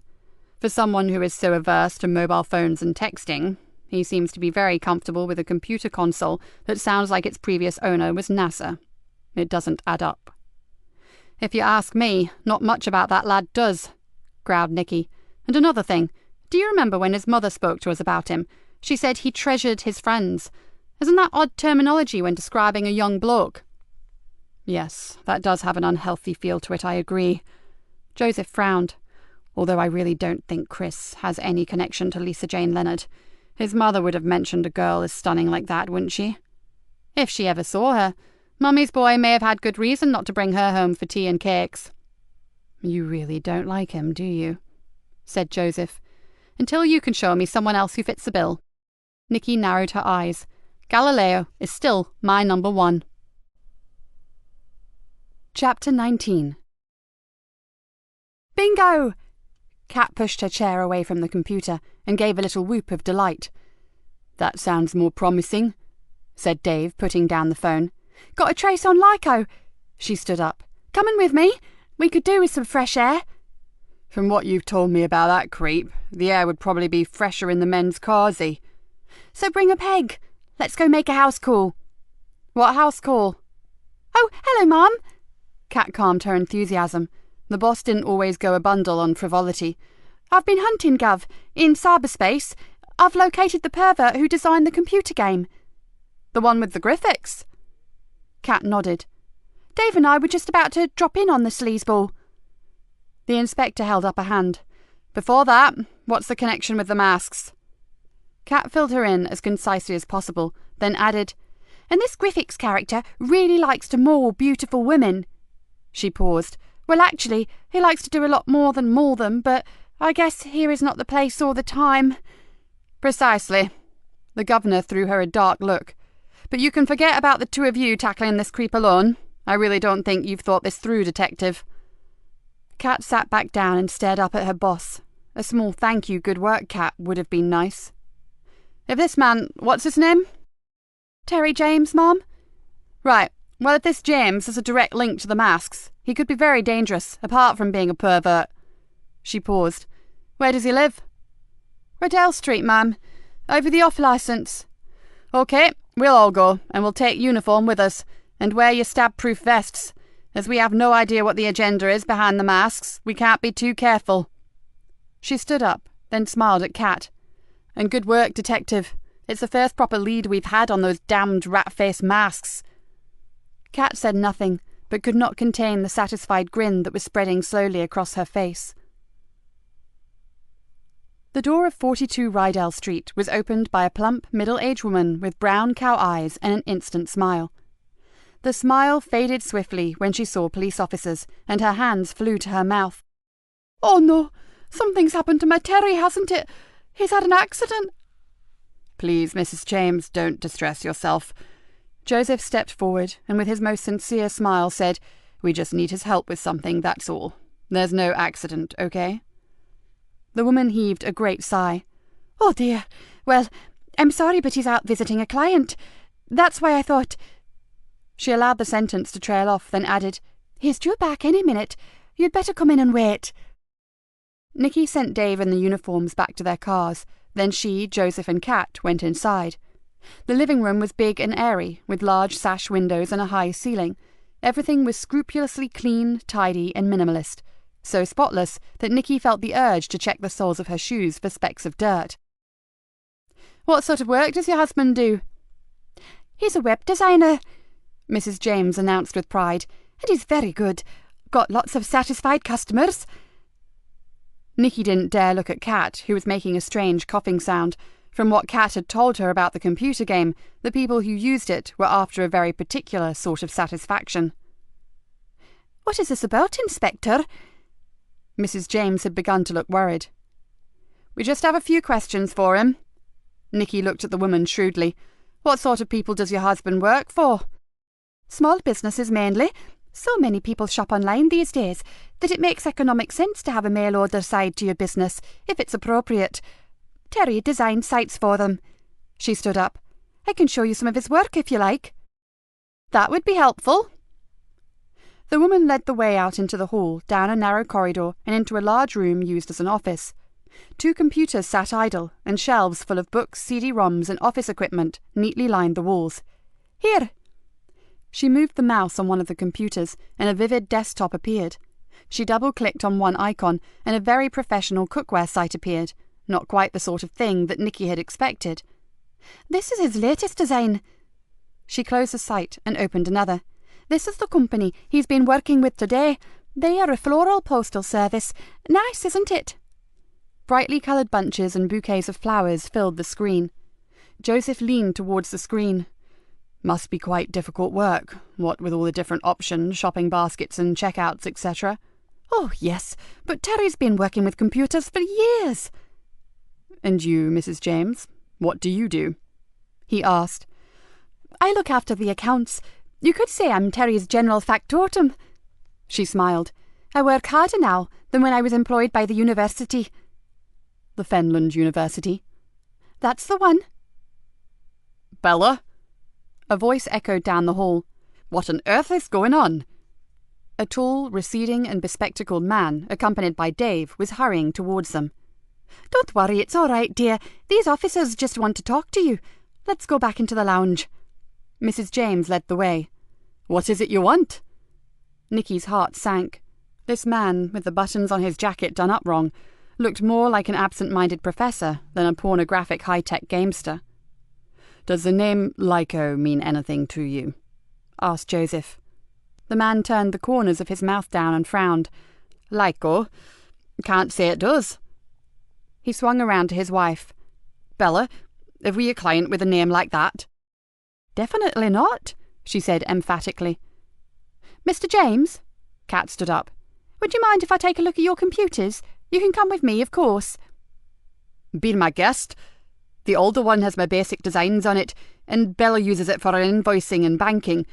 For someone who is so averse to mobile phones and texting, he seems to be very comfortable with a computer console that sounds like its previous owner was NASA. It doesn't add up.
If you ask me, not much about that lad does, growled Nikki. And another thing, do you remember when his mother spoke to us about him? She said he treasured his friends. Isn't that odd terminology when describing a young bloke?
Yes, that does have an unhealthy feel to it, I agree.
Joseph frowned.
Although I really don't think Chris has any connection to Lisa Jane Leonard. His mother would have mentioned a girl as stunning like that, wouldn't she?
If she ever saw her. Mummy's boy may have had good reason not to bring her home for tea and cakes.
You really don't like him, do you?
Said Joseph.
Until you can show me someone else who fits the bill.
Nikki narrowed her eyes.
Galileo is still my number one.
Chapter 19.
Bingo!
Kat pushed her chair away from the computer and gave a little whoop of delight.
That sounds more promising, said Dave, putting down the phone.
Got a trace on Lyco.
She stood up.
Coming with me? We could do with some fresh air.
From what you've told me about that creep, the air would probably be fresher in the men's carsy.
So bring a peg. Let's go make a house call.
What house call?
Oh, hello, Mum.
Kat calmed her enthusiasm. The boss didn't always go a bundle on frivolity.
I've been hunting, Gov, in cyberspace. I've located the pervert who designed the computer game.
The one with the graphics?
Kat nodded.
Dave and I were just about to drop in on the sleazeball.
The inspector held up a hand.
Before that, what's the connection with the masks?
Kat filled her in as concisely as possible, then added,
And this Griffiths character really likes to maul beautiful women.
She paused.
Well, actually, he likes to do a lot more than maul them, but I guess here is not the place or the time.
Precisely.
The governor threw her a dark look.
But you can forget about the two of you tackling this creep alone. I really don't think you've thought this through, Detective.
Kat sat back down and stared up at her boss. A small thank you, good work, Kat, would have been nice.
If this man, what's his name?
Terry James, Mum.
Right. Well, if this James has a direct link to the masks, he could be very dangerous, apart from being a pervert. She paused. Where does he live?
Riddell Street, ma'am. Over the off-licence.
OK, we'll all go, and we'll take uniform with us, and wear your stab-proof vests. As we have no idea what the agenda is behind the masks, we can't be too careful.
She stood up, then smiled at Kat.
And good work, Detective. It's the first proper lead we've had on those damned rat-faced masks.
Kat said nothing, but could not contain the satisfied grin that was spreading slowly across her face. The door of 42 Rydell Street was opened by a plump, middle-aged woman with brown cow eyes and an instant smile. The smile faded swiftly when she saw police officers, and her hands flew to her mouth.
Oh no, something's happened to my Terry, hasn't it? He's had an accident.
Please, Mrs. James, don't distress yourself.
Joseph stepped forward and with his most sincere smile said, We just need his help with something, that's all. There's no accident, OK? The woman heaved a great sigh.
Oh dear. Well, I'm sorry, but he's out visiting a client. That's why I thought...
She allowed the sentence to trail off, then added,
He's due back any minute. You'd better come in and wait.
Nikki sent Dave and the uniforms back to their cars. Then she, Joseph and Kat went inside. The living room was big and airy, with large sash windows and a high ceiling. Everything was scrupulously clean, tidy and minimalist, so spotless that Nikki felt the urge to check the soles of her shoes for specks of dirt.
What sort of work does your husband do?
He's a web designer, Mrs. James announced with pride, and he's very good. Got lots of satisfied customers.
Nikki didn't dare look at Kat, who was making a strange coughing sound. From what Kat had told her about the computer game, the people who used it were after a very particular sort of satisfaction.
"What is this about, Inspector?"
Mrs. James had begun to look worried. "We just have a few questions for him." Nikki looked at the woman shrewdly. "What sort of people does your husband work for?"
"Small businesses mainly. So many people shop online these days that it makes economic sense to have a mail order side to your business, if it's appropriate. Terry designed sites for them."
She stood up.
"I can show you some of his work if you like."
"That would be helpful." The woman led the way out into the hall, down a narrow corridor, and into a large room used as an office. 2 computers sat idle, and shelves full of books, CD-ROMs, and office equipment neatly lined the walls.
"Here."
She moved the mouse on one of the computers, and a vivid desktop appeared. She double-clicked on one icon, and a very professional cookware site appeared. Not quite the sort of thing that Nikki had expected.
"This is his latest design."
She closed the site and opened another.
"This is the company he's been working with today. They are a floral postal service. Nice, isn't it?"
Brightly coloured bunches and bouquets of flowers filled the screen. Joseph leaned towards the screen. "Must be quite difficult work, what with all the different options, shopping baskets and checkouts, etc."
"Oh, yes, but Terry's been working with computers for years."
"And you, Mrs. James, what do you do?" he asked.
"I look after the accounts. You could say I'm Terry's general factotum."
She smiled.
"I work harder now than when I was employed by the university."
"The Fenland University?"
"That's the one."
"Bella?" A voice echoed down the hall. "What on earth is going on?" A tall, receding and bespectacled man, accompanied by Dave, was hurrying towards them.
"Don't worry, it's all right, dear. These officers just want to talk to you. Let's go back into the lounge."
Mrs. James led the way. "What is it you want?" Nikki's heart sank. This man, with the buttons on his jacket done up wrong, looked more like an absent-minded professor than a pornographic high-tech gamester. "Does the name Lyco mean anything to you?" asked Joseph. The man turned the corners of his mouth down and frowned. "Lyco? Can't say it does." He swung around to his wife. "Bella, have we a client with a name like that?"
"Definitely not,"
she said emphatically.
"Mr. James?"
Kat stood up.
"Would you mind if I take a look at your computers? You can come with me, of course."
"Be my guest. The older one has my basic designs on it, and Bella uses it for her invoicing and banking.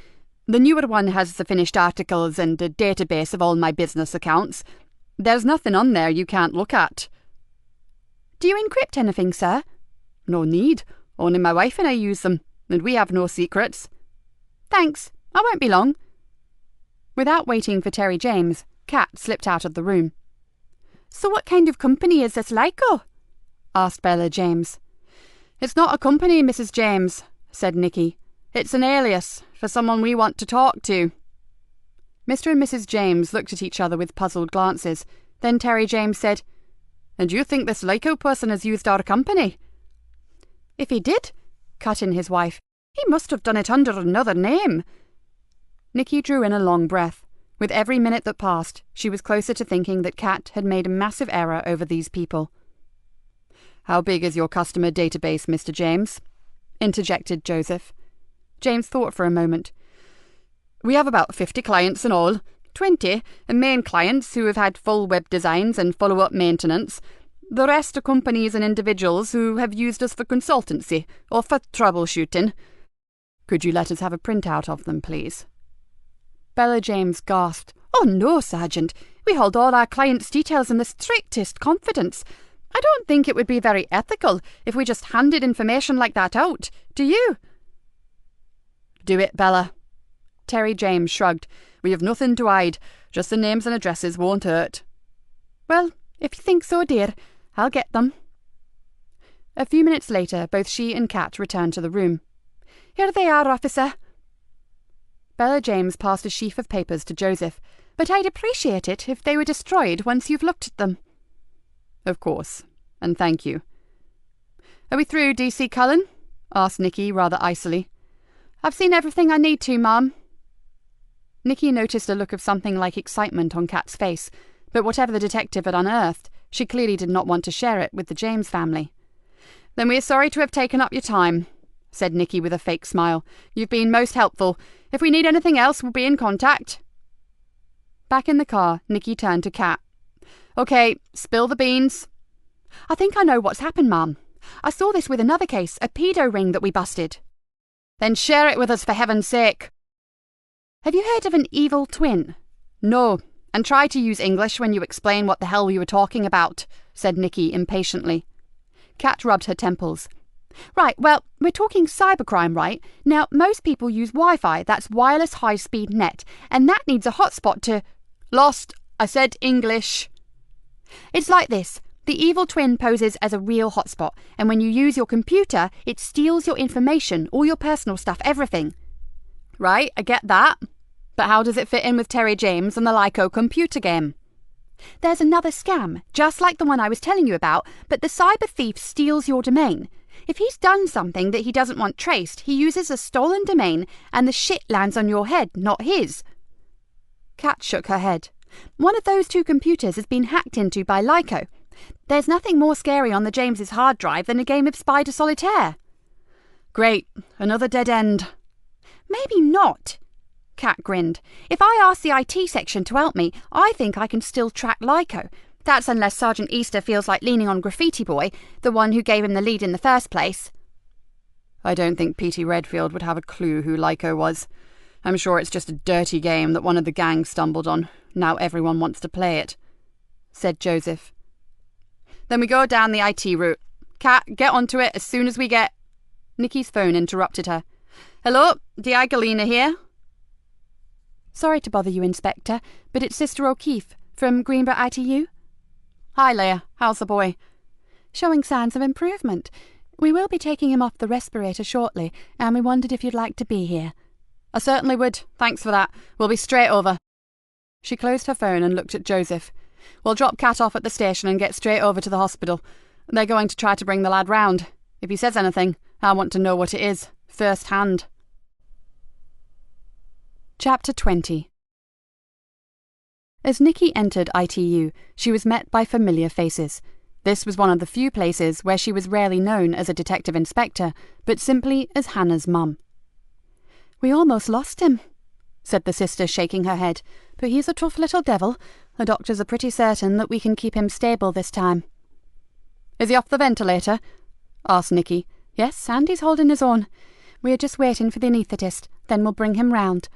The newer one has the finished articles and a database of all my business accounts. There's nothing on there you can't look at."
"Do you encrypt anything, sir?"
"No need. Only my wife and I use them, and we have no secrets."
"Thanks. I won't be long."
Without waiting for Terry James, Kat slipped out of the room.
"So what kind of company is this Lyco?"
asked Bella James. "It's not a company, Mrs. James," said Nikki. "It's an alias for someone we want to talk to." Mr. and Mrs. James looked at each other with puzzled glances. Then Terry James said, "And you think this Lyco person has used our company?"
"If he did,"
cut in his wife,
"he must have done it under another name."
Nikki drew in a long breath. With every minute that passed, she was closer to thinking that Kat had made a massive error over these people. "How big is your customer database, Mr. James?" interjected Joseph. James thought for a moment. "We have about 50 clients in all. 20 are main clients who have had full web designs and follow-up maintenance. The rest are companies and individuals who have used us for consultancy or for troubleshooting." "Could you let us have a printout of them, please?" Bella James gasped.
"Oh no, Sergeant. We hold all our clients' details in the strictest confidence. I don't think it would be very ethical if we just handed information like that out. Do you?"
"Do it, Bella." Terry James shrugged. "We have nothing to hide. Just the names and addresses won't hurt."
"Well, if you think so, dear, I'll get them."
A few minutes later, both she and Kat returned to the room.
"Here they are, officer."
Bella James passed a sheaf of papers to Joseph.
"But I'd appreciate it if they were destroyed once you've looked at them."
"Of course, and thank you." "Are we through, DC Cullen?" asked Nikki rather icily.
"I've seen everything I need to, Mum."
Nikki noticed a look of something like excitement on Kat's face, but whatever the detective had unearthed, she clearly did not want to share it with the James family.
Then we are sorry to have taken up your time, said Nikki with a fake smile. You've been most helpful. If we need anything else, we'll be in contact. Back in the car, Nikki turned to Kat. Okay, spill the beans.
I think I know what's happened, Mum. I saw this with another case, a pedo ring that we busted.
Then share it with us, for heaven's sake.
Have you heard of an evil twin?
No, and try to use English when you explain what the hell you were talking about, said Nikki impatiently.
Kat rubbed her temples. Right, well, we're talking cybercrime, right? Now, most people use Wi-Fi, that's wireless high-speed net, and that needs a hotspot to...
Lost. I said English.
It's like this. The evil twin poses as a real hotspot, and when you use your computer, it steals your information, all your personal stuff, everything.
Right, I get that. But how does it fit in with Terry James and the Lyco computer game?
There's another scam, just like the one I was telling you about, but the cyber thief steals your domain. If he's done something that he doesn't want traced, he uses a stolen domain, and the shit lands on your head, not his.
Kat shook her head.
One of those two computers has been hacked into by Lyco. There's nothing more scary on the James's hard drive than a game of Spider Solitaire.
Great, another dead end.
Maybe not. Kat grinned. If I ask the IT section to help me, I think I can still track Lyco. That's unless Sergeant Easter feels like leaning on Graffiti Boy, the one who gave him the lead in the first place.
I don't think P.T. Redfield would have a clue who Lyco was. I'm sure it's just a dirty game that one of the gang stumbled on. Now everyone wants to play it, said Joseph. Then we go down the IT route. Kat, get onto it as soon as we get... Nikki's phone interrupted her. Hello, DI Galena here.
Sorry to bother you, Inspector, but it's Sister O'Keefe from Greenborough ITU.
Hi, Leia. How's the boy?
Showing signs of improvement. We will be taking him off the respirator shortly, and we wondered if you'd like to be here.
I certainly would. Thanks for that. We'll be straight over. She closed her phone and looked at Joseph. We'll drop Kat off at the station and get straight over to the hospital. They're going to try to bring the lad round. If he says anything, I want to know what it is, first hand.
Chapter 20. As Nikki entered ITU, she was met by familiar faces. This was one of the few places where she was rarely known as a detective inspector, but simply as Hannah's mum. We almost lost him, said the sister, shaking her head, but he's a tough little devil. The doctors are pretty certain that we can keep him stable this time.
Is he off the ventilator? Asked Nikki.
Yes, and he's holding his own. We're just waiting for the anaesthetist, then we'll bring him round.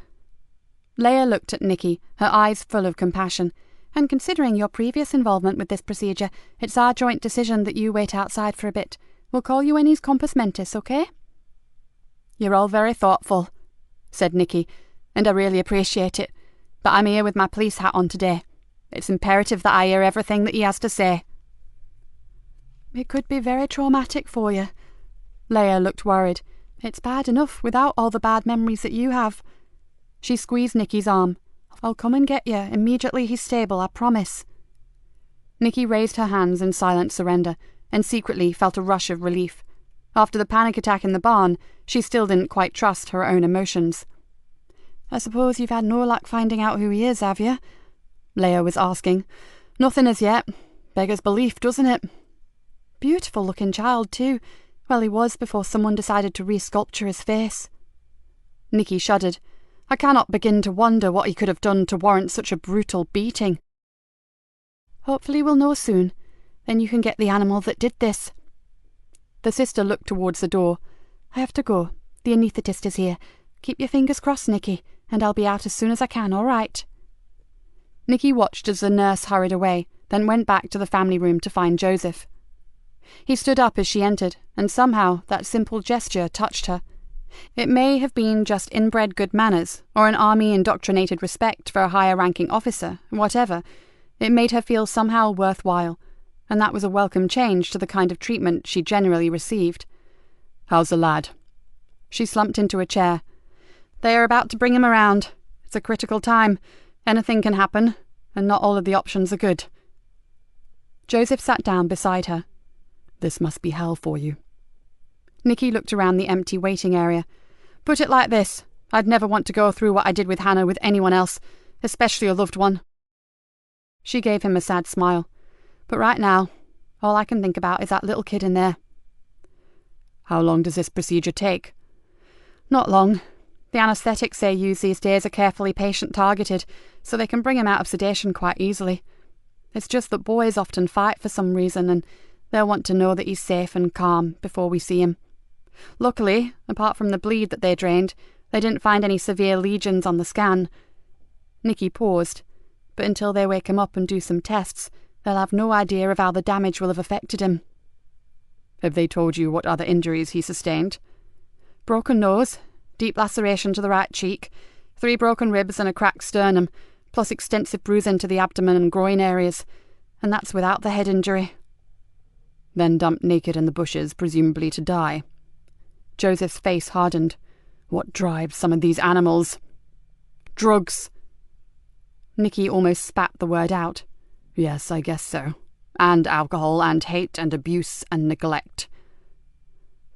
Leia looked at Nikki, her eyes full of compassion.
And considering your previous involvement with this procedure, it's our joint decision that you wait outside for a bit. We'll call you when he's compos mentis, okay?
You're all very thoughtful, said Nikki, and I really appreciate it. But I'm here with my police hat on today. It's imperative that I hear everything that he has to say.
It could be very traumatic for you. Leia looked worried. It's bad enough without all the bad memories that you have.
She squeezed Nikki's arm.
I'll come and get you immediately he's stable, I promise.
Nikki raised her hands in silent surrender, and secretly felt a rush of relief. After the panic attack in the barn, she still didn't quite trust her own emotions.
I suppose you've had no luck finding out who he is, have you?
Leia was asking. Nothing as yet. Beggars belief, doesn't it?
Beautiful-looking child, too. Well, he was before someone decided to resculpture his face.
Nikki shuddered. I cannot begin to wonder what he could have done to warrant such a brutal beating.
Hopefully we'll know soon. Then you can get the animal that did this.
The sister looked towards the door.
I have to go. The anaesthetist is here. Keep your fingers crossed, Nikki, and I'll be out as soon as I can, all right?
Nikki watched as the nurse hurried away, then went back to the family room to find Joseph. He stood up as she entered, and somehow that simple gesture touched her. It may have been just inbred good manners, or an army-indoctrinated respect for a higher-ranking officer, whatever. It made her feel somehow worthwhile, and that was a welcome change to the kind of treatment she generally received. How's the lad? She slumped into a chair. They are about to bring him around. It's a critical time. Anything can happen, and not all of the options are good. Joseph sat down beside her. This must be hell for you. Nikki looked around the empty waiting area. Put it like this. I'd never want to go through what I did with Hannah with anyone else, especially a loved one. She gave him a sad smile. But right now, all I can think about is that little kid in there.
How long does this procedure take?
Not long. The anaesthetics they use these days are carefully patient-targeted, so they can bring him out of sedation quite easily. It's just that boys often fight for some reason, and they'll want to know that he's safe and calm before we see him. Luckily, apart from the bleed that they drained, they didn't find any severe lesions on the scan. Nikki paused, but until they wake him up and do some tests, they'll have no idea of how the damage will have affected him.
Have they told you what other injuries he sustained?
Broken nose, deep laceration to the right cheek, 3 broken ribs and a cracked sternum, plus extensive bruising to the abdomen and groin areas, and that's without the head injury.
Then dumped naked in the bushes, presumably to die.
Joseph's face hardened.
What drives some of these animals?
Drugs. Nikki almost spat the word out.
Yes, I guess so. And alcohol and hate and abuse and neglect.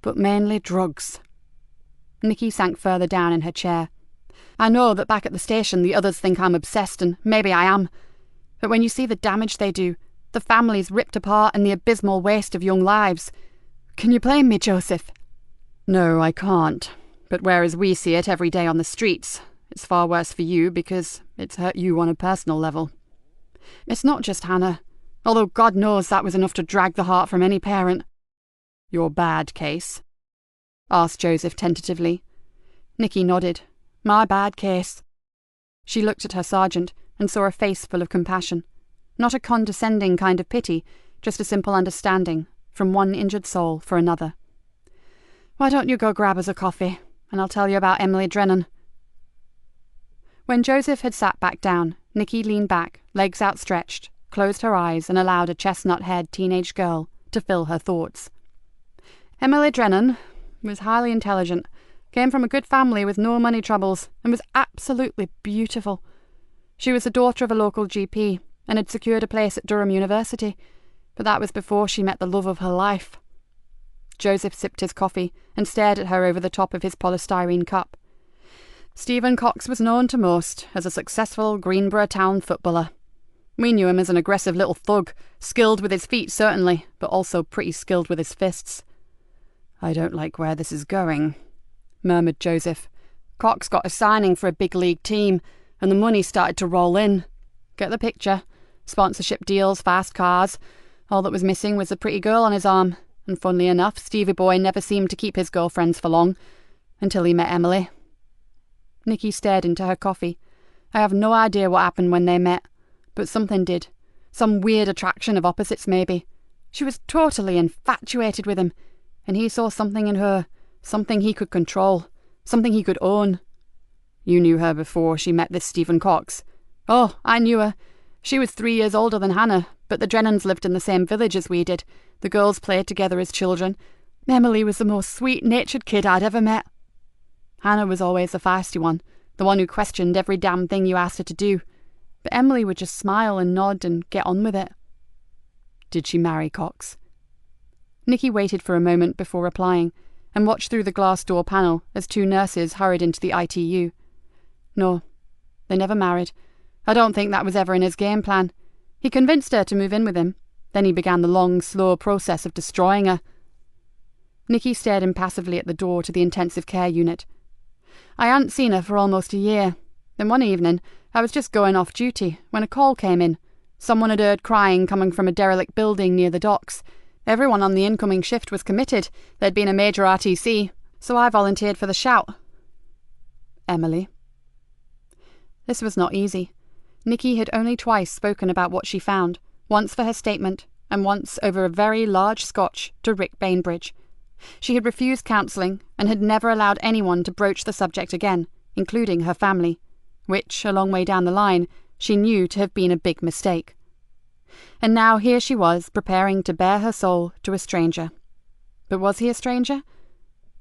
But mainly drugs. Nikki sank further down in her chair. I know that back at the station the others think I'm obsessed, and maybe I am. But when you see the damage they do, the families ripped apart and the abysmal waste of young lives, can you blame me, Joseph?
No, I can't. But whereas we see it every day on the streets, it's far worse for you because it's hurt you on a personal level.
It's not just Hannah, although God knows that was enough to drag the heart from any parent.
Your bad case?
Asked Joseph tentatively. Nikki nodded. My bad case. She looked at her sergeant and saw a face full of compassion. Not a condescending kind of pity, just a simple understanding, from one injured soul for another. Why don't you go grab us a coffee, and I'll tell you about Emily Drennan. When Joseph had sat back down, Nikki leaned back, legs outstretched, closed her eyes and allowed a chestnut-haired teenage girl to fill her thoughts. Emily Drennan was highly intelligent, came from a good family with no money troubles, and was absolutely beautiful. She was the daughter of a local GP, and had secured a place at Durham University, but that was before she met the love of her life. Joseph sipped his coffee and stared at her over the top of his polystyrene cup. Stephen Cox was known to most as a successful Greenborough town footballer. We knew him as an aggressive little thug, skilled with his feet certainly, but also pretty skilled with his fists.
I don't like where this is going, murmured Joseph.
Cox got a signing for a big league team, and the money started to roll in. Get the picture. Sponsorship deals, fast cars. All that was missing was a pretty girl on his arm, and funnily enough, Stevie boy never seemed to keep his girlfriends for long, until he met Emily. Nikki stared into her coffee. I have no idea what happened when they met, but something did. Some weird attraction of opposites, maybe. She was totally infatuated with him, and he saw something in her, something he could control, something he could own.
You knew her before she met this Stephen Cox?
Oh, I knew her. She was 3 years older than Hannah, but the Drennans lived in the same village as we did. The girls played together as children. Emily was the most sweet-natured kid I'd ever met. Hannah was always the feisty one, the one who questioned every damn thing you asked her to do. But Emily would just smile and nod and get on with it.
Did she marry Cox?
Nikki waited for a moment before replying, and watched through the glass door panel as 2 nurses hurried into the ITU. No, they never married. I don't think that was ever in his game plan. He convinced her to move in with him. Then he began the long, slow process of destroying her. Nikki stared impassively at the door to the intensive care unit. I hadn't seen her for almost a year. Then one evening, I was just going off duty when a call came in. Someone had heard crying coming from a derelict building near the docks. Everyone on the incoming shift was committed. There'd been a major RTC, so I volunteered for the shout.
Emily?
This was not easy. Nikki had only twice spoken about what she found, once for her statement, and once over a very large scotch to Rick Bainbridge. She had refused counselling and had never allowed anyone to broach the subject again, including her family, which, a long way down the line, she knew to have been a big mistake. And now here she was, preparing to bare her soul to a stranger. But was he a stranger?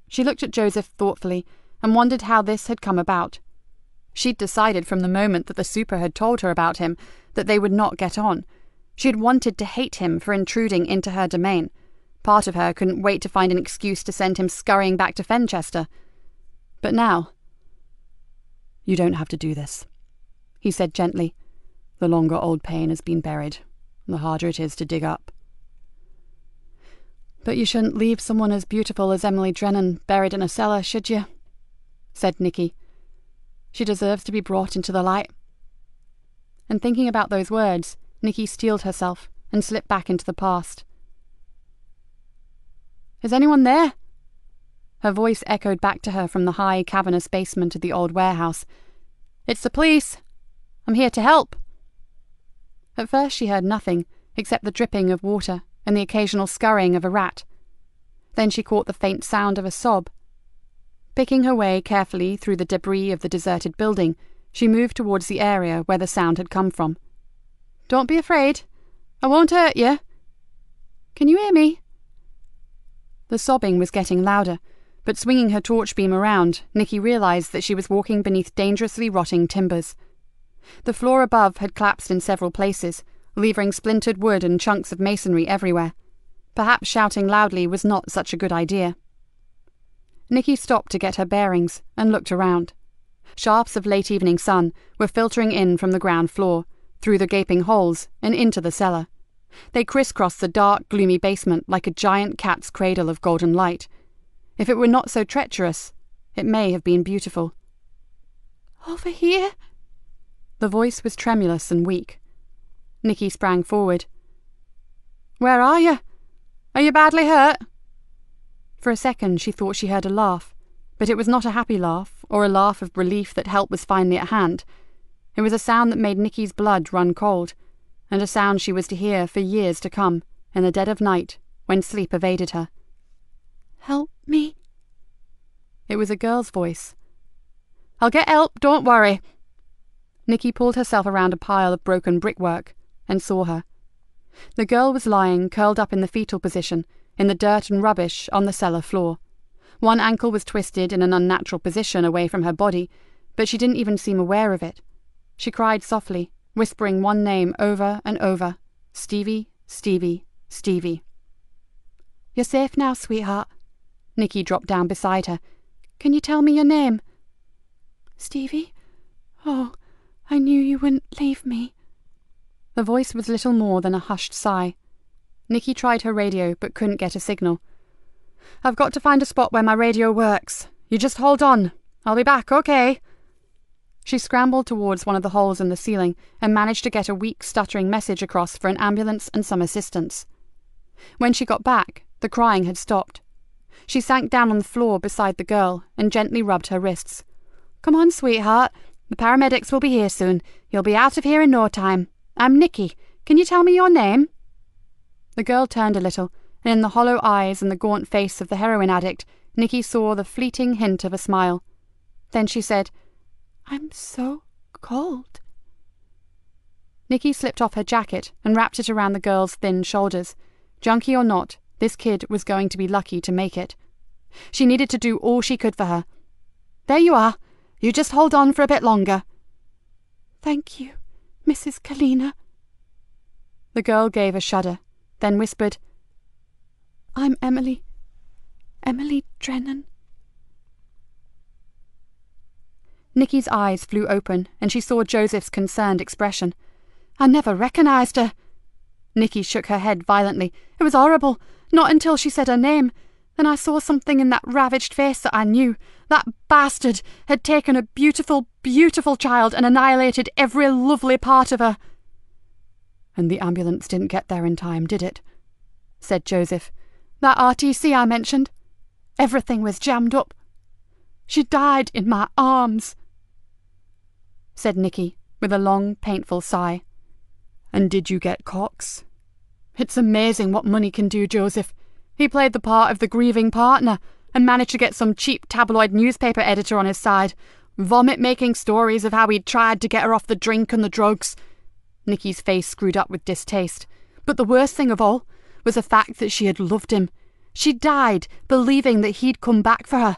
She looked at Joseph thoughtfully and wondered how this had come about. She'd decided from the moment that the super had told her about him that they would not get on. She had wanted to hate him for intruding into her domain. Part of her couldn't wait to find an excuse to send him scurrying back to Fenchester. But now...
You don't have to do this, he said gently. The longer old pain has been buried, the harder it is to dig up.
But you shouldn't leave someone as beautiful as Emily Drennan buried in a cellar, should you? Said Nikki. She deserves to be brought into the light. And thinking about those words, Nikki steeled herself and slipped back into the past. Is anyone there? Her voice echoed back to her from the high, cavernous basement of the old warehouse. It's the police. I'm here to help. At first she heard nothing except the dripping of water and the occasional scurrying of a rat. Then she caught the faint sound of a sob. Picking her way carefully through the debris of the deserted building, she moved towards the area where the sound had come from. Don't be afraid. I won't hurt you. Can you hear me? The sobbing was getting louder, but swinging her torch beam around, Nikki realised that she was walking beneath dangerously rotting timbers. The floor above had collapsed in several places, leaving splintered wood and chunks of masonry everywhere. Perhaps shouting loudly was not such a good idea. Nikki stopped to get her bearings and looked around. Shafts of late evening sun were filtering in from the ground floor, through the gaping holes and into the cellar. They crisscrossed the dark, gloomy basement like a giant cat's cradle of golden light. If it were not so treacherous, it may have been beautiful. Over here? The voice was tremulous and weak. Nikki sprang forward. Where are you? Are you badly hurt? For a second she thought she heard a laugh, but it was not a happy laugh, or a laugh of relief that help was finally at hand. It was a sound that made Nikki's blood run cold, and a sound she was to hear for years to come, in the dead of night, when sleep evaded her. Help me? It was a girl's voice. I'll get help, don't worry. Nikki pulled herself around a pile of broken brickwork and saw her. The girl was lying, curled up in the fetal position, in the dirt and rubbish on the cellar floor. One ankle was twisted in an unnatural position away from her body, but she didn't even seem aware of it. She cried softly, whispering one name over and over. Stevie, Stevie, Stevie. You're safe now, sweetheart. Nikki dropped down beside her. Can you tell me your name? Stevie? Oh, I knew you wouldn't leave me. The voice was little more than a hushed sigh. Nikki tried her radio but couldn't get a signal. I've got to find a spot where my radio works. You just hold on. I'll be back, okay? She scrambled towards one of the holes in the ceiling and managed to get a weak, stuttering message across for an ambulance and some assistance. When she got back, the crying had stopped. She sank down on the floor beside the girl and gently rubbed her wrists. Come on, sweetheart. The paramedics will be here soon. You'll be out of here in no time. I'm Nikki. Can you tell me your name? The girl turned a little, and in the hollow eyes and the gaunt face of the heroin addict, Nikki saw the fleeting hint of a smile. Then she said, I'm so cold. Nikki slipped off her jacket and wrapped it around the girl's thin shoulders. Junkie or not, this kid was going to be lucky to make it. She needed to do all she could for her. There you are. You just hold on for a bit longer. Thank you, Mrs. Galena. The girl gave a shudder, then whispered, I'm Emily Drennan. Nikki's eyes flew open, and she saw Joseph's concerned expression. I never recognised her. Nikki shook her head violently. It was horrible. Not until she said her name. Then I saw something in that ravaged face that I knew. That bastard had taken a beautiful, beautiful child and annihilated every lovely part of her. And the ambulance didn't get there in time, did it? Said Joseph. That RTC I mentioned. Everything was jammed up. She died in my arms. Said Nikki, with a long, painful sigh. And did you get Cox? It's amazing what money can do, Joseph. He played the part of the grieving partner and managed to get some cheap tabloid newspaper editor on his side, vomit-making stories of how he'd tried to get her off the drink and the drugs. Nikki's face screwed up with distaste. But the worst thing of all was the fact that she had loved him. She died believing that he'd come back for her.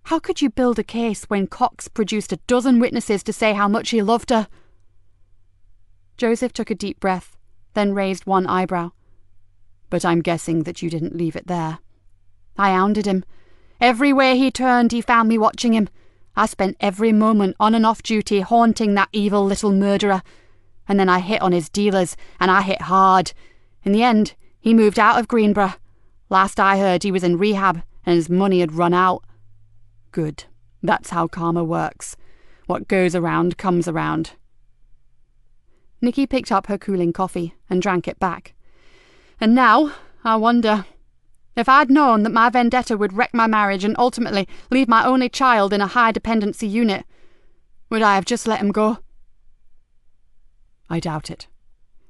How could you build a case when Cox produced a dozen witnesses to say how much he loved her? Joseph took a deep breath, then raised one eyebrow. But I'm guessing that you didn't leave it there. I hounded him. Everywhere he turned, he found me watching him. I spent every moment on and off duty haunting that evil little murderer. And then I hit on his dealers, and I hit hard. In the end, he moved out of Greenborough.
Last I heard, he was in rehab and his money had run out.
Good. That's how karma works. What goes around comes around.
Nikki picked up her cooling coffee and drank it back.
And now, I wonder, if I'd known that my vendetta would wreck my marriage and ultimately leave my only child in a high-dependency unit, would I have just let him go? I doubt it.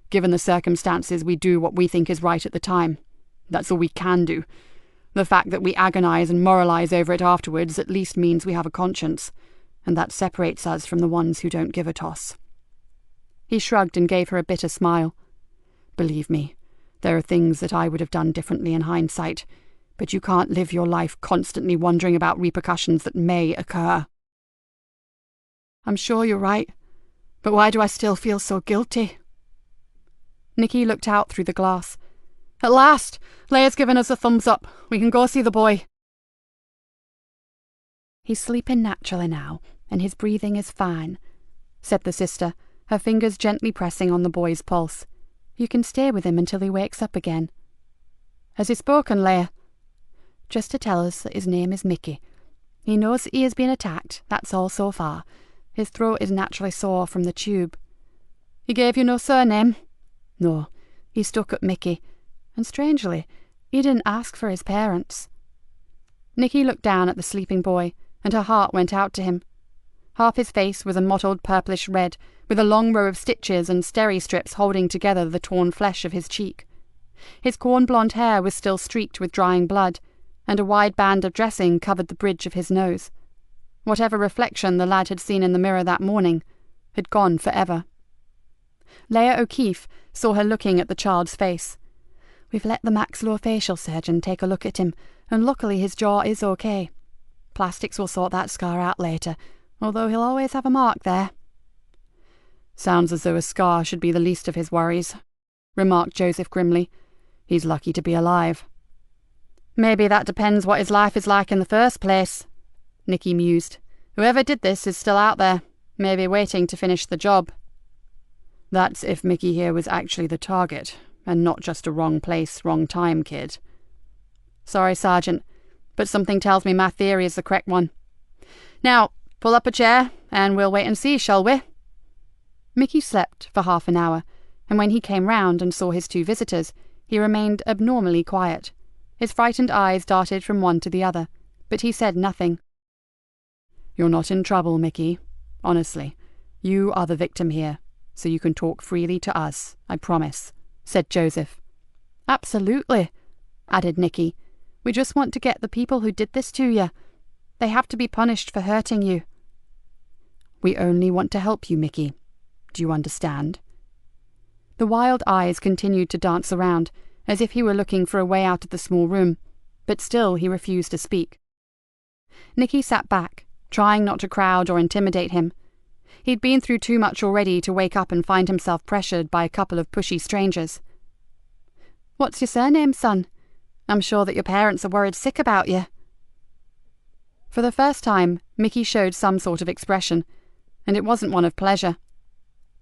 Given the circumstances, we do what we think is right at the time. That's all we can do. The fact that we agonize and moralize over it afterwards at least means we have a conscience, and that separates us from the ones who don't give a toss.
He shrugged and gave her a bitter smile.
Believe me, there are things that I would have done differently in hindsight, but you can't live your life constantly wondering about repercussions that may occur.
I'm sure you're right, but why do I still feel so guilty?
Nikki looked out through the glass. At last, Leia's given us a thumbs up. We can go see the boy.
He's sleeping naturally now, and his breathing is fine, said the sister, her fingers gently pressing on the boy's pulse. You can stay with him until he wakes up again.
Has he spoken, Leia?
Just to tell us that his name is Mickey. He knows that he has been attacked, that's all so far. His throat is naturally sore from the tube.
He gave you no surname?
No, he stuck at Mickey, and strangely, he didn't ask for his parents.
Nikki looked down at the sleeping boy, and her heart went out to him. Half his face was a mottled purplish red, with a long row of stitches and steri strips holding together the torn flesh of his cheek. His corn-blonde hair was still streaked with drying blood, and a wide band of dressing covered the bridge of his nose. Whatever reflection the lad had seen in the mirror that morning had gone forever. Leia O'Keefe saw her looking at the child's face.
We've let the maxillofacial surgeon take a look at him, and luckily his jaw is okay. Plastics will sort that scar out later, although he'll always have a mark there.
Sounds as though a scar should be the least of his worries, remarked Joseph grimly. He's lucky to be alive. Maybe that depends what his life is like in the first place, Nikki mused. Whoever did this is still out there, maybe waiting to finish the job. That's if Mickey here was actually the target, and not just a wrong place, wrong time kid. Sorry, Sergeant, but something tells me my theory is the correct one. Now, pull up a chair, and we'll wait and see, shall we?
Mickey slept for half an hour, and when he came round and saw his two visitors, he remained abnormally quiet. His frightened eyes darted from one to the other, but he said nothing.
You're not in trouble, Mickey. Honestly, you are the victim here, so you can talk freely to us, I promise, said Joseph.
Absolutely, added Nikki. We just want to get the people who did this to you. They have to be punished for hurting you.
We only want to help you, Mickey. Do you understand?
The wild eyes continued to dance around, as if he were looking for a way out of the small room, but still he refused to speak.
Nikki sat back, trying not to crowd or intimidate him. He'd been through too much already to wake up and find himself pressured by a couple of pushy strangers.
What's your surname, son? I'm sure that your parents are worried sick about you.
For the first time, Mickey showed some sort of expression, and it wasn't one of pleasure.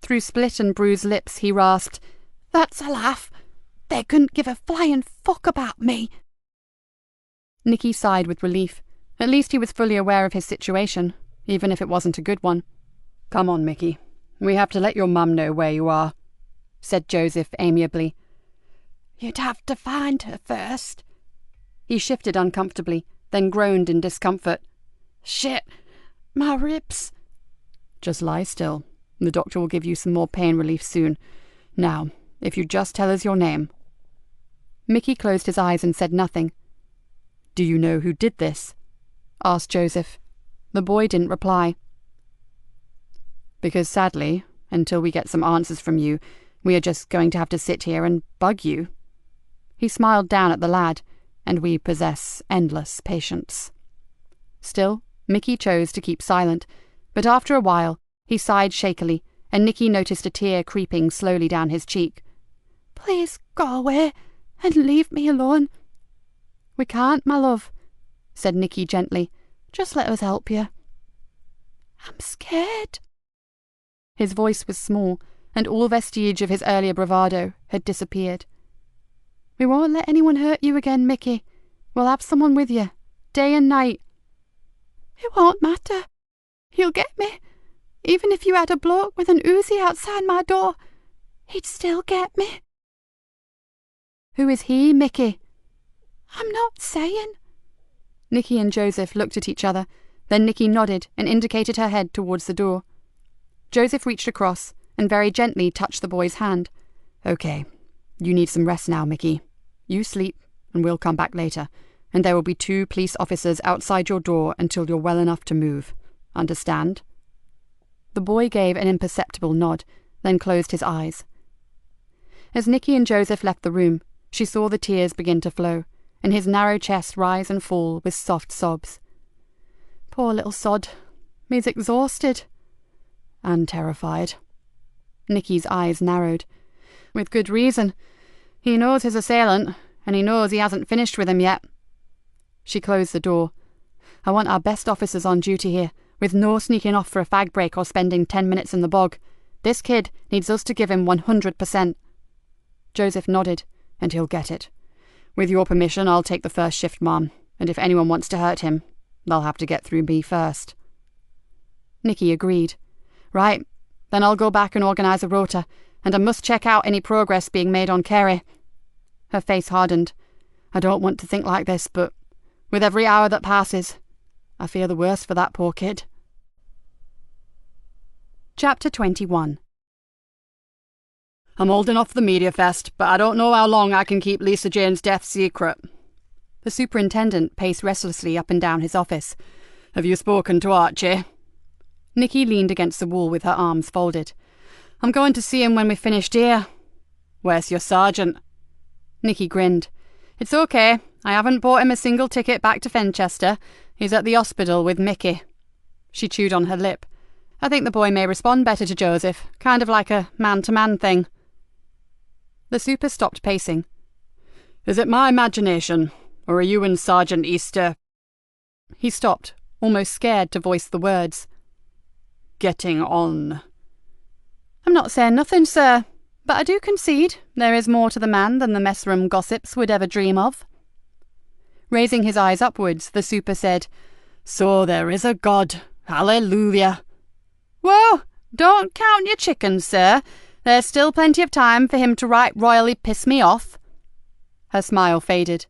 Through split and bruised lips, he rasped,
"That's a laugh. They couldn't give a flying fuck about me."
Nikki sighed with relief. At least he was fully aware of his situation, even if it wasn't a good one. Come on, Mickey. We have to let your mum know where you are, said Joseph amiably.
You'd have to find her first.
He shifted uncomfortably, then groaned in discomfort.
Shit, my ribs.
Just lie still. The doctor will give you some more pain relief soon. Now, if you just tell us your name. Mickey closed his eyes and said nothing. Do you know who did this? Asked Joseph. The boy didn't reply. Because sadly, until we get some answers from you, we are just going to have to sit here and bug you. He smiled down at the lad, and we possess endless patience. Still, Mickey chose to keep silent, but after a while, he sighed shakily, and Nikki noticed a tear creeping slowly down his cheek.
Please go away and leave me alone.
We can't, my love, said Nikki gently. Just let us help you.
I'm scared.
His voice was small, and all vestige of his earlier bravado had disappeared. We won't let anyone hurt you again, Mickey. We'll have someone with you, day and night.
It won't matter. He'll get me. Even if you had a bloke with an Uzi outside my door, he'd still get me.
Who is he, Mickey?
I'm not saying.
Nikki and Joseph looked at each other. Then Nikki nodded and indicated her head towards the door. Joseph reached across and very gently touched the boy's hand. Okay, you need some rest now, Mickey. You sleep, and we'll come back later, and there will be 2 police officers outside your door until you're well enough to move. Understand? The boy gave an imperceptible nod, then closed his eyes. As Nikki and Joseph left the room, she saw the tears begin to flow, and his narrow chest rise and fall with soft sobs. Poor little sod. He's exhausted. And terrified. Nikki's eyes narrowed. With good reason. He knows his assailant, and he knows he hasn't finished with him yet. She closed the door. I want our best officers on duty here, with no sneaking off for a fag break or spending 10 minutes in the bog. This kid needs us to give him 100%. Joseph nodded, and he'll get it. With your permission, I'll take the first shift, Mom, and if anyone wants to hurt him, they'll have to get through me first. Nikki agreed. Right, then I'll go back and organise a rota, and I must check out any progress being made on Carey. Her face hardened. I don't want to think like this, but with every hour that passes, I fear the worst for that poor kid. Chapter 21.
I'm holding off the media fest, but I don't know how long I can keep Lisa Jane's death secret.
The superintendent paced restlessly up and down his office.
Have you spoken to Archie?
Nikki leaned against the wall with her arms folded.
I'm going to see him when we've finished here. Where's your sergeant?
Nikki grinned.
It's okay. I haven't bought him a single ticket back to Fenchester. He's at the hospital with Mickey.
She chewed on her lip. I think the boy may respond better to Joseph, kind of like a man-to-man thing. The super stopped pacing.
Is it my imagination, or are you and Sergeant Easter...
He stopped, almost scared to voice the words.
Getting on.
I'm not saying nothing, sir, but I do concede there is more to the man than the messroom gossips would ever dream of. Raising his eyes upwards, the super said,
So there is a God. Hallelujah.
Whoa, don't count your chickens, sir. There's still plenty of time for him to right royally piss me off.
Her smile faded.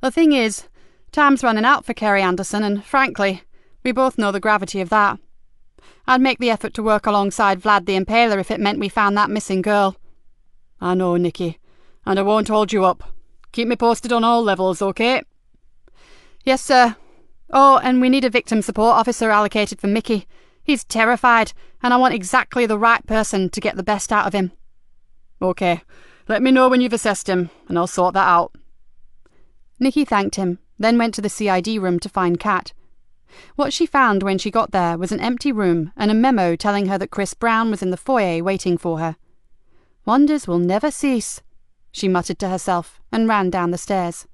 The thing is, time's running out for Kerry Anderson, and frankly, we both know the gravity of that. I'd make the effort to work alongside Vlad the Impaler if it meant we found that missing girl.
I know, Nikki, and I won't hold you up. Keep me posted on all levels, okay?
Yes, sir. Oh, and we need a victim support officer allocated for Mickey. He's terrified, and I want exactly the right person to get the best out of him.
Okay, let me know when you've assessed him, and I'll sort that out.
Nikki thanked him, then went to the CID room to find Kat. What she found when she got there was an empty room and a memo telling her that Chris Brown was in the foyer waiting for her. Wonders will never cease, she muttered to herself and ran down the stairs.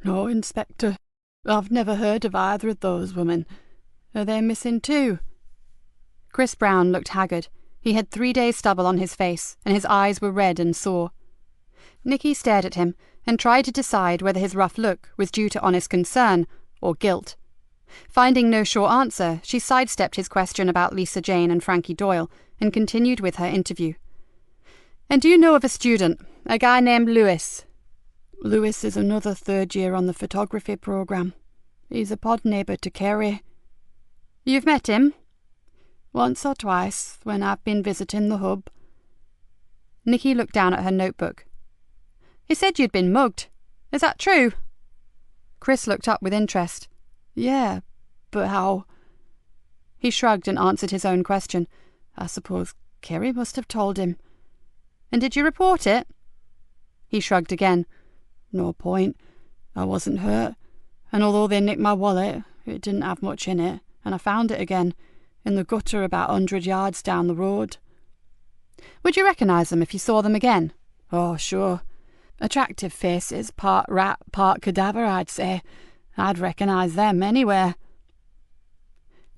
No, Inspector. I've never heard of either of those women. Are they missing too?
Chris Brown looked haggard. He had 3 days' stubble on his face, and his eyes were red and sore. Nikki stared at him and tried to decide whether his rough look was due to honest concern or guilt. Finding no sure answer, she sidestepped his question about Lisa Jane and Frankie Doyle and continued with her interview.
And do you know of a student, a guy named Lewis? Lewis is another 3rd year on the photography programme. He's a pod neighbour to Kerry.
You've met him?
Once or twice, when I've been visiting the hub.
Nikki looked down at her notebook. He said you'd been mugged. Is that true? Chris looked up with interest.
Yeah, but how?
He shrugged and answered his own question.
I suppose Kerry must have told him.
And did you report it? He shrugged again.
No point. I wasn't hurt. And although they nicked my wallet, it didn't have much in it, and I found it again, in the gutter about 100 yards down the road.
Would you recognise them if you saw them again?
Oh, sure. Attractive faces, part rat, part cadaver, I'd say. I'd recognise them anywhere.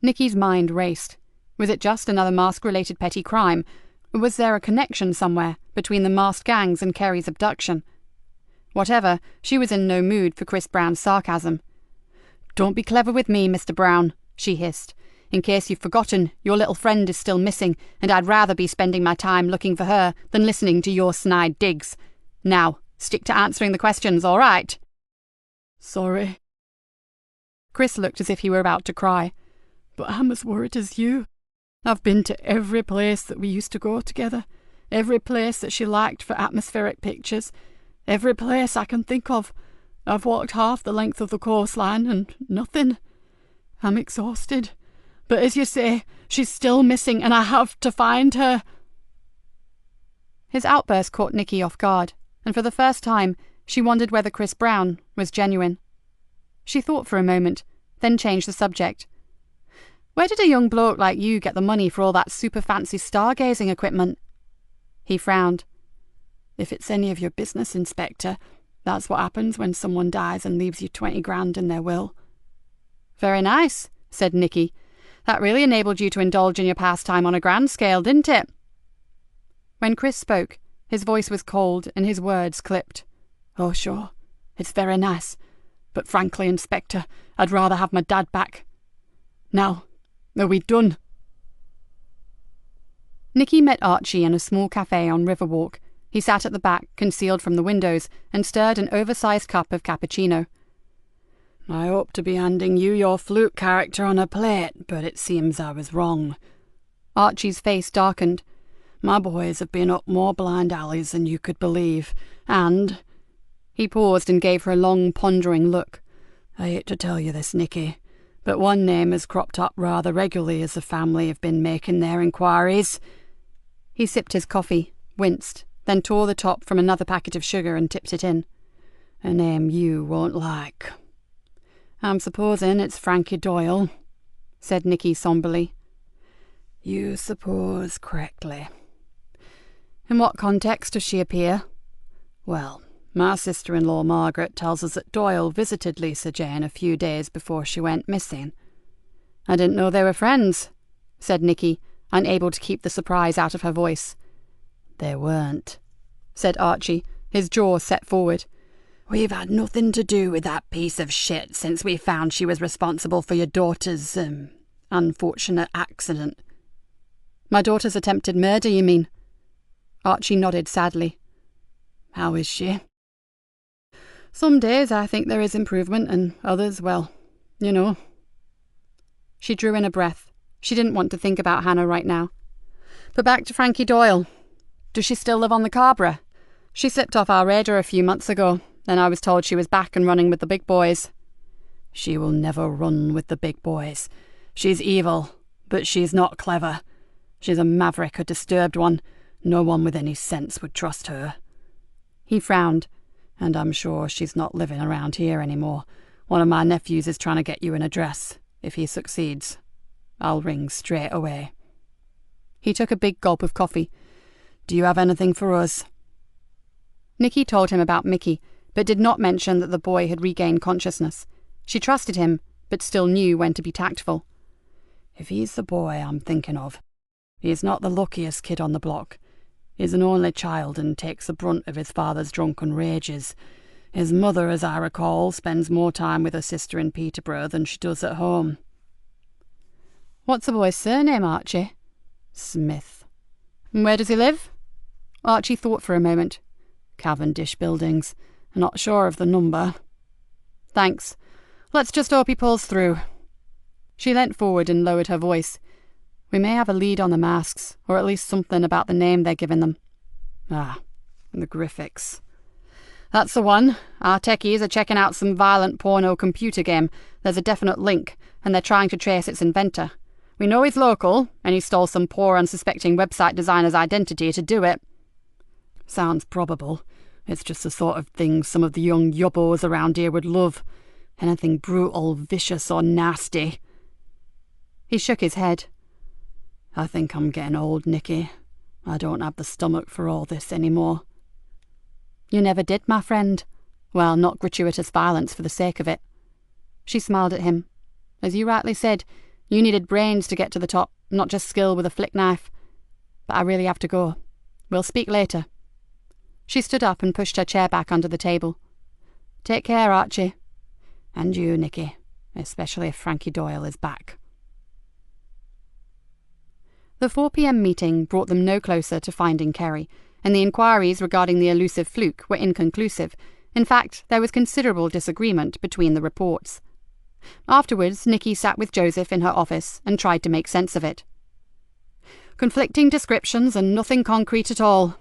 Nikki's mind raced. Was it just another mask-related petty crime, Was there a connection somewhere between the masked gangs and Kerry's abduction? Whatever, she was in no mood for Chris Brown's sarcasm. "Don't be clever with me, Mr. Brown," she hissed. "In case you've forgotten, your little friend is still missing, and I'd rather be spending my time looking for her than listening to your snide digs. Now, stick to answering the questions, all right?"
"Sorry."
Chris looked as if he were about to cry.
"But I'm as worried as you. I've been to every place that we used to go together, every place that she liked for atmospheric pictures, every place I can think of. I've walked half the length of the coastline and nothing. I'm exhausted. But as you say, she's still missing and I have to find her."
His outburst caught Nikki off guard, and for the first time, she wondered whether Chris Brown was genuine. She thought for a moment, then changed the subject. "Where did a young bloke like you get the money for all that super fancy stargazing equipment?" He frowned.
"If it's any of your business, Inspector, that's what happens when someone dies and leaves you 20 grand in their will."
"Very nice," said Nikki. "That really enabled you to indulge in your pastime on a grand scale, didn't it?" When Chris spoke, his voice was cold and his words clipped.
"Oh, sure, it's very nice. But frankly, Inspector, I'd rather have my dad back. Now, are we done?"
Nikki met Archie in a small cafe on Riverwalk. He sat at the back, concealed from the windows, and stirred an oversized cup of cappuccino.
"I hope to be handing you your flute character on a plate, but it seems I was wrong."
Archie's face darkened.
"My boys have been up more blind alleys than you could believe, and—"
He paused and gave her a long, pondering look.
"I hate to tell you this, Nikki, but one name has cropped up rather regularly as the family have been making their inquiries."
He sipped his coffee, winced, then tore the top from another packet of sugar and tipped it in.
"A name you won't like." "I'm supposing it's Frankie Doyle,"
said Nikki somberly.
"You suppose correctly."
"In what context does she appear?"
"Well, my sister-in-law Margaret tells us that Doyle visited Lisa Jane a few days before she went missing."
"I didn't know they were friends," said Nikki, unable to keep the surprise out of her voice.
"They weren't,"
said Archie, his jaw set forward.
"We've had nothing to do with that piece of shit since we found she was responsible for your daughter's, unfortunate accident."
"My daughter's attempted murder, you mean?" Archie nodded sadly.
"How is she?"
"Some days I think there is improvement, and others, well, you know." She drew in a breath. She didn't want to think about Hannah right now. "But back to Frankie Doyle. Does she still live on the Cabra? She slipped off our radar a few months ago, then I was told she was back and running with the big boys."
"She will never run with the big boys. She's evil, but she's not clever. She's a maverick, a disturbed one. No one with any sense would trust her."
He frowned.
"And I'm sure she's not living around here anymore. One of my nephews is trying to get you an address. If he succeeds, I'll ring straight away."
He took a big gulp of coffee.
"Do you have anything for us?"
Nikki told him about Mickey, but did not mention that the boy had regained consciousness. She trusted him, but still knew when to be tactful.
"If he's the boy I'm thinking of, he's not the luckiest kid on the block. He's an only child and takes the brunt of his father's drunken rages. His mother, as I recall, spends more time with her sister in Peterborough than she does at home."
"What's the boy's surname, Archie?"
"Smith."
"And where does he live?"
Archie thought for a moment. "Cavendish Buildings. Not sure of the number."
"Thanks. Let's just hope he pulls through." She leant forward and lowered her voice. "We may have a lead on the masks, or at least something about the name they're giving them."
"Ah, the Graphics."
"That's the one. Our techies are checking out some violent porno computer game. There's a definite link, and they're trying to trace its inventor. We know he's local, and he stole some poor unsuspecting website designer's identity to do it."
"Sounds probable. It's just the sort of thing some of the young yubbos around here would love. Anything brutal, vicious or nasty."
He shook his head.
"I think I'm getting old, Nikki. I don't have the stomach for all this anymore."
"You never did, my friend. Well, not gratuitous violence for the sake of it." She smiled at him. "As you rightly said, you needed brains to get to the top, not just skill with a flick knife. but I really have to go. We'll speak later." She stood up and pushed her chair back under the table. "Take care, Archie. And you, Nikki, especially if Frankie Doyle is back." The 4 p.m. meeting brought them no closer to finding Kerry, and the inquiries regarding the elusive fluke were inconclusive. In fact, there was considerable disagreement between the reports. Afterwards, Nikki sat with Joseph in her office and tried to make sense of it. "Conflicting descriptions and nothing concrete at all,"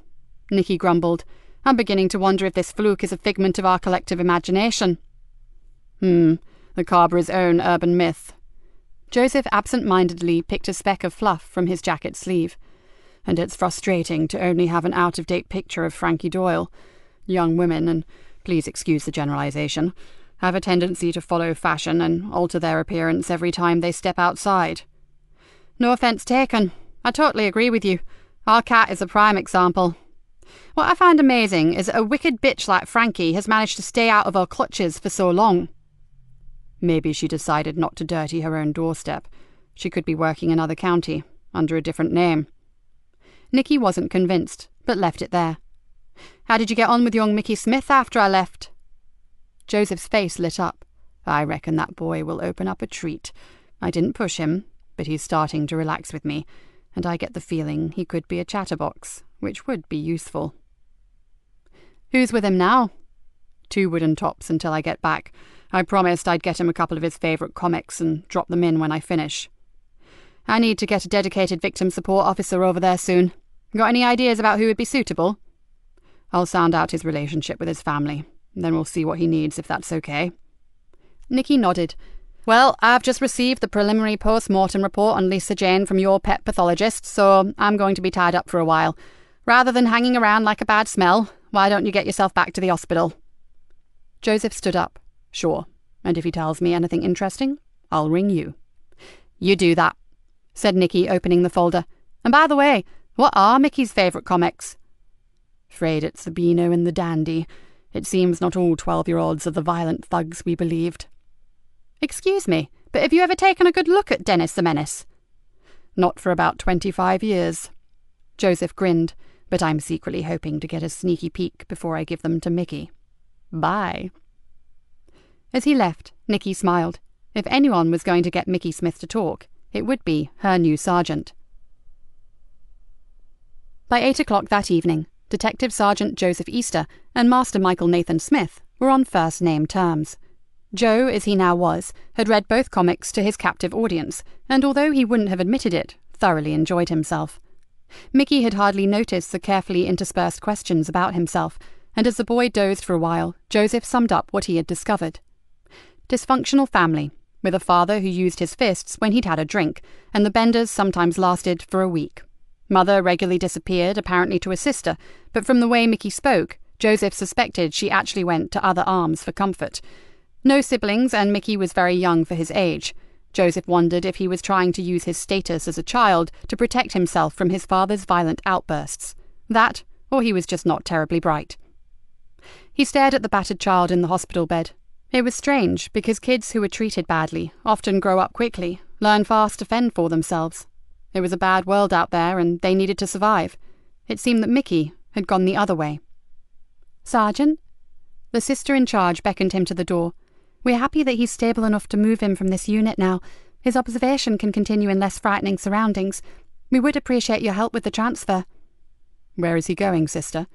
Nikki grumbled. "I'm beginning to wonder if this fluke is a figment of our collective imagination." The Carber's own urban myth." Joseph absent-mindedly picked a speck of fluff from his jacket sleeve. "And it's frustrating to only have an out-of-date picture of Frankie Doyle. Young women, and please excuse the generalization, have a tendency to follow fashion and alter their appearance every time they step outside." "No offence taken. I totally agree with you. Our cat is a prime example. What I find amazing is that a wicked bitch like Frankie has managed to stay out of our clutches for so long." "Maybe she decided not to dirty her own doorstep. She could be working in another county, under a different name." Nikki wasn't convinced, but left it there. "How did you get on with young Mickey Smith after I left?" Joseph's face lit up. "I reckon that boy will open up a treat. I didn't push him, but he's starting to relax with me, and I get the feeling he could be a chatterbox, which would be useful." "Who's with him now?" "2 wooden tops until I get back. I promised I'd get him a couple of his favourite comics and drop them in when I finish." "I need to get a dedicated victim support officer over there soon. Got any ideas about who would be suitable?" "I'll sound out his relationship with his family. Then we'll see what he needs, if that's okay." Nikki nodded. "Well, I've just received the preliminary post-mortem report on Lisa Jane from your pet pathologist, so I'm going to be tied up for a while. Rather than hanging around like a bad smell, why don't you get yourself back to the hospital?" Joseph stood up. "Sure, and if he tells me anything interesting, I'll ring you." "You do that," said Nikki, opening the folder. "And by the way, what are Mickey's favourite comics?" "Afraid it's the Beano and the Dandy. It seems not all 12-year-olds are the violent thugs we believed." "Excuse me, but have you ever taken a good look at Dennis the Menace?" "Not for about 25 years. Joseph grinned, "but I'm secretly hoping to get a sneaky peek before I give them to Mickey. Bye." As he left, Nikki smiled. If anyone was going to get Mickey Smith to talk, it would be her new sergeant. By 8 o'clock that evening, Detective Sergeant Joseph Easter and Master Michael Nathan Smith were on first-name terms. Joe, as he now was, had read both comics to his captive audience, and although he wouldn't have admitted it, thoroughly enjoyed himself. Mickey had hardly noticed the carefully interspersed questions about himself, and as the boy dozed for a while, Joseph summed up what he had discovered. Dysfunctional family, with a father who used his fists when he'd had a drink, and the benders sometimes lasted for a week. Mother regularly disappeared, apparently to a sister, but from the way Mickey spoke, Joseph suspected she actually went to other arms for comfort. No siblings, and Mickey was very young for his age. Joseph wondered if he was trying to use his status as a child to protect himself from his father's violent outbursts. That, or he was just not terribly bright. He stared at the battered child in the hospital bed. It was strange, because kids who were treated badly often grow up quickly, learn fast to fend for themselves. It was a bad world out there, and they needed to survive. It seemed that Mickey had gone the other way. "Sergeant?" The sister in charge beckoned him to the door. "We're happy that he's stable enough to move him from this unit now. His observation can continue in less frightening surroundings. We would appreciate your help with the transfer." "Where is he going, sister?"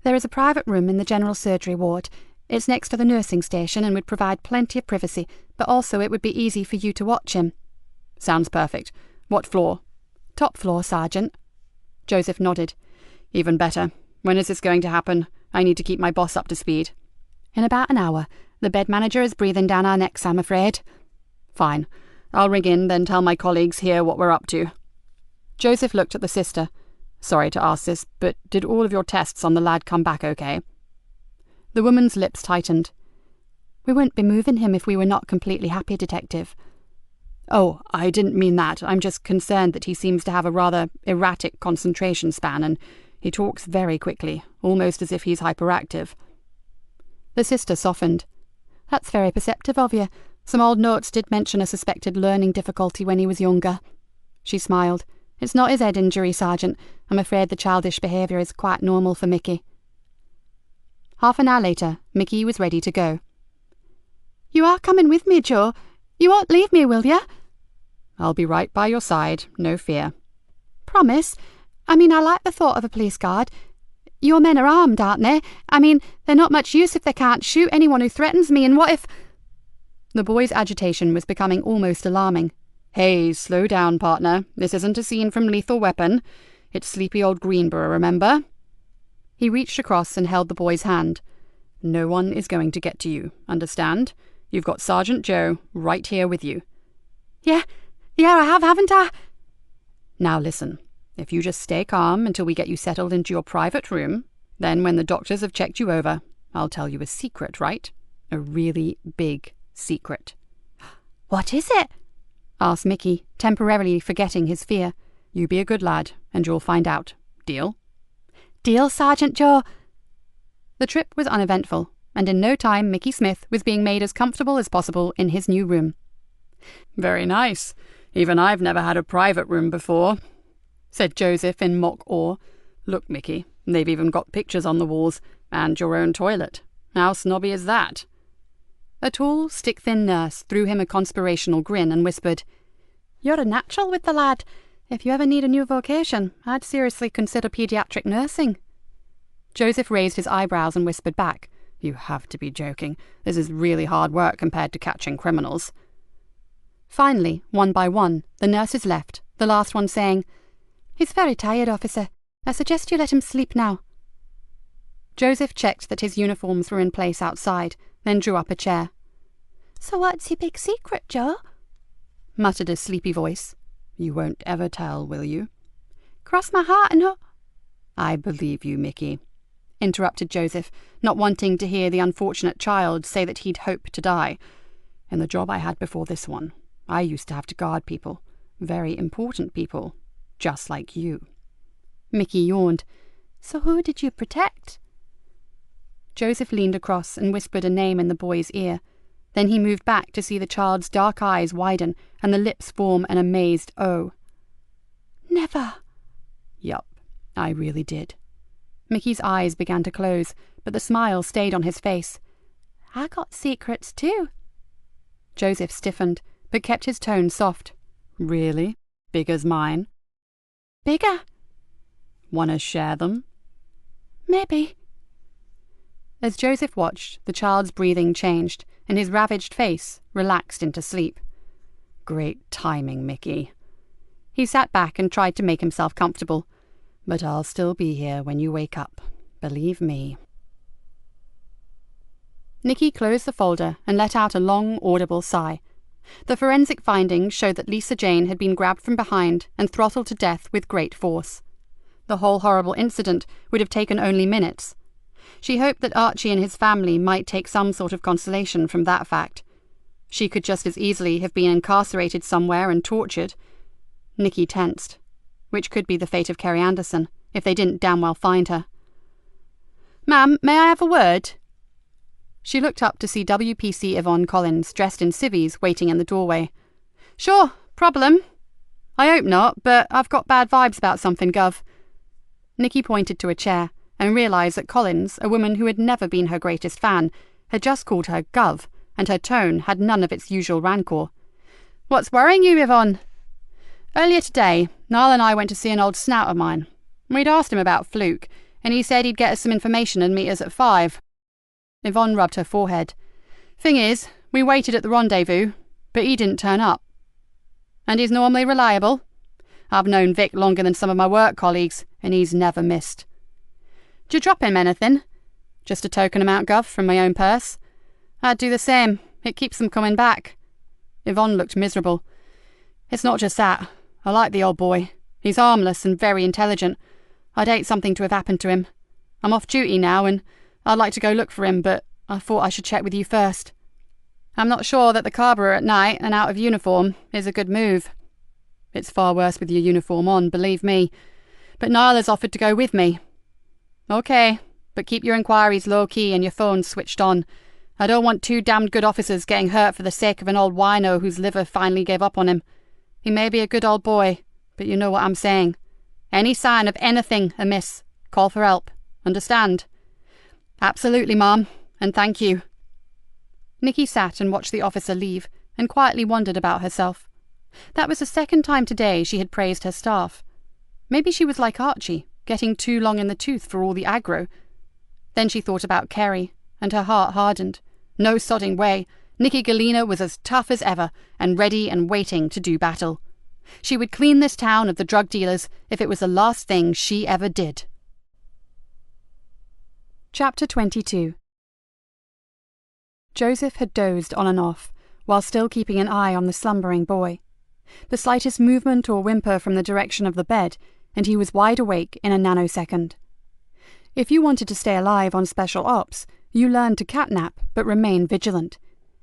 "There is a private room in the general surgery ward. It's next to the nursing station and would provide plenty of privacy, but also it would be easy for you to watch him." "Sounds perfect. What floor?" "Top floor, Sergeant." Joseph nodded. "Even better. When is this going to happen? I need to keep my boss up to speed." "In about an hour. The bed manager is breathing down our necks, I'm afraid." "Fine. I'll ring in, then tell my colleagues here what we're up to." Joseph looked at the sister. "Sorry to ask this, but did all of your tests on the lad come back okay?" The woman's lips tightened. "We wouldn't be moving him if we were not completely happy, Detective." "Oh, I didn't mean that. I'm just concerned that he seems to have a rather erratic concentration span, and he talks very quickly, almost as if he's hyperactive." The sister softened. "That's very perceptive of you. Some old notes did mention a suspected learning difficulty when he was younger." She smiled. It's not his head injury, Sergeant. I'm afraid the childish behaviour is quite normal for Mickey. Half an hour later, Mickey was ready to go.
You are coming with me, Joe. You won't leave me, will you?
I'll be right by your side, no fear.
Promise? I like the thought of a police guard. Your men are armed, aren't they? They're not much use if they can't shoot anyone who threatens me, and what if...
The boy's agitation was becoming almost alarming.
Hey, slow down, partner. This isn't a scene from Lethal Weapon. It's sleepy old Greenborough, remember?
He reached across and held the boy's hand.
No one is going to get to you, understand? You've got Sergeant Joe right here with you.
Yeah, I have, haven't I?
Now listen, if you just stay calm until we get you settled into your private room, then when the doctors have checked you over, I'll tell you a secret, right? A really big secret.
What is it?
Asked Mickey, temporarily forgetting his fear.
You be a good lad, and you'll find out. Deal?
Deal, Sergeant Joe.
The trip was uneventful, and in no time Mickey Smith was being made as comfortable as possible in his new room.
Very nice. Even I've never had a private room before, said Joseph in mock awe. Look, Mickey, they've even got pictures on the walls, and your own toilet. How snobby is that?
A tall, stick-thin nurse threw him a conspirational grin and whispered,
You're a natural with the lad. If you ever need a new vocation, I'd seriously consider paediatric nursing.
Joseph raised his eyebrows and whispered back,
You have to be joking. This is really hard work compared to catching criminals.
Finally, one by one, the nurses left, the last one saying,
He's very tired, officer. I suggest you let him sleep now.
Joseph checked that his uniforms were in place outside, then drew up a chair.
So what's your big secret, Joe?
Muttered a sleepy voice.
You won't ever tell, will you?
Cross my heart and hope.
I believe you, Mickey,
interrupted Joseph, not wanting to hear the unfortunate child say that he'd hoped to die.
In the job I had before this one, I used to have to guard people, very important people, just like you.
Mickey yawned.
So who did you protect?
Joseph leaned across and whispered a name in the boy's ear. Then he moved back to see the child's dark eyes widen and the lips form an amazed O.
Never.
Yup, I really did.
Mickey's eyes began to close, but the smile stayed on his face.
I got secrets too.
Joseph stiffened, but kept his tone soft.
Really? Big as mine?
Bigger.
Wanna share them?
Maybe.
As Joseph watched, the child's breathing changed, and his ravaged face relaxed into sleep.
Great timing, Mickey.
He sat back and tried to make himself comfortable.
But I'll still be here when you wake up. Believe me.
Nikki closed the folder and let out a long, audible sigh. The forensic findings showed that Lisa Jane had been grabbed from behind and throttled to death with great force. The whole horrible incident would have taken only minutes. She hoped that Archie and his family might take some sort of consolation from that fact. She could just as easily have been incarcerated somewhere and tortured. Nikki tensed. Which could be the fate of Kerry Anderson, if they didn't damn well find her. "Ma'am, may I have a word?" She looked up to see WPC Yvonne Collins, dressed in civvies, waiting in the doorway. "Sure, problem. I hope not, but I've got bad vibes about something, Gov." Nikki pointed to a chair, and realised that Collins, a woman who had never been her greatest fan, had just called her Gov, and her tone had none of its usual rancour. "What's worrying you, Yvonne?" "Earlier today, Niall and I went to see an old snout of mine. We'd asked him about Fluke, and he said he'd get us some information and meet us at 5. Yvonne rubbed her forehead. "Thing is, we waited at the rendezvous, but he didn't turn up. And he's normally reliable. I've known Vic longer than some of my work colleagues, and he's never missed. D'you drop him anything? Just a token amount, Gov, from my own purse. I'd do the same. It keeps them coming back." Yvonne looked miserable. "It's not just that. I like the old boy. He's harmless and very intelligent. I'd hate something to have happened to him. I'm off duty now, and I'd like to go look for him, but I thought I should check with you first. I'm not sure that the carburer at night and out of uniform is a good move. It's far worse with your uniform on, believe me. But Niall has offered to go with me. Okay, but keep your inquiries low-key and your phones switched on. I don't want 2 damned good officers getting hurt for the sake of an old wino whose liver finally gave up on him. He may be a good old boy,
but you know what I'm saying. Any sign of anything amiss, call for help. Understand?" "Absolutely, Ma'am, and thank you." Nikki sat and watched the officer leave, and quietly wondered about herself. That was the second time today she had praised her staff. Maybe she was like Archie, getting too long in the tooth for all the aggro. Then she thought about Kerry, and her heart hardened. No sodding way. Nikki Galena was as tough as ever, and ready and waiting to do battle. She would clean this town of the drug dealers if it was the last thing she ever did.
Chapter 22. Joseph had dozed on and off, while still keeping an eye on the slumbering boy. The slightest movement or whimper from the direction of the bed, and he was wide awake in a nanosecond. If you wanted to stay alive on special ops, you learned to catnap but remain vigilant,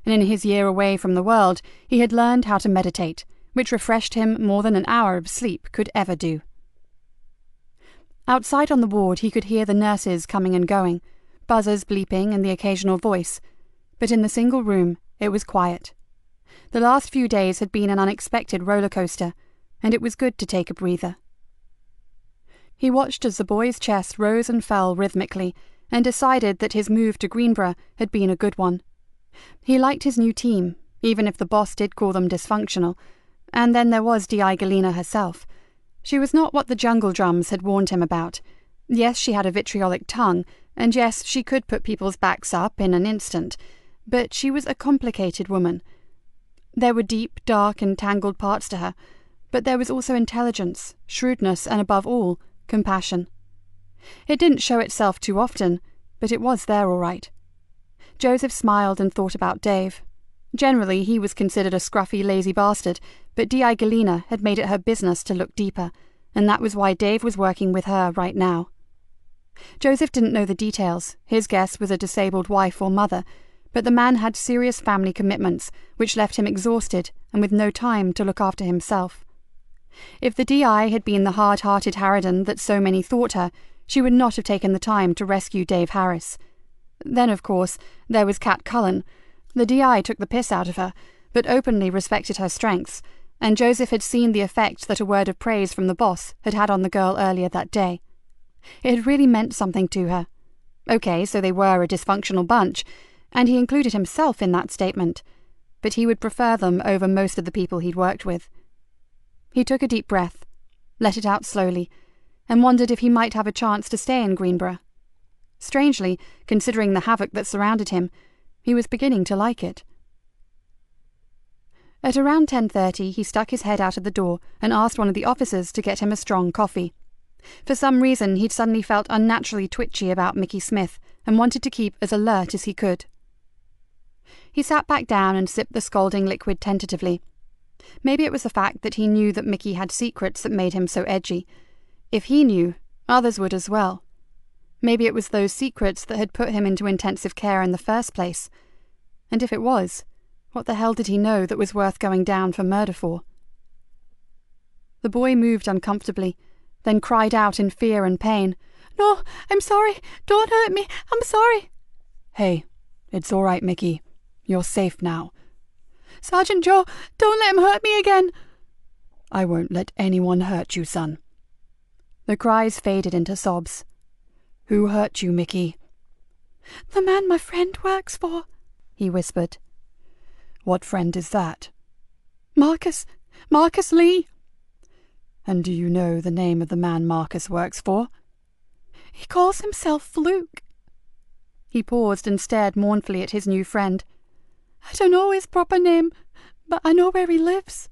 and in his year away from the world he had learned how to meditate, which refreshed him more than an hour of sleep could ever do. Outside on the ward he could hear the nurses coming and going, buzzers bleeping and the occasional voice, but in the single room it was quiet. The last few days had been an unexpected roller coaster, and it was good to take a breather. He watched as the boy's chest rose and fell rhythmically, and decided that his move to Greenborough had been a good one. He liked his new team, even if the boss did call them dysfunctional, and then there was D.I. Galena herself. She was not what the jungle drums had warned him about. Yes, she had a vitriolic tongue, and yes, she could put people's backs up in an instant, but she was a complicated woman. There were deep, dark, and tangled parts to her, but there was also intelligence, shrewdness, and above all, compassion. It didn't show itself too often, but it was there all right. Joseph smiled and thought about Dave. Generally, he was considered a scruffy, lazy bastard, but D.I. Galena had made it her business to look deeper, and that was why Dave was working with her right now. Joseph didn't know the details. His guess was a disabled wife or mother, but the man had serious family commitments, which left him exhausted and with no time to look after himself. If the D.I. had been the hard-hearted harridan that so many thought her, she would not have taken the time to rescue Dave Harris. Then, of course, there was Cat Cullen. The D.I. took the piss out of her, but openly respected her strengths, and Joseph had seen the effect that a word of praise from the boss had had on the girl earlier that day. It had really meant something to her. Okay, so they were a dysfunctional bunch, and he included himself in that statement, but he would prefer them over most of the people he'd worked with. He took a deep breath, let it out slowly, and wondered if he might have a chance to stay in Greenborough. Strangely, considering the havoc that surrounded him, he was beginning to like it. At around 10:30 he stuck his head out of the door and asked one of the officers to get him a strong coffee. For some reason he'd suddenly felt unnaturally twitchy about Mickey Smith and wanted to keep as alert as he could. He sat back down and sipped the scalding liquid tentatively. Maybe it was the fact that he knew that Mickey had secrets that made him so edgy. If he knew, others would as well. Maybe it was those secrets that had put him into intensive care in the first place. And if it was, what the hell did he know that was worth going down for murder for? The boy moved uncomfortably, then cried out in fear and pain. "No, I'm sorry. Don't hurt me. I'm sorry."
"Hey, it's all right, Mickey. You're safe now."
"Sergeant Joe, don't let him hurt me again."
"I won't let anyone hurt you, son."
The cries faded into sobs.
"Who hurt you, Mickey?"
"The man my friend works for," he whispered.
"What friend is that?"
Marcus Lee."
"And do you know the name of the man Marcus works for?"
"He calls himself Fluke." He paused and stared mournfully at his new friend. "I don't know his proper name, but I know where he lives."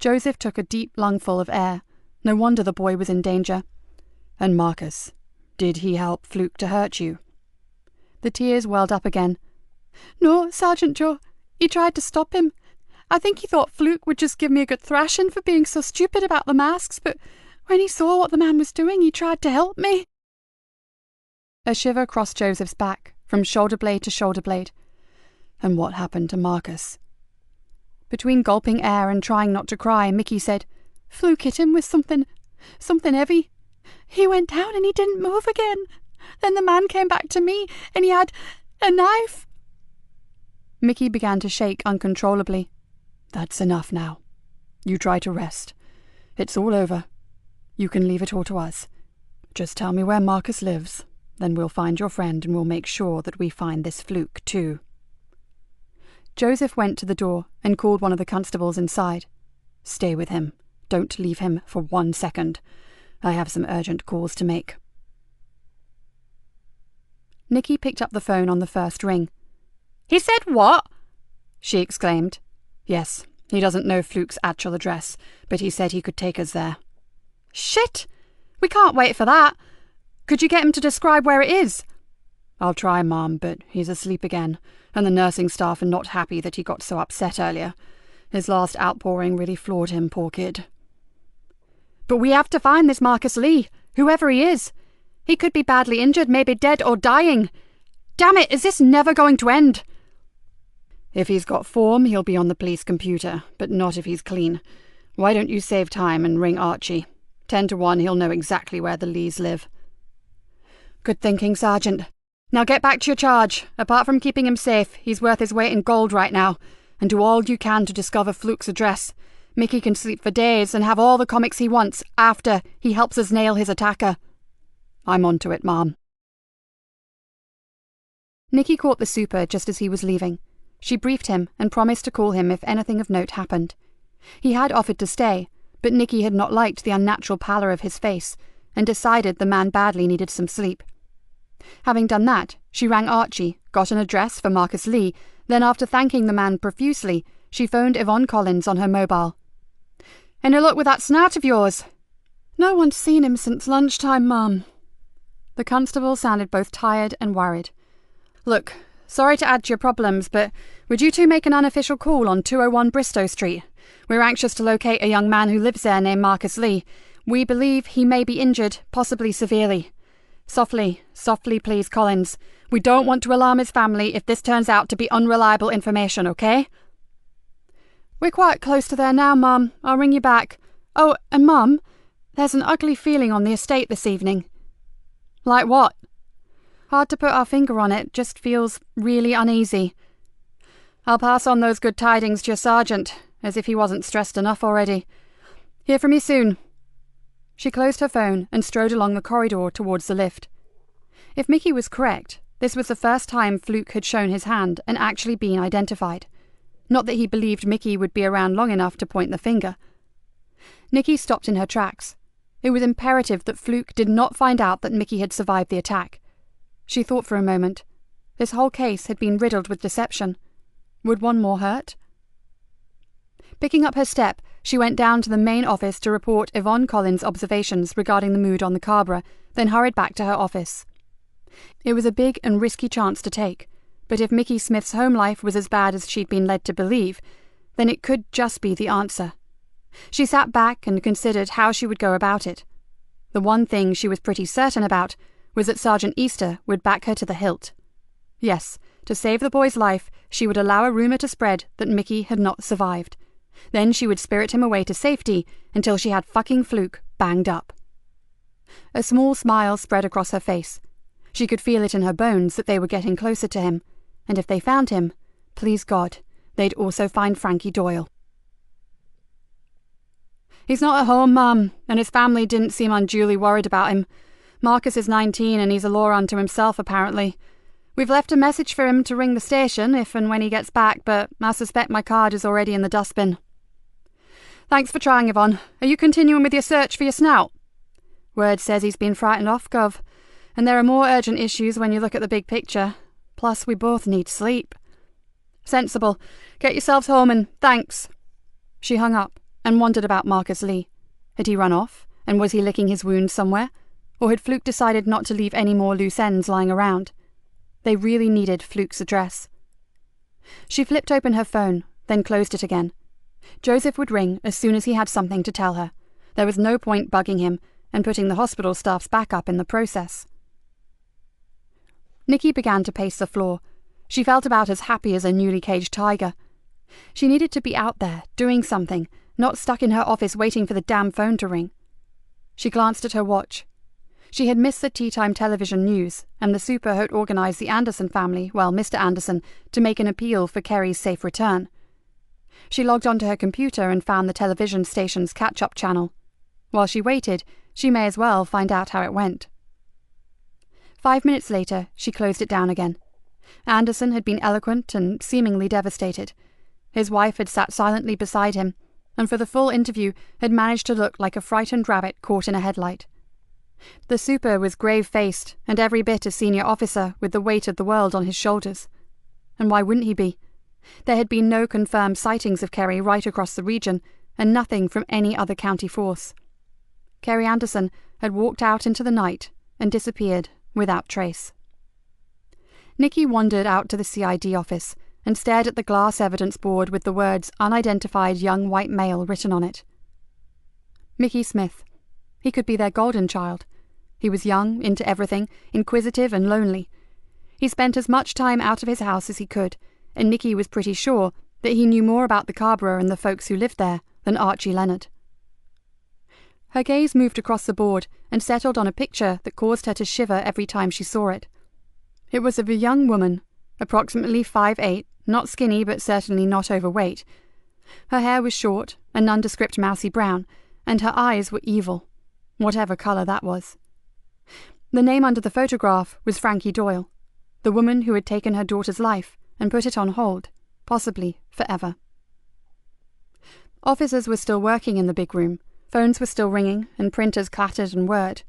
Joseph took a deep lungful of air. No wonder the boy was in danger.
"And Marcus, did he help Fluke to hurt you?"
The tears welled up again. "No, Sergeant Joe. He tried to stop him. I think he thought Fluke would just give me a good thrashing for being so stupid about the masks, but when he saw what the man was doing, he tried to help me." A shiver crossed Joseph's back, from shoulder blade to shoulder blade.
"And what happened to Marcus?"
Between gulping air and trying not to cry, Mickey said, "Fluke hit him with something heavy. He went down and he didn't move again. Then the man came back to me and he had a knife."
Mickey began to shake uncontrollably. "That's enough now. You try to rest.
It's all over. You can leave it all to us. Just tell me where Marcus lives, then we'll find your friend and we'll make sure that we find this fluke too."
Joseph went to the door and called one of the constables inside.
"Stay with him. Don't leave him for 1 second. I have some urgent calls to make."
Nikki picked up the phone on the first ring.
"He said what?"
she exclaimed. "Yes, he doesn't know Fluke's actual address, but he said he could take us there."
"Shit! We can't wait for that. Could you get him to describe where it is?"
"I'll try, Mom, but he's asleep again, and the nursing staff are not happy that he got so upset earlier. His last outpouring really floored him, poor kid."
"But we have to find this Marcus Lee, whoever he is. He could be badly injured, maybe dead or dying. Damn it, is this never going to end?"
"If he's got form, he'll be on the police computer, but not if he's clean. Why don't you save time and ring Archie? 10 to 1, he'll know exactly where the Lees live."
"Good thinking, Sergeant. Now get back to your charge. Apart from keeping him safe, he's worth his weight in gold right now. And do all you can to discover Fluke's address. Mickey can sleep for days and have all the comics he wants after he helps us nail his attacker."
"I'm onto it, Mom."
Nikki caught the super just as he was leaving. She briefed him and promised to call him if anything of note happened. He had offered to stay, but Nikki had not liked the unnatural pallor of his face and decided the man badly needed some sleep. Having done that, she rang Archie, got an address for Marcus Lee, then after thanking the man profusely, she phoned Yvonne Collins on her mobile.
"Any luck with that snout of yours?"
"No one's seen him since lunchtime, Mum."
The constable sounded both tired and worried.
"Look, sorry to add to your problems, but would you two make an unofficial call on 201 Bristow Street? We're anxious to locate a young man who lives there named Marcus Lee. We believe he may be injured, possibly severely. Softly, please, Collins. We don't want to alarm his family if this turns out to be unreliable information, okay?"
"We're quite close to there now, Mum. I'll ring you back. Oh, and Mum, there's an ugly feeling on the estate this evening."
"Like what?"
"Hard to put our finger on it, just feels really uneasy."
"I'll pass on those good tidings to your sergeant, as if he wasn't stressed enough already. Hear from you soon."
She closed her phone and strode along the corridor towards the lift. If Mickey was correct, this was the first time Fluke had shown his hand and actually been identified. Not that he believed Mickey would be around long enough to point the finger. Nikki stopped in her tracks. It was imperative that Fluke did not find out that Mickey had survived the attack. She thought for a moment. This whole case had been riddled with deception. Would one more hurt? Picking up her step, she went down to the main office to report Yvonne Collins' observations regarding the mood on the Cabra, then hurried back to her office. It was a big and risky chance to take, but if Mickey Smith's home life was as bad as she'd been led to believe, then it could just be the answer. She sat back and considered how she would go about it. The one thing she was pretty certain about was that Sergeant Easter would back her to the hilt. Yes, to save the boy's life, she would allow a rumour to spread that Mickey had not survived. Then she would spirit him away to safety until she had fucking Fluke banged up. A small smile spread across her face. She could feel it in her bones that they were getting closer to him, and if they found him, please God, they'd also find Frankie Doyle.
"He's not at home, Mum, and his family didn't seem unduly worried about him. Marcus is 19 and he's a law unto himself, apparently. We've left a message for him to ring the station if and when he gets back, but I suspect my card is already in the dustbin." "Thanks for trying, Yvonne. Are you continuing with your search for your snout?"
"Word says he's been frightened off, Gov. And there are more urgent issues when you look at the big picture. Plus, we both need sleep."
"Sensible. Get yourselves home and thanks."
She hung up and wondered about Marcus Lee. Had he run off, and was he licking his wounds somewhere? Or had Fluke decided not to leave any more loose ends lying around? They really needed Fluke's address. She flipped open her phone, then closed it again. Joseph would ring as soon as he had something to tell her. There was no point bugging him and putting the hospital staff's backup in the process. Nikki began to pace the floor. She felt about as happy as a newly caged tiger. She needed to be out there, doing something, not stuck in her office waiting for the damn phone to ring. She glanced at her watch. She had missed the tea-time television news, and the super had organised the Anderson family, well, Mr. Anderson, to make an appeal for Kerry's safe return. She logged onto her computer and found the television station's catch-up channel, While she waited, she may as well find out how it went. 5 minutes later, she closed it down again. Anderson had been eloquent and seemingly devastated. His wife had sat silently beside him, and for the full interview had managed to look like a frightened rabbit caught in a headlight. The super was grave-faced and every bit a senior officer with the weight of the world on his shoulders. And why wouldn't he be? There had been no confirmed sightings of Kerry right across the region, and nothing from any other county force. Kerry Anderson had walked out into the night and disappeared without trace. Nikki wandered out to the CID office and stared at the glass evidence board with the words "Unidentified young white male" written on it. Mickey Smith. He could be their golden child. He was young, into everything, inquisitive and lonely. He spent as much time out of his house as he could, and Nikki was pretty sure that he knew more about the Carrboro and the folks who lived there than Archie Leonard. Her gaze moved across the board and settled on a picture that caused her to shiver every time she saw it. It was of a young woman, approximately 5'8", not skinny but certainly not overweight. Her hair was short, a nondescript mousy brown, and her eyes were evil, whatever colour that was. The name under the photograph was Frankie Doyle, the woman who had taken her daughter's life and put it on hold, possibly forever. Officers were still working in the big room, phones were still ringing, and printers clattered and whirred,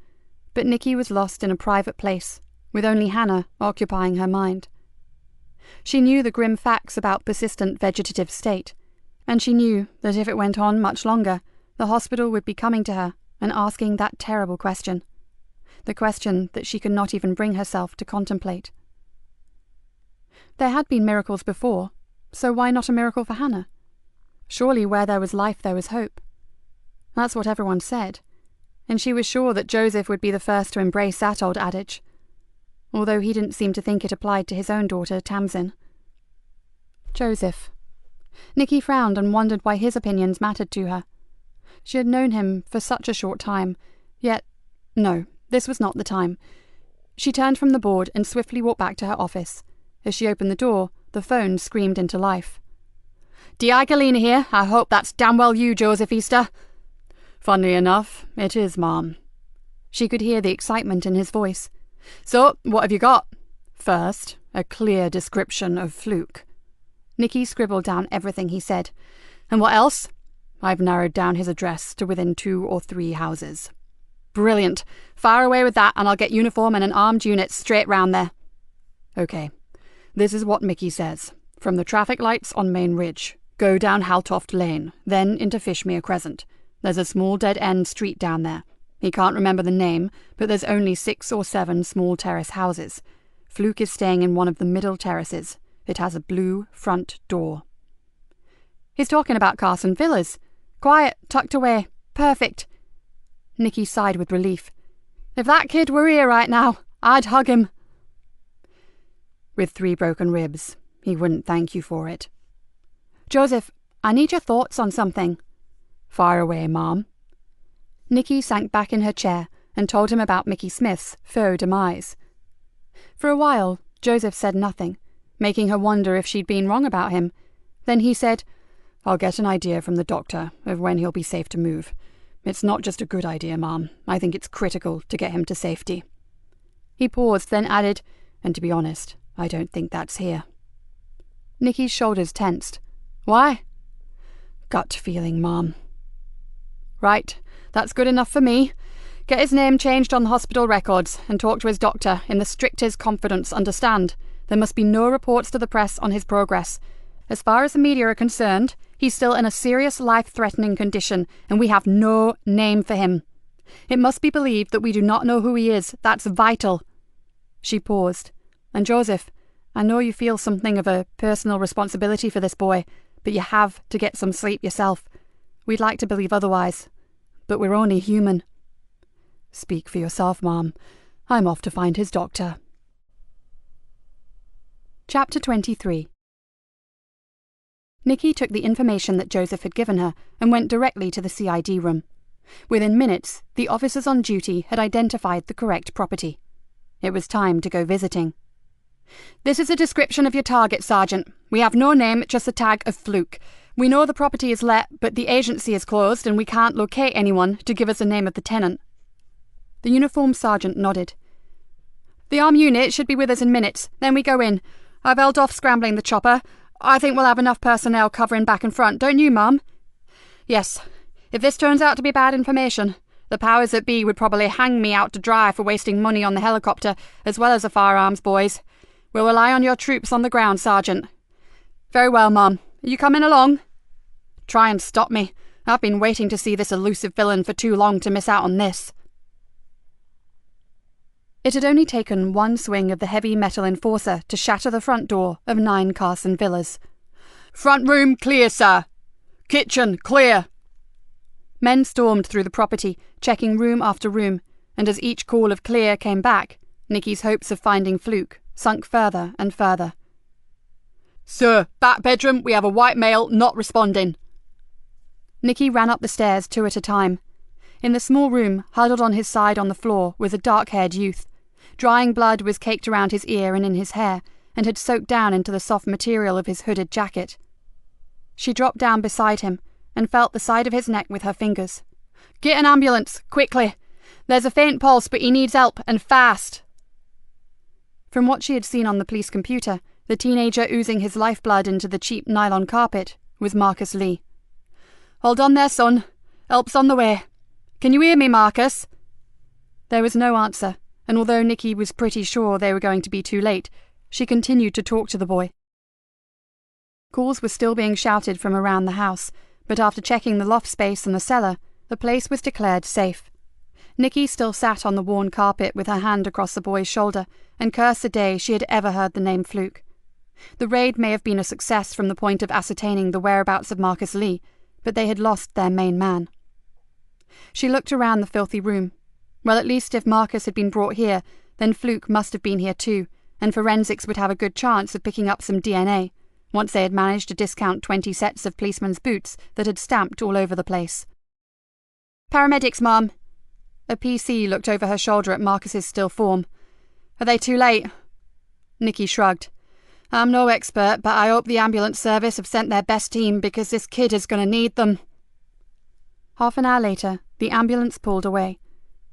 but Nikki was lost in a private place, with only Hannah occupying her mind. She knew the grim facts about persistent vegetative state, and she knew that if it went on much longer, the hospital would be coming to her and asking that terrible question, the question that she could not even bring herself to contemplate. There had been miracles before, so why not a miracle for Hannah? Surely where there was life there was hope. That's what everyone said, and she was sure that Joseph would be the first to embrace that old adage, although he didn't seem to think it applied to his own daughter, Tamsin. Joseph. Nikki frowned and wondered why his opinions mattered to her. She had known him for such a short time, yet, no, this was not the time. She turned from the board and swiftly walked back to her office. As she opened the door, the phone screamed into life. "D.I. Galena here. I hope that's damn well you, Joseph Easter."
"Funnily enough, it is, Mom."
She could hear the excitement in his voice.
"So, what have you got?"
"First, a clear description of Fluke." Nikki scribbled down everything he said.
"And what else?"
"I've narrowed down his address to within 2 or 3 houses."
"Brilliant. Fire away with that, and I'll get uniform and an armed unit straight round there."
"Okay. This is what Mickey says. From the traffic lights on Main Ridge, go down Haltoft Lane, then into Fishmere Crescent. There's a small dead-end street down there. He can't remember the name, but there's only 6 or 7 small terrace houses. Fluke is staying in one of the middle terraces. It has a blue front door."
"He's talking about Carson Villas. Quiet, tucked away. Perfect."
Nikki sighed with relief.
"If that kid were here right now, I'd hug him."
"With 3 broken ribs. He wouldn't thank you for it."
"Joseph, I need your thoughts on something."
"Fire away, Mom." Nikki sank back in her chair and told him about Mickey Smith's faux demise. For a while, Joseph said nothing, making her wonder if she'd been wrong about him. Then he said, "I'll get an idea from the doctor of when he'll be safe to move. It's not just a good idea, Mom. I think it's critical to get him to safety." He paused, then added, "And to be honest, I don't think that's here." Nikki's shoulders tensed.
"Why?"
"Gut feeling, Mom."
"Right, that's good enough for me. Get his name changed on the hospital records and talk to his doctor in the strictest confidence, understand? There must be no reports to the press on his progress. As far as the media are concerned, he's still in a serious life-threatening condition, and we have no name for him. It must be believed that we do not know who he is. That's vital." She paused. "And Joseph, I know you feel something of a personal responsibility for this boy, but you have to get some sleep yourself. We'd like to believe otherwise, but we're only human."
"Speak for yourself, Mom. I'm off to find his doctor." Chapter 23. Nikki took the information that Joseph had given her and went directly to the CID room. Within minutes, the officers on duty had identified the correct property. It was time to go visiting.
"This is a description of your target, Sergeant. We have no name, just a tag of Fluke.
We know the property is let, but the agency is closed and we can't locate anyone to give us the name of the tenant." The uniformed sergeant nodded. "The arm unit should be with us in minutes, then we go in. I've held off scrambling the chopper. I think we'll have enough personnel covering back and front, don't you, Mum?" "Yes. If this turns out to be bad information, the powers that be would probably hang me out to dry for wasting money on the helicopter, as well as the firearms boys. We'll rely on your troops on the ground, Sergeant." "Very well, Mum. Are you coming along?" "Try and stop me. I've been waiting to see this elusive villain for too long to miss out on this." It had only taken one swing of the heavy metal enforcer to shatter the front door of 9 Carson Villas.
"Front room clear, sir. Kitchen clear."
Men stormed through the property, checking room after room, and as each call of clear came back, Nikki's hopes of finding Fluke sunk further and further.
"Sir, back bedroom, we have a white male not responding."
Nikki ran up the stairs 2 at a time. In the small room, huddled on his side on the floor, was a dark-haired youth. Drying blood was caked around his ear and in his hair, and had soaked down into the soft material of his hooded jacket. She dropped down beside him, and felt the side of his neck with her fingers.
"Get an ambulance, quickly. There's a faint pulse, but he needs help, and fast."
From what she had seen on the police computer, the teenager oozing his lifeblood into the cheap nylon carpet was Marcus Lee.
"Hold on there, son. Help's on the way. Can you hear me, Marcus?"
There was no answer, and although Nikki was pretty sure they were going to be too late, she continued to talk to the boy. Calls were still being shouted from around the house, but after checking the loft space and the cellar, the place was declared safe. Nikki still sat on the worn carpet with her hand across the boy's shoulder and cursed the day she had ever heard the name Fluke. The raid may have been a success from the point of ascertaining the whereabouts of Marcus Lee, but they had lost their main man. She looked around the filthy room. Well, at least if Marcus had been brought here, then Fluke must have been here too, and forensics would have a good chance of picking up some DNA, once they had managed to discount 20 sets of policemen's boots that had stamped all over the place.
"Paramedics, Mum."
A PC looked over her shoulder at Marcus's still form.
"Are they too late?"
Nikki shrugged.
"I'm no expert, but I hope the ambulance service have sent their best team because this kid is going to need them."
Half an hour later, the ambulance pulled away.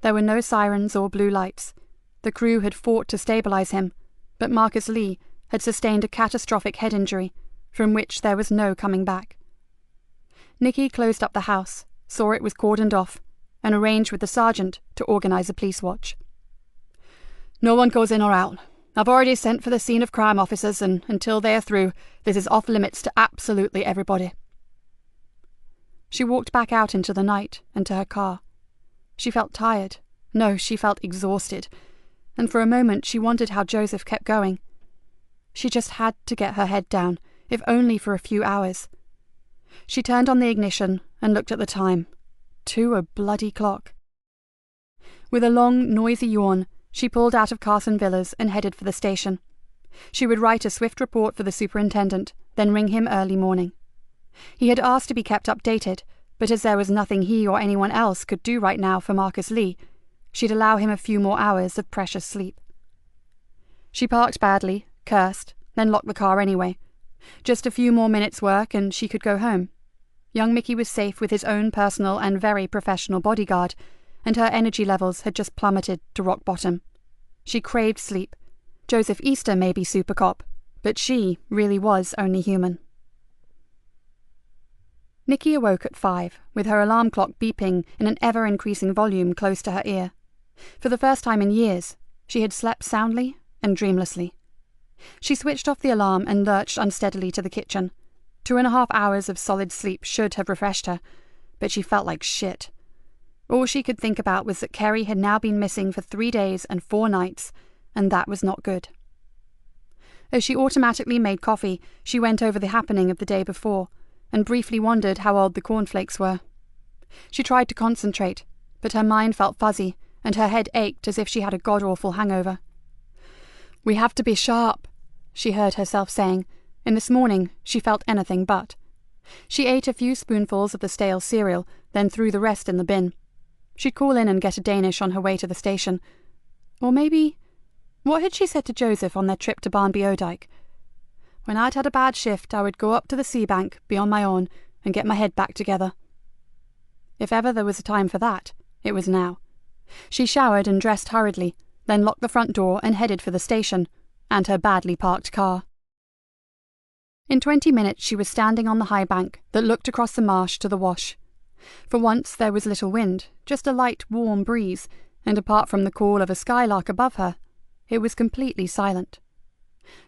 There were no sirens or blue lights. The crew had fought to stabilize him, but Marcus Lee had sustained a catastrophic head injury, from which there was no coming back. Nikki closed up the house, saw it was cordoned off, and arranged with the sergeant to organize a police watch.
"No one goes in or out. I've already sent for the scene of crime officers, and until they are through, this is off limits to absolutely everybody."
She walked back out into the night and to her car. She felt tired. No, she felt exhausted. And for a moment she wondered how Joseph kept going. She just had to get her head down, if only for a few hours. She turned on the ignition and looked at the time. 2 a bloody clock. With a long, noisy yawn, she pulled out of Carson Villas and headed for the station. She would write a swift report for the superintendent, then ring him early morning. He had asked to be kept updated, but as there was nothing he or anyone else could do right now for Marcus Lee, she'd allow him a few more hours of precious sleep. She parked badly, cursed, then locked the car anyway. Just a few more minutes' work and she could go home. Young Mickey was safe with his own personal and very professional bodyguard, and her energy levels had just plummeted to rock bottom. She craved sleep. Joseph Easter may be super cop, but she really was only human. Nikki awoke at 5, with her alarm clock beeping in an ever-increasing volume close to her ear. For the first time in years, she had slept soundly and dreamlessly. She switched off the alarm and lurched unsteadily to the kitchen. 2.5 hours of solid sleep should have refreshed her, but she felt like shit. All she could think about was that Kerry had now been missing for 3 days and 4 nights, and that was not good. As she automatically made coffee, she went over the happening of the day before, and briefly wondered how old the cornflakes were. She tried to concentrate, but her mind felt fuzzy, and her head ached as if she had a god-awful hangover. "We have to be sharp," she heard herself saying, and this morning she felt anything but. She ate a few spoonfuls of the stale cereal, then threw the rest in the bin. She'd call in and get a Danish on her way to the station. Or maybe... what had she said to Joseph on their trip to Barnby Odike? When I'd had a bad shift, I would go up to the sea bank, be on my own, and get my head back together. If ever there was a time for that, it was now. She showered and dressed hurriedly, then locked the front door and headed for the station, and her badly parked car. In 20 minutes she was standing on the high bank that looked across the marsh to the wash. For once there was little wind, just a light, warm breeze, and apart from the call of a skylark above her, it was completely silent.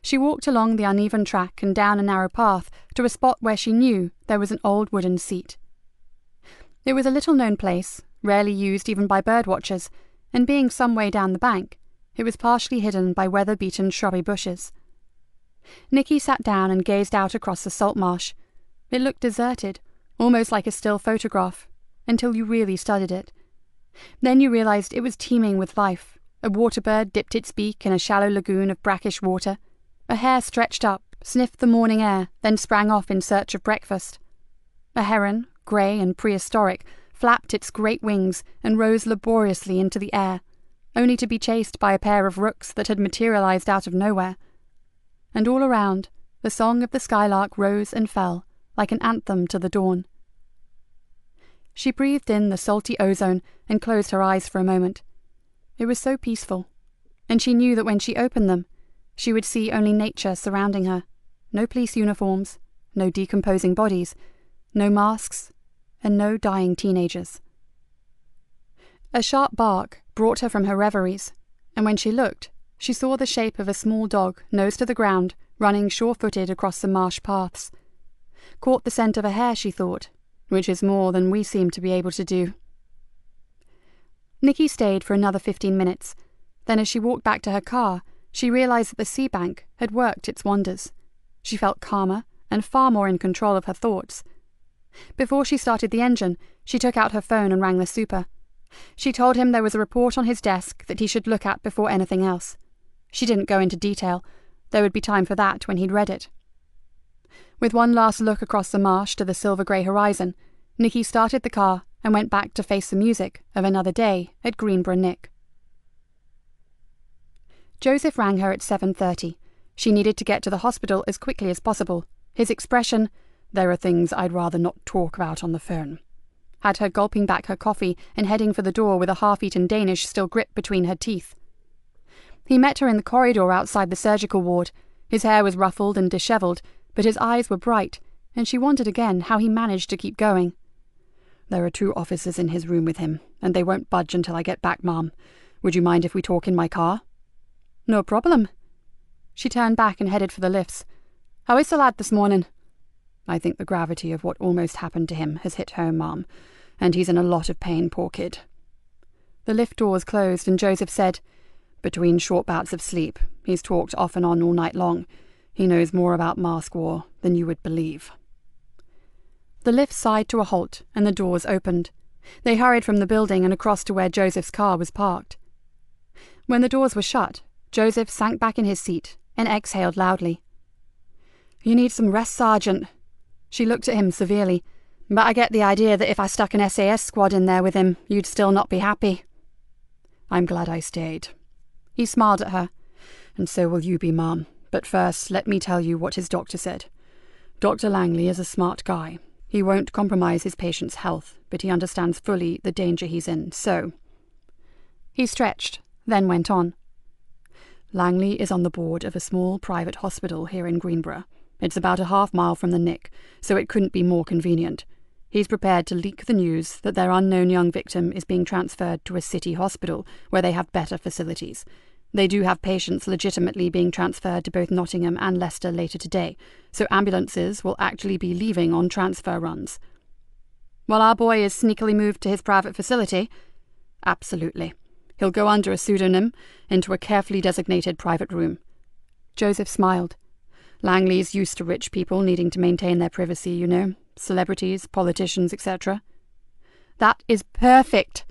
She walked along the uneven track and down a narrow path to a spot where she knew there was an old wooden seat. It was a little-known place, rarely used even by birdwatchers, and being some way down the bank, it was partially hidden by weather-beaten shrubby bushes. Nikki sat down and gazed out across the salt marsh. It looked deserted, almost like a still photograph, until you really studied it. Then you realized it was teeming with life. A waterbird dipped its beak in a shallow lagoon of brackish water. A hare stretched up, sniffed the morning air, then sprang off in search of breakfast. A heron, grey and prehistoric, flapped its great wings and rose laboriously into the air, only to be chased by a pair of rooks that had materialized out of nowhere. And all around, the song of the skylark rose and fell, like an anthem to the dawn. She breathed in the salty ozone and closed her eyes for a moment. It was so peaceful, and she knew that when she opened them, she would see only nature surrounding her. No police uniforms, no decomposing bodies, no masks, and no dying teenagers. A sharp bark brought her from her reveries, and when she looked, she saw the shape of a small dog, nose to the ground, running sure-footed across the marsh paths. Caught the scent of a hare, she thought, which is more than we seem to be able to do. Nikki stayed for another 15 minutes. Then as she walked back to her car, she realized that the sea bank had worked its wonders. She felt calmer and far more in control of her thoughts. Before she started the engine, she took out her phone and rang the super. She told him there was a report on his desk that he should look at before anything else. She didn't go into detail. There would be time for that when he'd read it. With one last look across the marsh to the silver-grey horizon, Nikki started the car and went back to face the music of another day at Greenborough Nick. Joseph rang her at 7:30. She needed to get to the hospital as quickly as possible. His expression, "There are things I'd rather not talk about on the phone," had her gulping back her coffee and heading for the door with a half-eaten Danish still gripped between her teeth. He met her in the corridor outside the surgical ward. His hair was ruffled and dishevelled, but his eyes were bright, and she wondered again how he managed to keep going. "There are 2 officers in his room with him, and they won't budge until I get back, Ma'am. Would you mind if we talk in my car?" "No problem." She turned back and headed for the lifts. "How is the lad this morning?" "I think the gravity of what almost happened to him has hit home, Ma'am, and he's in a lot of pain, poor kid." The lift doors closed, and Joseph said, "Between short bouts of sleep, he's talked off and on all night long. He knows more about mask war than you would believe." The lift sighed to a halt, and the doors opened. They hurried from the building and across to where Joseph's car was parked. When the doors were shut, Joseph sank back in his seat and exhaled loudly. "You need some rest, Sergeant." She looked at him severely. "But I get the idea that if I stuck an SAS squad in there with him, you'd still not be happy." "I'm glad I stayed." He smiled at her. "And so will you be, Ma'am. But first, let me tell you what his doctor said. Dr. Langley is a smart guy. He won't compromise his patient's health, but he understands fully the danger he's in, so—" He stretched, then went on. "Langley is on the board of a small private hospital here in Greenborough. It's about a half-mile from the Nick, so it couldn't be more convenient. He's prepared to leak the news that their unknown young victim is being transferred to a city hospital where they have better facilities. They do have patients legitimately being transferred to both Nottingham and Leicester later today, so ambulances will actually be leaving on transfer runs." "While our boy is sneakily moved to his private facility?" "Absolutely. He'll go under a pseudonym into a carefully designated private room." Joseph smiled. "Langley's used to rich people needing to maintain their privacy, you know. Celebrities, politicians, etc." "That is perfect!"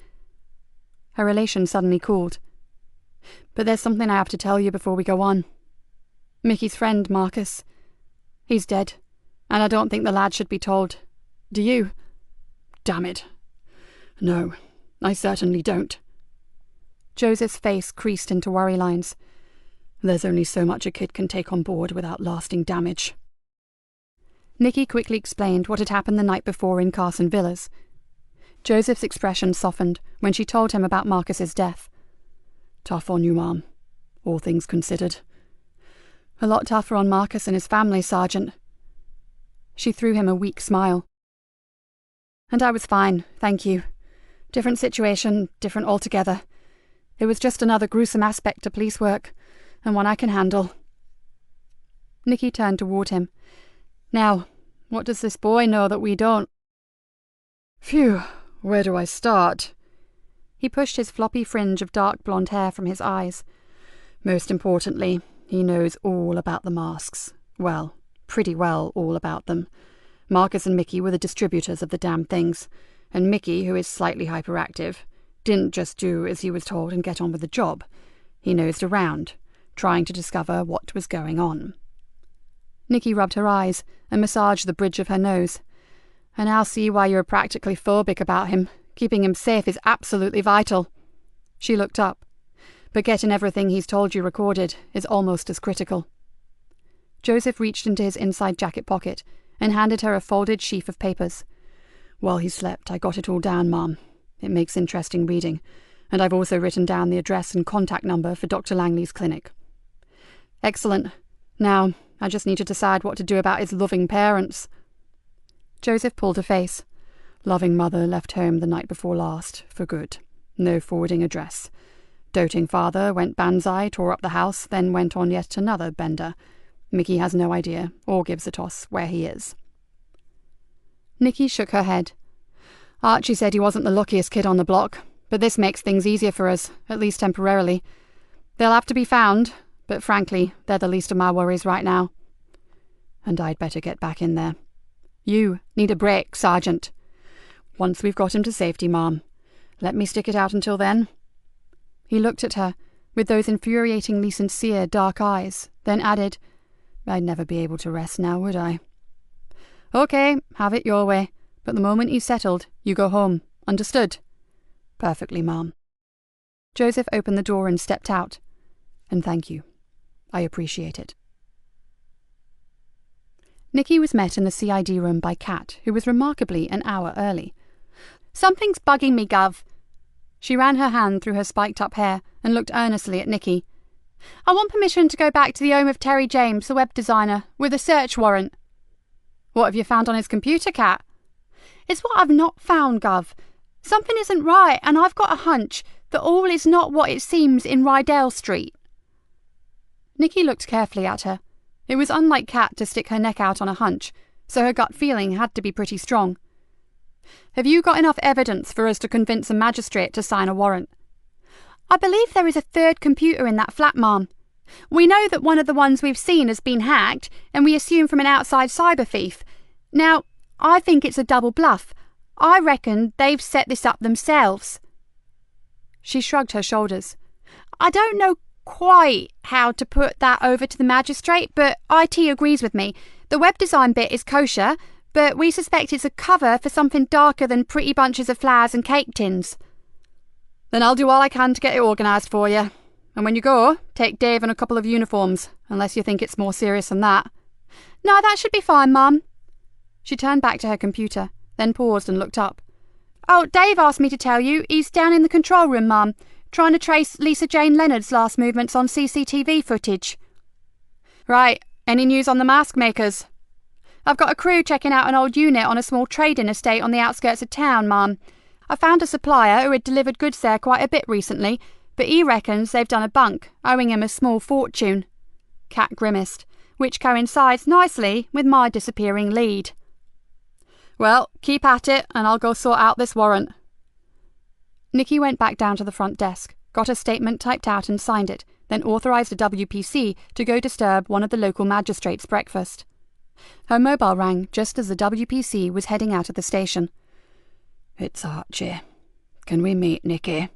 Her relation suddenly cooled. "But there's something I have to tell you before we go on. Mickey's friend, Marcus, he's dead, and I don't think the lad should be told. Do you?" "Damn it. No, I certainly don't." Joseph's face creased into worry lines.
There's only so much a kid can take on board without lasting damage.
Nikki quickly explained what had happened the night before in Carson Villas. Joseph's expression softened when she told him about Marcus's death.
Tough on you, Mom, all things considered.
A lot tougher on Marcus and his family, Sergeant. She threw him a weak smile. And I was fine, thank you. Different situation, different altogether. It was just another gruesome aspect to police work, and one I can handle. Nikki turned toward him. Now, what does this boy know that we don't?
Phew, where do I start?
He pushed his floppy fringe of dark blonde hair from his eyes.
Most importantly, he knows all about the masks. Well, pretty well all about them. Marcus and Mickey were the distributors of the damn things, and Mickey, who is slightly hyperactive, didn't just do as he was told and get on with the job. He nosed around, trying to discover what was going on.
Nikki rubbed her eyes and massaged the bridge of her nose.
I now see why you're practically phobic about him. Keeping him safe is absolutely vital.
She looked up.
But getting everything he's told you recorded is almost as critical.
Joseph reached into his inside jacket pocket and handed her a folded sheaf of papers.
While he slept, I got it all down, Mom. It makes interesting reading, and I've also written down the address and contact number for Dr. Langley's clinic.
Excellent. Now, I just need to decide what to do about his loving parents.
Joseph pulled a face. Loving mother left home the night before last, for good. No forwarding address. Doting father went banzai, tore up the house, then went on yet another bender. Mickey has no idea, or gives a toss, where he is.
Nikki shook her head.
Archie said he wasn't the luckiest kid on the block, but this makes things easier for us, at least temporarily. They'll have to be found, but frankly, they're the least of my worries right now. And I'd better get back in there. You need a break, Sergeant. Once we've got him to safety, Mom. Let me stick it out until then.
He looked at her, with those infuriatingly sincere dark eyes, then added,
I'd never be able to rest now, would I?
Okay, have it your way, but the moment he's settled, you go home. Understood?
Perfectly, Mom.
Joseph opened the door and stepped out.
And thank you. I appreciate it.
Nikki was met in the CID room by Kat, who was remarkably an hour early.
Something's bugging me, Gov.
She ran her hand through her spiked-up hair and looked earnestly at Nikki.
I want permission to go back to the home of Terry James, the web designer, with a search warrant.
What have you found on his computer, Kat?
It's what I've not found, Gov. Something isn't right, and I've got a hunch that all is not what it seems in Rydell Street.
Nikki looked carefully at her. It was unlike Kat to stick her neck out on a hunch, so her gut feeling had to be pretty strong. Have you got enough evidence for us to convince a magistrate to sign a warrant?
I believe there is a third computer in that flat, Ma'am. We know that one of the ones we've seen has been hacked, and we assume from an outside cyber thief. Now, I think it's a double bluff. I reckon they've set this up themselves.
She shrugged her shoulders.
I don't know quite how to put that over to the magistrate, but IT agrees with me. The web design bit is kosher, but we suspect it's a cover for something darker than pretty bunches of flowers and cake tins.
Then I'll do all I can to get it organised for you. And when you go, take Dave and a couple of uniforms, unless you think it's more serious than that.
No, that should be fine, Mum.
She turned back to her computer, then paused and looked up.
Oh, Dave asked me to tell you he's down in the control room, Mum, trying to trace Lisa Jane Leonard's last movements on CCTV footage.
Right, any news on the mask makers?
I've got a crew checking out an old unit on a small trading estate on the outskirts of town, Mum. I found a supplier who had delivered goods there quite a bit recently, but he reckons they've done a bunk, owing him a small fortune.
Kat grimaced,
which coincides nicely with my disappearing lead.
Well, keep at it, and I'll go sort out this warrant.
Nikki went back down to the front desk, got a statement typed out and signed it, then authorised a WPC to go disturb one of the local magistrates' breakfast. Her mobile rang just as the WPC was heading out of the station.
It's Archie. Can we meet, Nikki?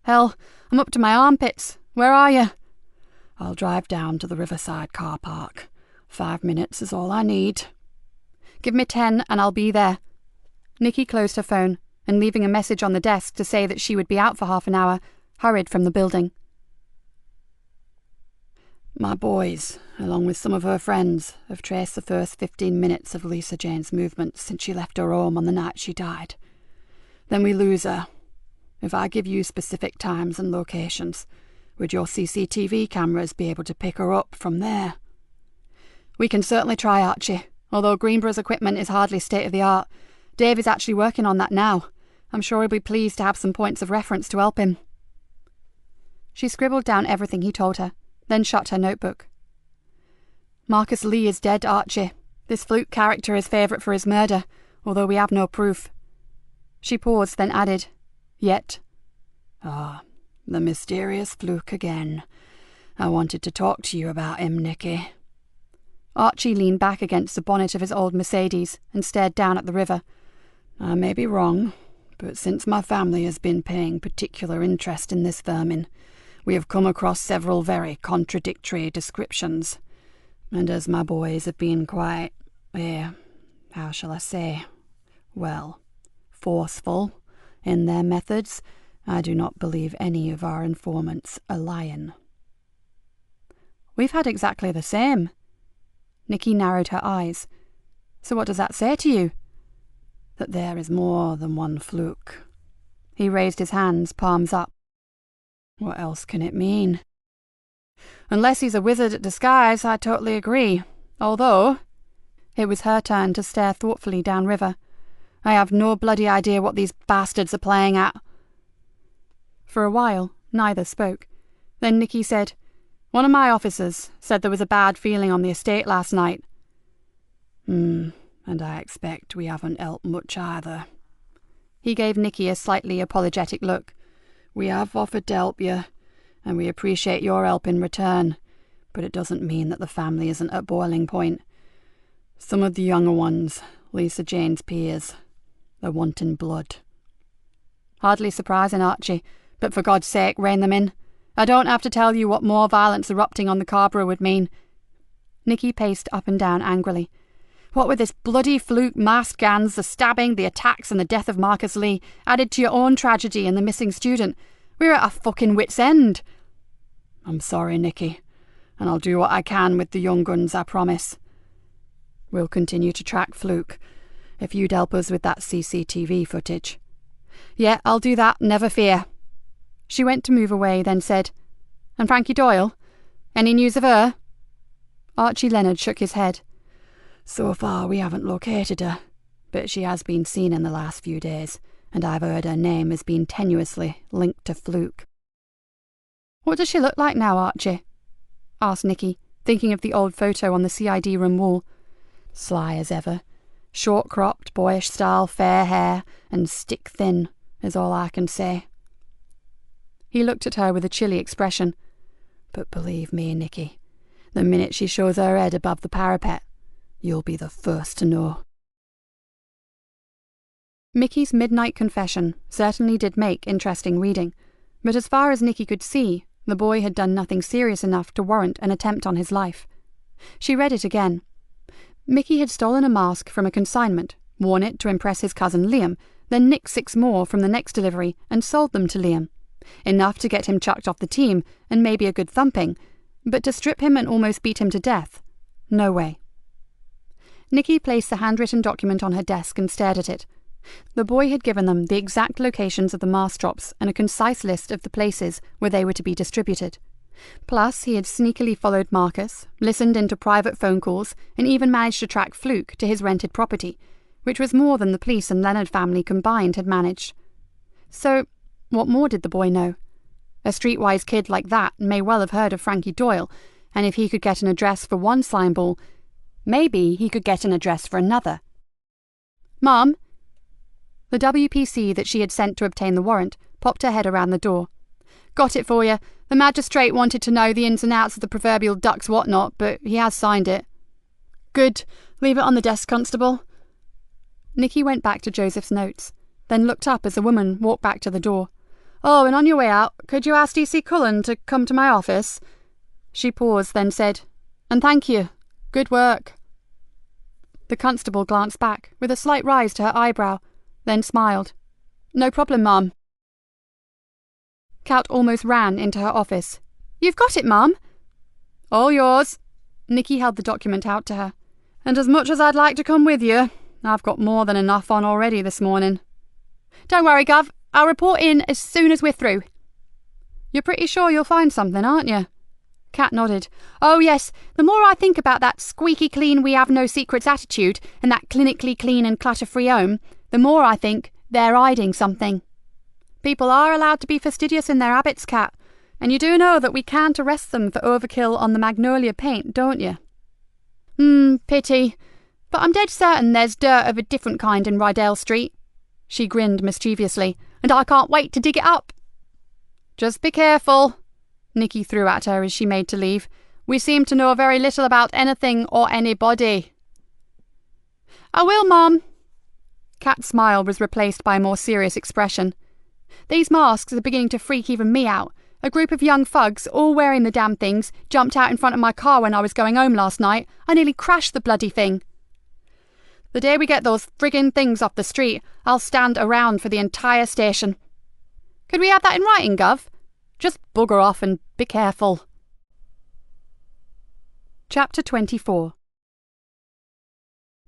Hell, I'm up to my armpits. Where are you?
I'll drive down to the Riverside car park. 5 minutes is all I need.
Give me 10 and I'll be there. Nikki closed her phone and, leaving a message on the desk to say that she would be out for half an hour, hurried from the building.
My boys, along with some of her friends, have traced the first 15 minutes of Lisa Jane's movements since she left her home on the night she died. Then we lose her. If I give you specific times and locations, would your CCTV cameras be able to pick her up from there?
We can certainly try, Archie, although Greenborough's equipment is hardly state-of-the-art. Dave is actually working on that now. I'm sure he'll be pleased to have some points of reference to help him. She scribbled down everything he told her, then shut her notebook. Marcus Lee is dead, Archie. This Fluke character is favourite for his murder, although we have no proof. She paused, then added, "Yet."
Ah, the mysterious Fluke again. I wanted to talk to you about him, Nikki.
Archie leaned back against the bonnet of his old Mercedes and stared down at the river.
I may be wrong, but since my family has been paying particular interest in this vermin, we have come across several very contradictory descriptions. And as my boys have been quite, how shall I say, well, forceful in their methods, I do not believe any of our informants are lying.
We've had exactly the same. Nikki narrowed her eyes. So what does that say to you?
That there is more than one Fluke.
He raised his hands, palms up.
What else can it mean?
Unless he's a wizard at disguise, I totally agree. Although... It was her turn to stare thoughtfully downriver. I have no bloody idea what these bastards are playing at. For a while, neither spoke. Then Nikki said, "One of my officers said there was a bad feeling on the estate last night."
And I expect we haven't helped much either.
He gave Nikki a slightly apologetic look.
We have offered to help you, and we appreciate your help in return, but it doesn't mean that the family isn't at boiling point. Some of the younger ones, Lisa Jane's peers, they're wanting blood.
Hardly surprising, Archie, but for God's sake, rein them in. I don't have to tell you what more violence erupting on the Carborough would mean. Nikki paced up and down angrily. What with this bloody Fluke, masked gangs, the stabbing, the attacks and the death of Marcus Lee, added to your own tragedy and the missing student, we're at a fucking wit's end.
I'm sorry, Nikki, and I'll do what I can with the young guns, I promise. We'll continue to track Fluke, if you'd help us with that CCTV footage.
Yeah, I'll do that, never fear. She went to move away, then said, "And Frankie Doyle? Any news of her?" Archie Leonard shook his head.
So far we haven't located her, but she has been seen in the last few days, and I've heard her name has been tenuously linked to Fluke.
What does she look like now, Archie? Asked Nikki, thinking of the old photo on the CID room wall.
Sly as ever. Short-cropped, boyish style, fair hair, and stick-thin, is all I can say.
He looked at her with a chilly expression.
But believe me, Nikki, the minute she shows her head above the parapet, you'll be the first to know.
Mickey's midnight confession certainly did make interesting reading, but as far as Nikki could see, the boy had done nothing serious enough to warrant an attempt on his life. She read it again. Mickey had stolen a mask from a consignment, worn it to impress his cousin Liam, then nicked 6 more from the next delivery and sold them to Liam. Enough to get him chucked off the team, and maybe a good thumping, but to strip him and almost beat him to death? No way. Nikki placed the handwritten document on her desk and stared at it. The boy had given them the exact locations of the mask drops and a concise list of the places where they were to be distributed. Plus, he had sneakily followed Marcus, listened into private phone calls, and even managed to track Fluke to his rented property, which was more than the police and Leonard family combined had managed. So, what more did the boy know? A streetwise kid like that may well have heard of Frankie Doyle, and if he could get an address for one slime ball, maybe he could get an address for another. "Mom!" The WPC that she had sent to obtain the warrant popped her head around the door. "Got it for you. The magistrate wanted to know the ins and outs of the proverbial duck's whatnot, but he has signed it." "Good. Leave it on the desk, Constable." Nikki went back to Joseph's notes, then looked up as a woman walked back to the door. "Oh, and on your way out, could you ask DC Cullen to come to my office?" She paused, then said, "And thank you. Good work." The constable glanced back, with a slight rise to her eyebrow, then smiled. "No problem, Ma'am." Cat almost ran into her office. "You've got it, Ma'am?"
All yours. Nikki held the document out to her. And as much as I'd like to come with you, I've got more than enough on already this morning.
Don't worry, Gov. I'll report in as soon as we're through.
You're pretty sure you'll find something, aren't you?
Kat nodded. Oh, yes. The more I think about that squeaky clean we have no secrets attitude and that clinically clean and clutter-free home, the more I think they're hiding something.
People are allowed to be fastidious in their habits, Kat, and you do know that we can't arrest them for overkill on the magnolia paint, don't you?
Pity. But I'm dead certain there's dirt of a different kind in Rydell Street. She grinned mischievously, and I can't wait to dig it up.
Just be careful, Nikki threw at her as she made to leave. We seem to know very little about anything or anybody.
I will, Mum.
Kat's smile was replaced by a more serious expression.
These masks are beginning to freak even me out. A group of young thugs, all wearing the damn things, jumped out in front of my car when I was going home last night. I nearly crashed the bloody thing.
The day we get those friggin' things off the street, I'll stand around for the entire station.
Could we have that in writing, Gov?
Just bugger off and be careful. Chapter 24.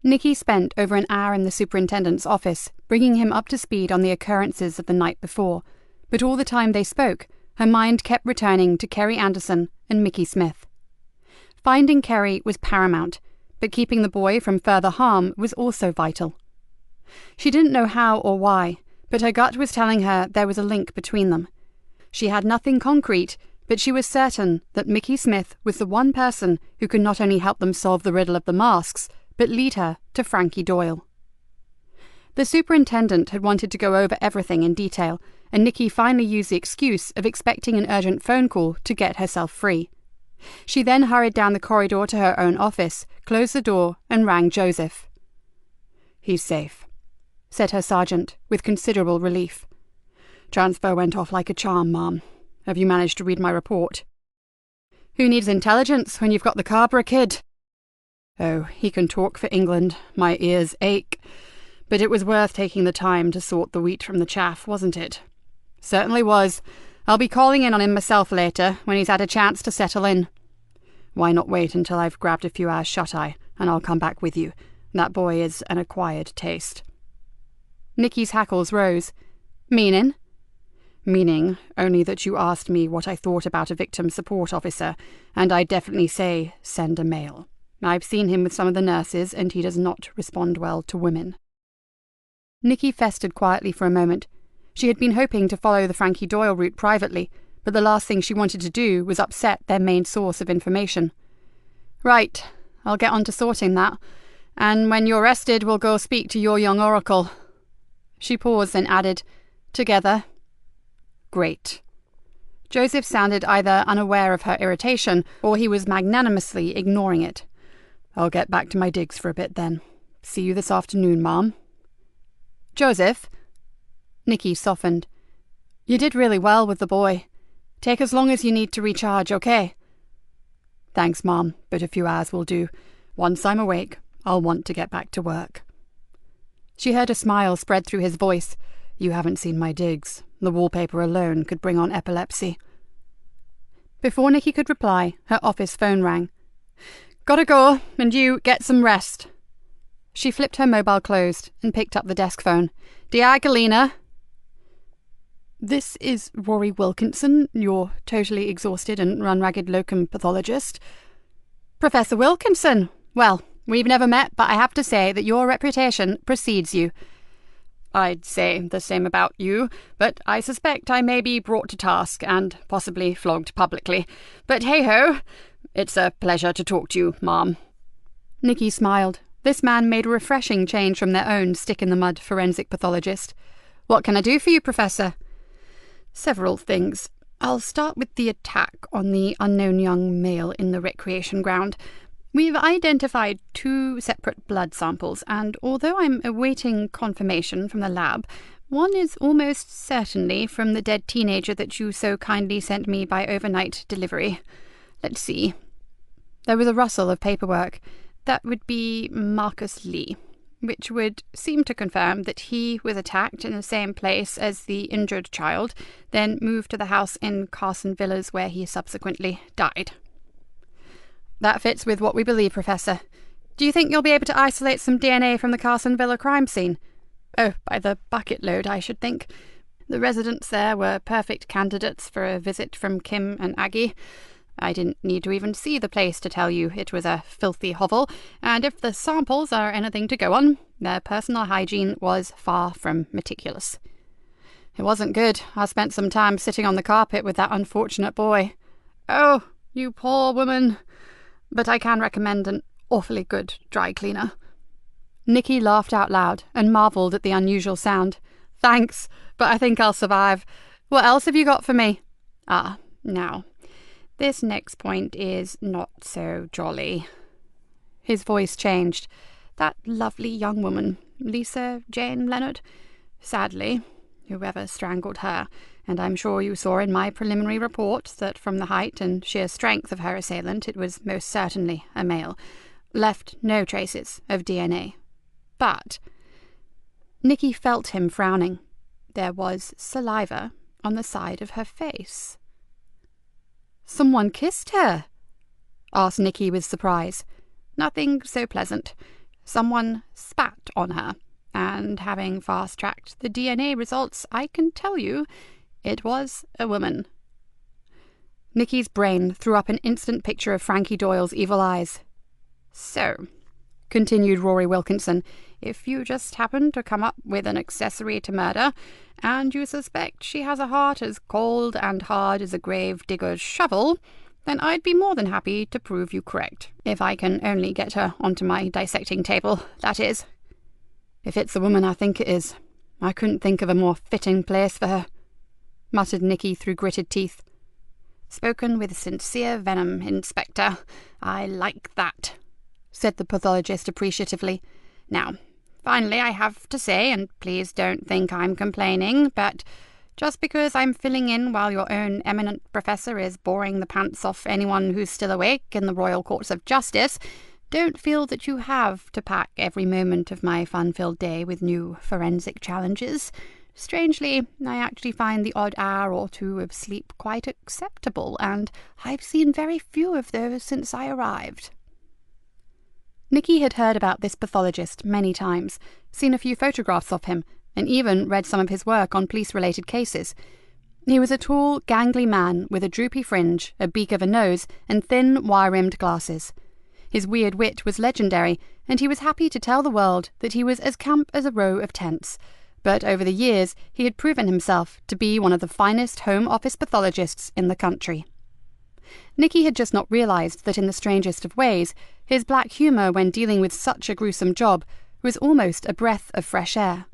Nikki spent over an hour in the superintendent's office, bringing him up to speed on the occurrences of the night before, but all the time they spoke, her mind kept returning to Kerry Anderson and Mickey Smith. Finding Kerry was paramount, but keeping the boy from further harm was also vital. She didn't know how or why, but her gut was telling her there was a link between them. She had nothing concrete, but she was certain that Mickey Smith was the one person who could not only help them solve the riddle of the masks, but lead her to Frankie Doyle. The superintendent had wanted to go over everything in detail, and Nikki finally used the excuse of expecting an urgent phone call to get herself free. She then hurried down the corridor to her own office, closed the door, and rang Joseph. "He's safe," said her sergeant, with considerable relief. "Transfer went off like a charm, Ma'am. Have you managed to read my report?" "Who needs intelligence when you've got the Carberra kid?" "Oh, he can talk for England. My ears ache. But it was worth taking the time to sort the wheat from the chaff, wasn't it?" "Certainly was. I'll be calling in on him myself later, when he's had a chance to settle in." "Why not wait until I've grabbed a few hours shut-eye, and I'll come back with you. That boy is an acquired taste." Nikki's hackles rose. "Meaning?" "Meaning only that you asked me what I thought about a victim support officer, and I definitely say send a male. I've seen him with some of the nurses, and he does not respond well to women." Nikki festered quietly for a moment. She had been hoping to follow the Frankie Doyle route privately, but the last thing she wanted to do was upset their main source of information. "Right, I'll get on to sorting that. And when you're rested, we'll go speak to your young oracle." She paused, then added, "Together." "Great." Joseph sounded either unaware of her irritation, or he was magnanimously ignoring it. "I'll get back to my digs for a bit then. See you this afternoon, Ma'am." "Joseph?" Nikki softened. "You did really well with the boy. Take as long as you need to recharge, okay?" "Thanks, Ma'am, but a few hours will do. Once I'm awake, I'll want to get back to work." She heard a smile spread through his voice. "You haven't seen my digs. The wallpaper alone could bring on epilepsy." Before Nikki could reply, her office phone rang. "Gotta go, and you get some rest." She flipped her mobile closed and picked up the desk phone. "Dear Galena." "This is Rory Wilkinson, your totally exhausted and run-ragged locum pathologist." "Professor Wilkinson? Well, we've never met, but I have to say that your reputation precedes you." "I'd say the same about you, but I suspect I may be brought to task and possibly flogged publicly. But hey-ho, it's a pleasure to talk to you, Ma'am." Nikki smiled. This man made a refreshing change from their own stick-in-the-mud forensic pathologist. "What can I do for you, Professor?" "Several things. I'll start with the attack on the unknown young male in the recreation ground. We've identified 2 separate blood samples, and although I'm awaiting confirmation from the lab, one is almost certainly from the dead teenager that you so kindly sent me by overnight delivery. Let's see." There was a rustle of paperwork. "That would be Marcus Lee, which would seem to confirm that he was attacked in the same place as the injured child, then moved to the house in Carson Villas where he subsequently died." That fits with what we believe, Professor. Do you think you'll be able to isolate some DNA from the Carson Villa crime scene? Oh, by the bucket load, I should think. The residents there were perfect candidates for a visit from Kim and Aggie. I didn't need to even see the place to tell you it was a filthy hovel, and if the samples are anything to go on, their personal hygiene was far from meticulous. It wasn't good. I spent some time sitting on the carpet with that unfortunate boy. Oh, you poor woman. But I can recommend an awfully good dry cleaner.
Nikki laughed out loud and marvelled at the unusual sound.
Thanks, but I think I'll survive. What else have you got for me?
Now, this next point is not so jolly.
His voice changed.
That lovely young woman, Lisa Jane Leonard. Sadly, whoever strangled her, and I'm sure you saw in my preliminary report that from the height and sheer strength of her assailant it was most certainly a male, left no traces of DNA. But Nikki felt him frowning. There was saliva on the side of her face.
Someone kissed her? Asked Nikki with surprise.
Nothing so pleasant. Someone spat on her, and having fast-tracked the DNA results, I can tell you it was a woman.
Nikki's brain threw up an instant picture of Frankie Doyle's evil eyes.
So, continued Rory Wilkinson, if you just happen to come up with an accessory to murder, and you suspect she has a heart as cold and hard as a grave digger's shovel, then I'd be more than happy to prove you correct, if I can only get her onto my dissecting table, that is.
If it's the woman I think it is, I couldn't think of a more fitting place for her, muttered Nikki through gritted teeth.
Spoken with sincere venom, Inspector. I like that, said the pathologist appreciatively. Now, finally, I have to say, and please don't think I'm complaining, but just because I'm filling in while your own eminent professor is boring the pants off anyone who's still awake in the Royal Courts of Justice, don't feel that you have to pack every moment of my fun-filled day with new forensic challenges. Strangely, I actually find the odd hour or two of sleep quite acceptable, and I've seen very few of those since I arrived.
Nikki had heard about this pathologist many times, seen a few photographs of him, and even read some of his work on police-related cases. He was a tall, gangly man with a droopy fringe, a beak of a nose, and thin, wire-rimmed glasses. His weird wit was legendary, and he was happy to tell the world that he was as camp as a row of tents. But over the years, he had proven himself to be one of the finest home office pathologists in the country. Nikki had just not realised that in the strangest of ways, his black humour when dealing with such a gruesome job was almost a breath of fresh air.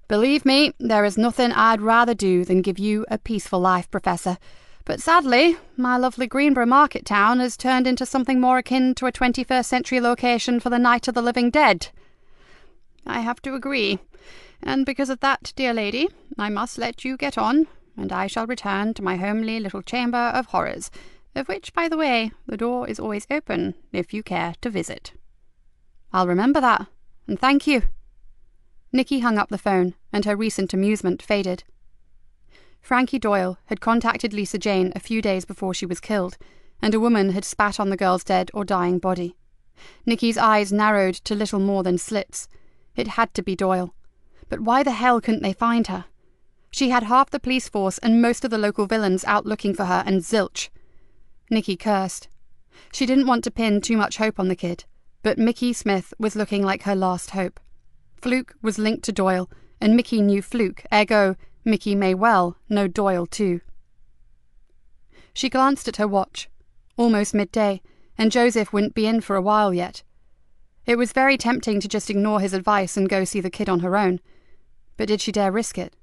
"Believe me, there is nothing I'd rather do than give you a peaceful life, Professor. But sadly, my lovely Greenborough market town has turned into something more akin to a 21st century location for the Night of the Living Dead." "I have to agree. And because of that, dear lady, I must let you get on, and I shall return to my homely little chamber of horrors, of which, by the way, the door is always open if you care to visit." "I'll remember that, and thank you." Nikki hung up the phone, and her recent amusement faded. Frankie Doyle had contacted Lisa Jane a few days before she was killed, and a woman had spat on the girl's dead or dying body. Nikki's eyes narrowed to little more than slits. It had to be Doyle. But why the hell couldn't they find her? She had half the police force and most of the local villains out looking for her, and zilch. Nikki cursed. She didn't want to pin too much hope on the kid, but Mickey Smith was looking like her last hope. Fluke was linked to Doyle, and Mickey knew Fluke, ergo, Mickey may well know Doyle too. She glanced at her watch. Almost midday, and Joseph wouldn't be in for a while yet. It was very tempting to just ignore his advice and go see the kid on her own. But did she dare risk it?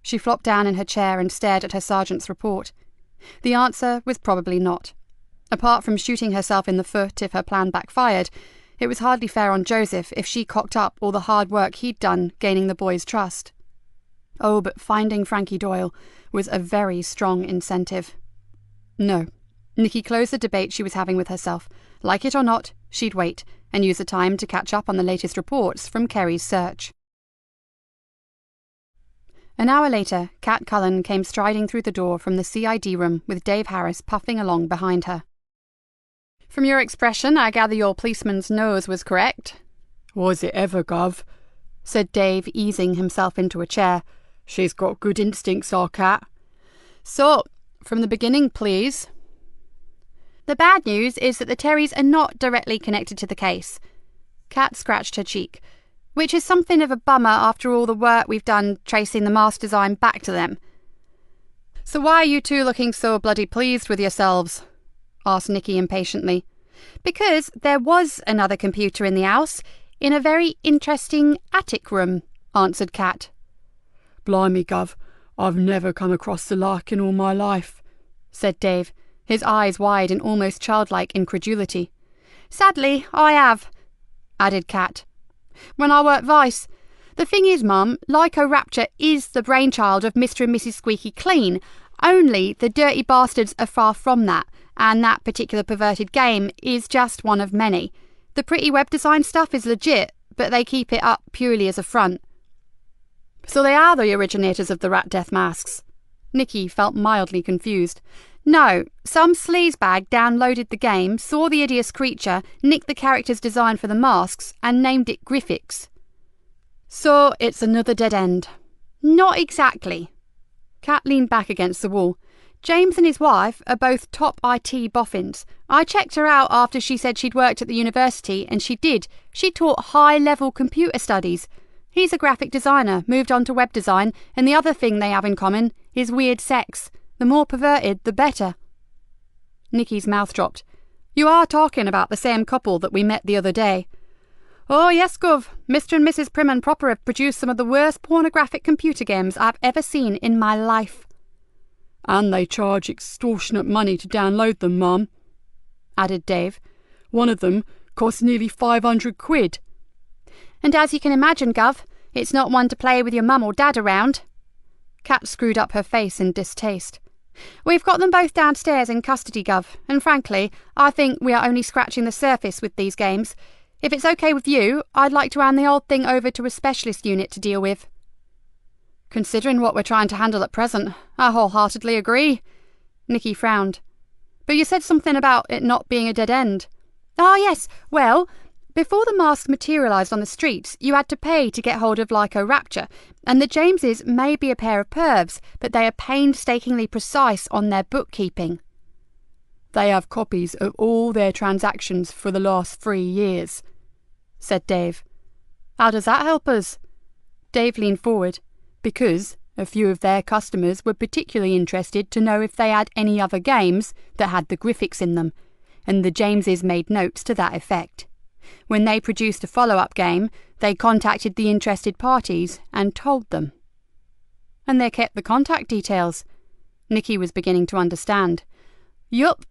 She flopped down in her chair and stared at her sergeant's report. The answer was probably not. Apart from shooting herself in the foot if her plan backfired, it was hardly fair on Joseph if she cocked up all the hard work he'd done gaining the boy's trust. Oh, but finding Frankie Doyle was a very strong incentive. No. Nikki closed the debate she was having with herself. Like it or not, she'd wait, and use the time to catch up on the latest reports from Kerry's search. An hour later, Kat Cullen came striding through the door from the CID room with Dave Harris puffing along behind her.
From your expression, I gather your policeman's nose was correct.
Was it ever, Gov?
Said Dave, easing himself into a chair.
She's got good instincts, our cat.
So, from the beginning, please.
The bad news is that the Terrys are not directly connected to the case. Kat scratched her cheek, which is something of a bummer after all the work we've done tracing the mask design back to them.
So why are you two looking so bloody pleased with yourselves? Asked Nikki impatiently.
Because there was another computer in the house, in a very interesting attic room, answered Kat.
Blimey, Gov, I've never come across the like in all my life,
said Dave, his eyes wide in almost childlike incredulity.
Sadly, I have, added Kat. When I worked Vice. The thing is, Mum, Lyco Rapture is the brainchild of Mr. and Mrs. Squeaky Clean, only the dirty bastards are far from that, and that particular perverted game is just one of many. The pretty web design stuff is legit, but they keep it up purely as a front.
So they are the originators of the Rat Death masks? Nikki felt mildly confused.
No, some sleazebag downloaded the game, saw the hideous creature, nicked the character's design for the masks, and named it Griffix.
So it's another dead end.
Not exactly.
Kat leaned back against the wall.
James and his wife are both top IT boffins. I checked her out after she said she'd worked at the university, and she did. She taught high-level computer studies. He's a graphic designer, moved on to web design, and the other thing they have in common is weird sex. The more perverted, the better.
Nikki's mouth dropped. You are talking about the same couple that we met the other day.
Oh, yes, Gov. Mr. and Mrs. Prim and Proper have produced some of the worst pornographic computer games I've ever seen in my life.
And they charge extortionate money to download them, Mum,
added Dave.
One of them costs nearly 500 quid.
And as you can imagine, Gov, it's not one to play with your mum or dad around.
Kat screwed up her face in distaste.
We've got them both downstairs in custody, Gov, and frankly, I think we are only scratching the surface with these games. If it's okay with you, I'd like to hand the old thing over to a specialist unit to deal with.
Considering what we're trying to handle at present, I wholeheartedly agree. Nikki frowned. But you said something about it not being a dead end.
Ah, yes. Well, before the masks materialised on the streets, you had to pay to get hold of Lyco Rapture, and the Jameses may be a pair of pervs, but they are painstakingly precise on their bookkeeping.
They have copies of all their transactions for the last 3 years, said Dave.
How does that help us?
Dave leaned forward. Because a few of their customers were particularly interested to know if they had any other games that had the Griffix in them, and the Jameses made notes to that effect. When they produced a follow-up game, they contacted the interested parties and told them.
And they kept the contact details. Nikki was beginning to understand.
Yup,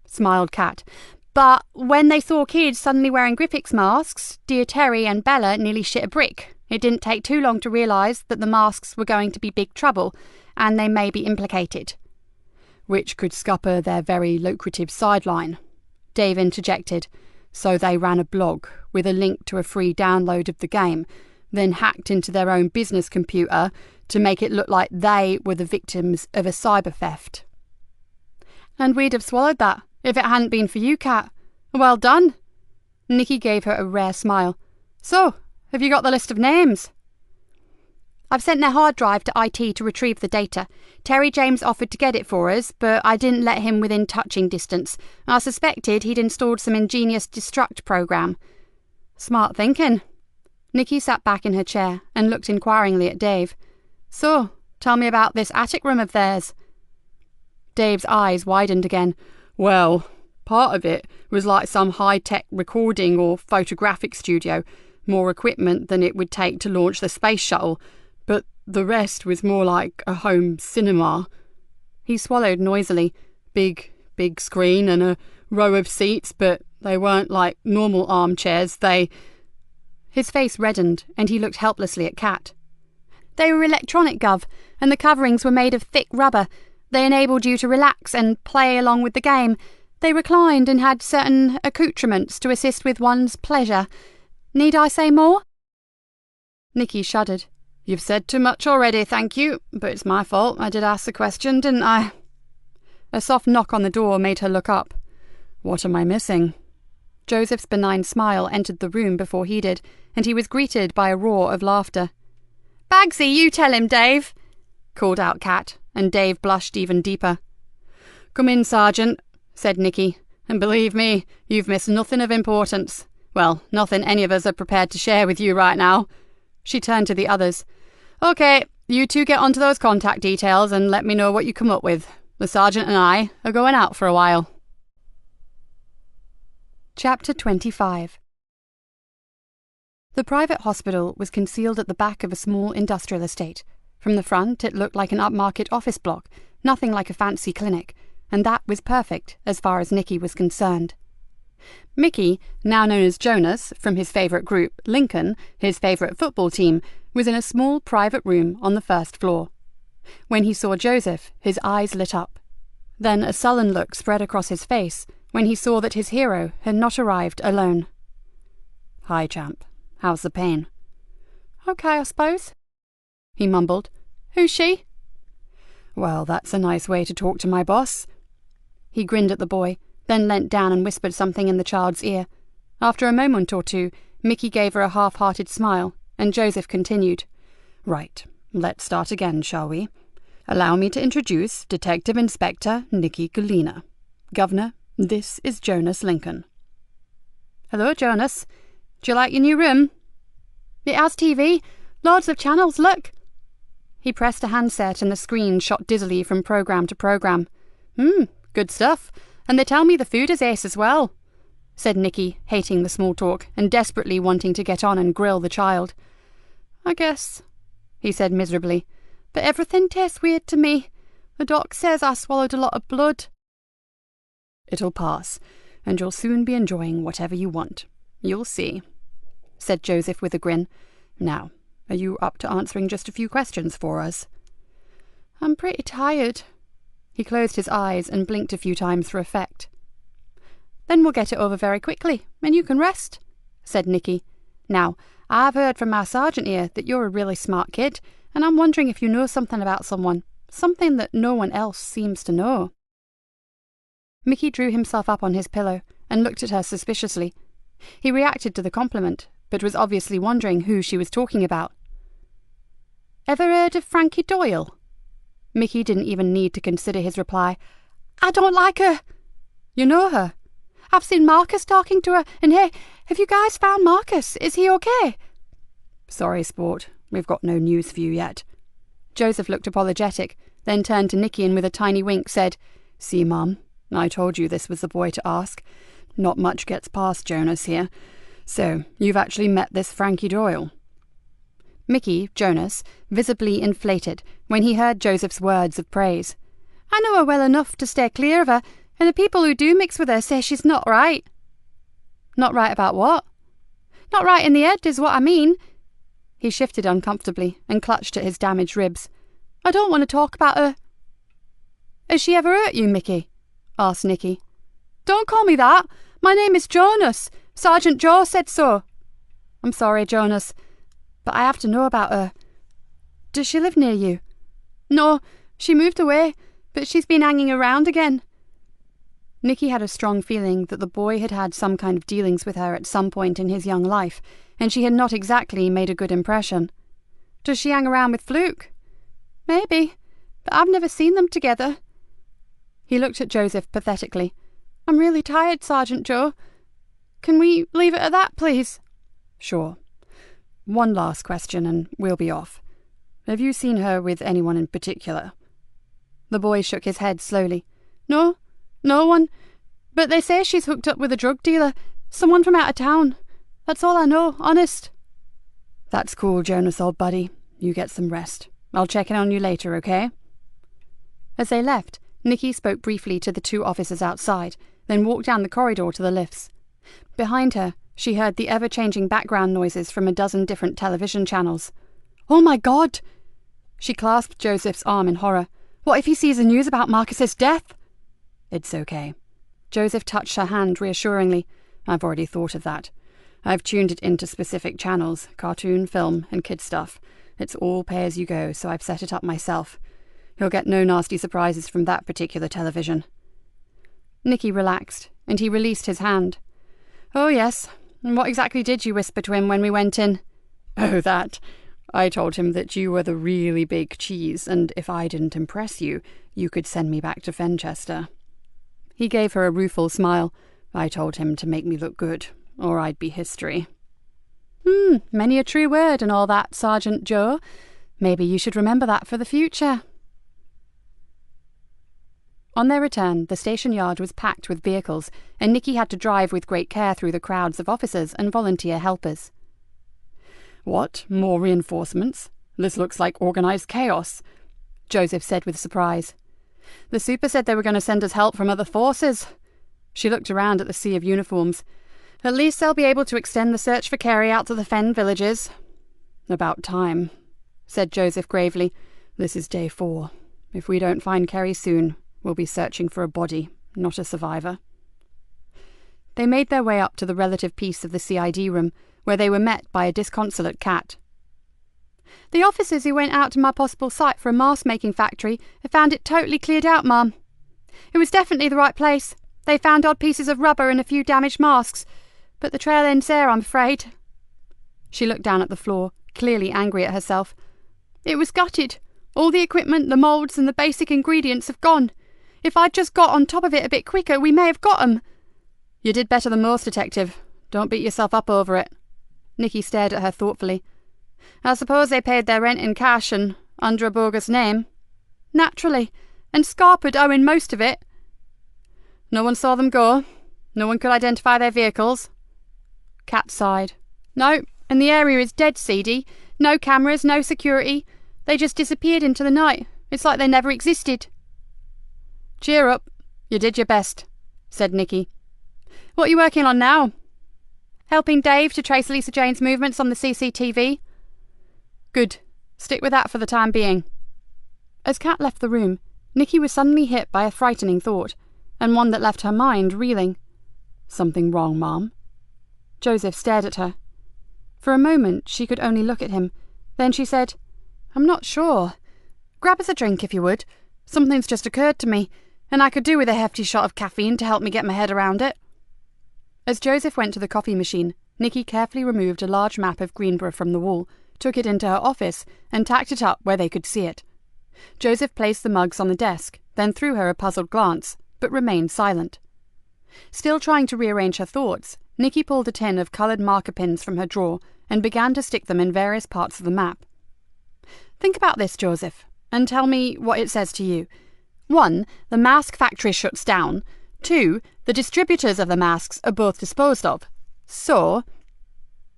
smiled Kat. But when they saw kids suddenly wearing Griffix masks, dear Terry and Bella nearly shit a brick. It didn't take too long to realise that the masks were going to be big trouble, and they may be implicated.
Which could scupper their very lucrative sideline, Dave interjected. So they ran a blog with a link to a free download of the game, then hacked into their own business computer to make it look like they were the victims of a cyber theft.
And we'd have swallowed that if it hadn't been for you, Kat. Well done. Nikki gave her a rare smile. So, have you got the list of names?
I've sent their hard drive to IT to retrieve the data. Terry James offered to get it for us, but I didn't let him within touching distance. I suspected he'd installed some ingenious destruct program.
Smart thinking. Nikki sat back in her chair and looked inquiringly at Dave. So, tell me about this attic room of theirs.
Dave's eyes widened again. Well, part of it was like some high-tech recording or photographic studio, more equipment than it would take to launch the space shuttle, but the rest was more like a home cinema.
He swallowed noisily.
Big screen and a row of seats, but they weren't like normal armchairs.
His face reddened, and he looked helplessly at Kat.
They were electronic, Gov, and the coverings were made of thick rubber. They enabled you to relax and play along with the game. They reclined and had certain accoutrements to assist with one's pleasure. Need I say more?
Nikki shuddered. You've said too much already, thank you, but it's my fault. I did ask the question, didn't I? A soft knock on the door made her look up.
What am I missing?
Joseph's benign smile entered the room before he did, and he was greeted by a roar of laughter. "Bagsy, you tell him, Dave," called out Kat, and Dave blushed even deeper.
"Come in, Sergeant," said Nikki, "and believe me, you've missed nothing of importance. Well, nothing any of us are prepared to share with you right now." She turned to the others. "Okay, you two get onto those contact details and let me know what you come up with. The Sergeant and I are going out for a while."
Chapter 25. The private hospital was concealed at the back of a small industrial estate. From the front, it looked like an upmarket office block, nothing like a fancy clinic, and that was perfect as far as Nikki was concerned. Mickey, now known as Jonas, from his favourite group, Lincoln, his favourite football team, was in a small private room on the first floor. When he saw Joseph, his eyes lit up. Then a sullen look spread across his face when he saw that his hero had not arrived alone.
"Hi, champ. How's the pain?"
"Okay, I suppose," he mumbled. "Who's she?"
"Well, that's a nice way to talk to my boss."
He grinned at the boy, then leant down and whispered something in the child's ear. After a moment or two, Mickey gave her a half-hearted smile, and Joseph continued.
"Right, let's start again, shall we? Allow me to introduce Detective Inspector Nikki Galena. Governor, this is Jonas Lincoln."
"Hello, Jonas. Do you like your new room?" "It has TV. Loads of channels, look." He pressed a handset and the screen shot dizzily from program to program. Good stuff. And they tell me the food is ace as well," said Nikki, hating the small talk and desperately wanting to get on and grill the child. "I guess," he said miserably, "but everything tastes weird to me. The doc says I swallowed a lot of blood."
"It'll pass, and you'll soon be enjoying whatever you want. You'll see," said Joseph with a grin. "Now, are you up to answering just a few questions for us?"
"I'm pretty tired." He closed his eyes and blinked a few times for effect. "Then we'll get it over very quickly, and you can rest," said Nikki. "Now, I've heard from my sergeant here that you're a really smart kid, and I'm wondering if you know something about someone, something that no one else seems to know." Mickey drew himself up on his pillow and looked at her suspiciously. He reacted to the compliment, but was obviously wondering who she was talking about. "Ever heard of Frankie Doyle?" Mickey didn't even need to consider his reply. "I don't like her." "You know her?" "I've seen Marcus talking to her, and hey, have you guys found Marcus? Is he okay?"
"Sorry, sport. We've got no news for you yet."
Joseph looked apologetic, then turned to Nikki and with a tiny wink said,
"See, Mum, I told you this was the boy to ask. Not much gets past Jonas here. So, you've actually met this Frankie Doyle?"
Mickey, Jonas, visibly inflated when he heard Joseph's words of praise. "I know her well enough to stay clear of her, and the people who do mix with her say she's not right." "Not right about what?" "Not right in the head is what I mean." He shifted uncomfortably and clutched at his damaged ribs. "I don't want to talk about her." "Has she ever hurt you, Mickey?" asked Nikki. "Don't call me that. My name is Jonas. Sergeant Joe said so." "I'm sorry, Jonas, but I have to know about her. Does she live near you?" "No, she moved away, but she's been hanging around again." Nikki had a strong feeling that the boy had had some kind of dealings with her at some point in his young life, and she had not exactly made a good impression. "Does she hang around with Fluke?" "Maybe, but I've never seen them together." He looked at Joseph pathetically. "I'm really tired, Sergeant Joe. Can we leave it at that, please?"
"Sure. One last question and we'll be off. Have you seen her with anyone in particular?"
The boy shook his head slowly. "No, no one. But they say she's hooked up with a drug dealer, someone from out of town. That's all I know, honest."
"That's cool, Jonas, old buddy. You get some rest. I'll check in on you later, okay?"
As they left, Nikki spoke briefly to the two officers outside, then walked down the corridor to the lifts. Behind her, she heard the ever-changing background noises from a dozen different television channels. "Oh my God!" She clasped Joseph's arm in horror. "What if he sees the news about Marcus's death?"
"It's okay." Joseph touched her hand reassuringly. "I've already thought of that. I've tuned it into specific channels, cartoon, film, and kid stuff. It's all pay as you go, so I've set it up myself. You'll get no nasty surprises from that particular television."
Nikki relaxed, and he released his hand. "Oh, yes. And what exactly did you whisper to him when we went in?"
"Oh, that. I told him that you were the really big cheese, and if I didn't impress you, you could send me back to Fenchester." He gave her a rueful smile. "I told him to make me look good, or I'd be history."
Many a true word and all that, Sergeant Joe. Maybe you should remember that for the future." On their return, the station yard was packed with vehicles, and Nikki had to drive with great care through the crowds of officers and volunteer helpers.
"What? More reinforcements? This looks like organised chaos,"
Joseph said with surprise. "The super said they were going to send us help from other forces." She looked around at the sea of uniforms. "At least they'll be able to extend the search for Kerry out to the Fen villages."
"About time," said Joseph gravely. "This is day 4. If we don't find Kerry soon, we'll be searching for a body, not a survivor."
They made their way up to the relative peace of the CID room, where they were met by a disconsolate Cat. "The officers who went out to my possible site for a mask-making factory have found it totally cleared out, Mum. It was definitely the right place. They found odd pieces of rubber and a few damaged masks, but the trail ends there, I'm afraid." She looked down at the floor, clearly angry at herself. "It was gutted. All the equipment, the moulds and the basic ingredients have gone. If I'd just got on top of it a bit quicker, we may have got 'em."
"You did better than most, Detective. Don't beat yourself up over it."
Nikki stared at her thoughtfully. "I suppose they paid their rent in cash and under a bogus name." "Naturally. And Scarpa'd owing most of it."
"No one saw them go? No one could identify their vehicles?"
Cat sighed. "No, and the area is dead seedy. No cameras, no security. They just disappeared into the night. It's like they never existed."
"Cheer up. You did your best," said Nikki.
"What are you working on now?" "Helping Dave to trace Lisa Jane's movements on the CCTV."
"Good. Stick with that for the time being."
As Kat left the room, Nikki was suddenly hit by a frightening thought, and one that left her mind reeling.
"Something wrong, Mom?"
Joseph stared at her. For a moment she could only look at him. Then she said, "I'm not sure. Grab us a drink if you would. Something's just occurred to me, and I could do with a hefty shot of caffeine to help me get my head around it." As Joseph went to the coffee machine, Nikki carefully removed a large map of Greenborough from the wall, took it into her office, and tacked it up where they could see it. Joseph placed the mugs on the desk, then threw her a puzzled glance, but remained silent. Still trying to rearrange her thoughts, Nikki pulled a tin of coloured marker pins from her drawer and began to stick them in various parts of the map. "Think about this, Joseph, and tell me what it says to you. 1. The mask factory shuts down. 2. The distributors of the masks are both disposed of. So..."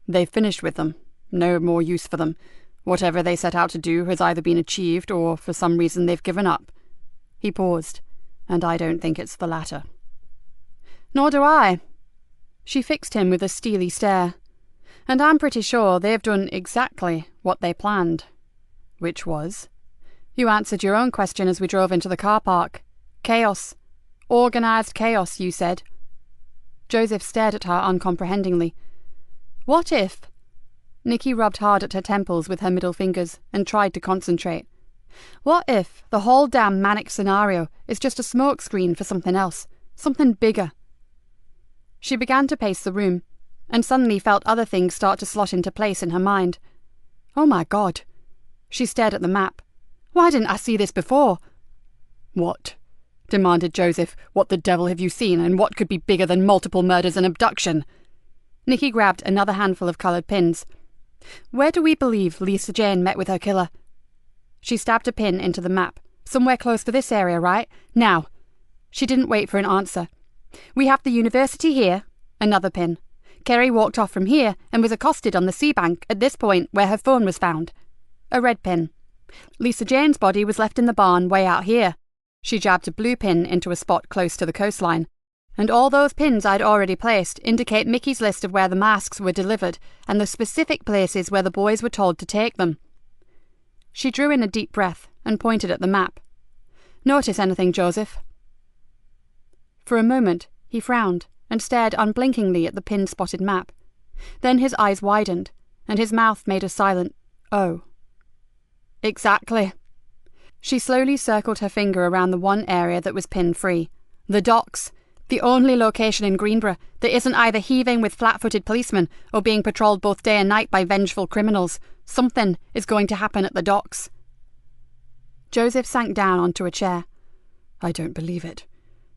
"They've finished with them. No more use for them. Whatever they set out to do has either been achieved or for some reason they've given up." He paused, "and I don't think it's the latter."
"Nor do I." She fixed him with a steely stare. "And I'm pretty sure they've done exactly what they planned."
"Which was?"
"You answered your own question as we drove into the car park. Chaos. Organised chaos, you said." Joseph stared at her uncomprehendingly. "What if?" Nikki rubbed hard at her temples with her middle fingers and tried to concentrate. "What if the whole damn manic scenario is just a smokescreen for something else, something bigger?" She began to pace the room, and suddenly felt other things start to slot into place in her mind. "Oh my God." She stared at the map. "Why didn't I see this before?"
"What?" demanded Joseph. "What the devil have you seen, and what could be bigger than multiple murders and abduction?"
Nikki grabbed another handful of coloured pins. "Where do we believe Lisa Jane met with her killer?" She stabbed a pin into the map. "Somewhere close to this area, right? Now." She didn't wait for an answer. "We have the university here." Another pin. "Kerry walked off from here and was accosted on the sea bank at this point where her phone was found." A red pin. "Lisa Jane's body was left in the barn way out here." She jabbed a blue pin into a spot close to the coastline. "And all those pins I'd already placed indicate Mickey's list of where the masks were delivered and the specific places where the boys were told to take them." She drew in a deep breath and pointed at the map. "Notice anything, Joseph?" For a moment he frowned and stared unblinkingly at the pin-spotted map. Then his eyes widened, and his mouth made a silent "oh." "Exactly." She slowly circled her finger around the one area that was pin-free. "The docks.
The only location in Greenborough that isn't either heaving with flat-footed policemen or being patrolled both day and night by vengeful criminals. Something is going to happen at the docks.
Joseph sank down onto a chair.
I don't believe it.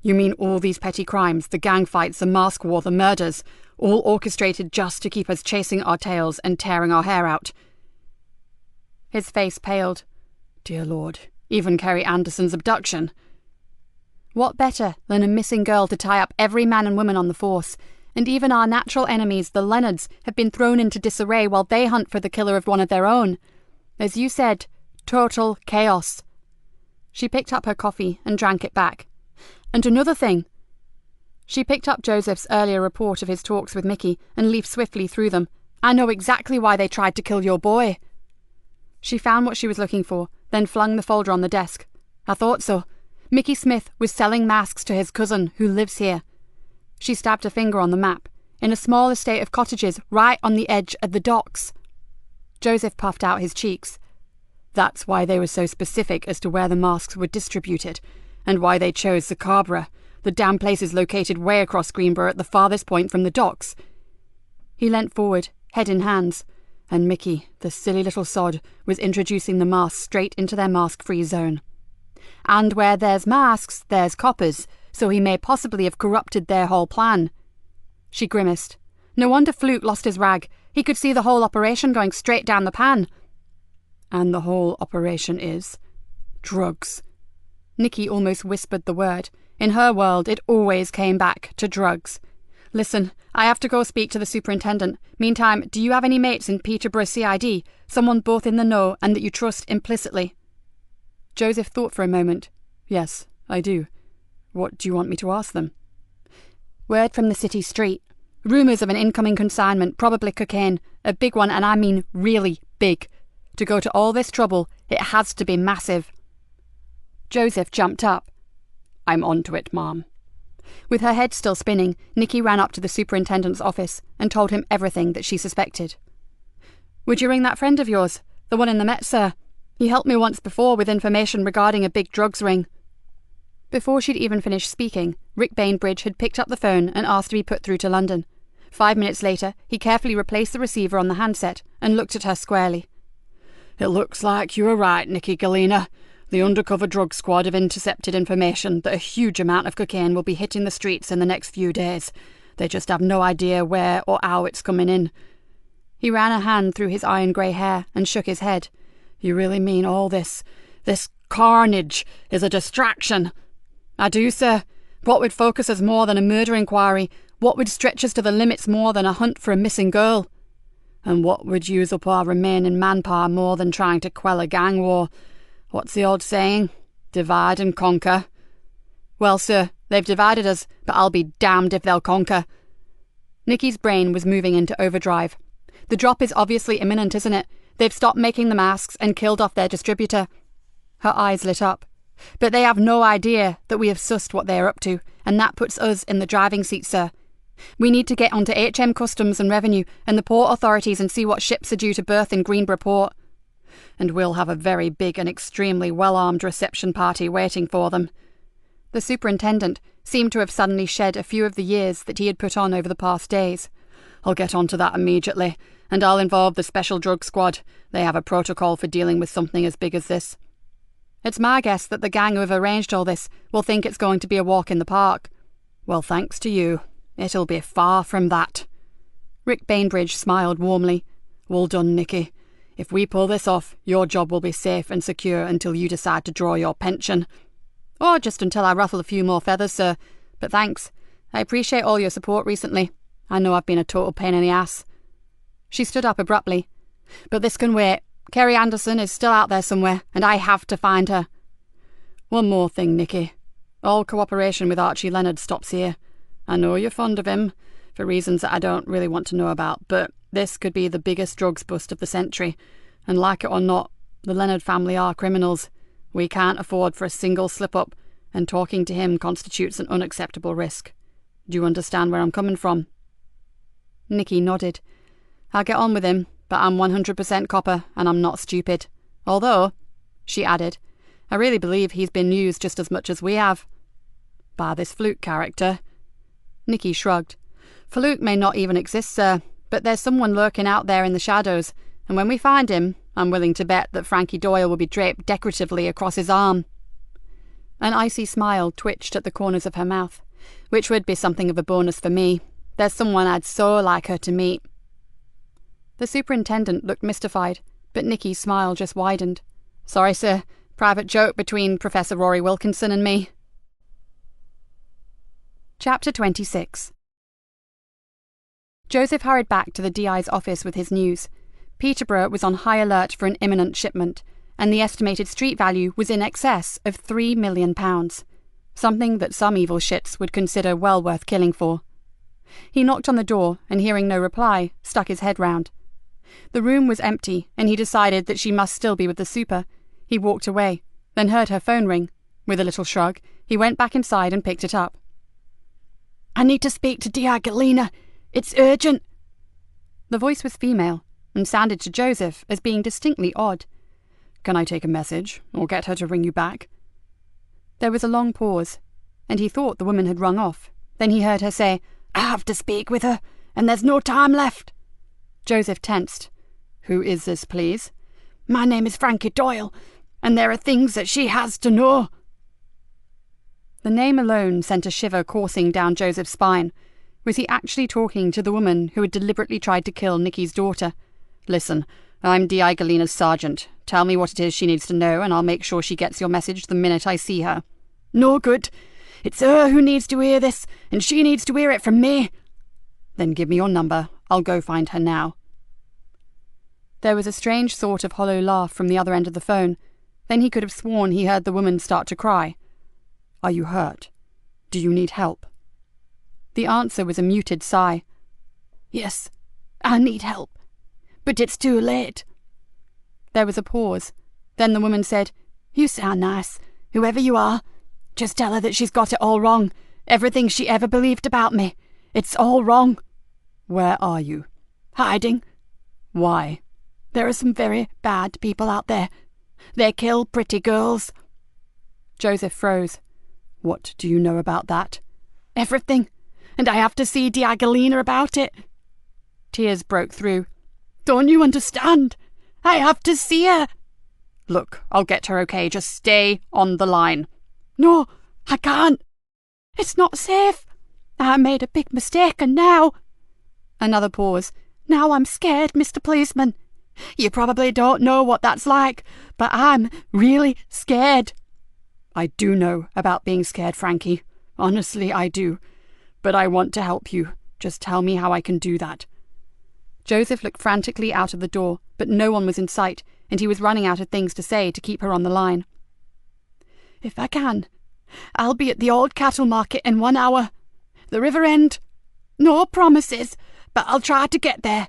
You mean all these petty crimes, the gang fights, the mask war, the murders, all orchestrated just to keep us chasing our tails and tearing our hair out?
His face paled.
Dear Lord, even Kerry Anderson's abduction.
What better than a missing girl to tie up every man and woman on the force? And even our natural enemies, the Leonards, have been thrown into disarray while they hunt for the killer of one of their own. As you said, total chaos. She picked up her coffee and drank it back. And another thing. She picked up Joseph's earlier report of his talks with Mickey and leafed swiftly through them. I know exactly why they tried to kill your boy. She found what she was looking for, then flung the folder on the desk. I thought so. Mickey Smith was selling masks to his cousin, who lives here. She stabbed a finger on the map, in a small estate of cottages right on the edge of the docks. Joseph puffed out his cheeks.
That's why they were so specific as to where the masks were distributed, and why they chose Scarborough. The damn place is located way across Greenborough at the farthest point from the docks.
He leant forward, head in hands.
And Mickey, the silly little sod, was introducing the masks straight into their mask-free zone.
And where there's masks, there's coppers, so he may possibly have corrupted their whole plan. She grimaced. No wonder Fluke lost his rag. He could see the whole operation going straight down the pan.
And the whole operation is drugs.
Nikki almost whispered the word. In her world, it always came back to drugs. Listen, I have to go speak to the superintendent. Meantime, do you have any mates in Peterborough CID? Someone both in the know and that you trust implicitly?
Joseph thought for a moment. Yes, I do. What do you want me to ask them?
Word from the city street. Rumours of an incoming consignment, probably cocaine. A big one, and I mean really big. To go to all this trouble, it has to be massive. Joseph jumped up.
I'm on to it, Mom.
With her head still spinning, Nikki ran up to the superintendent's office and told him everything that she suspected. Would you ring that friend of yours? The one in the Met, sir? He helped me once before with information regarding a big drugs ring. Before she'd even finished speaking, Rick Bainbridge had picked up the phone and asked to be put through to London. 5 minutes later, he carefully replaced the receiver on the handset and looked at her squarely.
It looks like you were right, Nikki Galena. The undercover drug squad have intercepted information that a huge amount of cocaine will be hitting the streets in the next few days. They just have no idea where or how it's coming in.
He ran a hand through his iron-grey hair and shook his head.
You really mean all this carnage is a distraction?
I do, sir. What would focus us more than a murder inquiry? What would stretch us to the limits more than a hunt for a missing girl?
And what would use up our remaining manpower more than trying to quell a gang war? What's the old saying? Divide and conquer.
Well, sir, they've divided us, but I'll be damned if they'll conquer. Nikki's brain was moving into overdrive. The drop is obviously imminent, isn't it? They've stopped making the masks and killed off their distributor. Her eyes lit up. But they have no idea that we have sussed what they are up to, and that puts us in the driving seat, sir. We need to get onto HM Customs and Revenue and the port authorities and see what ships are due to berth in Greenborough Port.
And we'll have a very big and extremely well-armed reception party waiting for them.
The superintendent seemed to have suddenly shed a few of the years that he had put on over the past days.
I'll get onto that immediately, and I'll involve the Special Drug Squad. They have a protocol for dealing with something as big as this.
It's my guess that the gang who have arranged all this will think it's going to be a walk in the park.
Well, thanks to you. It'll be far from that.
Rick Bainbridge smiled warmly.
Well done, Nikki. If we pull this off, your job will be safe and secure until you decide to draw your pension.
Or just until I ruffle a few more feathers, sir. But thanks. I appreciate all your support recently. I know I've been a total pain in the ass. She stood up abruptly. But this can wait. Kerry Anderson is still out there somewhere, and I have to find her.
One more thing, Nikki. All cooperation with Archie Leonard stops here. I know you're fond of him, for reasons that I don't really want to know about, but this could be the biggest drugs bust of the century, and like it or not, the Leonard family are criminals. We can't afford for a single slip-up, and talking to him constitutes an unacceptable risk. Do you understand where I'm coming from?
Nikki nodded. I'll get on with him, but I'm 100% copper, and I'm not stupid. Although, she added, I really believe he's been used just as much as we have.
By this Fluke character,
Nikki shrugged. Farouk may not even exist, sir, but there's someone lurking out there in the shadows, and when we find him, I'm willing to bet that Frankie Doyle will be draped decoratively across his arm. An icy smile twitched at the corners of her mouth, which would be something of a bonus for me. There's someone I'd so like her to meet. The superintendent looked mystified, but Nikki's smile just widened. Sorry, sir. Private joke between Professor Rory Wilkinson and me. Chapter 26. Joseph hurried back to the DI's office with his news. Peterborough was on high alert for an imminent shipment, and the estimated street value was in excess of £3 million. Something that some evil shits would consider well worth killing for. He knocked on the door, and hearing no reply, stuck his head round. The room was empty, and he decided that she must still be with the super. He walked away, then heard her phone ring. With a little shrug, he went back inside and picked it up.
I need to speak to DI Galena. It's urgent.
The voice was female, and sounded to Joseph as being distinctly odd.
Can I take a message, or get her to ring you back?
There was a long pause, and he thought the woman had rung off. Then he heard her say,
I have to speak with her, and there's no time left.
Joseph tensed.
Who is this, please?
My name is Frankie Doyle, and there are things that she has to know.
The name alone sent a shiver coursing down Joseph's spine. Was he actually talking to the woman who had deliberately tried to kill Nikki's daughter?
Listen, I'm D.I. Galena's sergeant. Tell me what it is she needs to know, and I'll make sure she gets your message the minute I see her.
No good. It's her who needs to hear this, and she needs to hear it from me.
Then give me your number. I'll go find her now.
There was a strange sort of hollow laugh from the other end of the phone. Then he could have sworn he heard the woman start to cry.
Are you hurt? Do you need help?
The answer was a muted sigh.
Yes, I need help. But it's too late.
There was a pause. Then the woman said,
You sound nice. Whoever you are, just tell her that she's got it all wrong. Everything she ever believed about me. It's all wrong.
Where are you?
Hiding.
Why?
There are some very bad people out there. They kill pretty girls.
Joseph froze.
What do you know about that?
Everything. And I have to see DI Galena about it.
Tears broke through.
Don't you understand? I have to see her.
Look, I'll get her, okay? Just stay on the line.
No, I can't. It's not safe. I made a big mistake, and now...
Another pause.
Now I'm scared, Mr. Policeman. You probably don't know what that's like, but I'm really scared.
I do know about being scared, Frankie. Honestly, I do. But I want to help you. Just tell me how I can do that.
Joseph looked frantically out of the door, but no one was in sight, and he was running out of things to say to keep her on the line.
If I can, I'll be at the old cattle market in 1 hour. The river end. No promises, but I'll try to get there.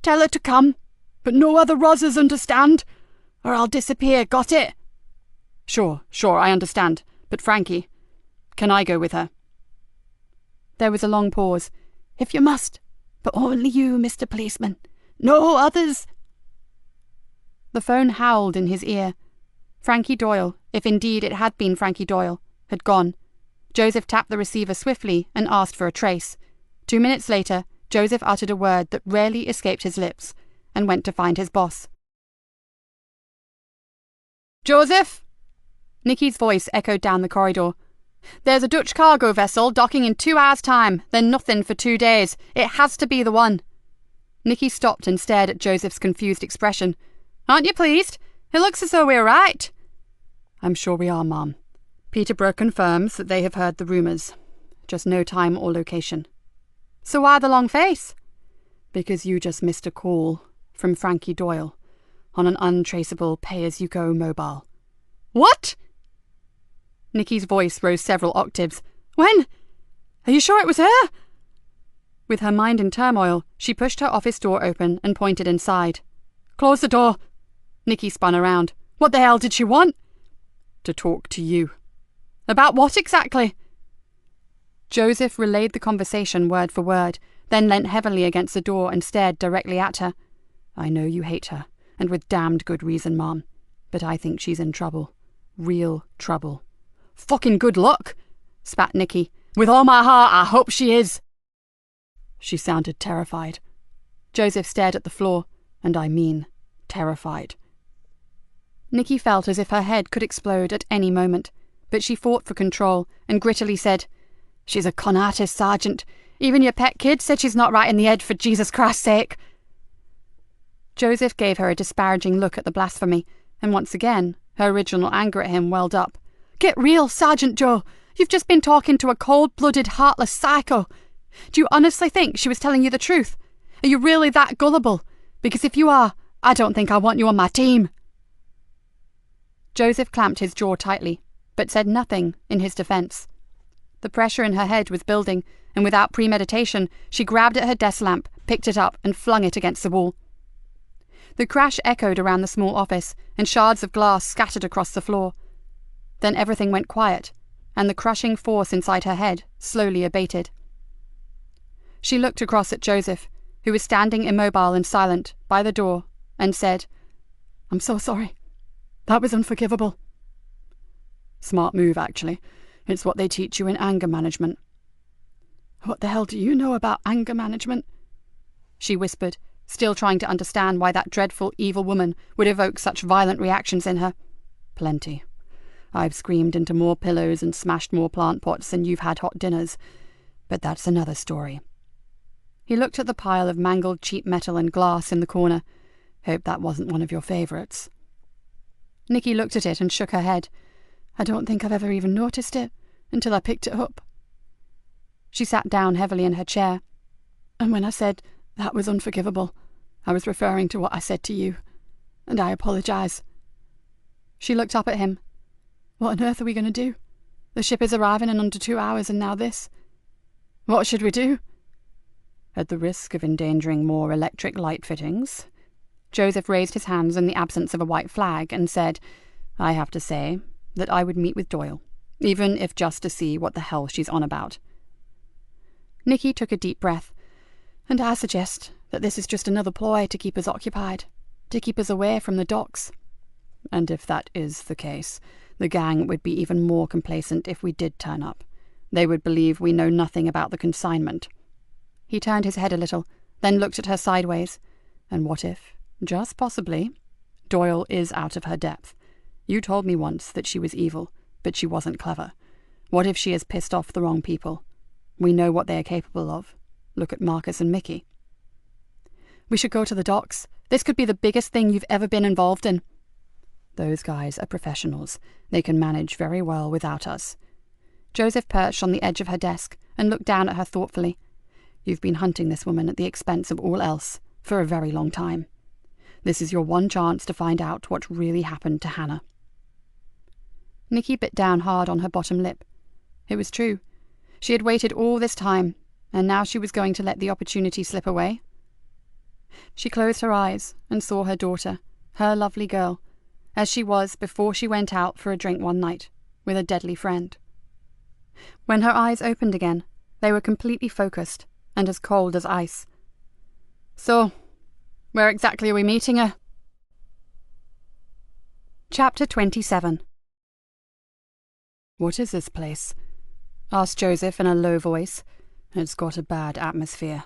Tell her to come, but no other Rozzers, understand? Or I'll disappear, got it?
Sure, I understand. But Frankie, can I go with her?
There was a long pause.
If you must, but only you, Mr. Policeman. No others.
The phone howled in his ear. Frankie Doyle, if indeed it had been Frankie Doyle, had gone. Joseph tapped the receiver swiftly and asked for a trace. 2 minutes later, Joseph uttered a word that rarely escaped his lips and went to find his boss.
Joseph?
Nikki's voice echoed down the corridor.
There's a Dutch cargo vessel docking in 2 hours' time, then nothing for 2 days. It has to be the one.
Nikki stopped and stared at Joseph's confused expression.
Aren't you pleased? It looks as though we're right.
I'm sure we are, Ma'am. Peterborough confirms that they have heard the rumours. Just no time or location.
So why the long face?
Because you just missed a call from Frankie Doyle on an untraceable pay-as-you-go mobile.
What?
Nikki's voice rose several octaves.
When? Are you sure it was her?
With her mind in turmoil, she pushed her office door open and pointed inside.
Close the door.
Nikki spun around.
What the hell did she want?
To talk to you.
About what exactly?
Joseph relayed the conversation word for word, then leant heavily against the door and stared directly at her.
I know you hate her, and with damned good reason, Mom, but I think she's in trouble. Real trouble.
Fucking good luck,
spat Nikki,
With all my heart, I hope she is."
She sounded terrified. Joseph stared at the floor, and I mean terrified.
Nikki felt as if her head could explode at any moment, but she fought for control and grittily said, "She's a con artist, Sergeant. Even your pet kid said she's not right in the head, for Jesus Christ's sake." Joseph gave her a disparaging look at the blasphemy, and once again her original anger at him welled up. "Get real, Sergeant Joe. You've just been talking to a cold-blooded, heartless psycho. Do you honestly think she was telling you the truth? Are you really that gullible? Because if you are, I don't think I want you on my team." Joseph clamped his jaw tightly, but said nothing in his defence. The pressure in her head was building, and without premeditation, she grabbed at her desk lamp, picked it up, and flung it against the wall. The crash echoed around the small office, and shards of glass scattered across the floor. Then everything went quiet, and the crushing force inside her head slowly abated. She looked across at Joseph, who was standing immobile and silent by the door, and said, "I'm so sorry. That was unforgivable."
"Smart move, actually. It's what they teach you in anger management."
"What the hell do you know about anger management?" she whispered, still trying to understand why that dreadful, evil woman would evoke such violent reactions in her.
"Plenty. I've screamed into more pillows and smashed more plant pots than you've had hot dinners. But that's another story."
He looked at the pile of mangled cheap metal and glass in the corner.
"Hope that wasn't one of your favourites."
Nikki looked at it and shook her head. "I don't think I've ever even noticed it until I picked it up." She sat down heavily in her chair. "And when I said that was unforgivable, I was referring to what I said to you, and I apologise." She looked up at him. "What on earth are we going to do? The ship is arriving in under 2 hours, and now this. What should we do?"
"At the risk of endangering more electric light fittings,"
Joseph raised his hands in the absence of a white flag and said,
"I have to say that I would meet with Doyle, even if just to see what the hell she's on about."
Nikki took a deep breath. "And I suggest that this is just another ploy to keep us occupied, to keep us away from the docks."
"And if that is the case, the gang would be even more complacent if we did turn up. They would believe we know nothing about the consignment."
He turned his head a little, then looked at her sideways.
"And what if, just possibly, Doyle is out of her depth? You told me once that she was evil, but she wasn't clever. What if she has pissed off the wrong people? We know what they are capable of. Look at Marcus and Mickey."
"We should go to the docks. This could be the biggest thing you've ever been involved in."
"Those guys are professionals. They can manage very well without us."
Joseph perched on the edge of her desk and looked down at her thoughtfully.
"You've been hunting this woman at the expense of all else for a very long time. This is your one chance to find out what really happened to Hannah."
Nikki bit down hard on her bottom lip. It was true. She had waited all this time, and now she was going to let the opportunity slip away. She closed her eyes and saw her daughter, her lovely girl, as she was before she went out for a drink one night with a deadly friend. When her eyes opened again, they were completely focused and as cold as ice. "So, where exactly are we meeting her?" Chapter 27.
"What is this place?" asked Joseph in a low voice. "It's got a bad atmosphere."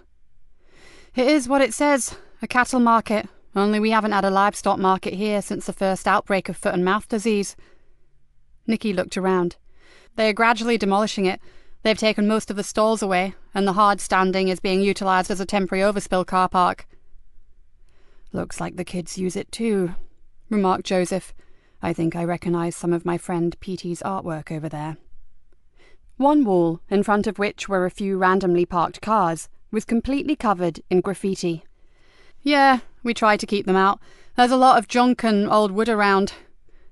"It is what it says, a cattle market, only we haven't had a livestock market here since the first outbreak of foot and mouth disease." Nikki looked around. "They are gradually demolishing it. They've taken most of the stalls away, and the hard standing is being utilised as a temporary overspill car park."
"Looks like the kids use it too," remarked Joseph. "I think I recognise some of my friend Petey's artwork over there."
One wall, in front of which were a few randomly parked cars, was completely covered in graffiti. "Yeah, we try to keep them out. There's a lot of junk and old wood around.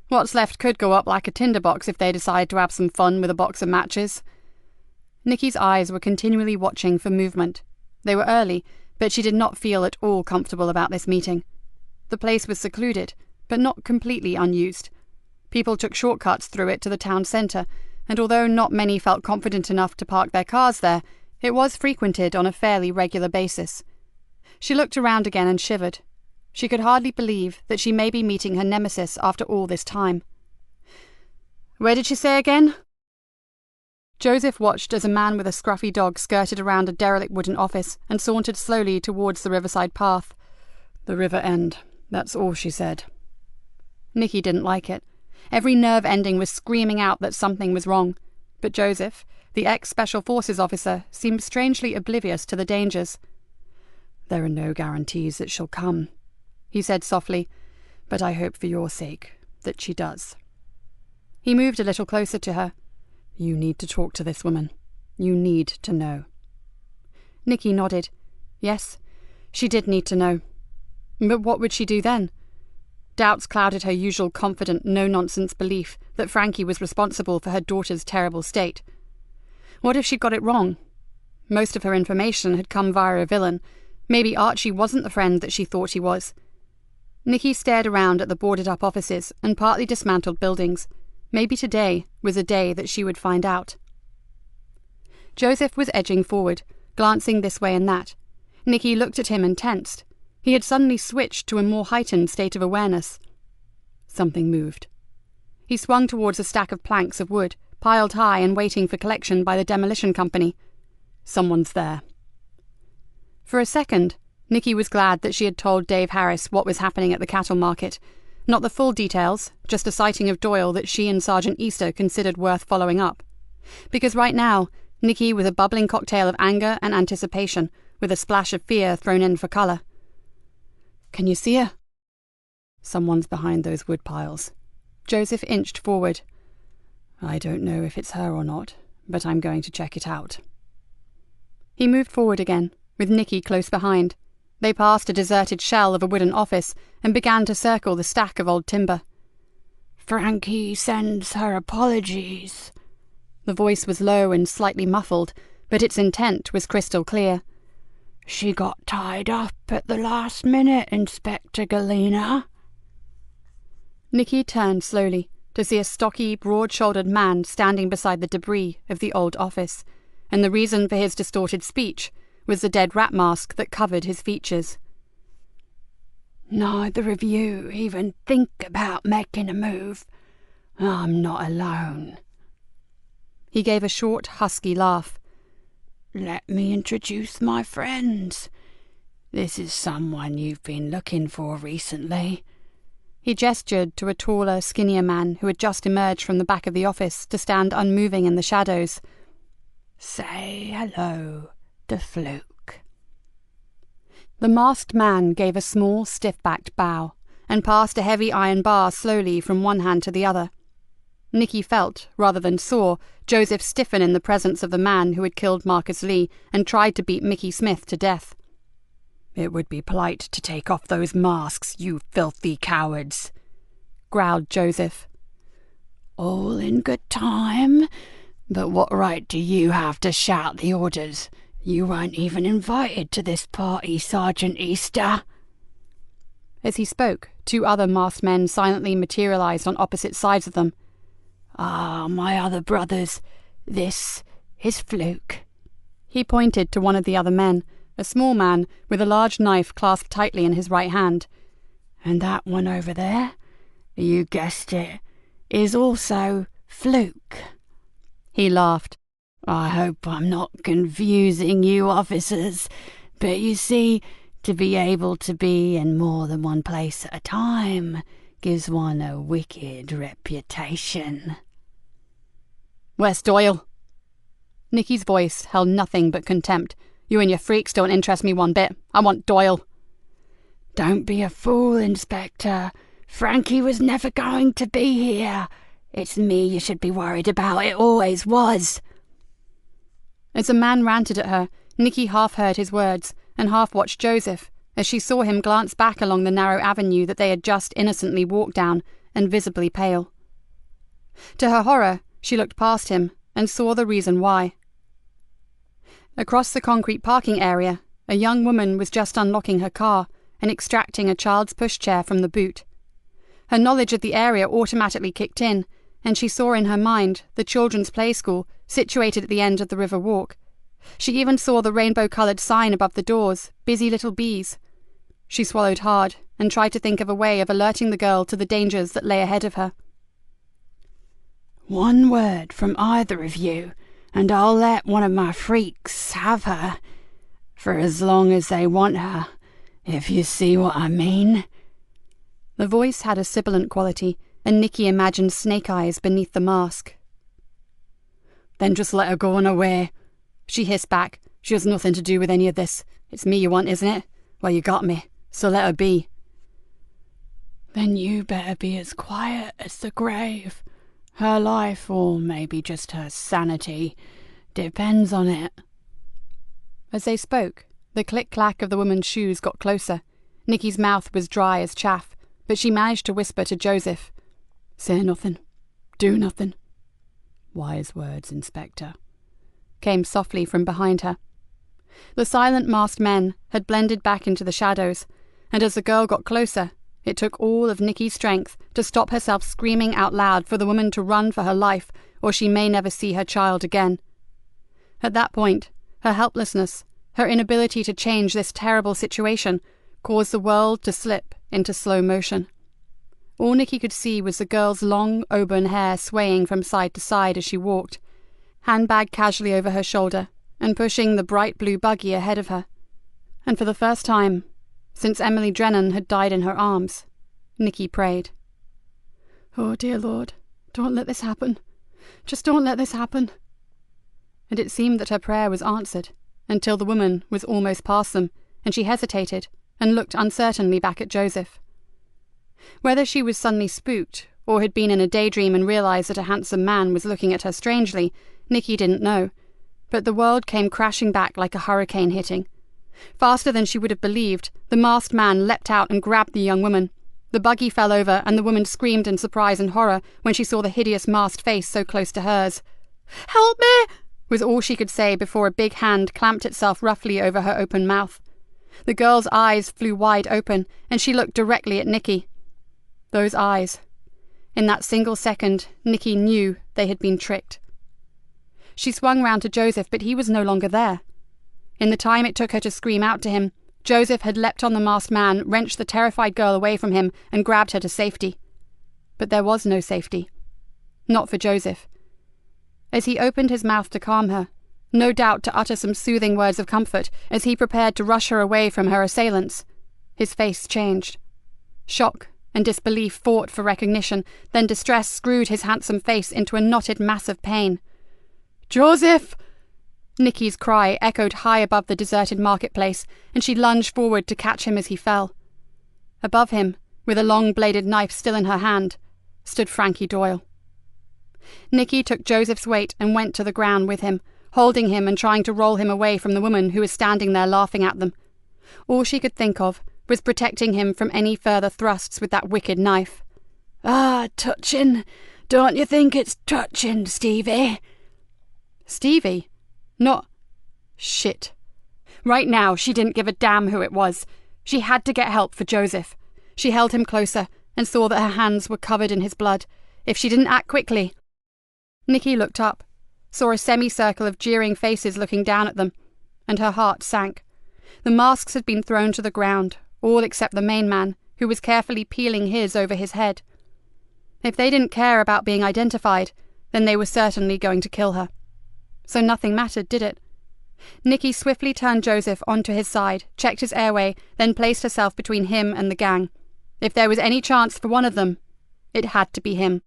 What's left could go up like a tinderbox if they decide to have some fun with a box of matches." Nikki's eyes were continually watching for movement. They were early, but she did not feel at all comfortable about this meeting. The place was secluded, but not completely unused. People took shortcuts through it to the town centre, and although not many felt confident enough to park their cars there, it was frequented on a fairly regular basis. She looked around again and shivered. She could hardly believe that she may be meeting her nemesis after all this time. "Where did she say again?" Joseph watched as a man with a scruffy dog skirted around a derelict wooden office and sauntered slowly towards the riverside path.
"The river end, that's all she said."
Nikki didn't like it. Every nerve ending was screaming out that something was wrong. But Joseph, the ex-Special Forces officer, seemed strangely oblivious to the dangers.
"There are no guarantees that she'll come," he said softly, "but I hope for your sake that she does."
He moved a little closer to her.
"You need to talk to this woman. You need to know."
Nikki nodded. Yes, she did need to know. But what would she do then? Doubts clouded her usual confident, no-nonsense belief that Frankie was responsible for her daughter's terrible state. What if she'd got it wrong? Most of her information had come via a villain. Maybe Archie wasn't the friend that she thought he was. Nikki stared around at the boarded-up offices and partly dismantled buildings. Maybe today was a day that she would find out. Joseph was edging forward, glancing this way and that. Nikki looked at him and tensed. He had suddenly switched to a more heightened state of awareness. Something moved. He swung towards a stack of planks of wood, piled high and waiting for collection by the demolition company. Someone's there. For a second, Nikki was glad that she had told Dave Harris what was happening at the cattle market. Not the full details, just a sighting of Doyle that she and Sergeant Easter considered worth following up. Because right now, Nikki was a bubbling cocktail of anger and anticipation, with a splash of fear thrown in for colour.
"Can you see her?" "Someone's behind those wood piles."
Joseph inched forward.
"I don't know if it's her or not, but I'm going to check it out."
He moved forward again, with Nikki close behind. They passed a deserted shell of a wooden office and began to circle the stack of old timber.
"Frankie sends her apologies."
The voice was low and slightly muffled, but its intent was crystal clear.
"She got tied up at the last minute, Inspector Galena."
Nikki turned slowly to see a stocky, broad-shouldered man standing beside the debris of the old office, and the reason for his distorted speech was the dead rat mask that covered his features.
"Neither of you even think about making a move. I'm not alone."
He gave a short, husky laugh.
"Let me introduce my friends. This is someone you've been looking for recently."
He gestured to a taller, skinnier man who had just emerged from the back of the office to stand unmoving in the shadows.
"Say hello to Fluke."
The masked man gave a small, stiff-backed bow and passed a heavy iron bar slowly from one hand to the other. Nikki felt, rather than saw, Joseph stiffen in the presence of the man who had killed Marcus Lee and tried to beat Mickey Smith to death.
"It would be polite to take off those masks, you filthy cowards,"
growled Joseph.
"All in good time. But what right do you have to shout the orders? You weren't even invited to this party, Sergeant Easter."
As he spoke, two other masked men silently materialized on opposite sides of them.
"Ah, my other brothers, this is Fluke."
He pointed to one of the other men, a small man with a large knife clasped tightly in his right hand.
"And that one over there, you guessed it, is also Fluke."
He laughed.
"I hope I'm not confusing you officers, but you see, to be able to be in more than one place at a time gives one a wicked reputation."
"Where's Doyle?" Nikki's voice held nothing but contempt. "You and your freaks don't interest me one bit. I want Doyle."
"Don't be a fool, Inspector. Frankie was never going to be here. It's me you should be worried about. It always was."
As the man ranted at her, Nikki half heard his words and half watched Joseph as she saw him glance back along the narrow avenue that they had just innocently walked down, and visibly pale. To her horror, she looked past him and saw the reason why. Across the concrete parking area, a young woman was just unlocking her car and extracting a child's pushchair from the boot. Her knowledge of the area automatically kicked in, and she saw in her mind the children's play school situated at the end of the river walk. She even saw the rainbow-coloured sign above the doors, "Busy Little Bees." She swallowed hard and tried to think of a way of alerting the girl to the dangers that lay ahead of her.
"One word from either of you, and I'll let one of my freaks have her, for as long as they want her, if you see what I mean."
The voice had a sibilant quality, and Nikki imagined snake eyes beneath the mask.
"Then just let her go on her way," she hissed back. "She has nothing to do with any of this. It's me you want, isn't it? Well, you got me, so let her be." "Then you better be as quiet as the grave. Her life, or maybe just her sanity, depends on it."
As they spoke, the click-clack of the woman's shoes got closer. Nikki's mouth was dry as chaff, but she managed to whisper to Joseph,
"Say nothing. Do nothing." "Wise words, Inspector,"
came softly from behind her. The silent masked men had blended back into the shadows, and as the girl got closer, it took all of Nikki's strength to stop herself screaming out loud for the woman to run for her life, or she may never see her child again. At that point, her helplessness, her inability to change this terrible situation, caused the world to slip into slow motion. All Nikki could see was the girl's long auburn hair swaying from side to side as she walked, handbag casually over her shoulder, and pushing the bright blue buggy ahead of her. And for the first time, since Emily Drennan had died in her arms, Nikki prayed.
"Oh, dear Lord, don't let this happen. Just don't let this happen."
And it seemed that her prayer was answered, until the woman was almost past them, and she hesitated and looked uncertainly back at Joseph. Whether she was suddenly spooked, or had been in a daydream and realized that a handsome man was looking at her strangely, Nikki didn't know, but the world came crashing back like a hurricane hitting. Faster than she would have believed, the masked man leapt out and grabbed the young woman. The buggy fell over, and the woman screamed in surprise and horror when she saw the hideous masked face so close to hers. "Help me!" was all she could say before a big hand clamped itself roughly over her open mouth. The girl's eyes flew wide open, and she looked directly at Nikki. Those eyes. In that single second, Nikki knew they had been tricked. She swung round to Joseph, but he was no longer there. In the time it took her to scream out to him, Joseph had leapt on the masked man, wrenched the terrified girl away from him, and grabbed her to safety. But there was no safety. Not for Joseph. As he opened his mouth to calm her, no doubt to utter some soothing words of comfort, as he prepared to rush her away from her assailants, his face changed. Shock and disbelief fought for recognition, then distress screwed his handsome face into a knotted mass of pain.
"Joseph!"
Nikki's cry echoed high above the deserted marketplace, and she lunged forward to catch him as he fell. Above him, with a long-bladed knife still in her hand, stood Frankie Doyle. Nikki took Joseph's weight and went to the ground with him, holding him and trying to roll him away from the woman who was standing there laughing at them. All she could think of was protecting him from any further thrusts with that wicked knife.
"Ah, touching. Don't you think it's touching, Stevie?"
Stevie? Not... Shit. Right now, she didn't give a damn who it was. She had to get help for Joseph. She held him closer and saw that her hands were covered in his blood. If she didn't act quickly... Nikki looked up, saw a semicircle of jeering faces looking down at them, and her heart sank. The masks had been thrown to the ground, all except the main man, who was carefully peeling his over his head. If they didn't care about being identified, then they were certainly going to kill her. So nothing mattered, did it? Nikki swiftly turned Joseph onto his side, checked his airway, then placed herself between him and the gang. If there was any chance for one of them, it had to be him.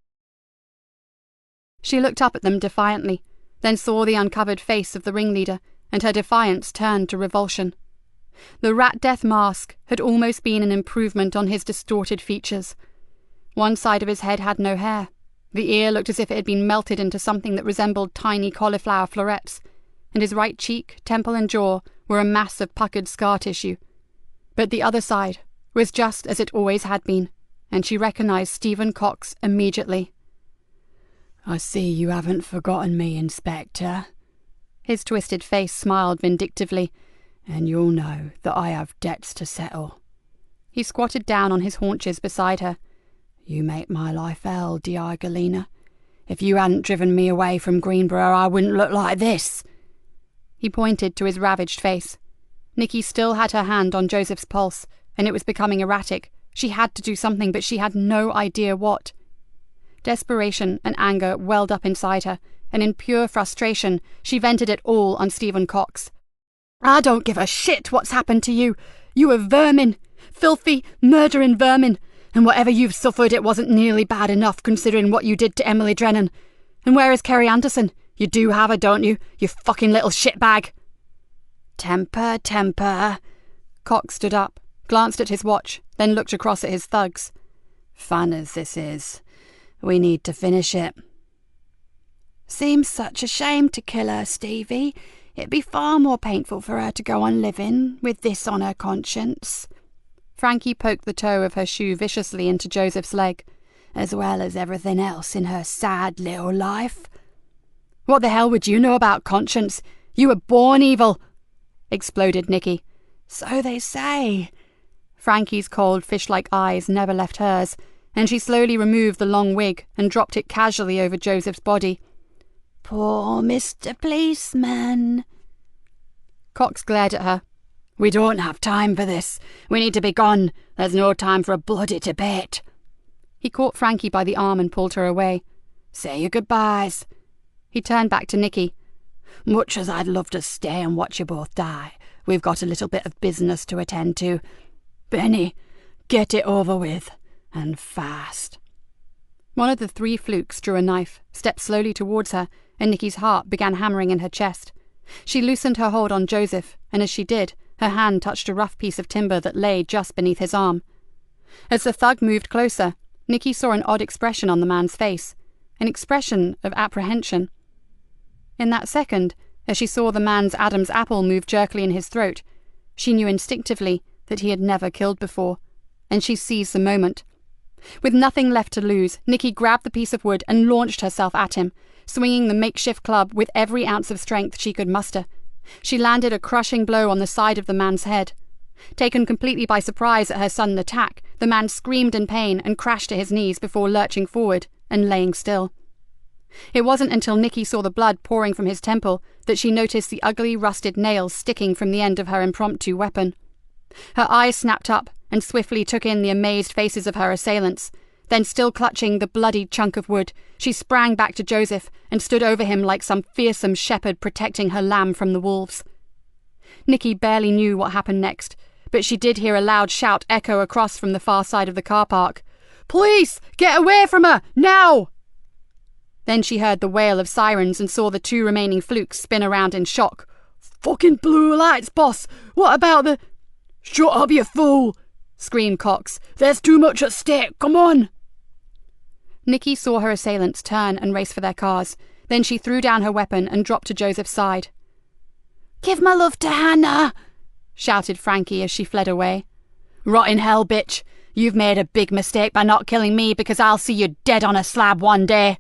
She looked up at them defiantly, then saw the uncovered face of the ringleader, and her defiance turned to revulsion. The Rat Death mask had almost been an improvement on his distorted features. One side of his head had no hair. The ear looked as if it had been melted into something that resembled tiny cauliflower florets, and his right cheek, temple and jaw were a mass of puckered scar tissue. But the other side was just as it always had been, and she recognized Stephen Cox immediately.
"I see you haven't forgotten me, Inspector."
His twisted face smiled vindictively.
"And you'll know that I have debts to settle."
He squatted down on his haunches beside her.
"You make my life hell, D.I. Galena. If you hadn't driven me away from Greenborough, I wouldn't look like this."
He pointed to his ravaged face. Nikki still had her hand on Joseph's pulse, and it was becoming erratic. She had to do something, but she had no idea what. Desperation and anger welled up inside her, and in pure frustration, she vented it all on Stephen Cox.
I don't give a shit what's happened to you. You are vermin. Filthy, murdering vermin. And whatever you've suffered, it wasn't nearly bad enough considering what you did to Emily Drennan. And where is Kerry Anderson? You do have her, don't you? You fucking little shitbag.
Temper, temper.
Cox stood up, glanced at his watch, then looked across at his thugs.
Fun as this is, we need to finish it.
Seems such a shame to kill her, Stevie. It'd be far more painful for her to go on living with this on her conscience.
Frankie poked the toe of her shoe viciously into Joseph's leg.
As well as everything else in her sad little life.
What the hell would you know about conscience? You were born evil, exploded Nikki.
So they say.
Frankie's cold fish-like eyes never left hers, and she slowly removed the long wig and dropped it casually over Joseph's body.
Poor Mr. Policeman.
Cox glared at her.
We don't have time for this. We need to be gone. There's no time for a bloody debate.
He caught Frankie by the arm and pulled her away.
Say your goodbyes.
He turned back to Nikki.
Much as I'd love to stay and watch you both die, we've got a little bit of business to attend to. Benny, get it over with, and fast.
One of the three flukes drew a knife, stepped slowly towards her, and Nikki's heart began hammering in her chest. She loosened her hold on Joseph, and as she did, her hand touched a rough piece of timber that lay just beneath his arm. As the thug moved closer, Nikki saw an odd expression on the man's face, an expression of apprehension. In that second, as she saw the man's Adam's apple move jerkily in his throat, she knew instinctively that he had never killed before, and she seized the moment. With nothing left to lose, Nikki grabbed the piece of wood and launched herself at him, swinging the makeshift club with every ounce of strength she could muster. She landed a crushing blow on the side of the man's head. Taken completely by surprise at her sudden attack, the man screamed in pain and crashed to his knees before lurching forward and laying still. It wasn't until Nikki saw the blood pouring from his temple that she noticed the ugly rusted nails sticking from the end of her impromptu weapon. Her eyes snapped up and swiftly took in the amazed faces of her assailants. Then, still clutching the bloody chunk of wood, she sprang back to Joseph and stood over him like some fearsome shepherd protecting her lamb from the wolves. Nikki barely knew what happened next, but she did hear a loud shout echo across from the far side of the car park.
Police! Get away from her! Now!
Then she heard the wail of sirens and saw the two remaining flukes spin around in shock.
Fucking blue lights, boss! What about the... Shut up, you fool! Screamed Cox. There's too much at stake, come on!
Nikki saw her assailants turn and race for their cars. Then she threw down her weapon and dropped to Joseph's side.
Give my love to Hannah!
Shouted Frankie as she fled away.
Rot in hell, bitch! You've made a big mistake by not killing me because I'll see you dead on a slab one day.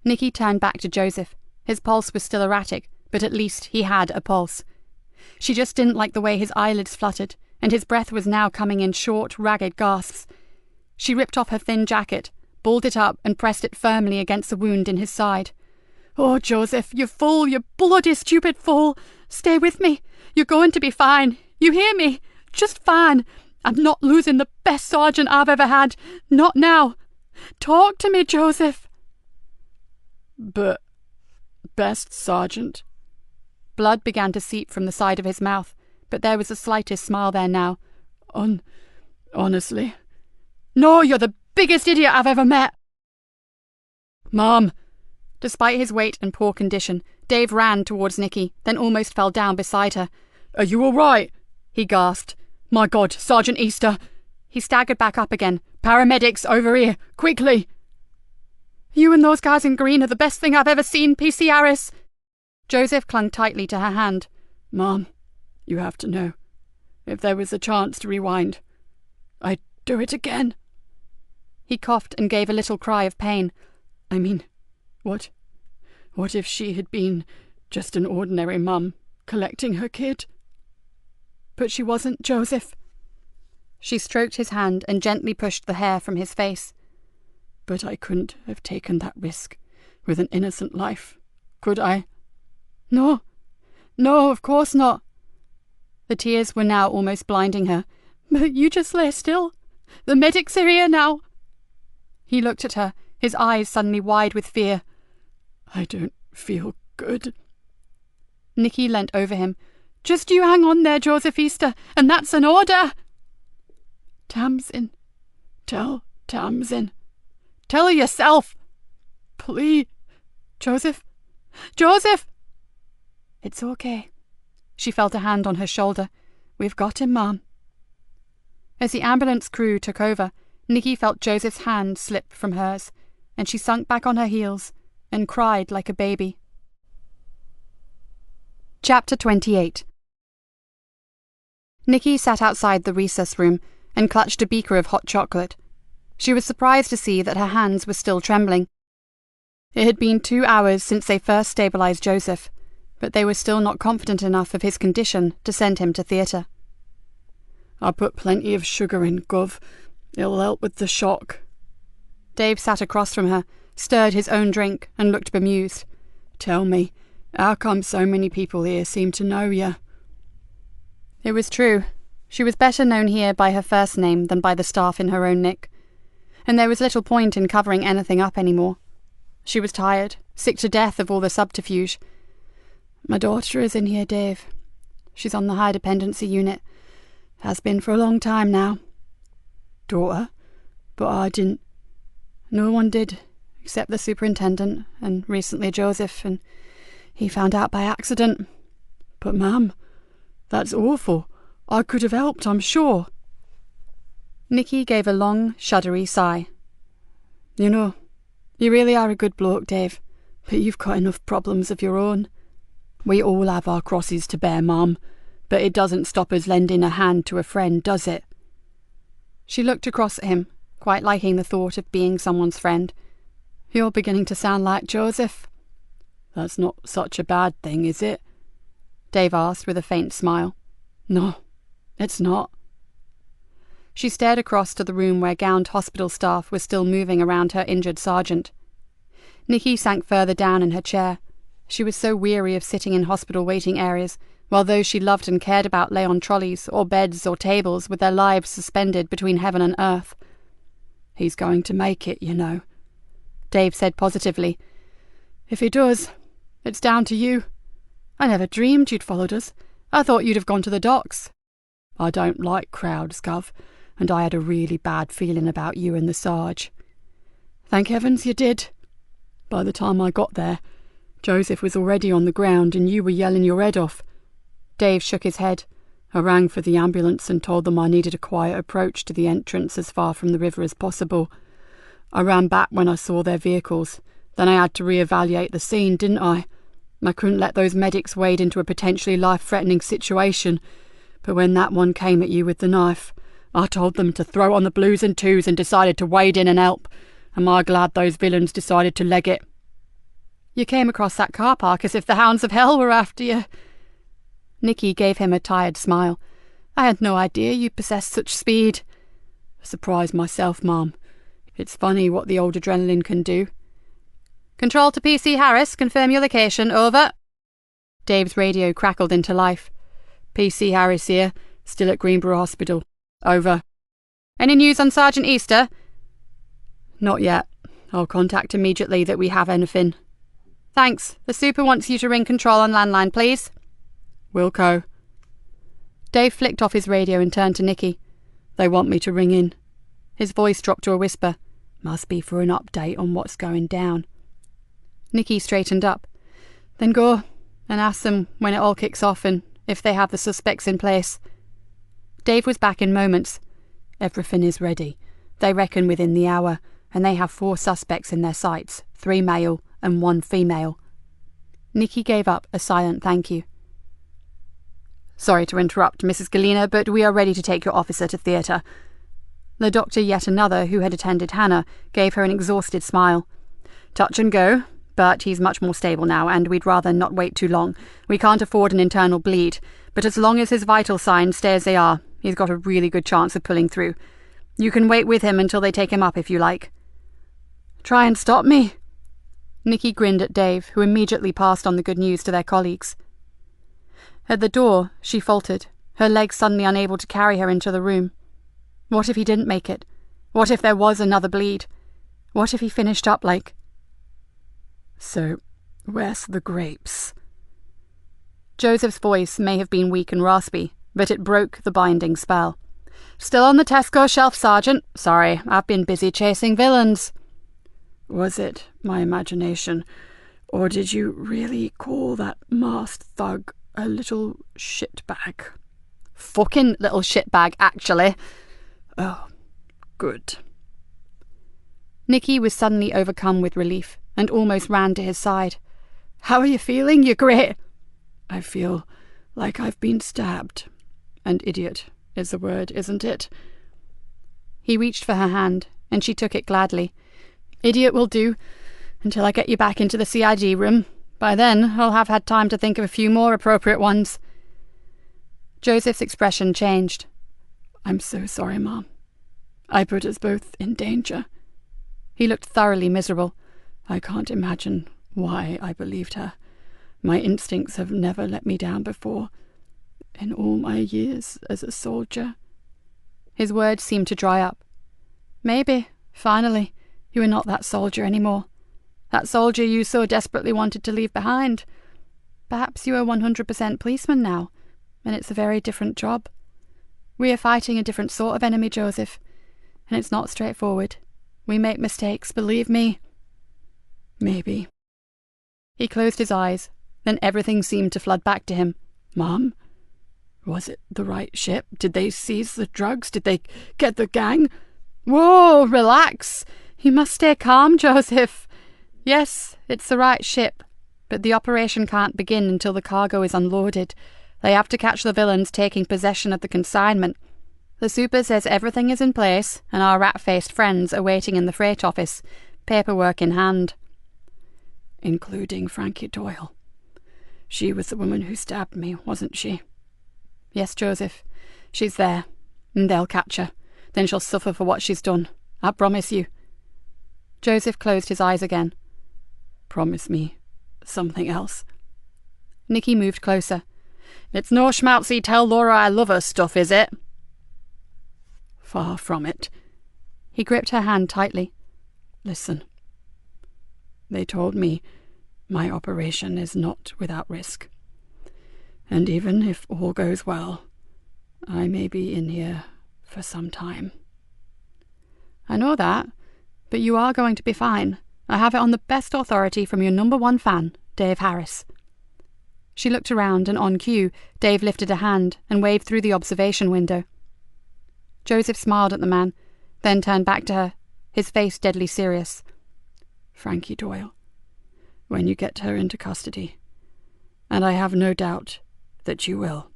Nikki turned back to Joseph. His pulse was still erratic, but at least he had a pulse. She just didn't like the way his eyelids fluttered, and his breath was now coming in short, ragged gasps. She ripped off her thin jacket, balled it up, and pressed it firmly against the wound in his side.
Oh, Joseph, you fool, you bloody stupid fool! Stay with me. You're going to be fine. You hear me? Just fine. I'm not losing the best sergeant I've ever had. Not now. Talk to me, Joseph. But... best sergeant?
Blood began to seep from the side of his mouth, but there was the slightest smile there now.
Honestly. No, you're the biggest idiot I've ever met. Mom.
Despite his weight and poor condition, Dave ran towards Nikki, then almost fell down beside her.
Are you all right? He gasped. My God, Sergeant Easter.
He staggered back up again.
Paramedics, over here, quickly.
You and those guys in green are the best thing I've ever seen, PC Harris. Joseph clung tightly to her hand.
Mom, you have to know. If there was a chance to rewind, I'd do it again.
He coughed and gave a little cry of pain.
I mean, what if she had been just an ordinary mum collecting her kid? But she wasn't, Joseph.
She stroked his hand and gently pushed the hair from his face.
But I couldn't have taken that risk with an innocent life, could I? No, of course not.
The tears were now almost blinding her.
But you just lay still. The medics are here now.
He looked at her, his eyes suddenly wide with fear.
I don't feel good.
Nikki leant over him.
Just you hang on there, Joseph Easter, and that's an order.
Tamsin. Tell Tamsin.
Tell her yourself.
Please.
Joseph. Joseph!
It's okay. She felt a hand on her shoulder. We've got him, Mom. As the ambulance crew took over, Nikki felt Joseph's hand slip from hers, and she sunk back on her heels and cried like a baby. Chapter 28. Nikki sat outside the recess room and clutched a beaker of hot chocolate. She was surprised to see that her hands were still trembling. It had been 2 hours since they first stabilized Joseph, but they were still not confident enough of his condition to send him to theatre.
I put plenty of sugar in, Gov. It'll help with the shock.
Dave sat across from her, stirred his own drink, and looked bemused.
Tell me, how come so many people here seem to know you?
It was true. She was better known here by her first name than by the staff in her own nick, and there was little point in covering anything up anymore. She was tired, sick to death of all the subterfuge.
My daughter is in here, Dave. She's on the high dependency unit. Has been for a long time now. Daughter? But I didn't. No one did, except the superintendent, and recently Joseph, and he found out by accident. But, Ma'am, that's awful. I could have helped, I'm sure.
Nikki gave a long, shuddery sigh.
You know, you really are a good bloke, Dave, but you've got enough problems of your own. We all have our crosses to bear, Mum, but it doesn't stop us lending a hand to a friend, does it?
She looked across at him, quite liking the thought of being someone's friend.
You're beginning to sound like Joseph. That's not such a bad thing, is it?
Dave asked with a faint smile.
No, it's not.
She stared across to the room where gowned hospital staff were still moving around her injured sergeant. Nikki sank further down in her chair. She was so weary of sitting in hospital waiting areas, while those she loved and cared about lay on trolleys or beds or tables with their lives suspended between heaven and earth.
He's going to make it, you know, Dave said positively. If he does, it's down to you. I never dreamed you'd followed us. I thought you'd have gone to the docks. I don't like crowds, Gov, and I had a really bad feeling about you and the Sarge. Thank heavens you did. By the time I got there, Joseph was already on the ground and you were yelling your head off.
Dave shook his head.
I rang for the ambulance and told them I needed a quiet approach to the entrance as far from the river as possible. I ran back when I saw their vehicles. Then I had to reevaluate the scene, didn't I? I couldn't let those medics wade into a potentially life-threatening situation. But when that one came at you with the knife, I told them to throw on the blues and twos and decided to wade in and help. Am I glad those villains decided to leg it?
You came across that car park as if the hounds of hell were after you. Nikki gave him a tired smile. I had no idea you possessed such speed.
Surprised myself, Mum. It's funny what the old adrenaline can do.
Control to PC Harris, confirm your location, over. Dave's radio crackled into life.
PC Harris here, still at Greenborough Hospital. Over.
Any news on Sergeant Easter?
Not yet. I'll contact immediately that we have anything.
Thanks. The super wants you to ring control on landline, please.
Wilco.
Dave flicked off his radio and turned to Nikki.
They want me to ring in. His voice dropped to a whisper. Must be for an update on what's going down.
Nikki straightened up. Then go and ask them when it all kicks off and if they have the suspects in place. Dave was back in moments.
Everything is ready. They reckon within the hour, and they have 4 suspects in their sights, 3 male and 1 female.
Nikki gave up a silent thank you. Sorry to interrupt, Mrs. Galena, but we are ready to take your officer to theatre. The doctor, yet another, who had attended Hannah, gave her an exhausted smile. Touch and go, but he's much more stable now, and we'd rather not wait too long. We can't afford an internal bleed, but as long as his vital signs stay as they are, he's got a really good chance of pulling through. You can wait with him until they take him up if you like.
Try and stop me.
Nikki grinned at Dave, who immediately passed on the good news to their colleagues. At the door, she faltered, her legs suddenly unable to carry her into the room. What if he didn't make it? What if there was another bleed? What if he finished up like...
So, Where's the grapes?
Joseph's voice may have been weak and raspy, but it broke the binding spell. Still on the Tesco shelf, Sergeant. Sorry, I've been busy chasing villains.
Was it my imagination, or did you really call that masked thug a little shitbag?
Fucking little shitbag, actually.
Oh, good.
Nikki was suddenly overcome with relief and almost ran to his side. How are you feeling, you grit?
I feel like I've been stabbed. And idiot is the word, isn't it?
He reached for her hand, and she took it gladly. Idiot will do, until I get you back into the CID room. By then, I'll have had time to think of a few more appropriate ones. Joseph's expression changed.
I'm so sorry, Mom. I put us both in danger.
He looked thoroughly miserable.
I can't imagine why I believed her. My instincts have never let me down before, in all my years as a soldier.
His words seemed to dry up. Maybe, finally, you are not that soldier anymore. That soldier you so desperately wanted to leave behind. Perhaps you are 100% policeman now, and it's a very different job. We are fighting a different sort of enemy, Joseph, and it's not straightforward. We make mistakes, believe me.
Maybe.
He closed his eyes, then everything seemed to flood back to him.
Mom? Was it the right ship? Did they seize the drugs? Did they get the gang?
Whoa, relax. You must stay calm, Joseph. Yes, it's the right ship, but the operation can't begin until the cargo is unloaded. They have to catch the villains taking possession of the consignment. The super says everything is in place, and our rat-faced friends are waiting in the freight office, paperwork in hand.
Including Frankie Doyle. She was the woman who stabbed me, wasn't she?
Yes, Joseph. She's there, and they'll catch her. Then she'll suffer for what she's done. I promise you. Joseph closed his eyes again.
Promise me something else.
Nikki moved closer. It's no schmaltzy tell Laura I love her stuff, is it?
Far from it.
He gripped her hand tightly.
Listen. They told me my operation is not without risk. And even if all goes well, I may be in here for some time.
I know that, but you are going to be fine. I have it on the best authority from your #1 fan, Dave Harris. She looked around, and on cue, Dave lifted a hand and waved through the observation window. Joseph smiled at the man, then turned back to her, his face deadly serious.
Frankie Doyle, when you get her into custody, and I have no doubt that you will,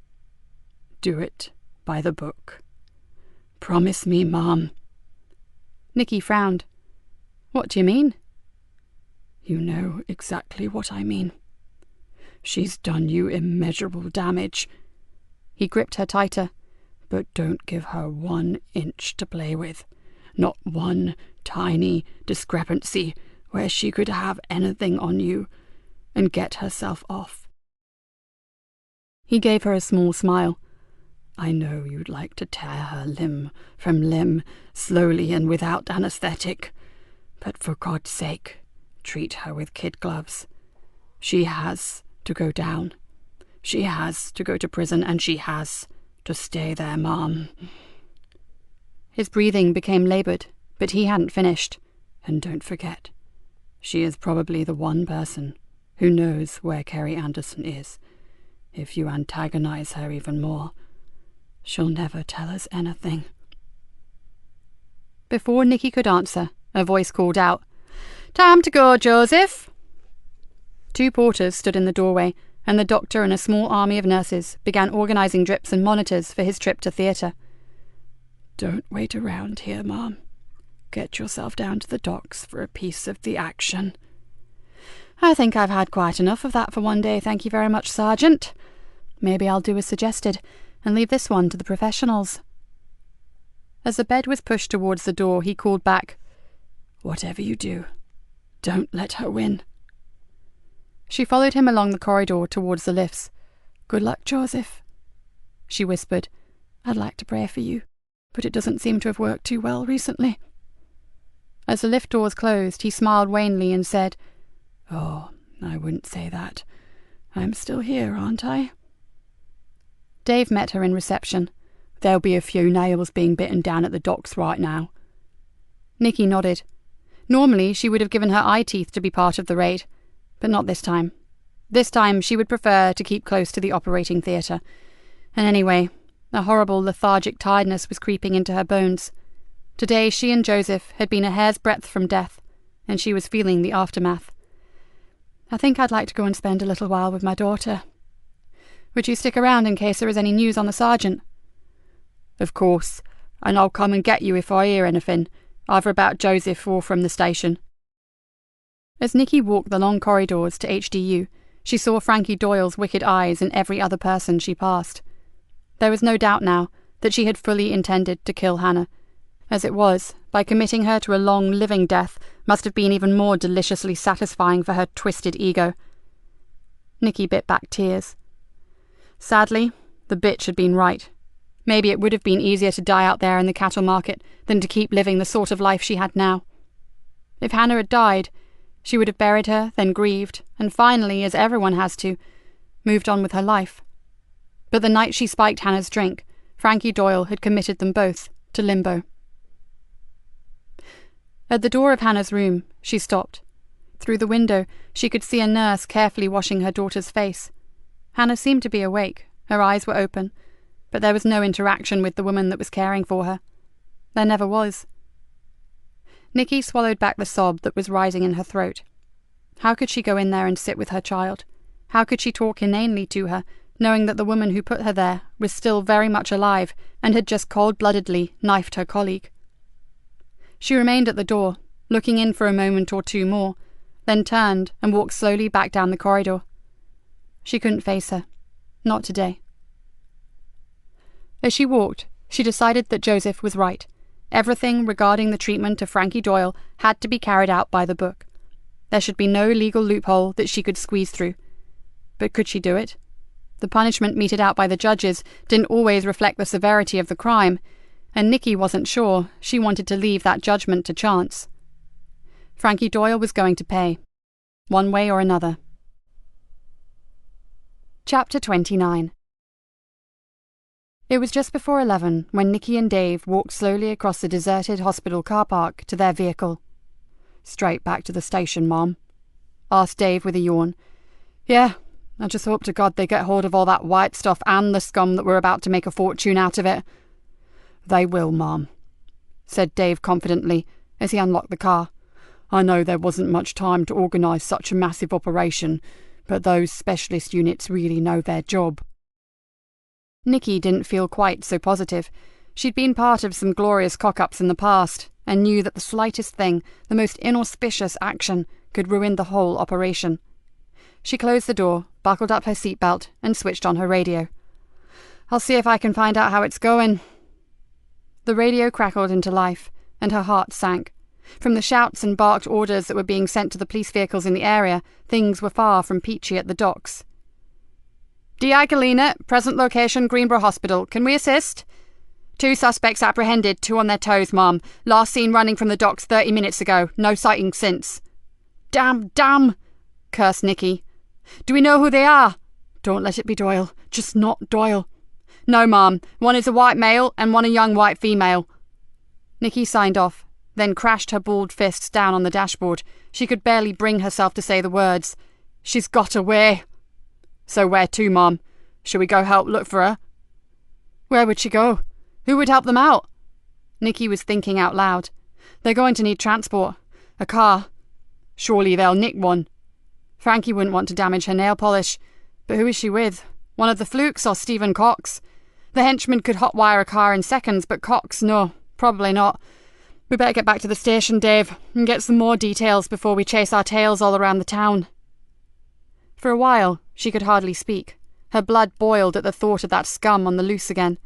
do it by the book. Promise me, Mom.
Nikki frowned. What do you mean?
You know exactly what I mean. She's done you immeasurable damage.
He gripped her tighter.
But don't give her 1 inch to play with. Not one tiny discrepancy where she could have anything on you and get herself off.
He gave her a small smile.
I know you'd like to tear her limb from limb, slowly and without anesthetic, but for God's sake, treat her with kid gloves. She has to go down. She has to go to prison, and she has to stay there, Mom.
His breathing became laboured, but he hadn't finished.
And don't forget, she is probably the one person who knows where Kerry Anderson is. If you antagonize her even more, she'll never tell us anything.
Before Nikki could answer, a voice called out, Time to go, Joseph! 2 porters stood in the doorway, and the doctor and a small army of nurses began organising drips and monitors for his trip to theatre.
Don't wait around here, Mom. Get yourself down to the docks for a piece of the action.
I think I've had quite enough of that for one day, thank you very much, Sergeant. Maybe I'll do as suggested, and leave this one to the professionals. As the bed was pushed towards the door, he called back,
Whatever you do, don't let her win.
She followed him along the corridor towards the lifts.
Good luck, Joseph,
she whispered.
I'd like to pray for you, but it doesn't seem to have worked too well recently.
As the lift doors closed, he smiled wanly and said,
Oh, I wouldn't say that. I'm still here, aren't I?
Dave met her in reception.
There'll be a few nails being bitten down at the docks right now.
Nikki nodded. Normally, she would have given her eye teeth to be part of the raid, but not this time. This time, she would prefer to keep close to the operating theatre. And anyway, a horrible lethargic tiredness was creeping into her bones. Today, she and Joseph had been a hair's breadth from death, and she was feeling the aftermath.
I think I'd like to go and spend a little while with my daughter. Would you stick around in case there is any news on the sergeant? Of course, and I'll come and get you if I hear anything, either about Joseph or from the station.
As Nikki walked the long corridors to HDU, she saw Frankie Doyle's wicked eyes in every other person she passed. There was no doubt now that she had fully intended to kill Hannah. As it was, by committing her to a long living death must have been even more deliciously satisfying for her twisted ego. Nikki bit back tears. Sadly, the bitch had been right. Maybe it would have been easier to die out there in the cattle market than to keep living the sort of life she had now. If Hannah had died, she would have buried her, then grieved, and finally, as everyone has to, moved on with her life. But the night she spiked Hannah's drink, Frankie Doyle had committed them both to limbo. At the door of Hannah's room, she stopped. Through the window, she could see a nurse carefully washing her daughter's face. Hannah seemed to be awake, her eyes were open, but there was no interaction with the woman that was caring for her. There never was. Nikki swallowed back the sob that was rising in her throat. How could she go in there and sit with her child? How could she talk inanely to her, knowing that the woman who put her there was still very much alive and had just cold-bloodedly knifed her colleague? She remained at the door, looking in for a moment or two more, then turned and walked slowly back down the corridor. She couldn't face her. Not today. As she walked, she decided that Joseph was right. Everything regarding the treatment of Frankie Doyle had to be carried out by the book. There should be no legal loophole that she could squeeze through. But could she do it? The punishment meted out by the judges didn't always reflect the severity of the crime, and Nikki wasn't sure she wanted to leave that judgment to chance. Frankie Doyle was going to pay, one way or another. Chapter 29. It was just before 11 when Nikki and Dave walked slowly across the deserted hospital car park to their vehicle.
Straight back to the station, Mom? Asked Dave with a yawn. Yeah, I just hope to God they get hold of all that white stuff and the scum that we're about to make a fortune out of it. They will, Mom, said Dave confidently as he unlocked the car. I know there wasn't much time to organise such a massive operation, but those specialist units really know their job.
Nikki didn't feel quite so positive. She'd been part of some glorious cock-ups in the past, and knew that the slightest thing, the most inauspicious action, could ruin the whole operation. She closed the door, buckled up her seatbelt, and switched on her radio. I'll see if I can find out how it's going. The radio crackled into life, and her heart sank. From the shouts and barked orders that were being sent to the police vehicles in the area, things were far from peachy at the docks. DI Galena, present location Greenborough Hospital. Can we assist? 2 suspects apprehended, 2 on their toes, Mom. Last seen running from the docks 30 minutes ago. No sighting since. Damn, cursed Nikki. Do we know who they are? Don't let it be Doyle. Just not Doyle. No, Mom. One is a white male and one a young white female. Nikki signed off, then crashed her balled fists down on the dashboard. She could barely bring herself to say the words. She's got away. So where to, Mom? Shall we go help look for her? Where would she go? Who would help them out? Nikki was thinking out loud. They're going to need transport. A car. Surely they'll nick one. Frankie wouldn't want to damage her nail polish. But who is she with? One of the Flukes or Stephen Cox? The henchman could hotwire a car in seconds, but Cox, no, probably not. We better get back to the station, Dave, and get some more details before we chase our tails all around the town. For a while, she could hardly speak. Her blood boiled at the thought of that scum on the loose again.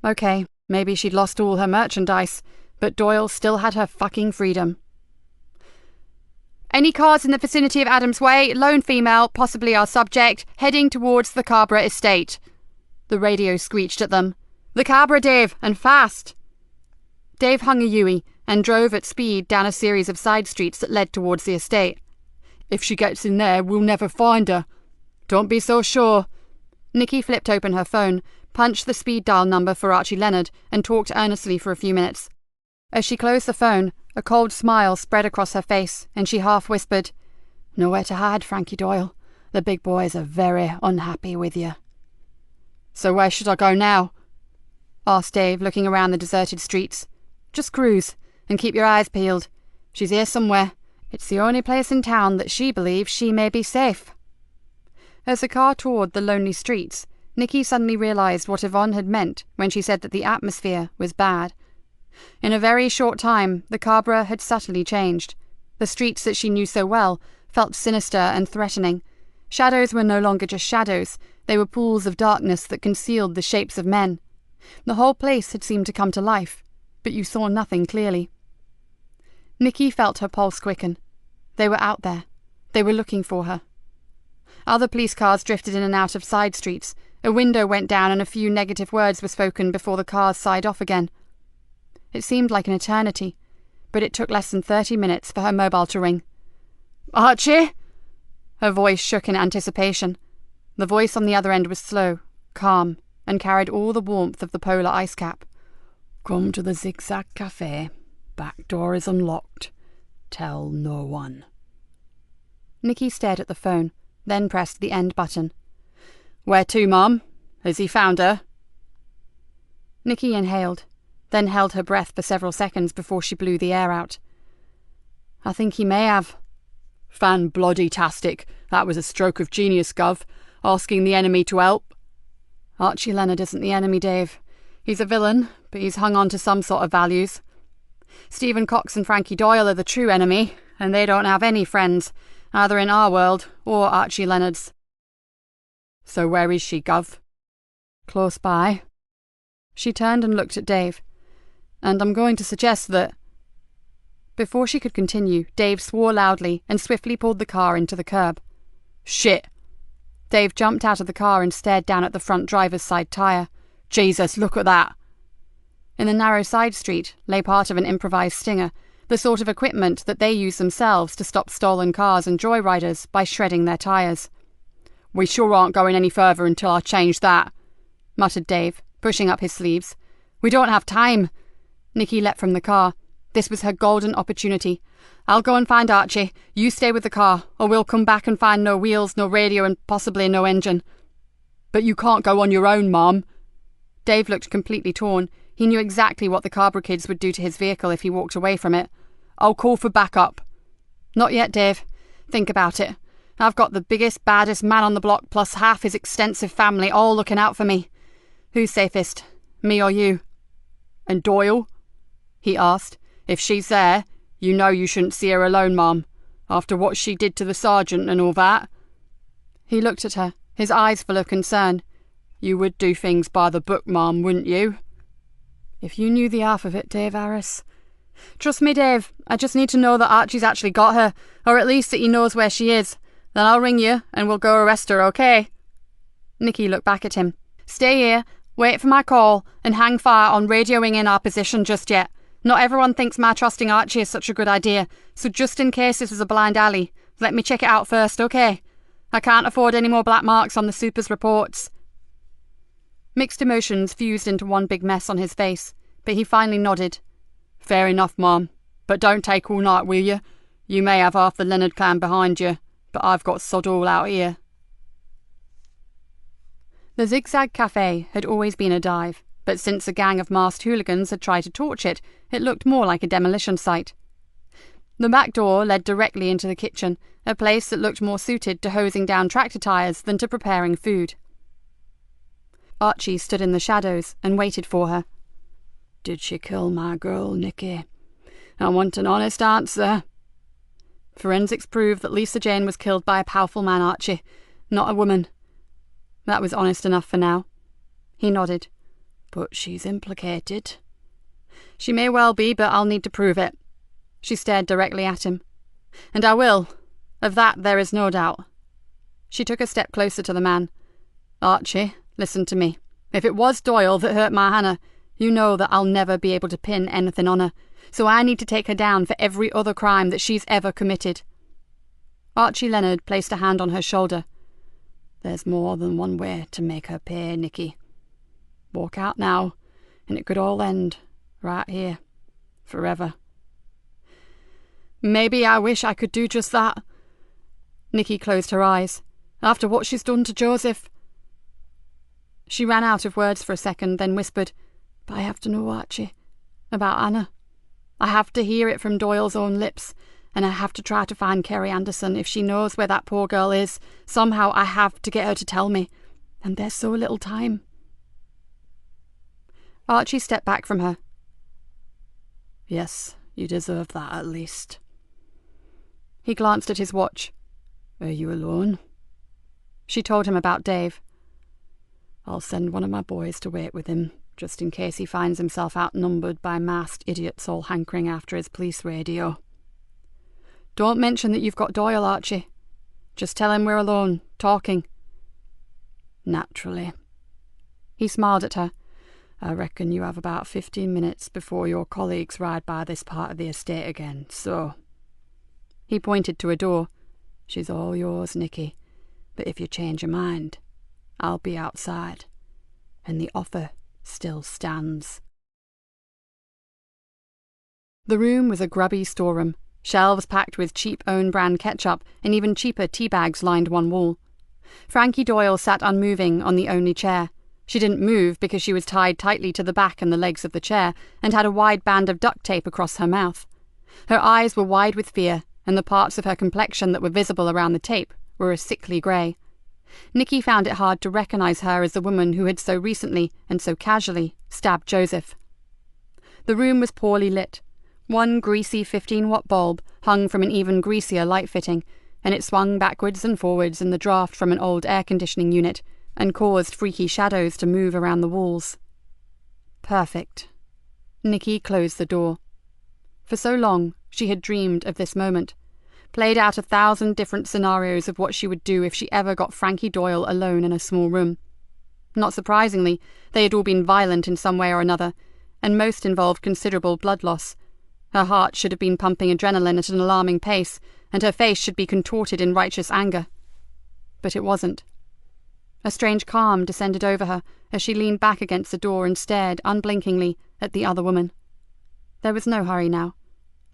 Okay, maybe she'd lost all her merchandise, but Doyle still had her fucking freedom. Any cars in the vicinity of Adams Way, lone female, possibly our subject, heading towards the Cabra estate. The radio screeched at them. The Cabra, Dave, and fast! Dave hung a Yui and drove at speed down a series of side streets that led towards the estate.
If she gets in there, we'll never find her.
Don't be so sure. Nikki flipped open her phone, punched the speed dial number for Archie Leonard, and talked earnestly for a few minutes. As she closed the phone, a cold smile spread across her face, and she half whispered, "Nowhere to hide, Frankie Doyle. The big boys are very unhappy with you."
"So where should I go now?"
asked Dave, looking around the deserted streets. "Just cruise, and keep your eyes peeled. She's here somewhere. It's the only place in town that she believes she may be safe." As the car toured the lonely streets, Nikki suddenly realised what Yvonne had meant when she said that the atmosphere was bad. In a very short time, the Cabra had subtly changed. The streets that she knew so well felt sinister and threatening. Shadows were no longer just shadows, they were pools of darkness that concealed the shapes of men. The whole place had seemed to come to life, but you saw nothing clearly. Nikki felt her pulse quicken. They were out there. They were looking for her. Other police cars drifted in and out of side streets. A window went down and a few negative words were spoken before the cars sighed off again. It seemed like an eternity, but it took less than 30 minutes for her mobile to ring.
"Archie?"
Her voice shook in anticipation. The voice on the other end was slow, calm, and carried all the warmth of the polar ice cap.
"Come to the Zigzag Cafe. Back door is unlocked. Tell no one."
Nikki stared at the phone, then pressed the end button.
"Where to, Mum? Has he found her?"
Nikki inhaled, then held her breath for several seconds before she blew the air out.
"I think he may have." "Fan-bloody-tastic. That was a stroke of genius, Gov. Asking the enemy to help."
"Archie Leonard isn't the enemy, Dave. He's a villain, but he's hung on to some sort of values. Stephen Cox and Frankie Doyle are the true enemy, and they don't have any friends, either in our world or Archie Leonard's."
"So where is she, Gov?"
"Close by." She turned and looked at Dave. "And I'm going to suggest that—" Before she could continue, Dave swore loudly and swiftly pulled the car into the curb.
"Shit!"
Dave jumped out of the car and stared down at the front driver's side tyre.
"Jesus, look at that!"
In the narrow side street lay part of an improvised stinger, the sort of equipment that they use themselves to stop stolen cars and joyriders by shredding their tyres.
"We sure aren't going any further until I change that,"
muttered Dave, pushing up his sleeves. "We don't have time." Nikki leapt from the car. This was her golden opportunity. "I'll go and find Archie. You stay with the car, or we'll come back and find no wheels, no radio, and possibly no engine."
"But you can't go on your own, Mum."
Dave looked completely torn. He knew exactly what the Cabra kids would do to his vehicle if he walked away from it.
"I'll call for backup."
"Not yet, Dave. Think about it. I've got the biggest, baddest man on the block plus half his extensive family all looking out for me. Who's safest, me or you?"
"And Doyle?"
he asked.
"If she's there, you know you shouldn't see her alone, Mum. After what she did to the sergeant and all that."
He looked at her, his eyes full of concern.
"You would do things by the book, Mum, wouldn't you?"
"If you knew the half of it, Dave Harris."
"Trust me, Dave. I just need to know that Archie's actually got her, or at least that he knows where she is. Then I'll ring you, and we'll go arrest her, okay?" Nikki looked back at him. "Stay here, wait for my call, and hang fire on radioing in our position just yet. Not everyone thinks my trusting Archie is such a good idea, so just in case this is a blind alley, let me check it out first, okay? I can't afford any more black marks on the super's reports." Mixed emotions fused into one big mess on his face, but he finally nodded.
"Fair enough, Mum. But don't take all night, will you? You may have half the Leonard clan behind you, but I've got sod all out here."
The Zigzag Cafe had always been a dive, but since a gang of masked hooligans had tried to torch it, it looked more like a demolition site. The back door led directly into the kitchen, a place that looked more suited to hosing down tractor tyres than to preparing food. Archie stood in the shadows and waited for her.
"Did she kill my girl, Nikki? I want an honest answer."
"Forensics prove that Lisa Jane was killed by a powerful man, Archie, not a woman." That was honest enough for now. He nodded.
"But she's implicated."
"She may well be, but I'll need to prove it." She stared directly at him. "And I will. Of that there is no doubt." She took a step closer to the man. "Archie, listen to me. If it was Doyle that hurt my Hannah, you know that I'll never be able to pin anything on her, so I need to take her down for every other crime that she's ever committed." Archie Leonard placed a hand on her shoulder. There's more than one way to make her pay, Nikki. Walk out now, and it could all end right here, forever.
Maybe I wish I could do just that. Nikki closed her eyes. After what she's done to Joseph. She ran out of words for a second, then whispered, But I have to know, Archie, about Anna. I have to hear it from Doyle's own lips, and I have to try to find Kerry Anderson. If she knows where that poor girl is, somehow I have to get her to tell me. And there's so little time.
Archie stepped back from her.
Yes, you deserve that at least.
He glanced at his watch.
Are you alone?
She told him about Dave.
I'll send one of my boys to wait with him, just in case he finds himself outnumbered by masked idiots all hankering after his police radio.
Don't mention that you've got Doyle, Archie. Just tell him we're alone, talking.
Naturally.
He smiled at her.
I reckon you have about 15 minutes before your colleagues ride by this part of the estate again, so...
He pointed to a door.
She's all yours, Nikki. But if you change your mind, I'll be outside. And the offer still stands.
The room was a grubby storeroom. Shelves packed with cheap own-brand ketchup and even cheaper tea bags lined one wall. Frankie Doyle sat unmoving on the only chair. She didn't move because she was tied tightly to the back and the legs of the chair and had a wide band of duct tape across her mouth. Her eyes were wide with fear, and the parts of her complexion that were visible around the tape were a sickly grey. Nikki found it hard to recognise her as the woman who had so recently and so casually stabbed Joseph. The room was poorly lit. One greasy 15-watt bulb hung from an even greasier light fitting, and it swung backwards and forwards in the draught from an old air-conditioning unit and caused freaky shadows to move around the walls. Perfect. Nikki closed the door. For so long, she had dreamed of this moment, played out 1,000 different scenarios of what she would do if she ever got Frankie Doyle alone in a small room. Not surprisingly, they had all been violent in some way or another, and most involved considerable blood loss. Her heart should have been pumping adrenaline at an alarming pace, and her face should be contorted in righteous anger. But it wasn't. A strange calm descended over her as she leaned back against the door and stared unblinkingly at the other woman. There was no hurry now.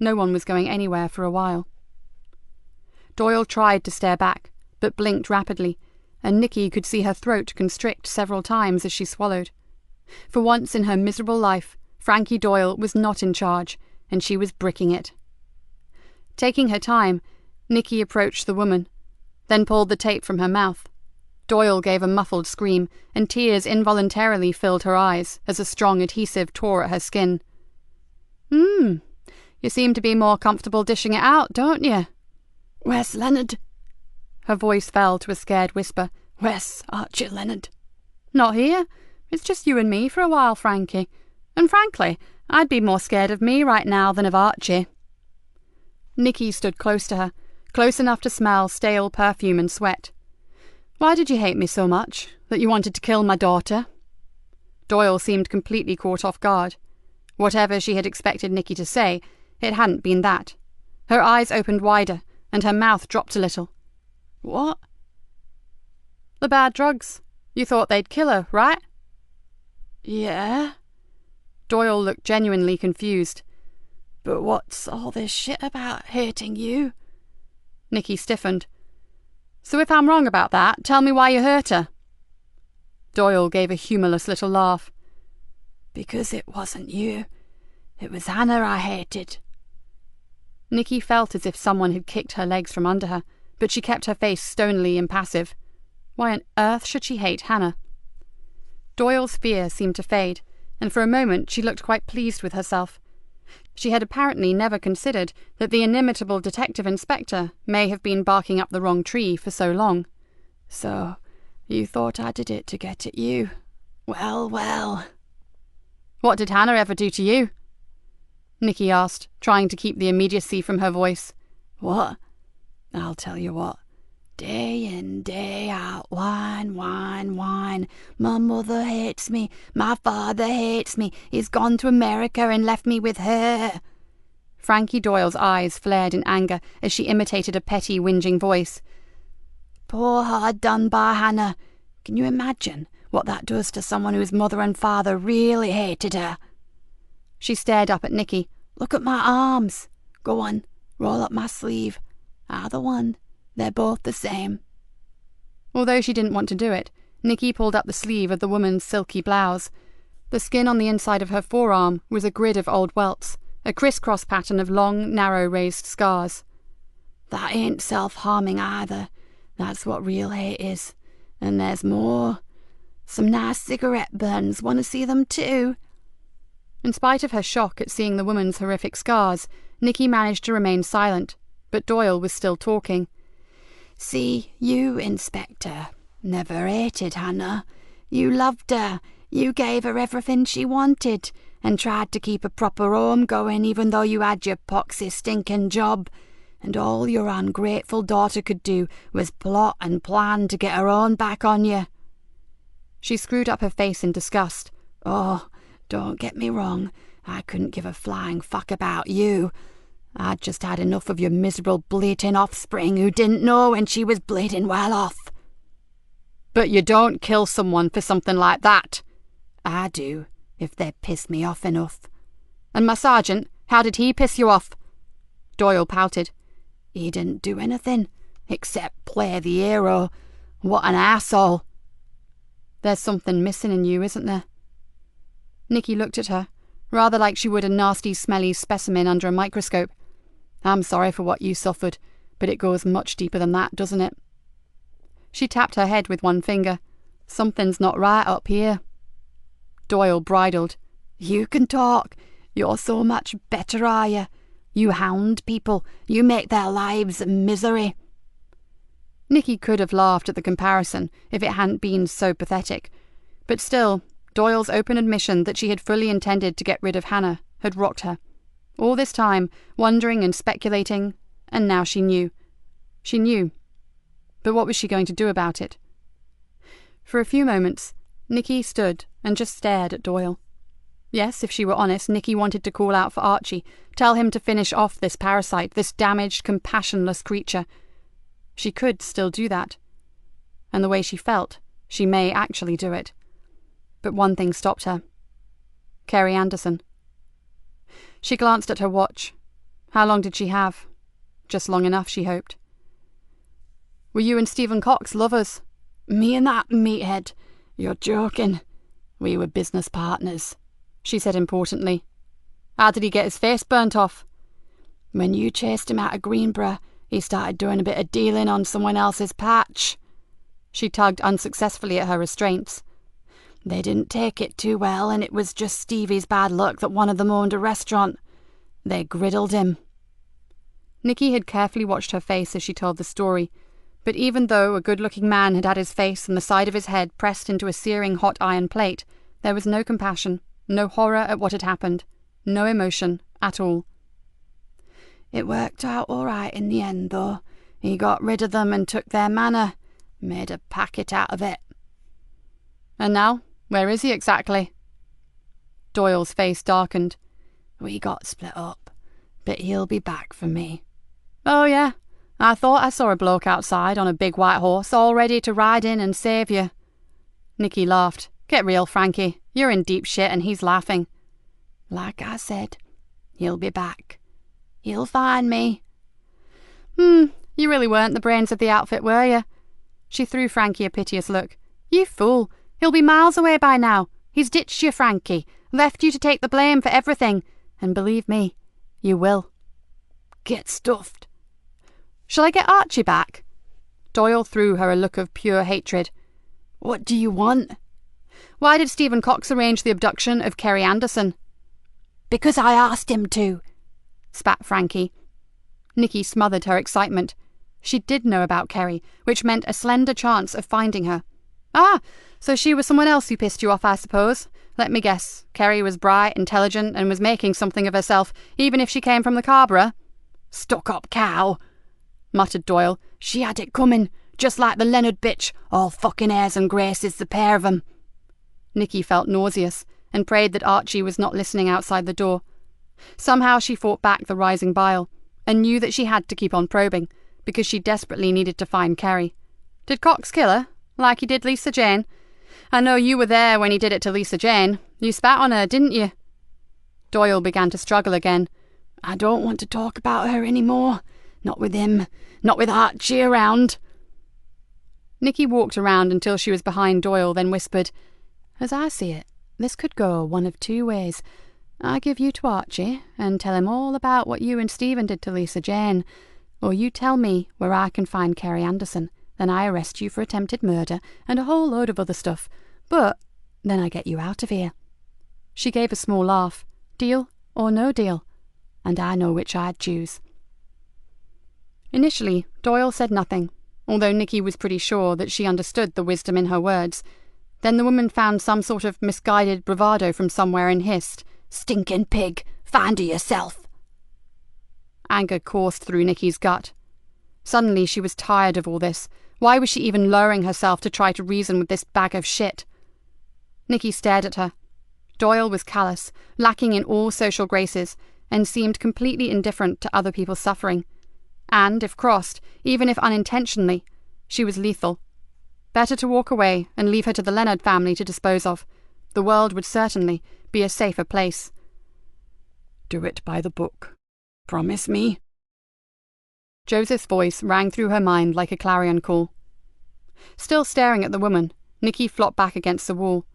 No one was going anywhere for a while. Doyle tried to stare back, but blinked rapidly, and Nikki could see her throat constrict several times as she swallowed. For once in her miserable life, Frankie Doyle was not in charge, and she was bricking it. Taking her time, Nikki approached the woman, then pulled the tape from her mouth. Doyle gave a muffled scream, and tears involuntarily filled her eyes as a strong adhesive tore at her skin. You seem to be more comfortable dishing it out, don't you?
Where's Leonard?
Her voice fell to a scared whisper.
Where's Archie Leonard?
Not here. It's just you and me for a while, Frankie. And frankly, I'd be more scared of me right now than of Archie. Nikki stood close to her, close enough to smell stale perfume and sweat. Why did you hate me so much, that you wanted to kill my daughter? Doyle seemed completely caught off guard. Whatever she had expected Nikki to say, it hadn't been that. Her eyes opened wider, and her mouth dropped a little.
What?
The bad drugs. You thought they'd kill her, right?
Yeah.
Doyle looked genuinely confused.
But what's all this shit about hating you?
Nikki stiffened. So if I'm wrong about that, tell me why you hurt her. Doyle gave a humourless little laugh.
Because it wasn't you. It was Hannah I hated.
Nikki felt as if someone had kicked her legs from under her, but she kept her face stonily impassive. Why on earth should she hate Hannah? Doyle's fear seemed to fade, and for a moment she looked quite pleased with herself. She had apparently never considered that the inimitable detective inspector may have been barking up the wrong tree for so long.
So, you thought I did it to get at you? Well, well.
What did Hannah ever do to you? Nikki asked, trying to keep the immediacy from her voice.
What? I'll tell you what. Day in, day out, whine, whine, whine. My mother hates me. My father hates me. He's gone to America and left me with her.
Frankie Doyle's eyes flared in anger as she imitated a petty, whinging voice.
Poor hard done by Hannah. Can you imagine what that does to someone whose mother and father really hated her?
She stared up at Nikki.
Look at my arms. Go on, roll up my sleeve. Either one. They're both the same.
Although she didn't want to do it, Nikki pulled up the sleeve of the woman's silky blouse. The skin on the inside of her forearm was a grid of old welts, a crisscross pattern of long, narrow raised scars.
That ain't self-harming either. That's what real hate is. And there's more. Some nice cigarette burns. Want to see them too?
In spite of her shock at seeing the woman's horrific scars, Nikki managed to remain silent, but Doyle was still talking.
See, you, Inspector, never hated Hannah. You loved her. You gave her everything she wanted and tried to keep a proper home going even though you had your poxy stinking job. And all your ungrateful daughter could do was plot and plan to get her own back on you.
She screwed up her face in disgust.
Oh, don't get me wrong. I couldn't give a flying fuck about you. I'd just had enough of your miserable bleating offspring who didn't know when she was bleeding well off.
But you don't kill someone for something like that.
I do, if they piss me off enough.
And my sergeant, how did he piss you off? Doyle pouted.
He didn't do anything, except play the hero. What an asshole.
There's something missing in you, isn't there? Nikki looked at her, rather like she would a nasty, smelly specimen under a microscope. I'm sorry for what you suffered, but it goes much deeper than that, doesn't it? She tapped her head with one finger. Something's not right up here. Doyle bridled.
You can talk. You're so much better, are you? You hound people. You make their lives a misery.
Nikki could have laughed at the comparison if it hadn't been so pathetic. But still, Doyle's open admission that she had fully intended to get rid of Hannah had rocked her. All this time, wondering and speculating, and now she knew. She knew. But what was she going to do about it? For a few moments, Nikki stood and just stared at Doyle. Yes, if she were honest, Nikki wanted to call out for Archie, tell him to finish off this parasite, this damaged, compassionless creature. She could still do that. And the way she felt, she may actually do it. But one thing stopped her. Kerry Anderson. She glanced at her watch. How long did she have? Just long enough, she hoped. Were you and Stephen Cox lovers?
Me and that meathead. You're joking. We were business partners, she said importantly.
How did he get his face burnt off?
When you chased him out of Greenborough, he started doing a bit of dealing on someone else's patch.
She tugged unsuccessfully at her restraints.
They didn't take it too well, and it was just Stevie's bad luck that one of them owned a restaurant. They griddled him.
Nikki had carefully watched her face as she told the story, but even though a good-looking man had his face and the side of his head pressed into a searing hot iron plate, there was no compassion, no horror at what had happened, no emotion at all.
It worked out all right in the end, though. He got rid of them and took their manor, made a packet out of it.
And now, where is he exactly? Doyle's face darkened.
We got split up, but he'll be back for me.
Oh, yeah. I thought I saw a bloke outside on a big white horse, all ready to ride in and save you. Nikki laughed. Get real, Frankie. You're in deep shit and he's laughing.
Like I said, he'll be back. He'll find me.
You really weren't the brains of the outfit, were you? She threw Frankie a piteous look. You fool. He'll be miles away by now. He's ditched you, Frankie. Left you to take the blame for everything. And believe me, you will.
Get stuffed.
Shall I get Archie back? Doyle threw her a look of pure hatred.
What do you want?
Why did Stephen Cox arrange the abduction of Kerry Anderson?
Because I asked him to,
spat Frankie. Nikki smothered her excitement. She did know about Kerry, which meant a slender chance of finding her. Ah, so she was someone else who pissed you off, I suppose. Let me guess. Kerry was bright, intelligent, and was making something of herself, even if she came from the Carborough.
Stuck-up cow,
muttered Doyle.
She had it coming, just like the Leonard bitch, all fucking airs and graces, the pair of 'em.
Nikki felt nauseous, and prayed that Archie was not listening outside the door. Somehow she fought back the rising bile, and knew that she had to keep on probing, because she desperately needed to find Kerry. Did Cox kill her, like he did Lisa Jane? I know you were there when he did it to Lisa Jane. You spat on her, didn't you? Doyle began to struggle again.
I don't want to talk about her any more. Not with him. Not with Archie around.
Nikki walked around until she was behind Doyle, then whispered, As I see it, this could go one of two ways. I give you to Archie and tell him all about what you and Stephen did to Lisa Jane, or you tell me where I can find Kerry Anderson, then I arrest you for attempted murder and a whole load of other stuff, but then I get you out of here. She gave a small laugh. Deal or no deal? And I know which I'd choose. Initially, Doyle said nothing, although Nikki was pretty sure that she understood the wisdom in her words. Then the woman found some sort of misguided bravado from somewhere and hissed,
Stinking pig! Find her yourself!
Anger coursed through Nikki's gut. Suddenly she was tired of all this. Why was she even lowering herself to try to reason with this bag of shit? Nikki stared at her. Doyle was callous, lacking in all social graces, and seemed completely indifferent to other people's suffering. And, if crossed, even if unintentionally, she was lethal. Better to walk away and leave her to the Leonard family to dispose of. The world would certainly be a safer place.
Do it by the book. Promise me.
Joseph's voice rang through her mind like a clarion call. Still staring at the woman, Nikki flopped back against the wall.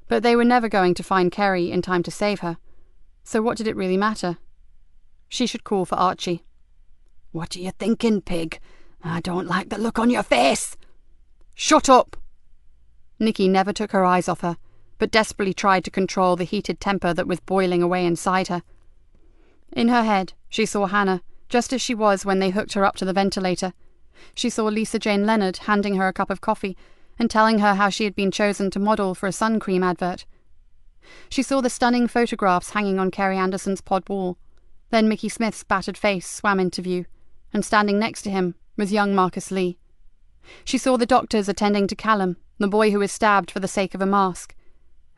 But they were never going to find Kerry in time to save her. So what did it really matter? She should call for Archie.
What are you thinking, pig? I don't like the look on your face.
Shut up! Nikki never took her eyes off her, but desperately tried to control the heated temper that was boiling away inside her. In her head, she saw Hannah, just as she was when they hooked her up to the ventilator. She saw Lisa Jane Leonard handing her a cup of coffee and telling her how she had been chosen to model for a sun cream advert. She saw the stunning photographs hanging on Kerry Anderson's pod wall. Then Mickey Smith's battered face swam into view, and standing next to him was young Marcus Lee. She saw the doctors attending to Callum, the boy who was stabbed for the sake of a mask.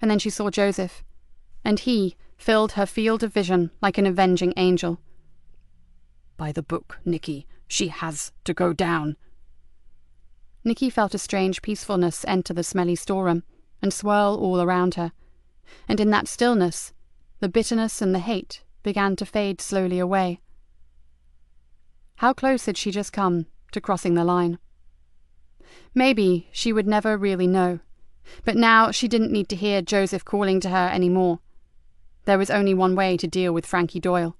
And then she saw Joseph, and he filled her field of vision like an avenging angel.
By the book, Nikki. She has to go down.
Nikki felt a strange peacefulness enter the smelly storeroom and swirl all around her, and in that stillness, the bitterness and the hate began to fade slowly away. How close had she just come to crossing the line? Maybe she would never really know, but now she didn't need to hear Joseph calling to her any more. There was only one way to deal with Frankie Doyle.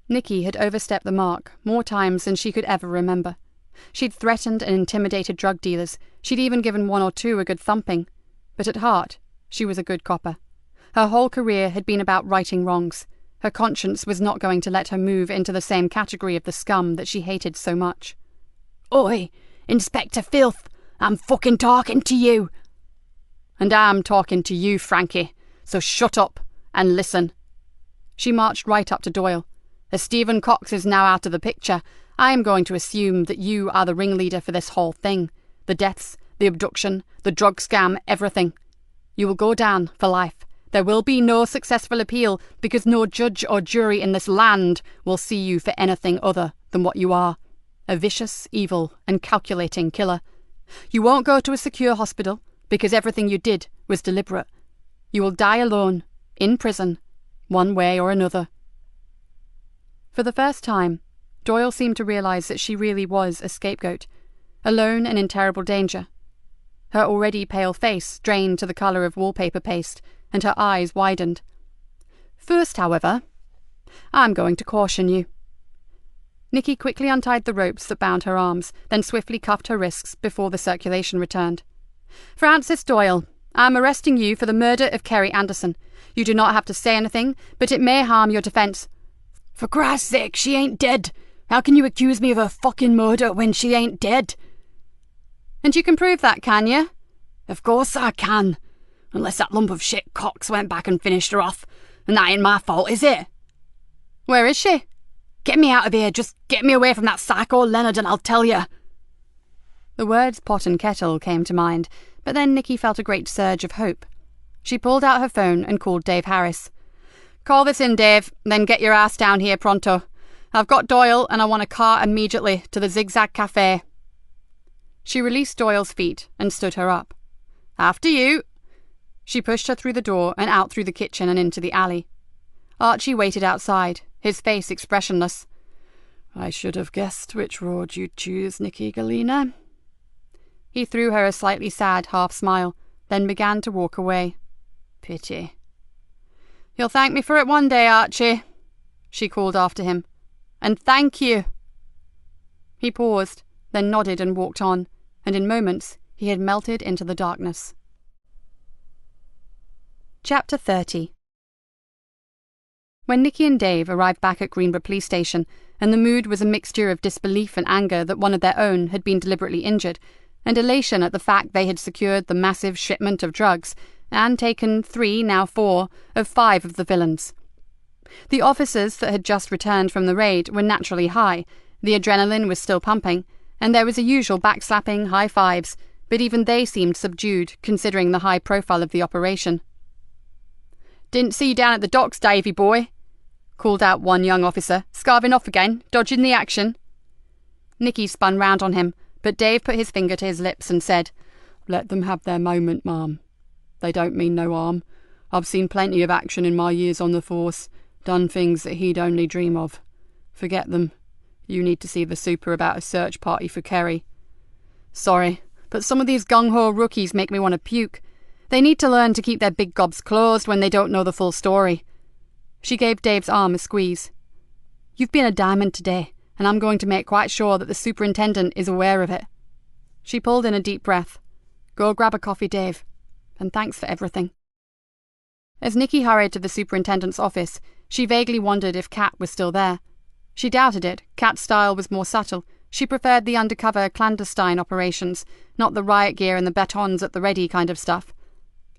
Nikki had overstepped the mark more times than she could ever remember. She'd threatened and intimidated drug dealers. She'd even given one or two a good thumping. But at heart, she was a good copper. Her whole career had been about righting wrongs. Her conscience was not going to let her move into the same category of the scum that she hated so much.
Oi, Inspector Filth, I'm fucking talking to you.
And I'm talking to you, Frankie, so shut up and listen. She marched right up to Doyle. As Stephen Cox is now out of the picture, I am going to assume that you are the ringleader for this whole thing. The deaths, the abduction, the drug scam, everything. You will go down for life. There will be no successful appeal because no judge or jury in this land will see you for anything other than what you are. A vicious, evil, and calculating killer. You won't go to a secure hospital because everything you did was deliberate. You will die alone, in prison, one way or another. For the first time, Doyle seemed to realize that she really was a scapegoat, alone and in terrible danger. Her already pale face drained to the colour of wallpaper paste, and her eyes widened. First, however, I'm going to caution you. Nikki quickly untied the ropes that bound her arms, then swiftly cuffed her wrists before the circulation returned. Francis Doyle, I'm arresting you for the murder of Kerry Anderson. You do not have to say anything, but it may harm your defence.
For Christ's sake, she ain't dead. How can you accuse me of a fucking murder when she ain't dead?
And you can prove that, can you?
Of course I can. Unless that lump of shit Cox went back and finished her off. And that ain't my fault, is it?
Where is she?
Get me out of here. Just get me away from that psycho Leonard and I'll tell you.
The words pot and kettle came to mind, but then Nikki felt a great surge of hope. She pulled out her phone and called Dave Harris.
Call this in, Dave, then get your ass down here pronto. I've got Doyle and I want a car immediately to the Zigzag Cafe. She released Doyle's feet and stood her up. After you. She pushed her through the door and out through the kitchen and into the alley. Archie waited outside, his face expressionless.
I should have guessed which road you'd choose, Nikki Galena.
He threw her a slightly sad half-smile, then began to walk away. Pity. You'll thank me for it one day, Archie, she called after him. And thank you. He paused, then nodded and walked on, and in moments he had melted into the darkness. Chapter 30. When Nikki and Dave arrived back at Greenborough Police Station, and the mood was a mixture of disbelief and anger that one of their own had been deliberately injured, and elation at the fact they had secured the massive shipment of drugs, and taken 3, now 4, of 5 of the villains. The officers that had just returned from the raid were naturally high, the adrenaline was still pumping, and there was a usual backslapping, high fives, but even they seemed subdued, considering the high profile of the operation. Didn't see you down at the docks, Davy boy, called out one young officer, scarving off again, dodging the action. Nikki spun round on him, but Dave put his finger to his lips and said, Let them have their moment, ma'am. They don't mean no harm. I've seen plenty of action in my years on the force, done things that he'd only dream of. Forget them. You need to see the super about a search party for Kerry. Sorry, but some of these gung-ho rookies make me want to puke. They need to learn to keep their big gobs closed when they don't know the full story. She gave Dave's arm a squeeze. You've been a diamond today, and I'm going to make quite sure that the superintendent is aware of it. She pulled in a deep breath. Go grab a coffee, Dave, and thanks for everything. As Nikki hurried to the superintendent's office, she vaguely wondered if Kat was still there. She doubted it. Kat's style was more subtle. She preferred the undercover, clandestine operations, not the riot gear and the batons at the ready kind of stuff.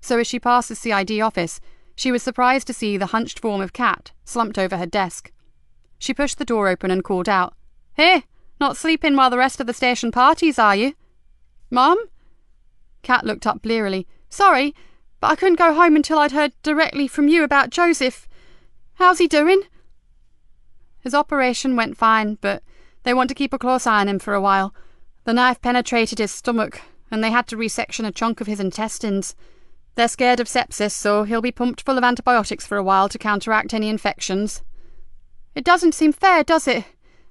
So as she passed the CID office, she was surprised to see the hunched form of Kat slumped over her desk. She pushed the door open and called out, Hey, not sleeping while the rest of the station parties, are you? Mum? Kat looked up blearily. Sorry, but I couldn't go home until I'd heard directly from you about Joseph. How's he doing? His operation went fine, but they want to keep a close eye on him for a while. The knife penetrated his stomach, and they had to resection a chunk of his intestines. They're scared of sepsis, so he'll be pumped full of antibiotics for a while to counteract any infections. It doesn't seem fair, does it?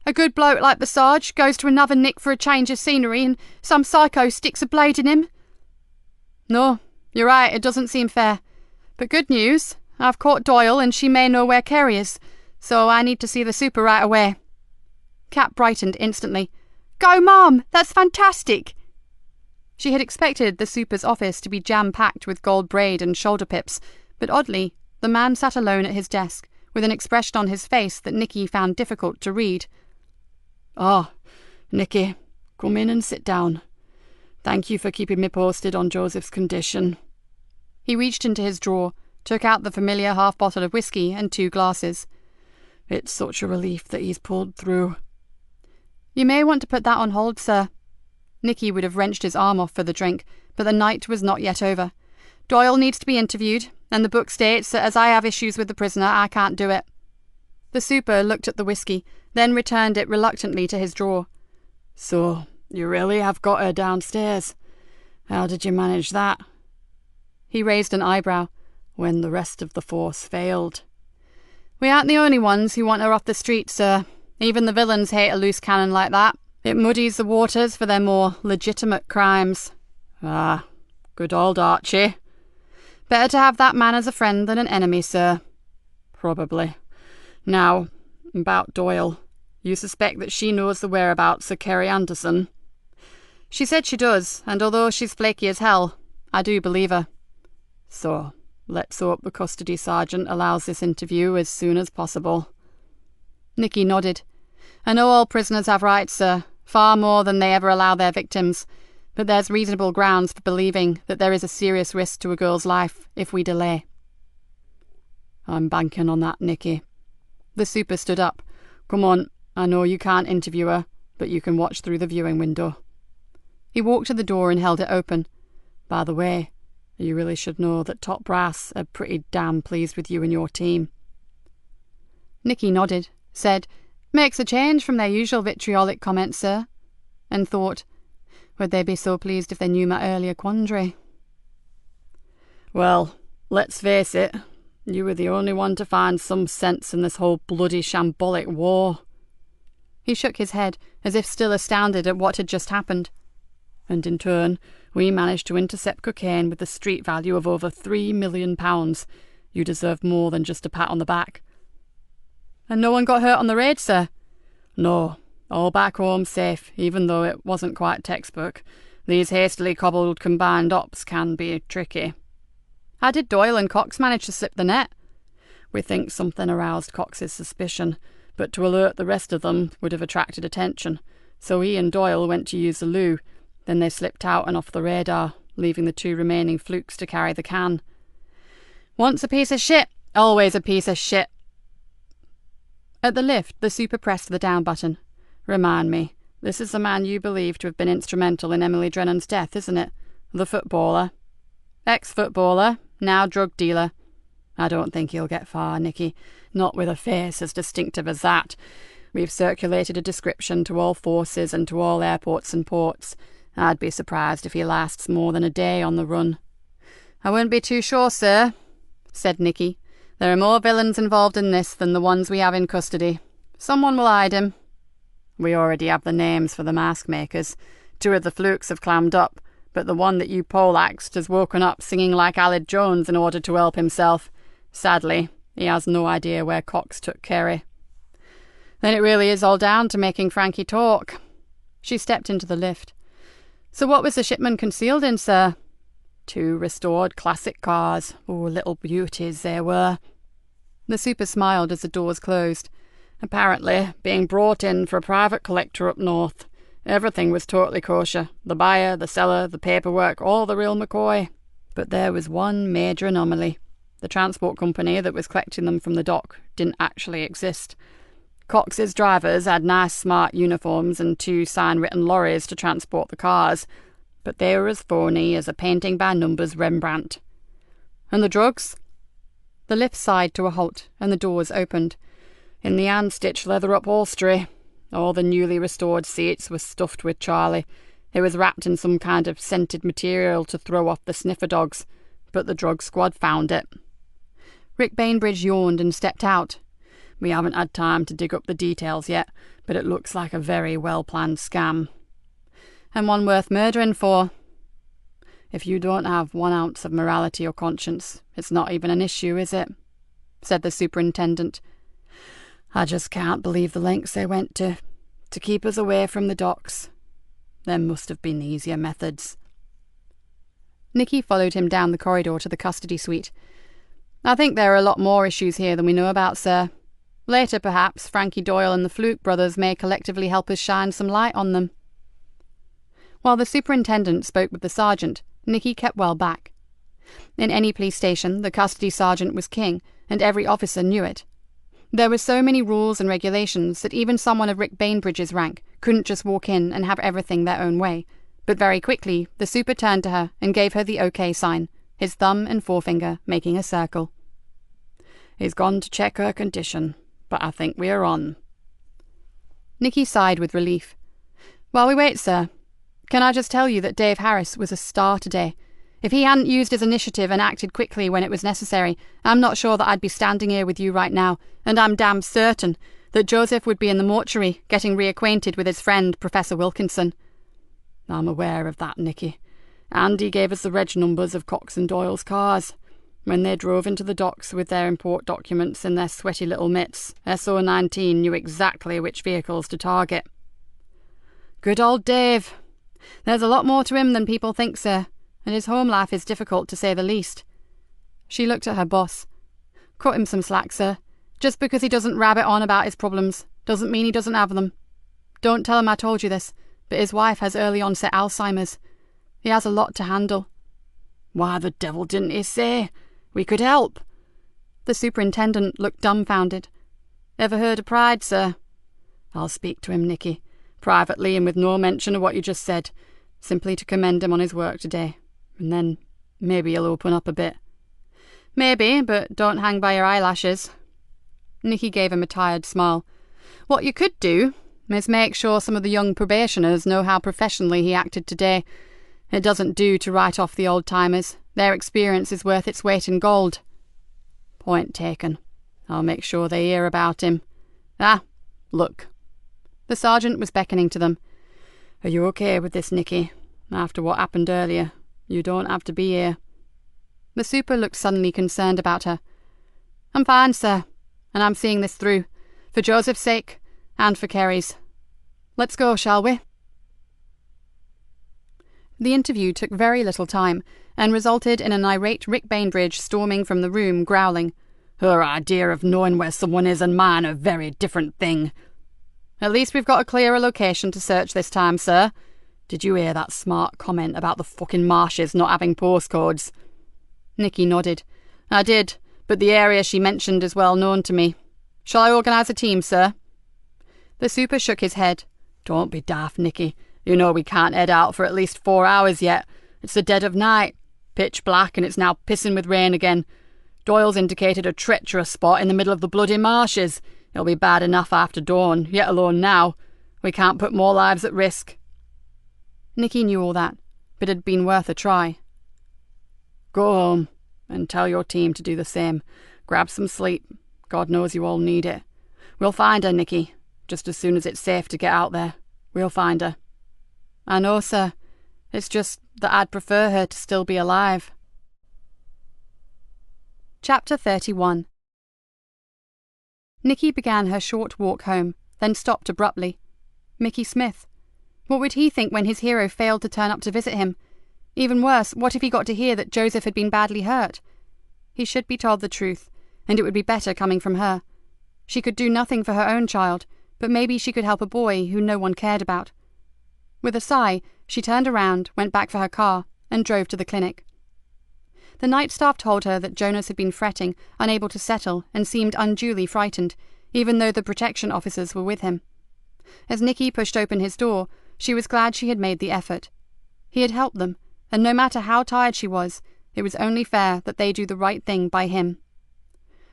A good bloke like the Sarge goes to another nick for a change of scenery, and some psycho sticks a blade in him. No, you're right, it doesn't seem fair. But good news, I've caught Doyle and she may know where Kerry is, so I need to see the super right away. Kat brightened instantly. Go, Mom! That's fantastic! She had expected the super's office to be jam-packed with gold braid and shoulder pips, but oddly, the man sat alone at his desk, with an expression on his face that Nikki found difficult to read.
Ah, Nikki, come in and sit down. Thank you for keeping me posted on Joseph's condition.
He reached into his drawer, took out the familiar half bottle of whiskey and 2 glasses.
It's such a relief that he's pulled through.
You may want to put that on hold, sir. Nikki would have wrenched his arm off for the drink, but the night was not yet over. Doyle needs to be interviewed, and the book states that as I have issues with the prisoner, I can't do it. The super looked at the whiskey, then returned it reluctantly to his drawer.
So, you really have got her downstairs? How did you manage that?
He raised an eyebrow.
When the rest of the force failed.
We aren't the only ones who want her off the street, sir. Even the villains hate a loose cannon like that. It muddies the waters for their more legitimate crimes.
Ah, good old Archie.
Better to have that man as a friend than an enemy, sir.
Probably. Now, about Doyle. You suspect that she knows the whereabouts of Kerry Anderson?
She said she does, and although she's flaky as hell, I do believe her.
So, let's hope the custody sergeant allows this interview as soon as possible.
Nikki nodded. I know all prisoners have rights, sir, far more than they ever allow their victims, but there's reasonable grounds for believing that there is a serious risk to a girl's life if we delay.
I'm banking on that, Nikki. The super stood up. Come on, I know you can't interview her, but you can watch through the viewing window.
He walked to the door and held it open.
By the way, you really should know that Top Brass are pretty damn pleased with you and your team.
Nikki nodded, said, "Makes a change from their usual vitriolic comments, sir," and thought, would they be so pleased if they knew my earlier quandary?
Well, let's face it, you were the only one to find some sense in this whole bloody shambolic war.
He shook his head, as if still astounded at what had just happened.
And in turn, we managed to intercept cocaine with a street value of over £3 million. You deserve more than just a pat on the back.
And no one got hurt on the raid, sir?
No, all back home safe, even though it wasn't quite textbook. These hastily cobbled combined ops can be tricky.
How did Doyle and Cox manage to slip the net?
We think something aroused Cox's suspicion, but to alert the rest of them would have attracted attention. So he and Doyle went to use the loo. Then they slipped out and off the radar, leaving the 2 remaining flukes to carry the can.
Once a piece of shit, always a piece of shit. At the lift, the super pressed the down button.
Remind me, this is the man you believe to have been instrumental in Emily Drennan's death, isn't it? The footballer.
Ex-footballer, now drug dealer.
I don't think he'll get far, Nikki. Not with a face as distinctive as that. We've circulated a description to all forces and to all airports and ports. I'd be surprised if he lasts more than a day on the run.
I wouldn't be too sure, sir, said Nikki. There are more villains involved in this than the ones we have in custody. Someone will hide him.
We already have the names for the mask makers. 2 of the flukes have clammed up, but the one that you poleaxed has woken up singing like Aled Jones in order to help himself. Sadly, he has no idea where Cox took Kerry.
Then it really is all down to making Frankie talk. She stepped into the lift. So what was the shipment concealed in, sir?
2 restored classic cars. Oh, little beauties they were.
The super smiled as the doors closed.
Apparently being brought in for a private collector up north. Everything was totally kosher. The buyer, the seller, the paperwork, all the real McCoy. But there was one major anomaly. The transport company that was collecting them from the dock didn't actually exist. Cox's drivers had nice smart uniforms and 2 sign-written lorries to transport the cars, but they were as phony as a painting-by-numbers Rembrandt.
And the drugs? The lift sighed to a halt, and the doors opened.
In the hand-stitched leather upholstery. All the newly restored seats were stuffed with Charlie. It was wrapped in some kind of scented material to throw off the sniffer dogs, but the drug squad found it.
Rick Bainbridge yawned and stepped out.
We haven't had time to dig up the details yet, but it looks like a very well-planned scam.
And one worth murdering for.
If you don't have 1 ounce of morality or conscience, it's not even an issue, is it?
Said the superintendent.
I just can't believe the lengths they went to keep us away from the docks. There must have been easier methods.
Nikki followed him down the corridor to the custody suite. I think there are a lot more issues here than we know about, sir. Later, perhaps, Frankie Doyle and the Fluke brothers may collectively help us shine some light on them. While the superintendent spoke with the sergeant, Nikki kept well back. In any police station, the custody sergeant was king, and every officer knew it. There were so many rules and regulations that even someone of Rick Bainbridge's rank couldn't just walk in and have everything their own way. But very quickly, the super turned to her and gave her the OK sign, his thumb and forefinger making a circle.
He's gone to check her condition, but I think we are on.
Nikki sighed with relief. While we wait, sir, can I just tell you that Dave Harris was a star today? If he hadn't used his initiative and acted quickly when it was necessary, I'm not sure that I'd be standing here with you right now, and I'm damn certain that Joseph would be in the mortuary getting reacquainted with his friend, Professor Wilkinson.
I'm aware of that, Nikki. Andy gave us the reg numbers of Cox and Doyle's cars. When they drove into the docks with their import documents in their sweaty little mitts, SO19 knew exactly which vehicles to target.
Good old Dave. There's a lot more to him than people think, sir, and his home life is difficult to say the least. She looked at her boss. Cut him some slack, sir. Just because he doesn't rabbit on about his problems doesn't mean he doesn't have them. Don't tell him I told you this, but his wife has early onset Alzheimer's. He has a lot to handle.
Why the devil didn't he say? We could help.
The superintendent looked dumbfounded. Ever heard of pride, sir?
I'll speak to him, Nikki, privately and with no mention of what you just said, simply to commend him on his work today. And then maybe he'll open up a bit.
Maybe, but don't hang by your eyelashes.
Nikki gave him a tired smile. What you could do is make sure some of the young probationers know how professionally he acted today. It doesn't do to write off the old-timers. Their experience is worth its weight in gold. Point taken. I'll make sure they hear about him. Ah, look. The sergeant was beckoning to them. Are you okay with this, Nikki? After what happened earlier, you don't have to be here. The super looked suddenly concerned about her. I'm fine, sir, and I'm seeing this through, for Joseph's sake and for Kerry's. Let's go, shall we? The interview took very little time and resulted in an irate Rick Bainbridge storming from the room, growling, Her idea of knowing where someone is and mine are a very different thing. At least we've got a clearer location to search this time, sir. Did you hear that smart comment about the fucking marshes not having postcodes? Nikki nodded. I did, but the area she mentioned is well known to me. Shall I organise a team, sir? The super shook his head. Don't be daft, Nikki. You know we can't head out for at least 4 hours yet. It's the dead of night. Pitch black, and it's now pissing with rain again. Doyle's indicated a treacherous spot in the middle of the bloody marshes. It'll be bad enough after dawn, yet alone now. We can't put more lives at risk. Nikki knew all that, but it had been worth a try. Go home, and tell your team to do the same. Grab some sleep. God knows you all need it. We'll find her, Nikki. Just as soon as it's safe to get out there. We'll find her. I know, sir. It's just that I'd prefer her to still be alive. Chapter 31. Nikki began her short walk home, then stopped abruptly. Mickey Smith. What would he think when his hero failed to turn up to visit him? Even worse, what if he got to hear that Joseph had been badly hurt? He should be told the truth, and it would be better coming from her. She could do nothing for her own child, but maybe she could help a boy who no one cared about. With a sigh, she turned around, went back for her car, and drove to the clinic. The night staff told her that Jonas had been fretting, unable to settle, and seemed unduly frightened, even though the protection officers were with him. As Nikki pushed open his door, she was glad she had made the effort. He had helped them, and no matter how tired she was, it was only fair that they do the right thing by him.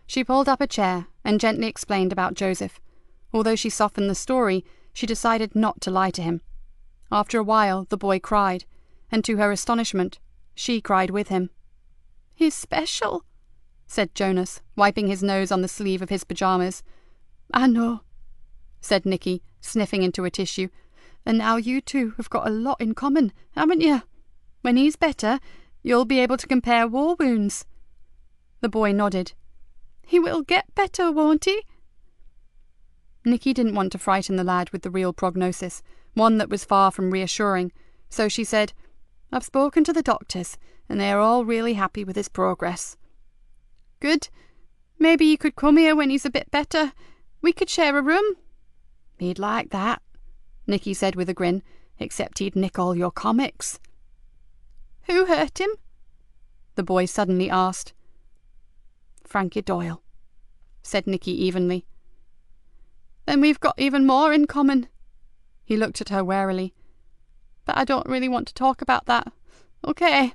She pulled up a chair and gently explained about Joseph. Although she softened the story, she decided not to lie to him. After a while, the boy cried, and to her astonishment, she cried with him. He's special, said Jonas, wiping his nose on the sleeve of his pyjamas. I know, said Nikki, sniffing into a tissue. And now you two have got a lot in common, haven't you? When he's better, you'll be able to compare war wounds. The boy nodded. He will get better, won't he? Nikki didn't want to frighten the lad with the real prognosis, one that was far from reassuring, so she said, I've spoken to the doctors, and they are all really happy with his progress. Good. Maybe you could come here when he's a bit better. We could share a room. He'd like that, Nikki said with a grin, except he'd nick all your comics. Who hurt him? The boy suddenly asked. Frankie Doyle, said Nikki evenly. Then we've got even more in common. He looked at her warily. But I don't really want to talk about that. Okay.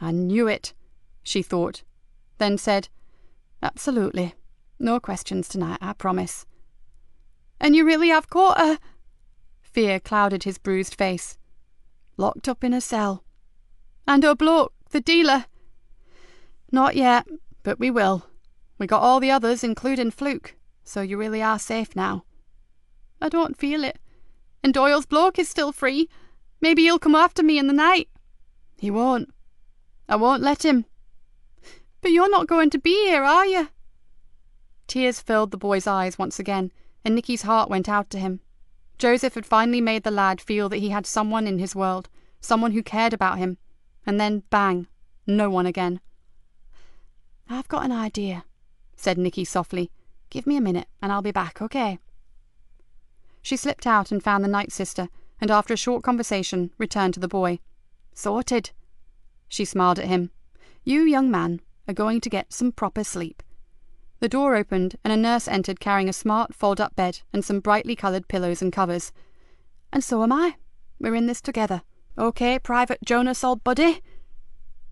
I knew it, she thought, then said, Absolutely. No questions tonight, I promise. And you really have caught her? Fear clouded his bruised face. Locked up in a cell. And her bloke, the dealer? Not yet, but we will. We got all the others, including Fluke, so you really are safe now. I don't feel it. And Doyle's bloke is still free. Maybe he'll come after me in the night. He won't. I won't let him. But you're not going to be here, are you? Tears filled the boy's eyes once again, and Nikki's heart went out to him. Joseph had finally made the lad feel that he had someone in his world, someone who cared about him, and then, bang, no one again. I've got an idea, said Nikki softly. Give me a minute, and I'll be back, okay? She slipped out and found the night sister, and after a short conversation, returned to the boy. Sorted. She smiled at him. You, young man, are going to get some proper sleep. The door opened, and a nurse entered carrying a smart fold-up bed and some brightly coloured pillows and covers. And so am I. We're in this together. Okay, Private Jonas, old buddy?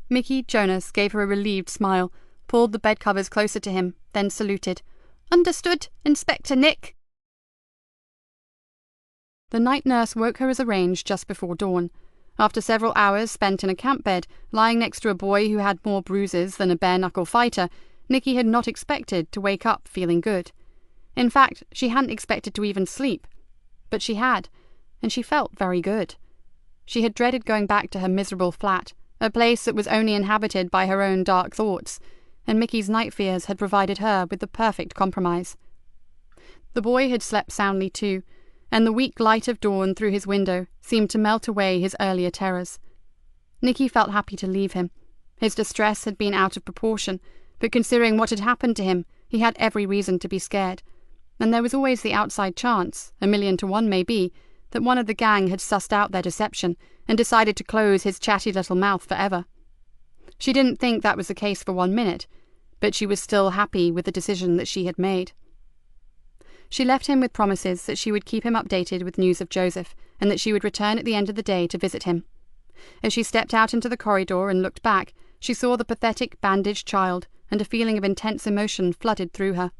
Mickey Jonas gave her a relieved smile, pulled the bed covers closer to him, then saluted.
Understood, Inspector Nick.
The night nurse woke her as arranged just before dawn. After several hours spent in a camp bed, lying next to a boy who had more bruises than a bare-knuckle fighter, Nikki had not expected to wake up feeling good. In fact, she hadn't expected to even sleep. But she had, and she felt very good. She had dreaded going back to her miserable flat, a place that was only inhabited by her own dark thoughts, and Mickey's night fears had provided her with the perfect compromise. The boy had slept soundly too, and the weak light of dawn through his window seemed to melt away his earlier terrors. Nikki felt happy to leave him. His distress had been out of proportion, but considering what had happened to him, he had every reason to be scared. And there was always the outside chance, 1,000,000 to 1 maybe, that one of the gang had sussed out their deception and decided to close his chatty little mouth forever. She didn't think that was the case for 1 minute, but she was still happy with the decision that she had made. She left him with promises that she would keep him updated with news of Joseph, and that she would return at the end of the day to visit him. As she stepped out into the corridor and looked back, she saw the pathetic, bandaged child, and a feeling of intense emotion flooded through her.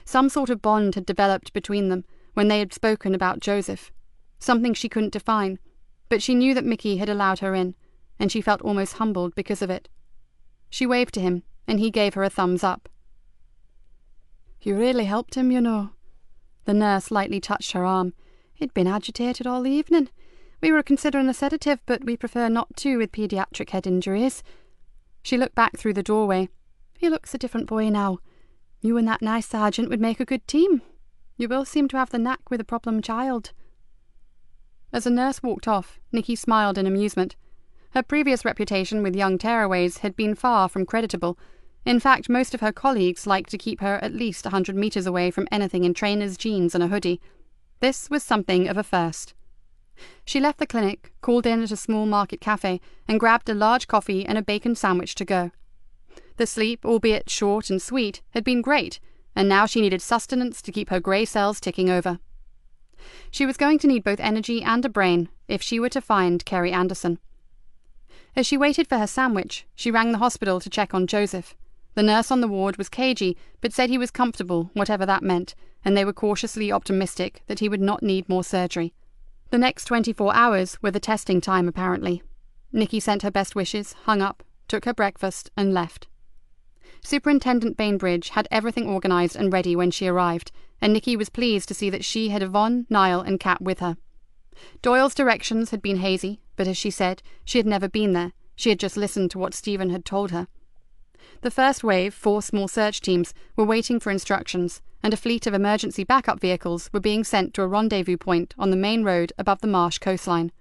Some sort of bond had developed between them when they had spoken about Joseph, something she couldn't define, but she knew that Mickey had allowed her in, and she felt almost humbled because of it. She waved to him, and he gave her a thumbs up.
"You really helped him, you know." The nurse lightly touched her arm. "He'd been agitated all the evening. We were considering a sedative, but we prefer not to with paediatric head injuries." She looked back through the doorway. "He looks a different boy now. You and that nice sergeant would make a good team. You both seem to have the knack with a problem child."
As the nurse walked off, Nikki smiled in amusement. Her previous reputation with young tearaways had been far from creditable. In fact, most of her colleagues liked to keep her at least 100 meters away from anything in trainer's jeans and a hoodie. This was something of a first. She left the clinic, called in at a small market cafe, and grabbed a large coffee and a bacon sandwich to go. The sleep, albeit short and sweet, had been great, and now she needed sustenance to keep her grey cells ticking over. She was going to need both energy and a brain if she were to find Kerry Anderson. As she waited for her sandwich, she rang the hospital to check on Joseph. The nurse on the ward was cagey, but said he was comfortable, whatever that meant, and they were cautiously optimistic that he would not need more surgery. The next 24 hours were the testing time, apparently. Nikki sent her best wishes, hung up, took her breakfast, and left. Superintendent Bainbridge had everything organised and ready when she arrived, and Nikki was pleased to see that she had Yvonne, Niall, and Kat with her. Doyle's directions had been hazy, but as she said, she had never been there. She had just listened to what Stephen had told her. The first wave, 4 small search teams, were waiting for instructions, and a fleet of emergency backup vehicles were being sent to a rendezvous point on the main road above the marsh coastline.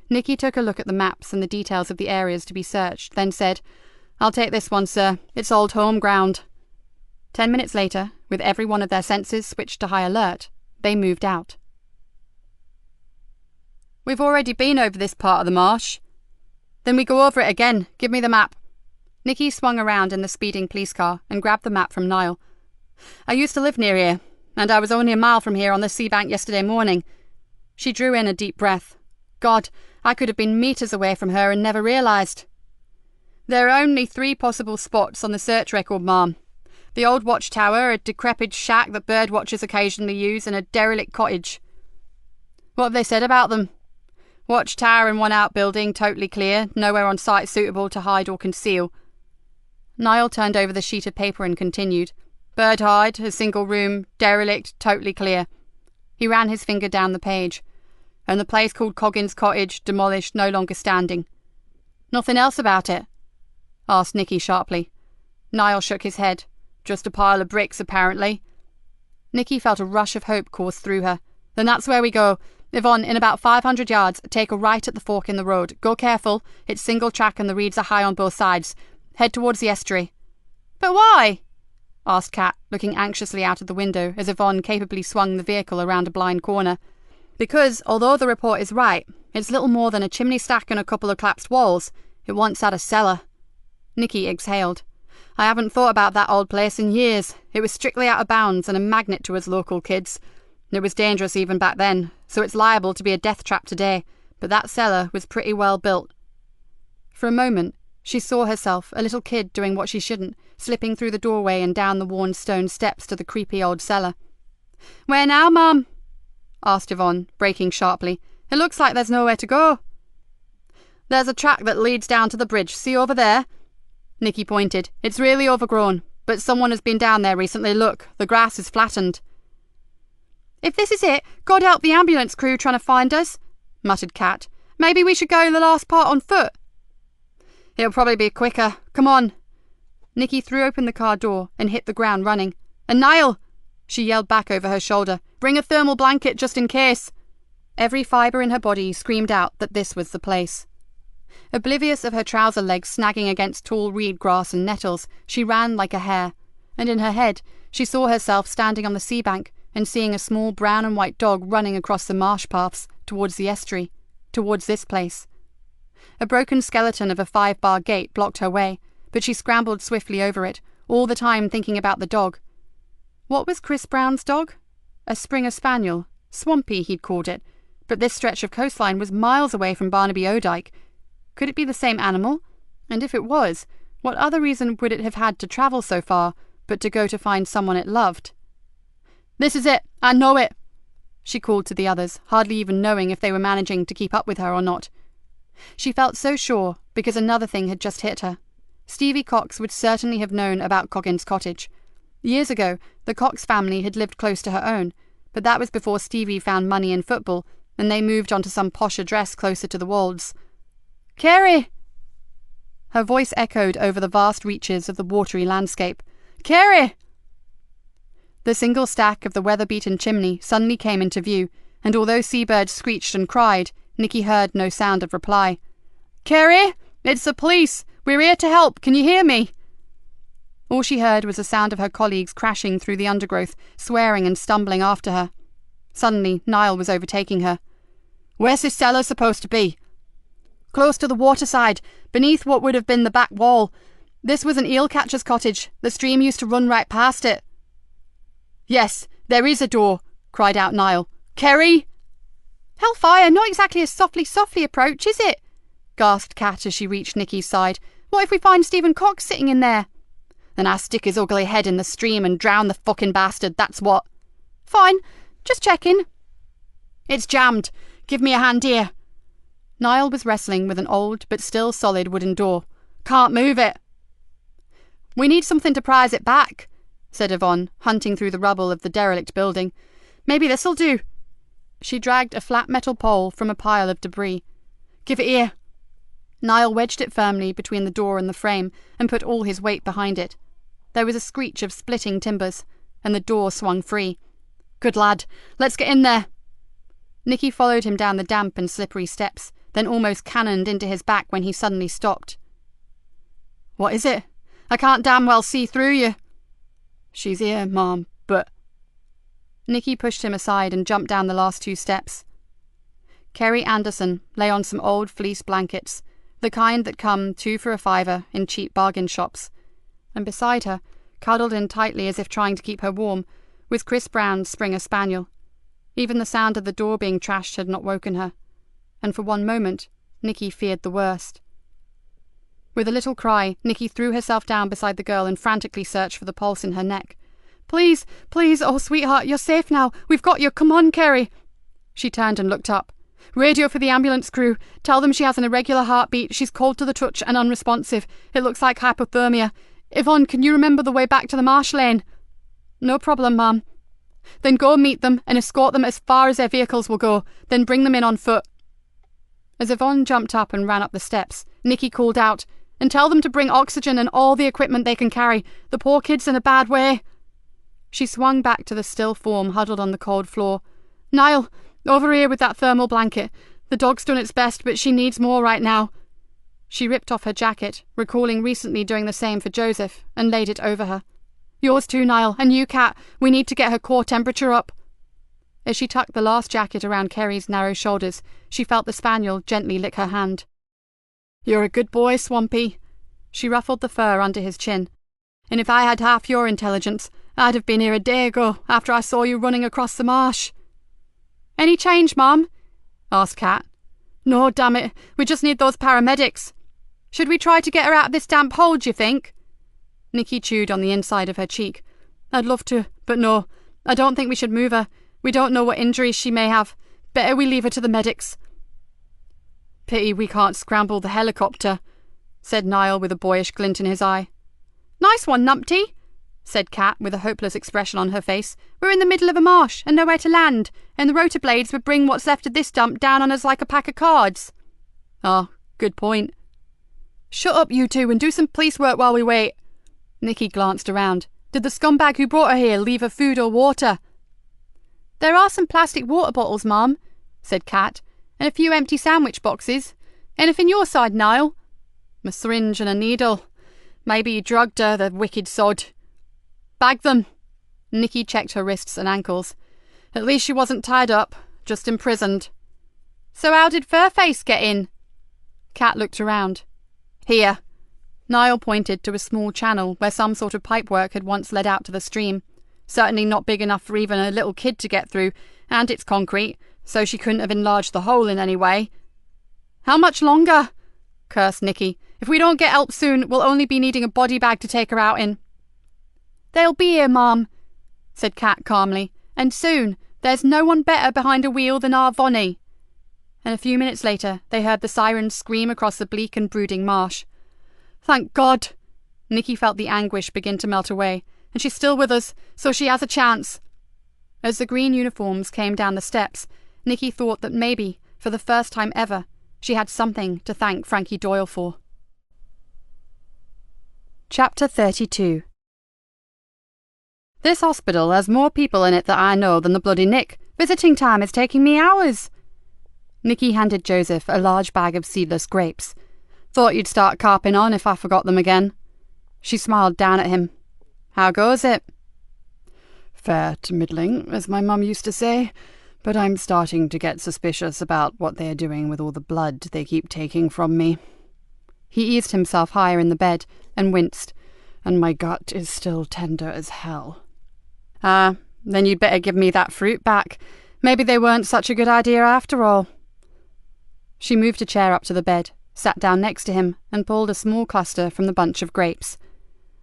Nikki took a look at the maps and the details of the areas to be searched, then said, "I'll take this one, sir. It's old home ground." 10 minutes later, with every one of their senses switched to high alert, they moved out. "We've already been over this part of the marsh." "Then we go over it again. Give me the map." Nikki swung around in the speeding police car and grabbed the map from Niall. "I used to live near here, and I was only a mile from here on the sea bank yesterday morning." She drew in a deep breath. God, I could have been meters away from her and never realised. "There are only 3 possible spots on the search record, ma'am. The old watchtower, a decrepit shack that bird watchers occasionally use, and a derelict cottage." "What have they said about them?" "Watchtower and 1 outbuilding, totally clear, nowhere on site suitable to hide or conceal." Niall turned over the sheet of paper and continued. "Bird hide, a single room, derelict, totally clear." He ran his finger down the page. "And the place called Coggin's Cottage, demolished, no longer standing." "Nothing else about it?" asked Nikki sharply. Niall shook his head. "Just a pile of bricks, apparently." Nikki felt a rush of hope course through her. "Then that's where we go. Yvonne, in about 500 yards, take a right at the fork in the road. Go careful. It's single track and the reeds are high on both sides. Head towards the estuary." "But why?" asked Kat, looking anxiously out of the window as Yvonne capably swung the vehicle around a blind corner. "Because, although the report is right, it's little more than a chimney stack and a couple of collapsed walls. It once had a cellar." Nikki exhaled. "I haven't thought about that old place in years. It was strictly out of bounds and a magnet to us local kids. It was dangerous even back then, so it's liable to be a death trap today, but that cellar was pretty well built." For a moment, She saw herself, a little kid doing what she shouldn't, slipping through the doorway and down the worn stone steps to the creepy old cellar.
"Where now, Mum?" asked Yvonne, braking sharply. "It looks like there's nowhere to go." "There's a track that leads down to the bridge. See over there?" Nikki pointed. "It's really overgrown, but someone has been down there recently. Look, the grass is flattened."
"If this is it, God help the ambulance crew trying to find us," muttered Kat. "Maybe we should go the last part on foot."
"It'll probably be quicker. Come on." Nikki threw open the car door and hit the ground running. "And Niall!" she yelled back over her shoulder. "Bring a thermal blanket just in case." Every fibre in her body screamed out that this was the place. Oblivious of her trouser legs snagging against tall reed grass and nettles, she ran like a hare, and in her head she saw herself standing on the sea bank and seeing a small brown and white dog running across the marsh paths towards the estuary, towards this place. A broken skeleton of a 5-bar gate blocked her way, but she scrambled swiftly over it, all the time thinking about the dog. What was Chris Brown's dog? A Springer Spaniel. Swampy, he'd called it, but this stretch of coastline was miles away from Barnaby O'Dyke. Could it be the same animal? And if it was, what other reason would it have had to travel so far but to go to find someone it loved? "This is it! I know it!" she called to the others, hardly even knowing if they were managing to keep up with her or not. She felt so sure because another thing had just hit her. Stevie Cox would certainly have known about Coggins Cottage. Years ago, the Cox family had lived close to her own, but that was before Stevie found money in football and they moved on to some posh address closer to the Wolds. "Carrie!" Her voice echoed over the vast reaches of the watery landscape. "Carrie!" The single stack of the weather-beaten chimney suddenly came into view, and although seabirds screeched and cried, Nikki heard no sound of reply. "Carrie! It's the police! We're here to help! Can you hear me?" All she heard was the sound of her colleagues crashing through the undergrowth, swearing and stumbling after her. Suddenly, Niall was overtaking her. "Where's this cellar supposed to be?" "Close to the waterside, beneath what would have been the back wall. This was an eel-catcher's cottage. The stream used to run right past it." "Yes, there is a door," cried out Niall. "Kerry!"
"Hellfire, not exactly a softly approach, is it?" gasped Kat as she reached Nikki's side. "What if we find Stephen Cox sitting in there?"
"Then I stick his ugly head in the stream and drown the fucking bastard, that's what."
"Fine, just checking."
"It's jammed. Give me a hand here." Niall was wrestling with an old but still solid wooden door. "Can't move it." "We need something to prise it back," said Yvonne, hunting through the rubble of the derelict building. "Maybe this'll do." She dragged a flat metal pole from a pile of debris. "Give it here." Niall wedged it firmly between the door and the frame and put all his weight behind it. There was a screech of splitting timbers, and the door swung free. "Good lad. Let's get in there." Nikki followed him down the damp and slippery steps, then almost cannoned into his back when he suddenly stopped. "What is it? I can't damn well see through you." "She's here, Mom, but—" Nikki pushed him aside and jumped down the last 2 steps. Kerry Anderson lay on some old fleece blankets, the kind that come 2 for a $5 in cheap bargain shops, and beside her, cuddled in tightly as if trying to keep her warm, was Chris Brown's Springer Spaniel. Even the sound of the door being trashed had not woken her, and for one moment Nikki feared the worst. With a little cry, Nikki threw herself down beside the girl and frantically searched for the pulse in her neck. "Please, please, oh sweetheart, you're safe now. We've got you. Come on, Kerry." She turned and looked up. "Radio for the ambulance crew. Tell them she has an irregular heartbeat. She's cold to the touch and unresponsive. It looks like hypothermia. Yvonne, can you remember the way back to the marsh lane?" "No problem, Mum." "Then go meet them and escort them as far as their vehicles will go. Then bring them in on foot." As Yvonne jumped up and ran up the steps, Nikki called out, "And tell them to bring oxygen and all the equipment they can carry. The poor kid's in a bad way." She swung back to the still form huddled on the cold floor. "Niall, over here with that thermal blanket. The dog's done its best, but she needs more right now." She ripped off her jacket, recalling recently doing the same for Joseph, and laid it over her. "Yours too, Niall, and you, Kat. We need to get her core temperature up." As she tucked the last jacket around Kerry's narrow shoulders, she felt the spaniel gently lick her hand. "You're a good boy, Swampy." She ruffled the fur under his chin. "And if I had half your intelligence, I'd have been here a day ago, after I saw you running across the marsh." "Any change, Mum?" asked Kat. "No, damn it. We just need those paramedics." Should we try to get her out of this damp hole, d'you think? Nikki chewed on the inside of her cheek. I'd love to, but no, I don't think we should move her. We don't know what injuries she may have. Better we leave her to the medics. Pity we can't scramble the helicopter, said Niall with a boyish glint in his eye. Nice one, Numpty, said Kat with a hopeless expression on her face. We're in the middle of a marsh and nowhere to land, and the rotor blades would bring what's left of this dump down on us like a pack of cards. Oh, good point. Shut up, you two, and do some police work while we wait. Nikki glanced around. Did the scumbag who brought her here leave her food or water? There are some plastic water bottles, Mum, said Kat, and a few empty sandwich boxes. Anything your side, Niall? A syringe and a needle. Maybe he drugged her, the wicked sod. Bag them. Nikki checked her wrists and ankles. At least she wasn't tied up, just imprisoned. So how did Furface get in? Kat looked around. Here. Niall pointed to a small channel where some sort of pipework had once led out to the stream. Certainly not big enough for even a little kid to get through, and it's concrete, so she couldn't have enlarged the hole in any way. How much longer? Cursed Nikki. If we don't get help soon, we'll only be needing a body bag to take her out in. They'll be here, Mum, said Kat calmly, and soon. There's no one better behind a wheel than our Vonnie. And a few minutes later, they heard the sirens scream across the bleak and brooding marsh. Thank God! Nikki felt the anguish begin to melt away, and she's still with us, so she has a chance. As the green uniforms came down the steps, Nikki thought that maybe, for the first time ever, she had something to thank Frankie Doyle for. Chapter 32. This hospital has more people in it that I know than the bloody Nick. Visiting time is taking me hours. Nikki handed Joseph a large bag of seedless grapes. Thought you'd start carping on if I forgot them again. She smiled down at him. How goes it?
Fair to middling, as my mum used to say, but I'm starting to get suspicious about what they're doing with all the blood they keep taking from me.
He eased himself higher in the bed and winced.
And my gut is still tender as hell.
Then you'd better give me that fruit back. Maybe they weren't such a good idea after all. She moved a chair up to the bed, sat down next to him, and pulled a small cluster from the bunch of grapes.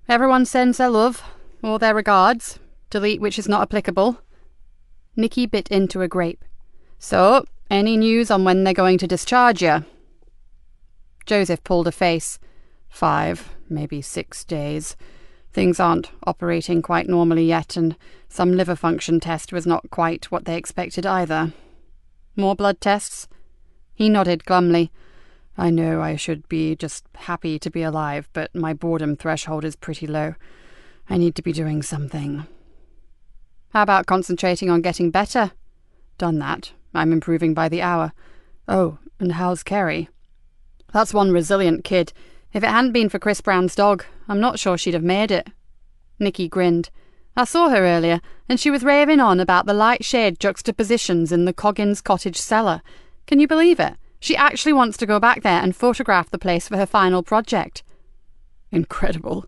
Everyone sends their love, or their regards, delete which is not applicable. Nikki bit into a grape. So, any news on when they're going to discharge you? Joseph pulled a face. 5, maybe 6 days. Things aren't operating quite normally yet, and some liver function test was not quite what they expected either. More blood tests? He nodded glumly.
I know I should be just happy to be alive, but my boredom threshold is pretty low. I need to be doing something.
How about concentrating on getting better?
Done that. I'm improving by the hour. Oh, and how's Kerry?
That's one resilient kid. If it hadn't been for Chris Brown's dog, I'm not sure she'd have made it. Nikki grinned. I saw her earlier, and she was raving on about the light-shade juxtapositions in the Coggins cottage cellar. Can you believe it? She actually wants to go back there and photograph the place for her final project.
Incredible.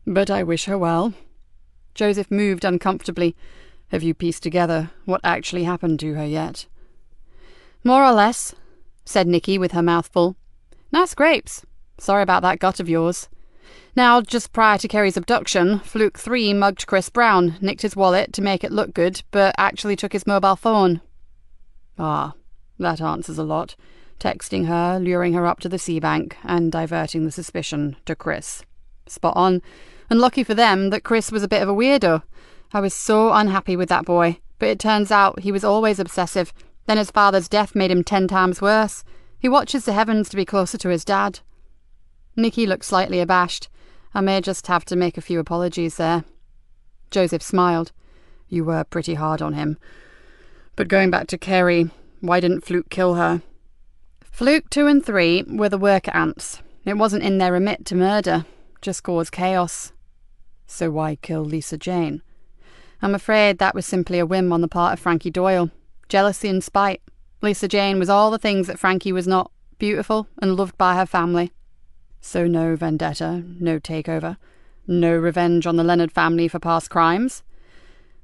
But I wish her well.
Joseph moved uncomfortably.
Have you pieced together what actually happened to her yet?
More or less, said Nikki with her mouth full. Nice grapes. Sorry about that gut of yours. Now, just prior to Kerry's abduction, Fluke 3 mugged Chris Brown, nicked his wallet to make it look good, but actually took his mobile phone.
Ah, that answers a lot. Texting her, luring her up to the sea bank, and diverting the suspicion to Chris.
Spot on. And lucky for them that Chris was a bit of a weirdo. I was so unhappy with that boy, but it turns out he was always obsessive. Then his father's death made him 10 times worse. He watches the heavens to be closer to his dad. Nikki looked slightly abashed. I may just have to make a few apologies there.
Joseph smiled. You were pretty hard on him. But going back to Kerry, why didn't Fluke kill her?
Fluke 2 and 3 were the worker ants. It wasn't in their remit to murder, just cause chaos.
So why kill Lisa Jane?
I'm afraid that was simply a whim on the part of Frankie Doyle. Jealousy and spite. Lisa Jane was all the things that Frankie was not. Beautiful and loved by her family.
So no vendetta, no takeover, no revenge on the Leonard family for past crimes?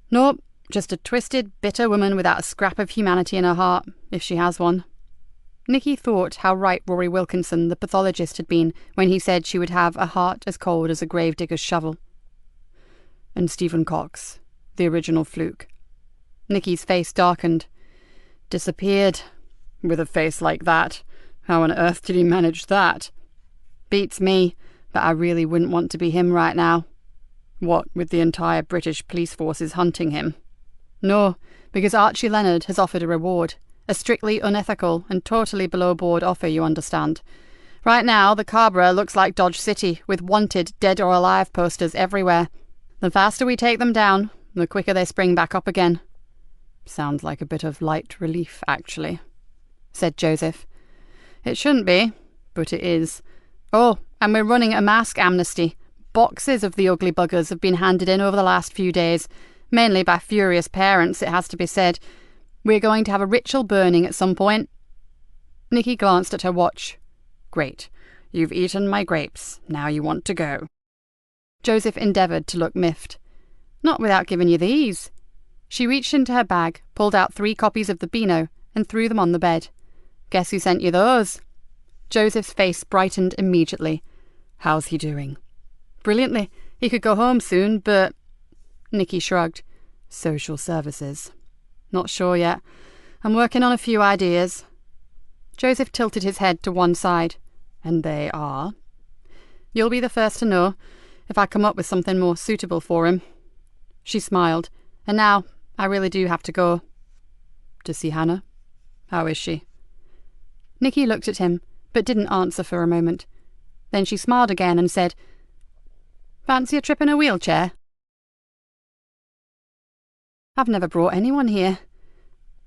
Nope, just a twisted, bitter woman without a scrap of humanity in her heart, if she has one. Nikki thought how right Rory Wilkinson, the pathologist, had been when he said she would have a heart as cold as a gravedigger's shovel.
And Stephen Cox, the original fluke.
Nikki's face darkened.
Disappeared. With a face like that. How on earth did he manage that?
Beats me, but I really wouldn't want to be him right now.
What, with the entire British police forces hunting him?
No, because Archie Leonard has offered a reward. A strictly unethical and totally below-board offer, you understand. Right now, the Cabra looks like Dodge City, with wanted, dead or alive posters everywhere. The faster we take them down, the quicker they spring back up again.
Sounds like a bit of light relief, actually, said Joseph.
It shouldn't be, but it is. Oh, and we're running a mask amnesty. Boxes of the ugly buggers have been handed in over the last few days, mainly by furious parents, it has to be said. We're going to have a ritual burning at some point.
Nikki glanced at her watch. Great. You've eaten my grapes. Now you want to go.
Joseph endeavoured to look miffed. Not without giving you these. She reached into her bag, pulled out 3 copies of the Beano, and threw them on the bed. Guess who sent you those? Joseph's face brightened immediately.
How's he doing?
Brilliantly. He could go home soon, but...
Nikki shrugged. Social services.
Not sure yet. I'm working on a few ideas. Joseph tilted his head to one side.
And they are?
You'll be the first to know, if I come up with something more suitable for him. She smiled. And now, I really do have to go.
To see Hannah? How is she?
Nikki looked at him, but didn't answer for a moment. Then she smiled again and said, Fancy a trip in a wheelchair? I've never brought anyone here,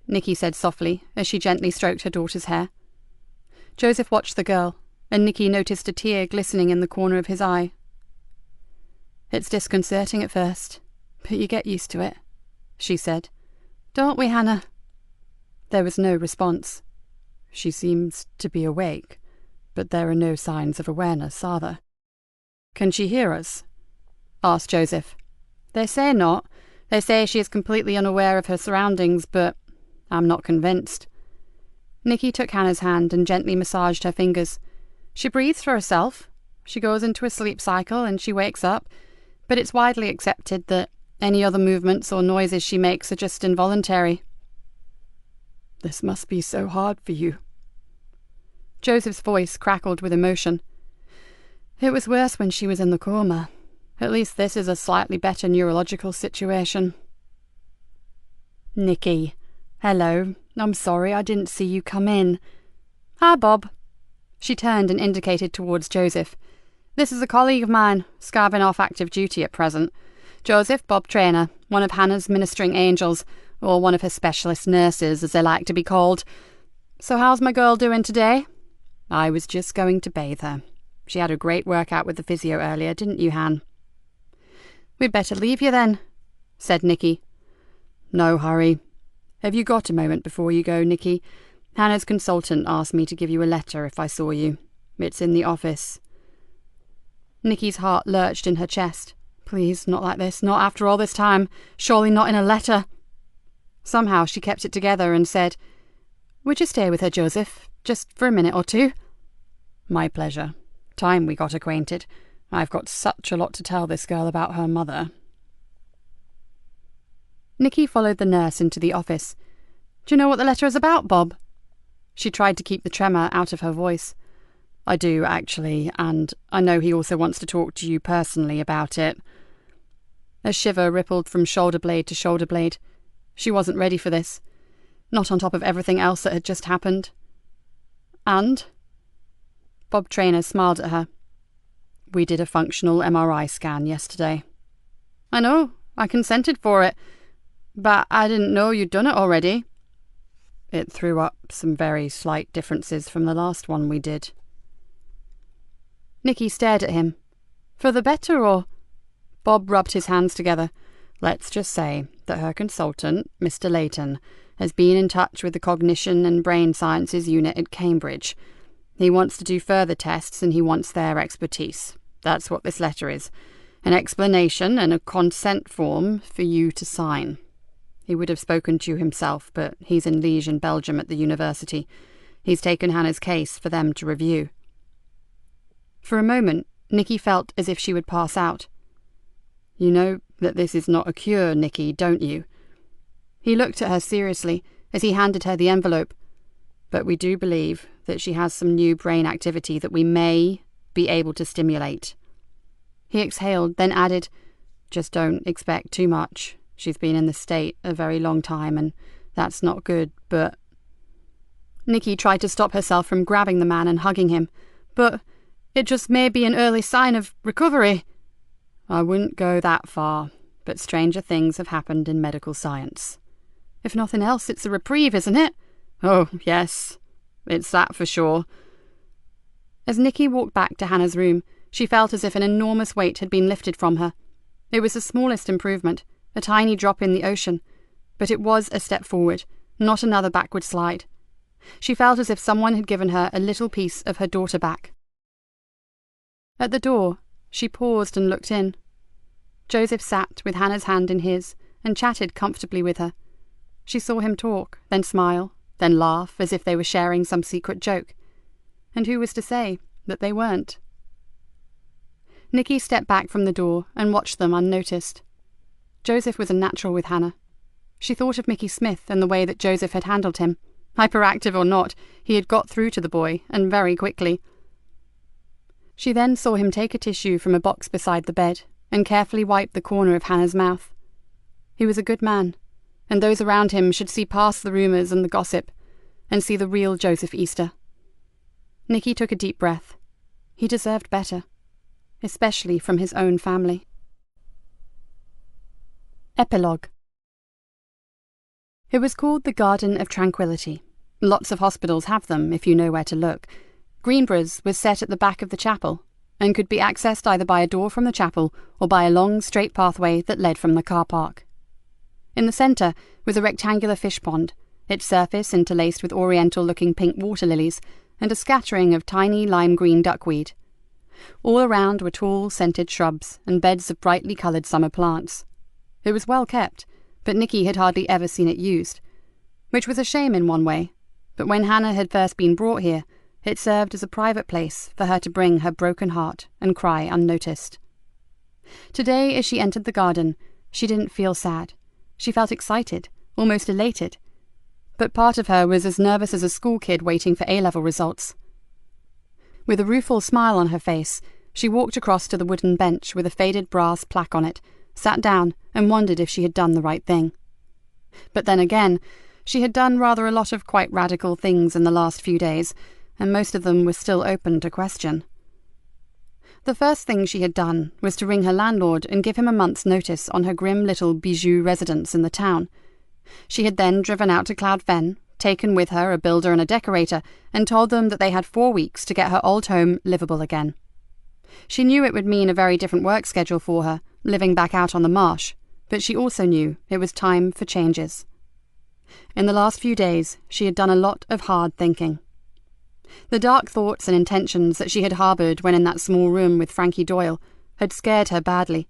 Nikki said softly as she gently stroked her daughter's hair. Joseph watched the girl, and Nikki noticed a tear glistening in the corner of his eye. It's disconcerting at first, but you get used to it, she said. Don't we, Hannah?
There was no response. She seems to be awake, but there are no signs of awareness, are there?
Can she hear us? Asked Joseph. They say not. They say she is completely unaware of her surroundings, but I'm not convinced. Nikki took Hannah's hand and gently massaged her fingers. She breathes for herself. She goes into a sleep cycle and she wakes up, but it's widely accepted that any other movements or noises she makes are just involuntary.
This must be so hard for you.
Joseph's voice crackled with emotion. It was worse when she was in the coma. At least this is a slightly better neurological situation.
Nikki. Hello. I'm sorry I didn't see you come in.
Hi, Bob. She turned and indicated towards Joseph. This is a colleague of mine, scarving off active duty at present. Joseph Bob Traynor, one of Hannah's ministering angels, or one of her specialist nurses, as they like to be called. So how's my girl doing today?
I was just going to bathe her. She had a great workout with the physio earlier, didn't you, Han?
We'd better leave you then, said Nikki.
No hurry. Have you got a moment before you go, Nikki? Hannah's consultant asked me to give you a letter if I saw you. It's in the office.
Nikki's heart lurched in her chest. Please, not like this, not after all this time. Surely not in a letter. Somehow she kept it together and said, Would you stay with her, Joseph? Just for a minute or two?
My pleasure. Time we got acquainted. I've got such a lot to tell this girl about her mother.
Nikki followed the nurse into the office. Do you know what the letter is about, Bob? She tried to keep the tremor out of her voice.
I do, actually, and I know he also wants to talk to you personally about it.
A shiver rippled from shoulder blade to shoulder blade. She wasn't ready for this. Not on top of everything else that had just happened. And? Bob Traynor smiled at her.
We did a functional MRI scan yesterday.
I know. I consented for it. But I didn't know you'd done it already.
It threw up some very slight differences from the last one we did.
Nikki stared at him. For the better, or? Bob rubbed his hands together.
Let's just say that her consultant, Mr. Layton, has been in touch with the Cognition and Brain Sciences unit at Cambridge. He wants to do further tests and he wants their expertise. That's what this letter is. An explanation and a consent form for you to sign. He would have spoken to you himself, but he's in Liège in Belgium at the university.
He's taken Hannah's case for them to review. For a moment, Nikki felt as if she would pass out. You know that this is not a cure, Nikki, don't you? He looked at her seriously as he handed her the envelope. But we do believe that she has some new brain activity that we may be able to stimulate. He exhaled, then added, just don't expect too much. She's been in the state a very long time, and that's not good, but... Nikki tried to stop herself from grabbing the man and hugging him. But it just may be an early sign of recovery. I wouldn't go that far, but stranger things have happened in medical science. If nothing else, it's a reprieve, isn't it? Oh, yes, it's that for sure. As Nikki walked back to Hannah's room, she felt as if an enormous weight had been lifted from her. It was the smallest improvement, a tiny drop in the ocean, but it was a step forward, not another backward slide. She felt as if someone had given her a little piece of her daughter back. At the door, she paused and looked in. Joseph sat with Hannah's hand in his and chatted comfortably with her. She saw him talk, then smile, then laugh as if they were sharing some secret joke. And who was to say that they weren't? Nikki stepped back from the door and watched them unnoticed. Joseph was a natural with Hannah. She thought of Mickey Smith and the way that Joseph had handled him. Hyperactive or not, he had got through to the boy, and very quickly. She then saw him take a tissue from a box beside the bed and carefully wipe the corner of Hannah's mouth. He was a good man, and those around him should see past the rumours and the gossip, and see the real Joseph Easter. Nikki took a deep breath. He deserved better, especially from his own family. Epilogue. It was called the Garden of Tranquility. Lots of hospitals have them, if you know where to look. Greenborough's was set at the back of the chapel, and could be accessed either by a door from the chapel or by a long, straight pathway that led from the car park. In the centre was a rectangular fish pond, its surface interlaced with oriental-looking pink water lilies, and a scattering of tiny lime-green duckweed. All around were tall, scented shrubs and beds of brightly coloured summer plants. It was well kept, but Nikki had hardly ever seen it used, which was a shame in one way, but when Hannah had first been brought here, it served as a private place for her to bring her broken heart and cry unnoticed. Today, as she entered the garden, she didn't feel sad. She felt excited, almost elated, but part of her was as nervous as a school kid waiting for A-level results. With a rueful smile on her face, she walked across to the wooden bench with a faded brass plaque on it, sat down and wondered if she had done the right thing. But then again, she had done rather a lot of quite radical things in the last few days, and most of them were still open to question. The first thing she had done was to ring her landlord and give him a month's notice on her grim little bijou residence in the town. She had then driven out to Cloud Fen, taken with her a builder and a decorator, and told them that they had 4 weeks to get her old home livable again. She knew it would mean a very different work schedule for her, living back out on the marsh, but she also knew it was time for changes. In the last few days, she had done a lot of hard thinking. The dark thoughts and intentions that she had harboured when in that small room with Frankie Doyle had scared her badly.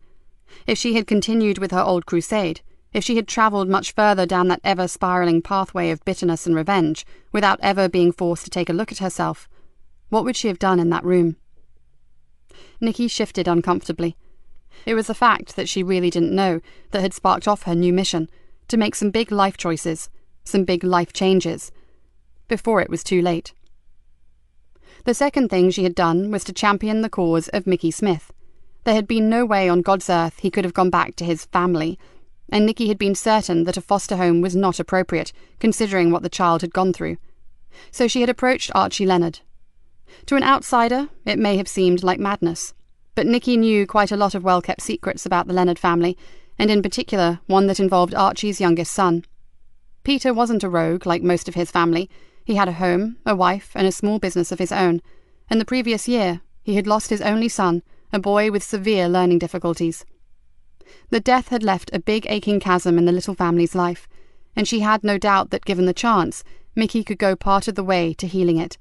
If she had continued with her old crusade, if she had travelled much further down that ever-spiralling pathway of bitterness and revenge, without ever being forced to take a look at herself, what would she have done in that room? Nikki shifted uncomfortably. It was the fact that she really didn't know that had sparked off her new mission, to make some big life choices, some big life changes, before it was too late. The second thing she had done was to champion the cause of Mickey Smith. There had been no way on God's earth he could have gone back to his family, and Nikki had been certain that a foster home was not appropriate, considering what the child had gone through. So she had approached Archie Leonard. To an outsider, it may have seemed like madness, but Nikki knew quite a lot of well-kept secrets about the Leonard family, and in particular one that involved Archie's youngest son. Peter wasn't a rogue like most of his family. He had a home, a wife, and a small business of his own, and the previous year he had lost his only son, a boy with severe learning difficulties. The death had left a big aching chasm in the little family's life, and she had no doubt that given the chance, Mickey could go part of the way to healing it.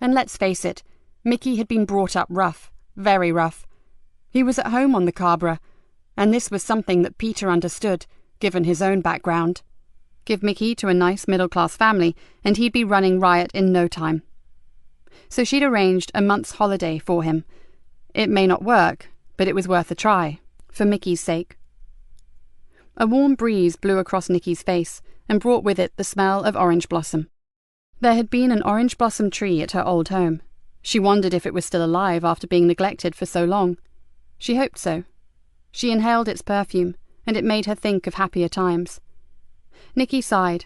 And let's face it, Mickey had been brought up rough, very rough. He was at home on the Cabra, and this was something that Peter understood, given his own background. Give Mickey to a nice middle-class family, and he'd be running riot in no time. So she'd arranged a month's holiday for him. It may not work, but it was worth a try, for Mickey's sake. A warm breeze blew across Nikki's face and brought with it the smell of orange blossom. There had been an orange blossom tree at her old home. She wondered if it was still alive after being neglected for so long. She hoped so. She inhaled its perfume, and it made her think of happier times. Nikki sighed.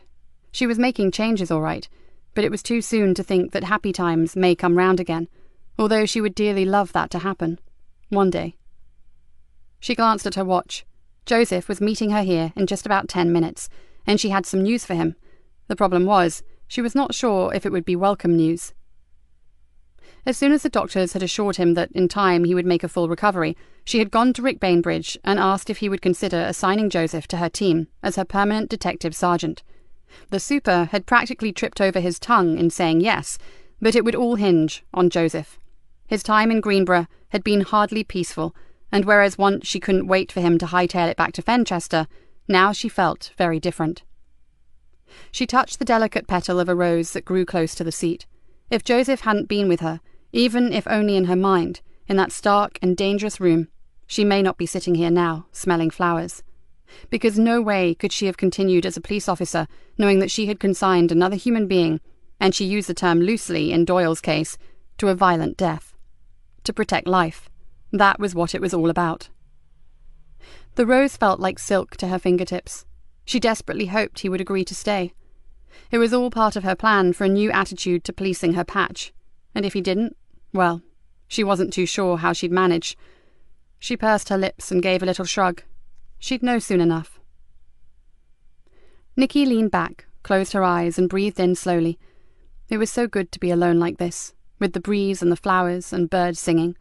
She was making changes all right, but it was too soon to think that happy times may come round again, although she would dearly love that to happen. One day. She glanced at her watch. Joseph was meeting her here in just about 10 minutes, and she had some news for him. The problem was, she was not sure if it would be welcome news. As soon as the doctors had assured him that in time he would make a full recovery, she had gone to Rick Bainbridge and asked if he would consider assigning Joseph to her team as her permanent detective sergeant. The super had practically tripped over his tongue in saying yes, but it would all hinge on Joseph. His time in Greenborough had been hardly peaceful, and whereas once she couldn't wait for him to hightail it back to Fenchester, now she felt very different. She touched the delicate petal of a rose that grew close to the seat. If Joseph hadn't been with her, even if only in her mind, in that stark and dangerous room, she may not be sitting here now, smelling flowers. Because no way could she have continued as a police officer, knowing that she had consigned another human being, and she used the term loosely in Doyle's case, to a violent death. To protect life. That was what it was all about. The rose felt like silk to her fingertips. She desperately hoped he would agree to stay. It was all part of her plan for a new attitude to policing her patch, and if he didn't, well, she wasn't too sure how she'd manage. She pursed her lips and gave a little shrug. She'd know soon enough. Nikki leaned back, closed her eyes, and breathed in slowly. It was so good to be alone like this, with the breeze and the flowers and birds singing.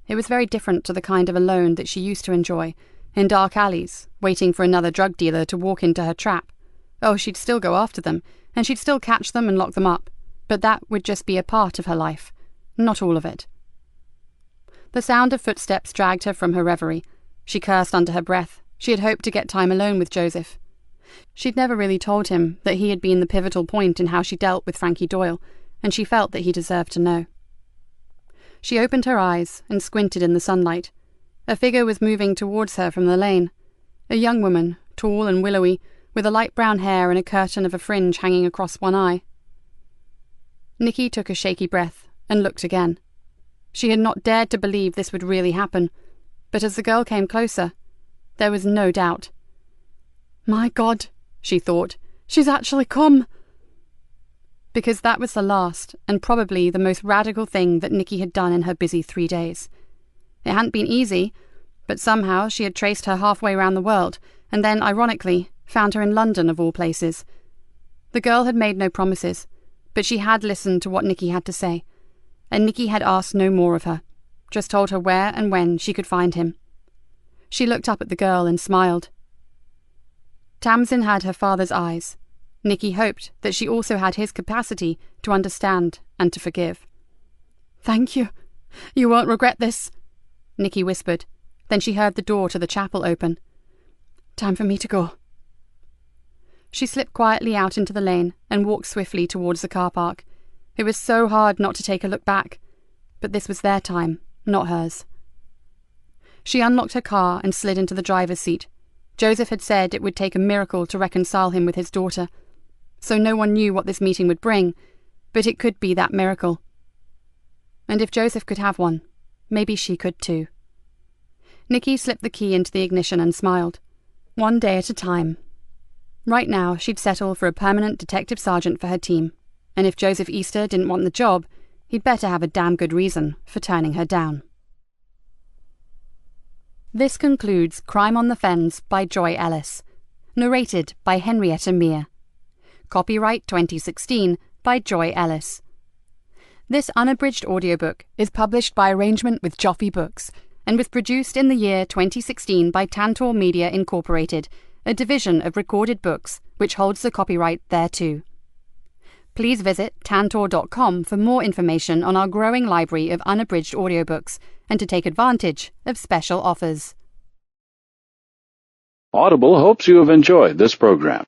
It was very different to the kind of alone that she used to enjoy, in dark alleys, waiting for another drug dealer to walk into her trap. Oh, she'd still go after them, and she'd still catch them and lock them up, but that would just be a part of her life, not all of it. The sound of footsteps dragged her from her reverie. She cursed under her breath. She had hoped to get time alone with Joseph. She'd never really told him that he had been the pivotal point in how she dealt with Frankie Doyle, and she felt that he deserved to know. She opened her eyes and squinted in the sunlight. A figure was moving towards her from the lane. A young woman, tall and willowy, with a light brown hair and a curtain of a fringe hanging across one eye. Nikki took a shaky breath and looked again. She had not dared to believe this would really happen, but as the girl came closer, there was no doubt. My God, she thought, she's actually come. Because that was the last, and probably the most radical thing that Nikki had done in her busy 3 days. It hadn't been easy, but somehow she had traced her halfway round the world, and then, ironically, found her in London of all places. The girl had made no promises, but she had listened to what Nikki had to say, and Nikki had asked no more of her, just told her where and when she could find him. She looked up at the girl and smiled. Tamsin had her father's eyes. Nikki hoped that she also had his capacity to understand and to forgive. "Thank you. You won't regret this," Nikki whispered. Then she heard the door to the chapel open. "Time for me to go." She slipped quietly out into the lane and walked swiftly towards the car park. It was so hard not to take a look back, but this was their time, not hers. She unlocked her car and slid into the driver's seat. Joseph had said it would take a miracle to reconcile him with his daughter, so no one knew what this meeting would bring, but it could be that miracle. And if Joseph could have one, maybe she could too. Nikki slipped the key into the ignition and smiled. One day at a time. Right now, she'd settle for a permanent detective sergeant for her team, and if Joseph Easter didn't want the job, he'd better have a damn good reason for turning her down. This concludes Crime on the Fens by Joy Ellis. Narrated by Henrietta Mear. Copyright 2016 by Joy Ellis. This unabridged audiobook is published by arrangement with Joffy Books and was produced in the year 2016 by Tantor Media Incorporated, a division of Recorded Books which holds the copyright thereto. Please visit tantor.com for more information on our growing library of unabridged audiobooks and to take advantage of special offers.
Audible hopes you have enjoyed this program.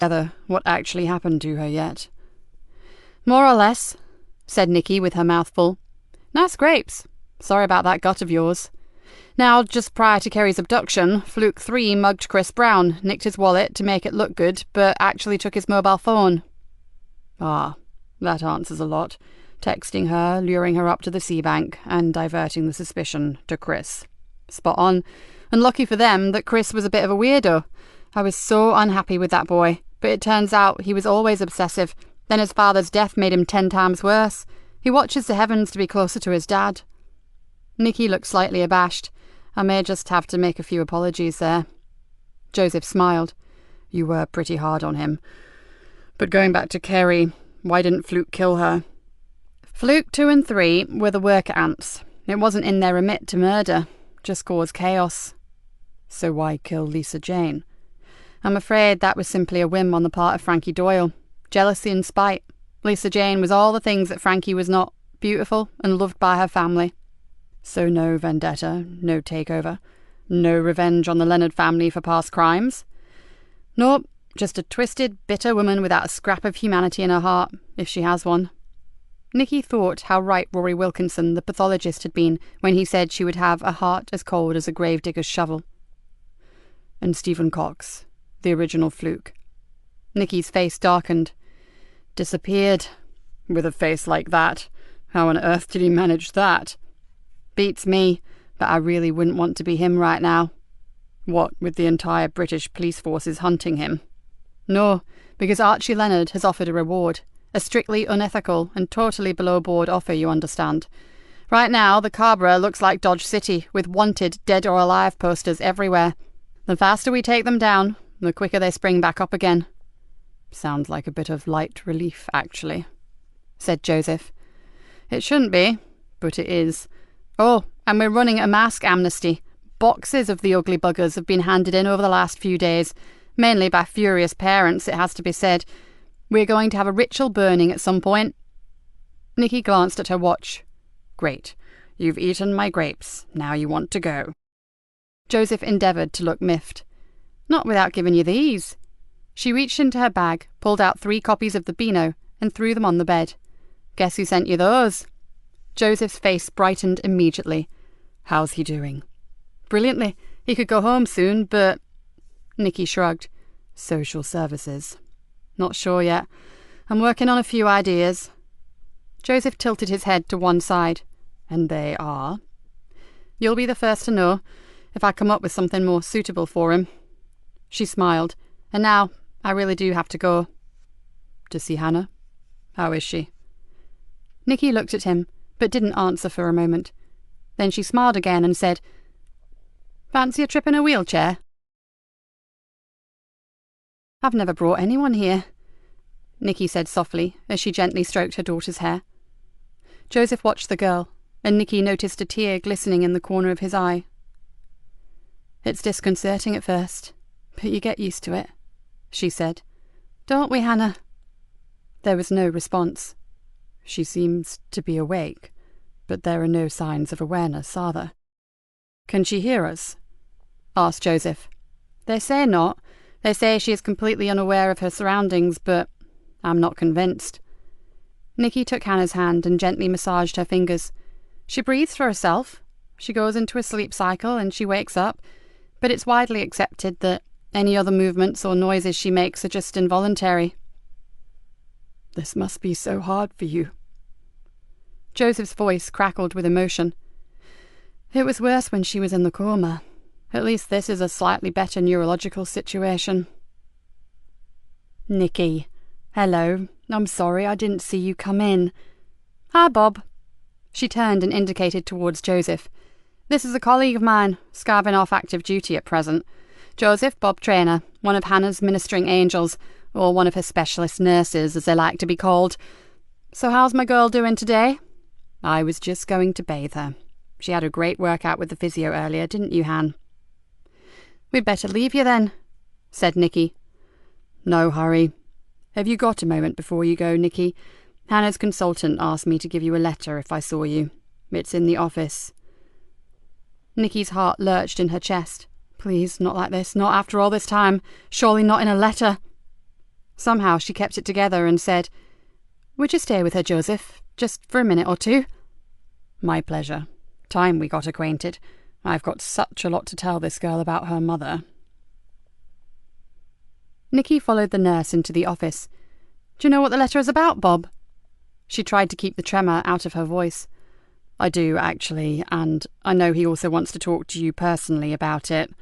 together what actually happened to her yet.
More or less, said Nikki with her mouth full. Nice grapes. Sorry about that gut of yours. Now, just prior to Kerry's abduction, Fluke 3 mugged Chris Brown, nicked his wallet to make it look good, but actually took his mobile phone.
Ah, that answers a lot. Texting her, luring her up to the sea bank, and diverting the suspicion to Chris.
Spot on. And lucky for them that Chris was a bit of a weirdo. I was so unhappy with that boy, but it turns out he was always obsessive. Then his father's death made him 10 times worse. He watches the heavens to be closer to his dad.
Nikki looked slightly abashed. I may just have to make a few apologies there.
Joseph smiled.
You were pretty hard on him. But going back to Kerry, why didn't Fluke kill her?
Fluke 2 and 3 were the worker ants. It wasn't in their remit to murder, just cause chaos.
So why kill Lisa Jane?
I'm afraid that was simply a whim on the part of Frankie Doyle. Jealousy and spite. Lisa Jane was all the things that Frankie was not, beautiful and loved by her family.
So no vendetta, no takeover, no revenge on the Leonard family for past crimes?
Nope, just a twisted, bitter woman without a scrap of humanity in her heart, if she has one. Nikki thought how right Rory Wilkinson, the pathologist, had been when he said she would have a heart as cold as a gravedigger's shovel.
And Stephen Cox, the original Fluke.
Nikki's face darkened.
Disappeared. With a face like that. How on earth did he manage that?
Beats me, but I really wouldn't want to be him right now.
What, with the entire British police forces hunting him?
No, because Archie Leonard has offered a reward. A strictly unethical and totally below-board offer, you understand. Right now, the Cabra looks like Dodge City, with wanted, dead or alive posters everywhere. The faster we take them down, the quicker they spring back up again.
Sounds like a bit of light relief, actually,
said Joseph. It shouldn't be, but it is. Oh, and we're running a mask amnesty. Boxes of the ugly buggers have been handed in over the last few days, mainly by furious parents, it has to be said. We're going to have a ritual burning at some point. Nikki glanced at her watch.
Great. You've eaten my grapes. Now you want to go.
Joseph endeavoured to look miffed. Not without giving you these. She reached into her bag, pulled out 3 copies of the Beano, and threw them on the bed. Guess who sent you those? Joseph's face brightened immediately.
How's he doing?
Brilliantly. He could go home soon, but... Nikki shrugged.
Social services.
Not sure yet. I'm working on a few ideas. Joseph tilted his head to one side.
And they are?
You'll be the first to know, if I come up with something more suitable for him. She smiled. And now, I really do have to go.
To see Hannah? How is she?
Nikki looked at him, but didn't answer for a moment. Then she smiled again and said, Fancy a trip in a wheelchair? I've never brought anyone here, Nikki said softly as she gently stroked her daughter's hair. Joseph watched the girl, and Nikki noticed a tear glistening in the corner of his eye. It's disconcerting at first, but you get used to it, she said. Don't we, Hannah? There was no response.
She seems to be awake, but there are no signs of awareness, are there?
Can she hear us? Asked Joseph. They say not. They say she is completely unaware of her surroundings, but I'm not convinced. Nikki took Hannah's hand and gently massaged her fingers. She breathes for herself. She goes into a sleep cycle and she wakes up, but it's widely accepted that any other movements or noises she makes are just involuntary.
This must be so hard for you.
Joseph's voice crackled with emotion. It was worse when she was in the coma. At least this is a slightly better neurological situation.
Nikki. Hello. I'm sorry I didn't see you come in.
Hi, Bob. She turned and indicated towards Joseph. This is a colleague of mine, scarving off active duty at present. Joseph Bob Traynor, one of Hannah's ministering angels, or one of her specialist nurses, as they like to be called. So how's my girl doing today?
I was just going to bathe her. She had a great workout with the physio earlier, didn't you, Han?
We'd better leave you then, said Nikki.
No hurry. Have you got a moment before you go, Nikki? Hannah's consultant asked me to give you a letter if I saw you. It's in the office.
Nikki's heart lurched in her chest. Please, not like this, not after all this time. Surely not in a letter.
Somehow she kept it together and said, "Would you stay with her, Joseph, just for a minute or two?"
"My pleasure. Time we got acquainted. I've got such a lot to tell this girl about her mother."
Nikki followed the nurse into the office. "Do you know what the letter is about, Bob?" She tried to keep the tremor out of her voice.
"I do, actually, and I know he also wants to talk to you personally about it."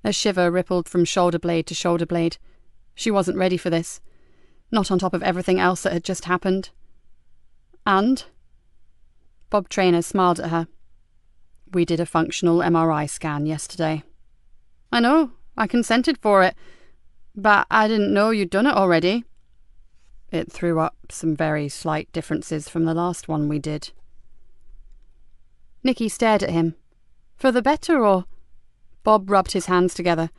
A shiver rippled from shoulder blade to shoulder blade. She wasn't ready for this. Not on top of everything else that had just happened. "And?" Bob Traynor smiled at her.
"We did a functional MRI scan yesterday."
"I know. I consented for it. But I didn't know you'd done it already."
"It threw up some very slight differences from the last one we did."
Nikki stared at him. "For the better, or?"
Bob rubbed his hands together.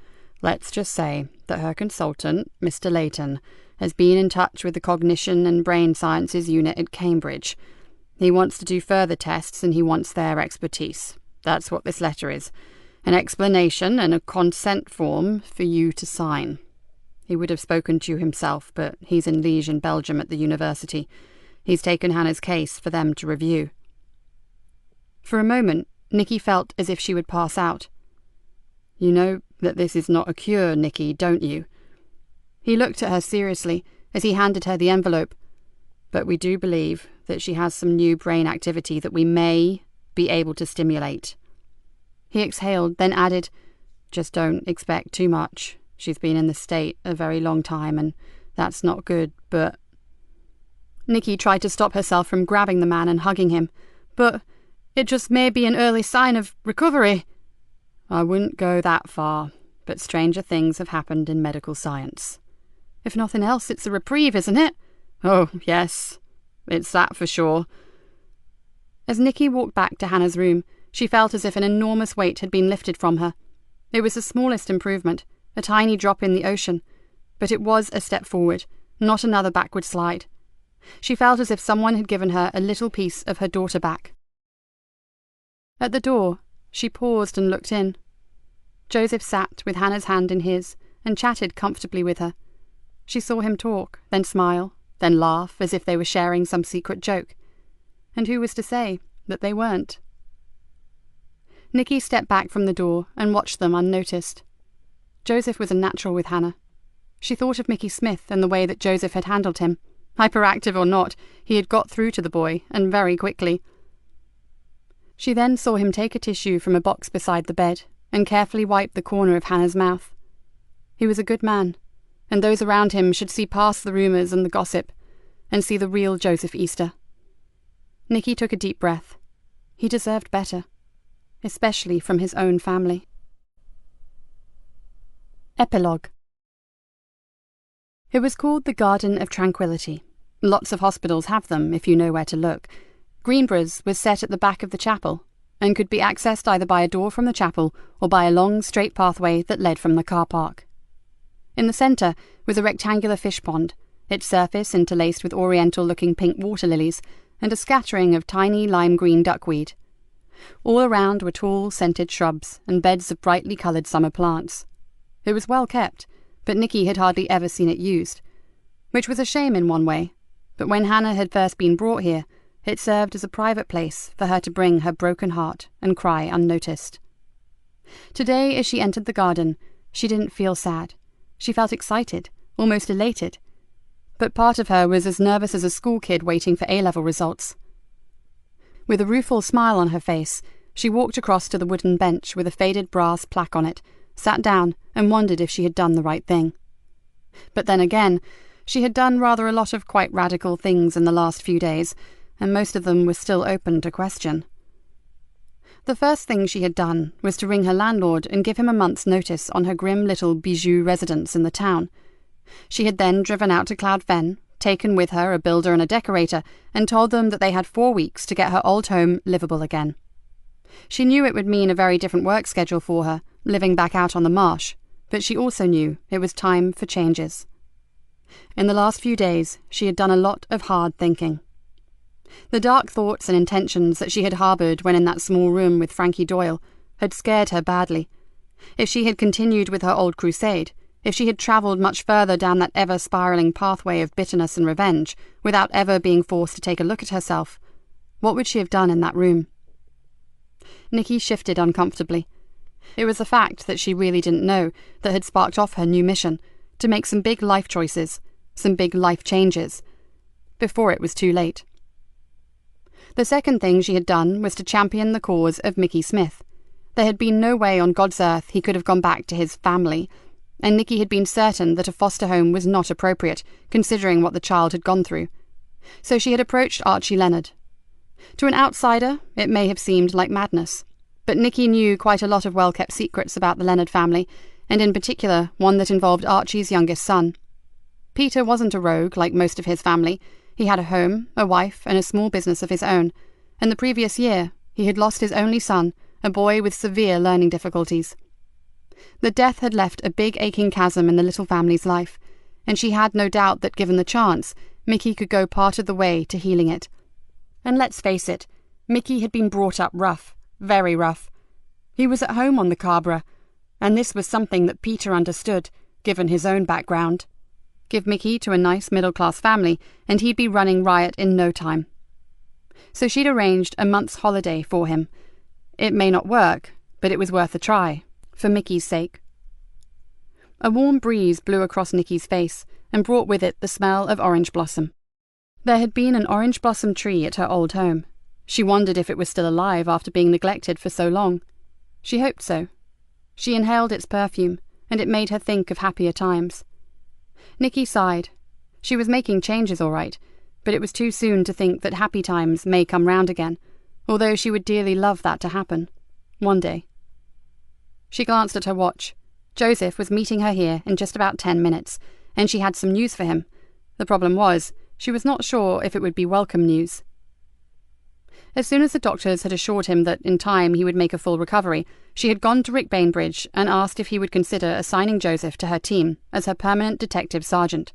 "Let's just say that her consultant, Mr. Layton, has been in touch with the Cognition and Brain Sciences unit at Cambridge. He wants to do further tests and he wants their expertise. That's what this letter is. An explanation and a consent form for you to sign. He would have spoken to you himself, but he's in Liège in Belgium at the university. He's taken Hannah's case for them to review."
For a moment, Nikki felt as if she would pass out.
"You know that this is not a cure, Nikki, don't you?"
He looked at her seriously as he handed her the envelope.
"But we do believe that she has some new brain activity that we may be able to stimulate."
He exhaled, then added,
"Just don't expect too much. She's been in this state a very long time, and that's not good, but—"
Nikki tried to stop herself from grabbing the man and hugging him. "But it just may be an early sign of recovery."
"I wouldn't go that far, but stranger things have happened in medical science."
"If nothing else, it's a reprieve, isn't it?"
"Oh, yes. It's that for sure."
As Nikki walked back to Hannah's room, she felt as if an enormous weight had been lifted from her. It was the smallest improvement, a tiny drop in the ocean, but it was a step forward, not another backward slide. She felt as if someone had given her a little piece of her daughter back. At the door, she paused and looked in. Joseph sat with Hannah's hand in his and chatted comfortably with her. She saw him talk, then smile, then laugh as if they were sharing some secret joke. And who was to say that they weren't? Nikki stepped back from the door and watched them unnoticed. Joseph was a natural with Hannah. She thought of Mickey Smith and the way that Joseph had handled him. Hyperactive or not, he had got through to the boy, and very quickly. She then saw him take a tissue from a box beside the bed and carefully wipe the corner of Hannah's mouth. He was a good man, and those around him should see past the rumours and the gossip and see the real Joseph Easter. Nikki took a deep breath. He deserved better, especially from his own family. Epilogue. It was called the Garden of Tranquility. Lots of hospitals have them, if you know where to look. Greenborough's was set at the back of the chapel, and could be accessed either by a door from the chapel or by a long, straight pathway that led from the car park. In the centre was a rectangular fish pond, its surface interlaced with oriental-looking pink water lilies, and a scattering of tiny lime-green duckweed. All around were tall, scented shrubs and beds of brightly coloured summer plants. It was well kept, but Nikki had hardly ever seen it used, which was a shame in one way, but when Hannah had first been brought here, it served as a private place for her to bring her broken heart and cry unnoticed. Today, as she entered the garden, she didn't feel sad. She felt excited, almost elated. But part of her was as nervous as a school kid waiting for A-level results. With a rueful smile on her face, she walked across to the wooden bench with a faded brass plaque on it, sat down and wondered if she had done the right thing. But then again, she had done rather a lot of quite radical things in the last few days, and most of them were still open to question. The first thing she had done was to ring her landlord and give him a month's notice on her grim little bijou residence in the town. She had then driven out to Cloud Fen, taken with her a builder and a decorator, and told them that they had 4 weeks to get her old home livable again. She knew it would mean a very different work schedule for her, living back out on the marsh, but she also knew it was time for changes. In the last few days, she had done a lot of hard thinking. The dark thoughts and intentions that she had harboured when in that small room with Frankie Doyle had scared her badly. If she had continued with her old crusade, If she had travelled much further down that ever-spiralling pathway of bitterness and revenge, without ever being forced to take a look at herself, what would she have done in that room? Nikki shifted uncomfortably. It was the fact that she really didn't know that had sparked off her new mission, to make some big life choices, some big life changes, before it was too late. The second thing she had done was to champion the cause of Mickey Smith. There had been no way on God's earth he could have gone back to his family, and Nikki had been certain that a foster home was not appropriate, considering what the child had gone through. So she had approached Archie Leonard. To an outsider, it may have seemed like madness, but Nikki knew quite a lot of well-kept secrets about the Leonard family, and in particular one that involved Archie's youngest son. Peter wasn't a rogue like most of his family. He had a home, a wife, and a small business of his own, and the previous year he had lost his only son, a boy with severe learning difficulties. The death had left a big aching chasm in the little family's life, and she had no doubt that given the chance, Mickey could go part of the way to healing it. And let's face it, Mickey had been brought up rough, very rough. He was at home on the Cabra, and this was something that Peter understood, given his own background. Give Mickey to a nice middle-class family, and he'd be running riot in no time. So she'd arranged a month's holiday for him. It may not work, but it was worth a try, for Mickey's sake. A warm breeze blew across Nikki's face, and brought with it the smell of orange blossom. There had been an orange blossom tree at her old home. She wondered if it was still alive after being neglected for so long. She hoped so. She inhaled its perfume, and it made her think of happier times. Nikki sighed. She was making changes all right, but it was too soon to think that happy times may come round again, although she would dearly love that to happen. One day. She glanced at her watch. Joseph was meeting her here in just about 10 minutes, and she had some news for him. The problem was, she was not sure if it would be welcome news. As soon as the doctors had assured him that in time he would make a full recovery, she had gone to Rick Bainbridge and asked if he would consider assigning Joseph to her team as her permanent detective sergeant.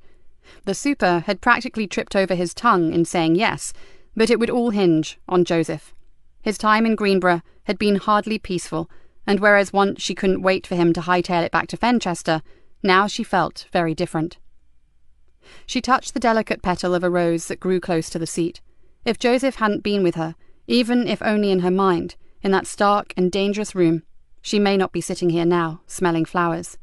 The super had practically tripped over his tongue in saying yes, but it would all hinge on Joseph. His time in Greenborough had been hardly peaceful, and whereas once she couldn't wait for him to hightail it back to Fenchester, now she felt very different. She touched the delicate petal of a rose that grew close to the seat. If Joseph hadn't been with her, even if only in her mind, in that stark and dangerous room, she may not be sitting here now, smelling flowers.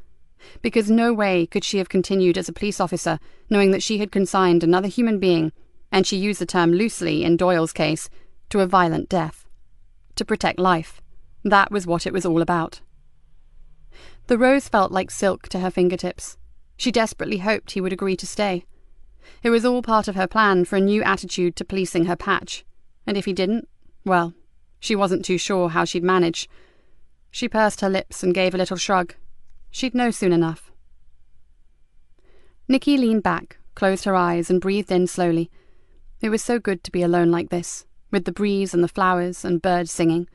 Because no way could she have continued as a police officer, knowing that she had consigned another human being, and she used the term loosely in Doyle's case, to a violent death. To protect life. That was what it was all about. The rose felt like silk to her fingertips. She desperately hoped he would agree to stay. It was all part of her plan for a new attitude to policing her patch, and if he didn't, well, she wasn't too sure how she'd manage. She pursed her lips and gave a little shrug. She'd know soon enough. Nikki leaned back, closed her eyes, and breathed in slowly. It was so good to be alone like this, with the breeze and the flowers and birds singing.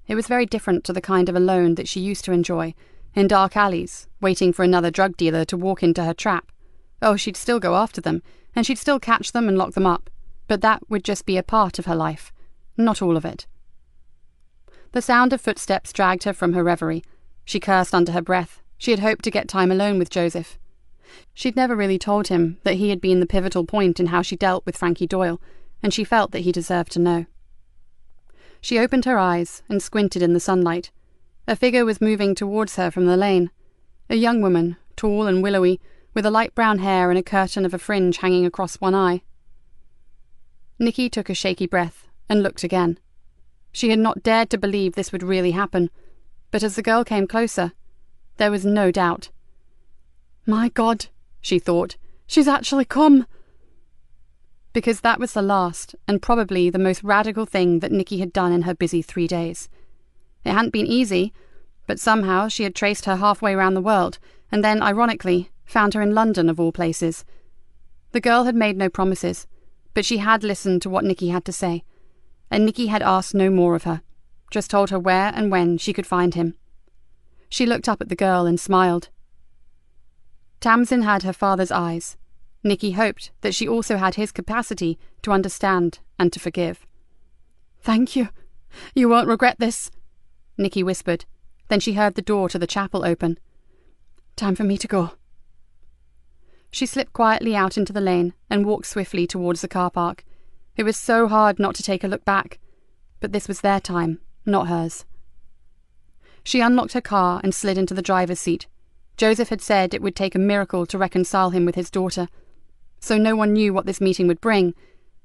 It was very different to the kind of alone that she used to enjoy, in dark alleys, waiting for another drug dealer to walk into her trap. Oh, she'd still go after them, and she'd still catch them and lock them up, but that would just be a part of her life, not all of it. The sound of footsteps dragged her from her reverie. She cursed under her breath. She had hoped to get time alone with Joseph. She'd never really told him that he had been the pivotal point in how she dealt with Frankie Doyle, and she felt that he deserved to know. She opened her eyes and squinted in the sunlight. A figure was moving towards her from the lane. A young woman, tall and willowy, with a light brown hair and a curtain of a fringe hanging across one eye. Nikki took a shaky breath and looked again. She had not dared to believe this would really happen, but as the girl came closer, there was no doubt. "My God," she thought, "she's actually come!" Because that was the last, and probably the most radical thing that Nikki had done in her busy 3 days. It hadn't been easy, but somehow she had traced her halfway round the world, and then, ironically, found her in London of all places. The girl had made no promises, but she had listened to what Nikki had to say, and Nikki had asked no more of her, just told her where and when she could find him. She looked up at the girl and smiled. Tamsin had her father's eyes. Nikki hoped that she also had his capacity to understand and to forgive. "Thank you. You won't regret this," Nikki whispered. Then she heard the door to the chapel open. Time for me to go. She slipped quietly out into the lane and walked swiftly towards the car park. It was so hard not to take a look back, but this was their time, not hers. She unlocked her car and slid into the driver's seat. Joseph had said it would take a miracle to reconcile him with his daughter, so no one knew what this meeting would bring,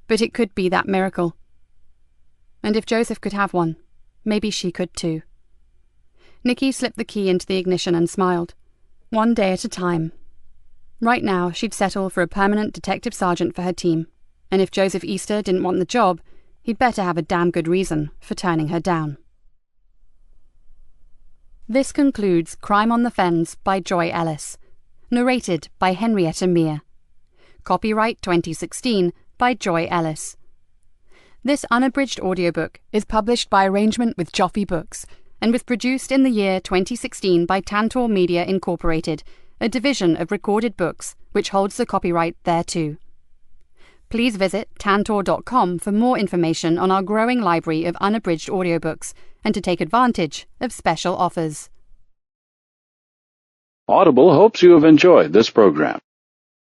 but it could be that miracle. And if Joseph could have one, maybe she could too. Nikki slipped the key into the ignition and smiled. One day at a time. Right now, she'd settle for a permanent detective sergeant for her team, and if Joseph Easter didn't want the job, he'd better have a damn good reason for turning her down. This concludes Crime on the Fens by Joy Ellis. Narrated by Henrietta Meir. Copyright 2016 by Joy Ellis. This unabridged audiobook is published by arrangement with Joffe Books and was produced in the year 2016 by Tantor Media Incorporated, a division of Recorded Books which holds the copyright thereto. Please visit tantor.com for more information on our growing library of unabridged audiobooks and to take advantage of special offers.
Audible hopes you have enjoyed this program.